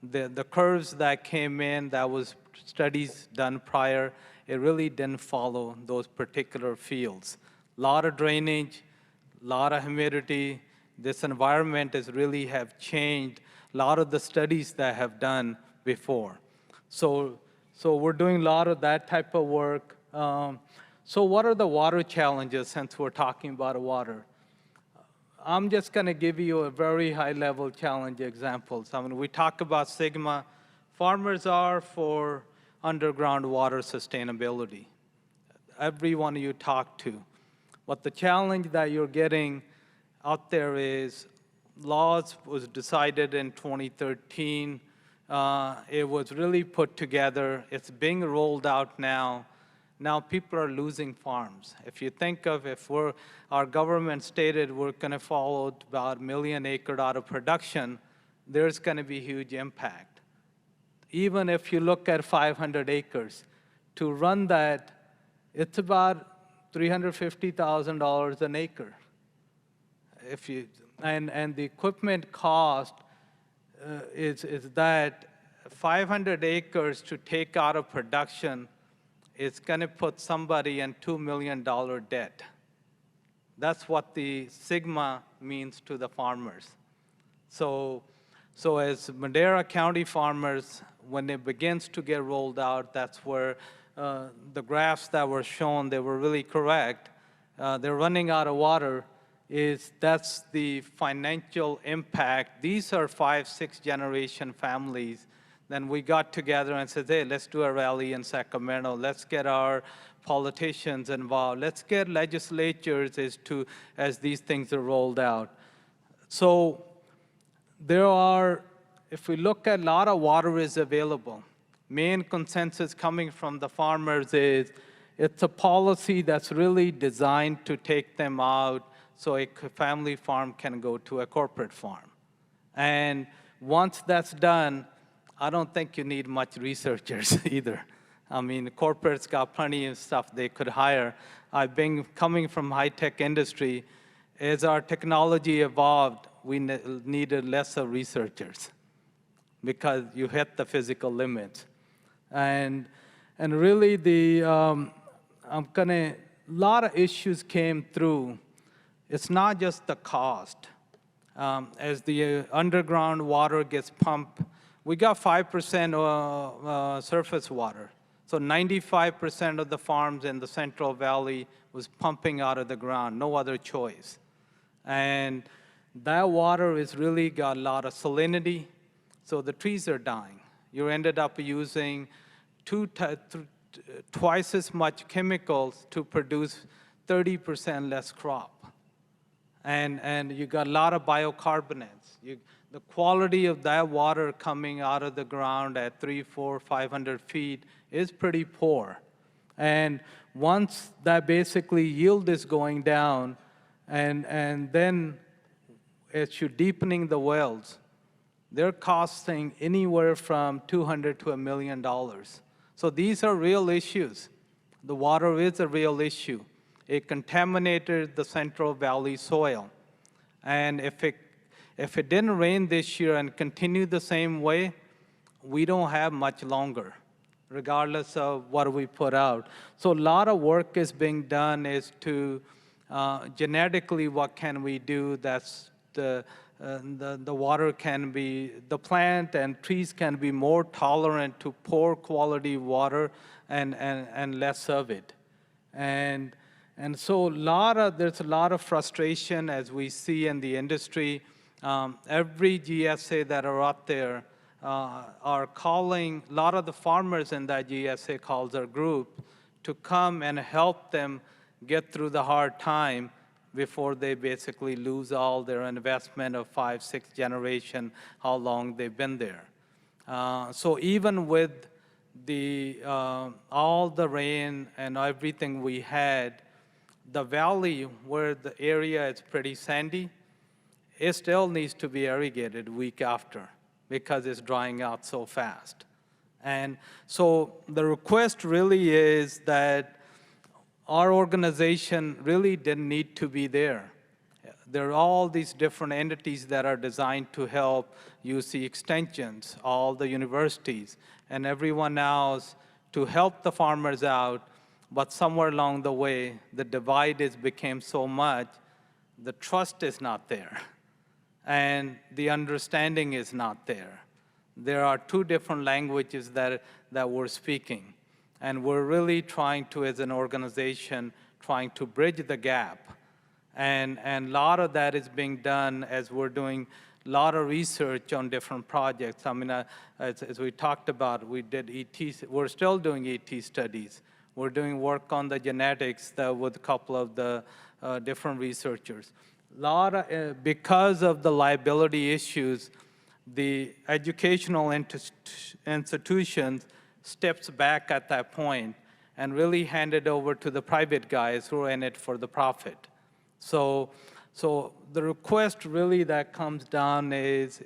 The curves that came in, that was studies done prior, it really didn't follow those particular fields. A lot of drainage, a lot of humidity. This environment is really have changed a lot of the studies that have done before. So we're doing a lot of that type of work. So what are the water challenges since we're talking about water? I'm just going to give you a very high-level challenge examples. I mean, we talk about Sigma. Farmers are for underground water sustainability. Everyone you talk to. But the challenge that you're getting out there is laws was decided in 2013. It was really put together. It's being rolled out now. Now people are losing farms. If you think of our government stated we're going to follow about 1 million acres out of production, there's going to be huge impact. Even if you look at 500 acres, to run that, it's about $350,000 an acre. And the equipment cost is that 500 acres to take out of production, it's going to put somebody in $2 million debt. That's what the Sigma means to the farmers. So as Madera County farmers, when it begins to get rolled out, that's where the graphs that were shown, they were really correct. They're running out of water. That's the financial impact. These are 5, 6 generation families. Then we got together and said, hey, let's do a rally in Sacramento. Let's get our politicians involved. Let's get legislatures as these things are rolled out. So there are, if we look at a lot of water is available. Main consensus coming from the farmers is it's a policy that's really designed to take them out so a family farm can go to a corporate farm. And once that's done, I don't think you need much researchers either. I mean, corporates got plenty of stuff they could hire. I've been coming from high-tech industry. As our technology evolved, we needed less of researchers because you hit the physical limits. And really, a lot of issues came through. It's not just the cost. As the underground water gets pumped, we got 5% surface water. So 95% of the farms in the Central Valley was pumping out of the ground, no other choice. And that water has really got a lot of salinity, so the trees are dying. You ended up using twice as much chemicals to produce 30% less crop. And you got a lot of biocarbonates. The quality of that water coming out of the ground at 300, 400, 500 feet is pretty poor. And once that basically yield is going down, and then as you're deepening the wells, they're costing anywhere from $200 to $1 million. So these are real issues. The water is a real issue. It contaminated the Central Valley soil. And if it didn't rain this year and continue the same way, we don't have much longer, regardless of what we put out. So a lot of work is being done is to genetically what can we do that's the water can be, the plant and trees can be more tolerant to poor quality water and less of it. And so there's a lot of frustration as we see in the industry. Every GSA that are out there are calling, a lot of the farmers in that GSA calls our group to come and help them get through the hard time before they basically lose all their investment of 5, 6 generation, how long they've been there. So even with all the rain and everything we had, the valley where the area is pretty sandy, it still needs to be irrigated week after because it's drying out so fast. And so the request really is that our organization really didn't need to be there. There are all these different entities that are designed to help UC extensions, all the universities, and everyone else to help the farmers out, but somewhere along the way, the divide became so much, the trust is not there, and the understanding is not there. There are two different languages that we're speaking, and we're really trying to, as an organization, trying to bridge the gap. And a lot of that is being done as we're doing a lot of research on different projects. I mean, as we talked about, we did ET, we're still doing ET studies. We're doing work on the genetics with a couple of the different researchers. Because of the liability issues, the educational institutions steps back at that point and really hand it over to the private guys who are in it for the profit. So the request really that comes down is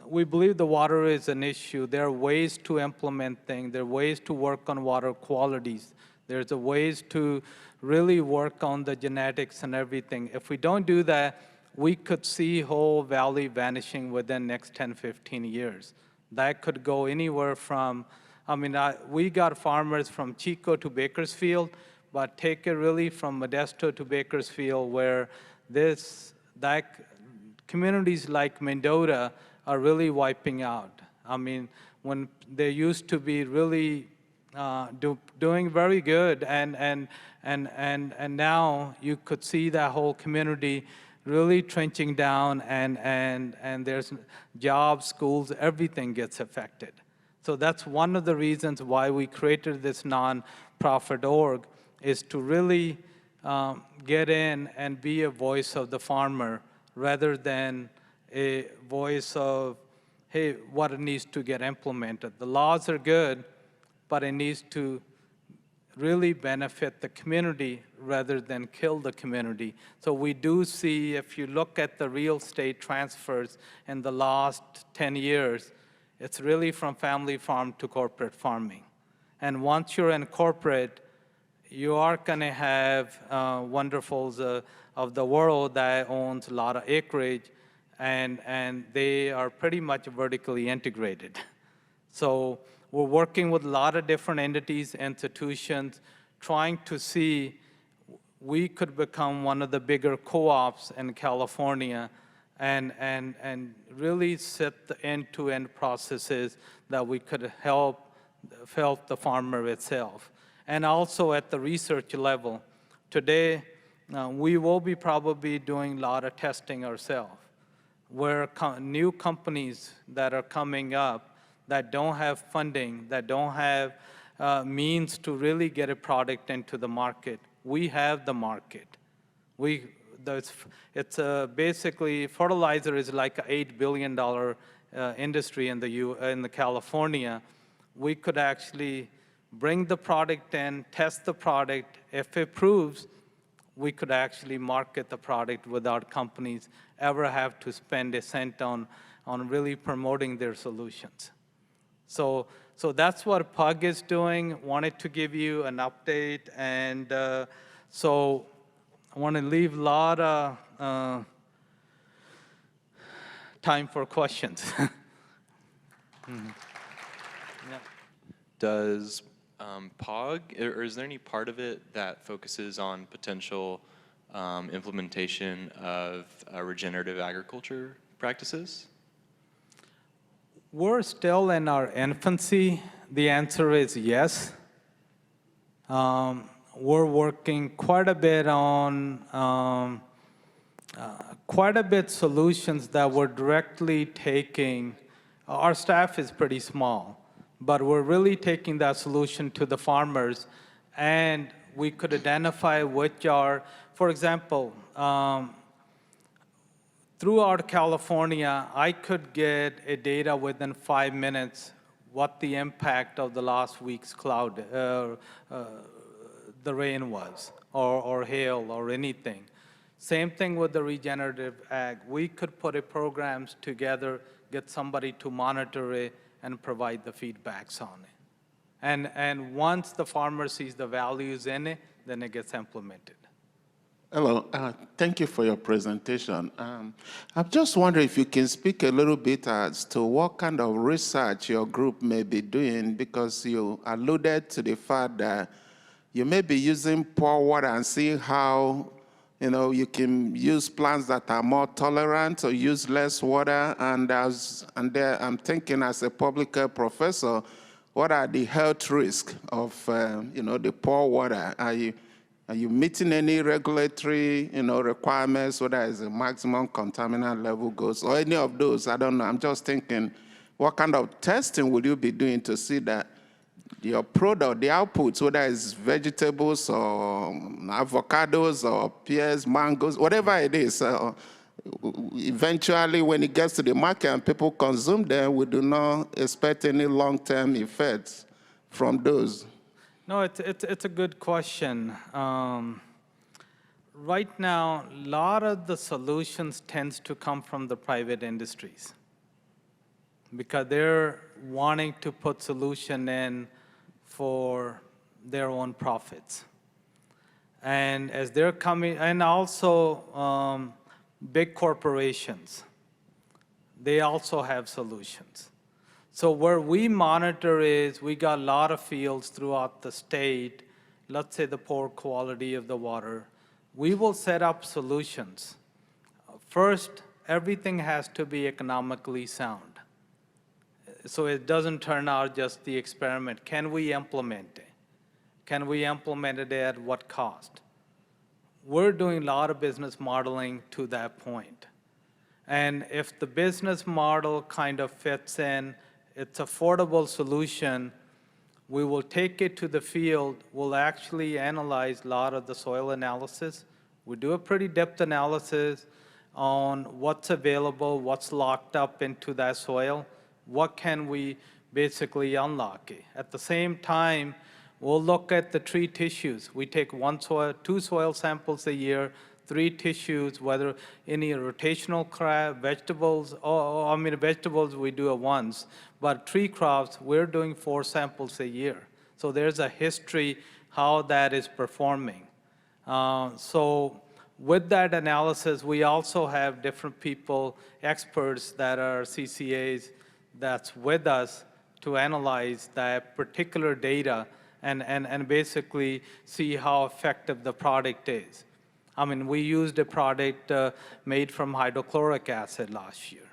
we believe the water is an issue. There are ways to implement things. There are ways to work on water qualities. There's ways to really work on the genetics and everything. If we don't do that, we could see whole valley vanishing within the next 10, 15 years. That could go anywhere from, we got farmers from Chico to Bakersfield, but take it really from Modesto to Bakersfield, where communities like Mendota are really wiping out. I mean, when they used to be really doing very good, and now you could see that whole community really trenching down, and there's jobs, schools, everything gets affected. So that's one of the reasons why we created this non-profit org, is to really get in and be a voice of the farmer rather than a voice of, hey, what needs to get implemented. The laws are good, but it needs to really benefit the community rather than kill the community. So we do see, if you look at the real estate transfers in the last 10 years, it's really from family farm to corporate farming. And once you're in corporate, you are going to have wonderfuls of the world that owns a lot of acreage, and they are pretty much vertically integrated. So we're working with a lot of different entities, institutions, trying to see we could become one of the bigger co-ops in California and really set the end-to-end processes that we could help the farmer itself. And also at the research level. Today, we will be probably doing a lot of testing ourselves, where new companies that are coming up that don't have funding, that don't have means to really get a product into the market. We have the market. Basically, fertilizer is like an $8 billion industry in the California. We could actually bring the product in, test the product. If it proves, we could actually market the product without companies ever have to spend a cent on really promoting their solutions. So that's what PUG is doing. Wanted to give you an update, and so I want to leave a lot of time for questions. Mm-hmm. Yeah. Does POG, or is there any part of it that focuses on potential implementation of regenerative agriculture practices? We're still in our infancy. The answer is yes. We're working quite a bit on solutions that we're directly taking. Our staff is pretty small, but we're really taking that solution to the farmers, and we could identify which are, for example, throughout California, I could get a data within 5 minutes what the impact of the last week's cloud, the rain was, or hail, or anything. Same thing with the regenerative ag. We could put a programs together, get somebody to monitor it, and provide the feedbacks on it. And once the farmer sees the values in it, then it gets implemented. Hello, thank you for your presentation. I'm just wondering if you can speak a little bit as to what kind of research your group may be doing, because you alluded to the fact that you may be using pore water and see how you can use plants that are more tolerant or use less water. And I'm thinking as a public health professor, what are the health risks of the pore water? Are you meeting any regulatory requirements, whether it's a maximum contaminant level goes, or any of those? I don't know. I'm just thinking, what kind of testing would you be doing to see that your product, the outputs, whether it's vegetables or avocados or pears, mangoes, whatever it is, eventually when it gets to the market and people consume them, we do not expect any long-term effects from those. No, it's a good question. Right now, a lot of the solutions tends to come from the private industries because they're wanting to put solution in for their own profits. And as they're coming, and also big corporations, they also have solutions. So where we monitor is, we got a lot of fields throughout the state, let's say the poor quality of the water. We will set up solutions. First, everything has to be economically sound. So it doesn't turn out just the experiment. Can we implement it? Can we implement it at what cost? We're doing a lot of business modeling to that point. And if the business model kind of fits in, it's affordable solution, we will take it to the field. We'll actually analyze a lot of the soil analysis. We do a pretty depth analysis on what's available, what's locked up into that soil, what can we basically unlock it. At the same time, we'll look at the tree tissues. We take 2 soil samples a year, 3 tissues, whether any rotational crop, vegetables, vegetables we do it once, but tree crops, we're doing 4 samples a year. So there's a history how that is performing. So with that analysis, we also have different people, experts that are CCAs that's with us to analyze that particular data and basically see how effective the product is. I mean, we used a product made from hydrochloric acid last year.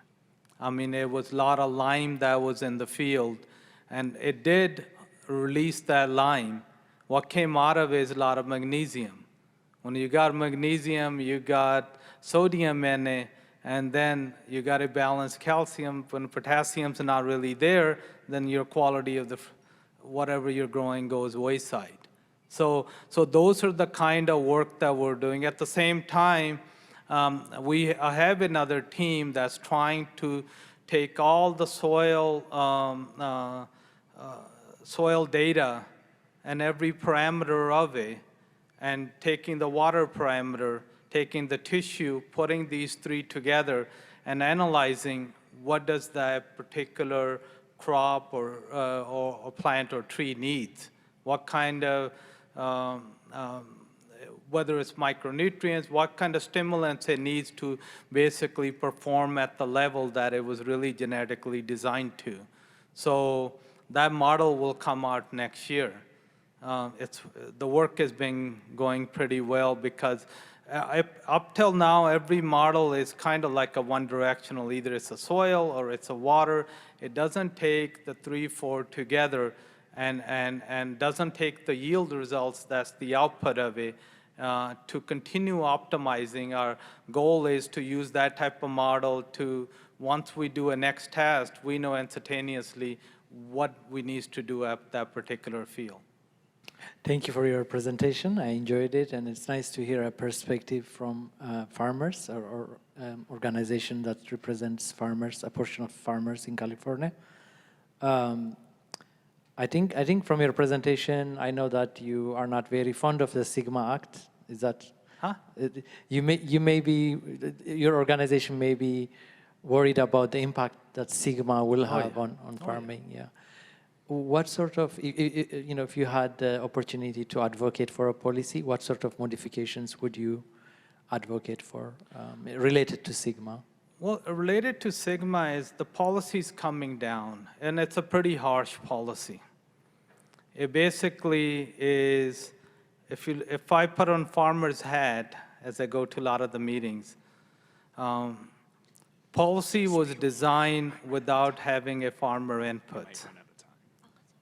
I mean, it was a lot of lime that was in the field, and it did release that lime. What came out of it is a lot of magnesium. When you got magnesium, you got sodium in it, and then you got to balance calcium. When potassium's not really there, then your quality of the whatever you're growing goes wayside. So those are the kind of work that we're doing. At the same time, we have another team that's trying to take all the soil data and every parameter of it, and taking the water parameter, taking the tissue, putting these 3 together, and analyzing what does that particular crop or plant or tree needs. What kind of whether it's micronutrients, what kind of stimulants it needs to basically perform at the level that it was really genetically designed to. So that model will come out next year. The work has been going pretty well because Up till now, every model is kind of like a one-directional. Either it's a soil or it's a water. It doesn't take the 3, 4 together and doesn't take the yield results, that's the output of it, to continue optimizing. Our goal is to use that type of model to, once we do a next test, we know instantaneously what we need to do at that particular field. Thank you for your presentation. I enjoyed it, and it's nice to hear a perspective from farmers or organization that represents farmers, a portion of farmers in California. I think from your presentation, I know that you are not very fond of the Sigma Act. Is that? Huh? You may be, your organization may be worried about the impact that Sigma will have on farming. Yeah. What sort of, if you had the opportunity to advocate for a policy, what sort of modifications would you advocate for related to Sigma? Well, related to Sigma is the policy's coming down, and it's a pretty harsh policy. It basically is, if I put on farmer's hat, as I go to a lot of the meetings, policy was designed without having a farmer input.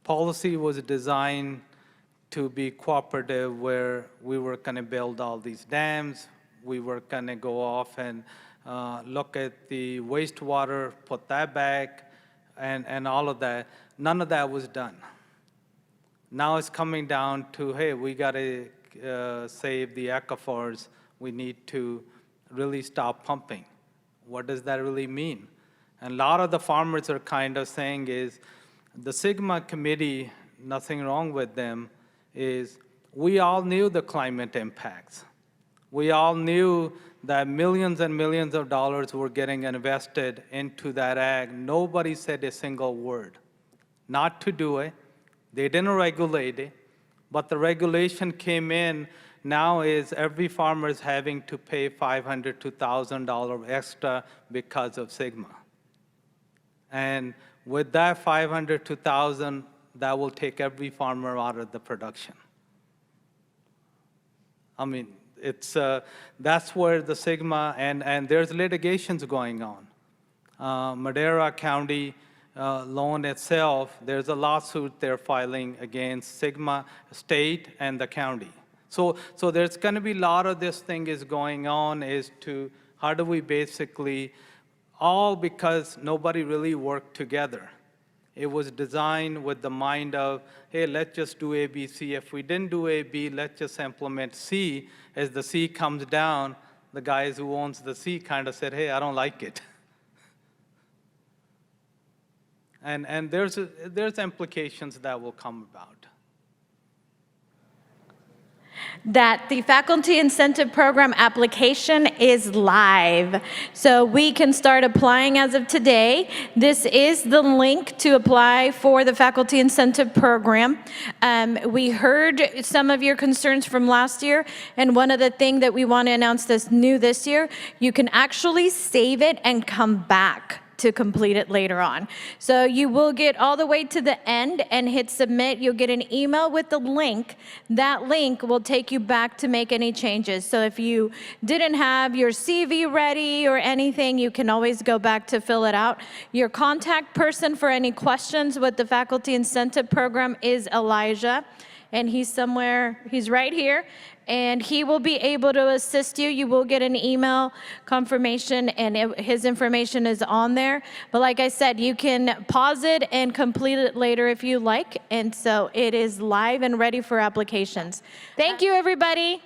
Policy was designed to be cooperative, where we were going to build all these dams, we were going to go off and look at the wastewater, put that back, and all of that. None of that was done. Now it's coming down to, hey, we got to save the aquifers. We need to really stop pumping. What does that really mean? And a lot of the farmers are kind of saying is, the Sigma committee, nothing wrong with them, is we all knew the climate impacts. We all knew that millions and millions of dollars were getting invested into that ag. Nobody said a single word. Not to do it. They didn't regulate it. But the regulation came in now is every farmer is having to pay $500 to $1,000 extra because of Sigma. And with that 500 to 1,000, that will take every farmer out of the production. I mean, it's that's where the Sigma, and there's litigations going on. Madera County loan itself, there's a lawsuit they're filing against Sigma State and the county. So there's going to be a lot of this thing is going on is to how do we basically, all because nobody really worked together. It was designed with the mind of, hey, let's just do A, B, C. If we didn't do A, B, let's just implement C. As the C comes down, the guys who owns the C kind of said, hey, I don't like it. And there's implications that will come about. That the Faculty Incentive Program application is live. So we can start applying as of today. This is the link to apply for the Faculty Incentive Program. We heard some of your concerns from last year, and one of the things that we want to announce this year, you can actually save it and come back to complete it later on. So you will get all the way to the end and hit submit. You'll get an email with the link. That link will take you back to make any changes. So if you didn't have your CV ready or anything, you can always go back to fill it out. Your contact person for any questions with the Faculty Incentive Program is Elijah. And he's right here, and he will be able to assist you. You will get an email confirmation, and his information is on there. But like I said, you can pause it and complete it later if you like. And so it is live and ready for applications. Thank you, everybody.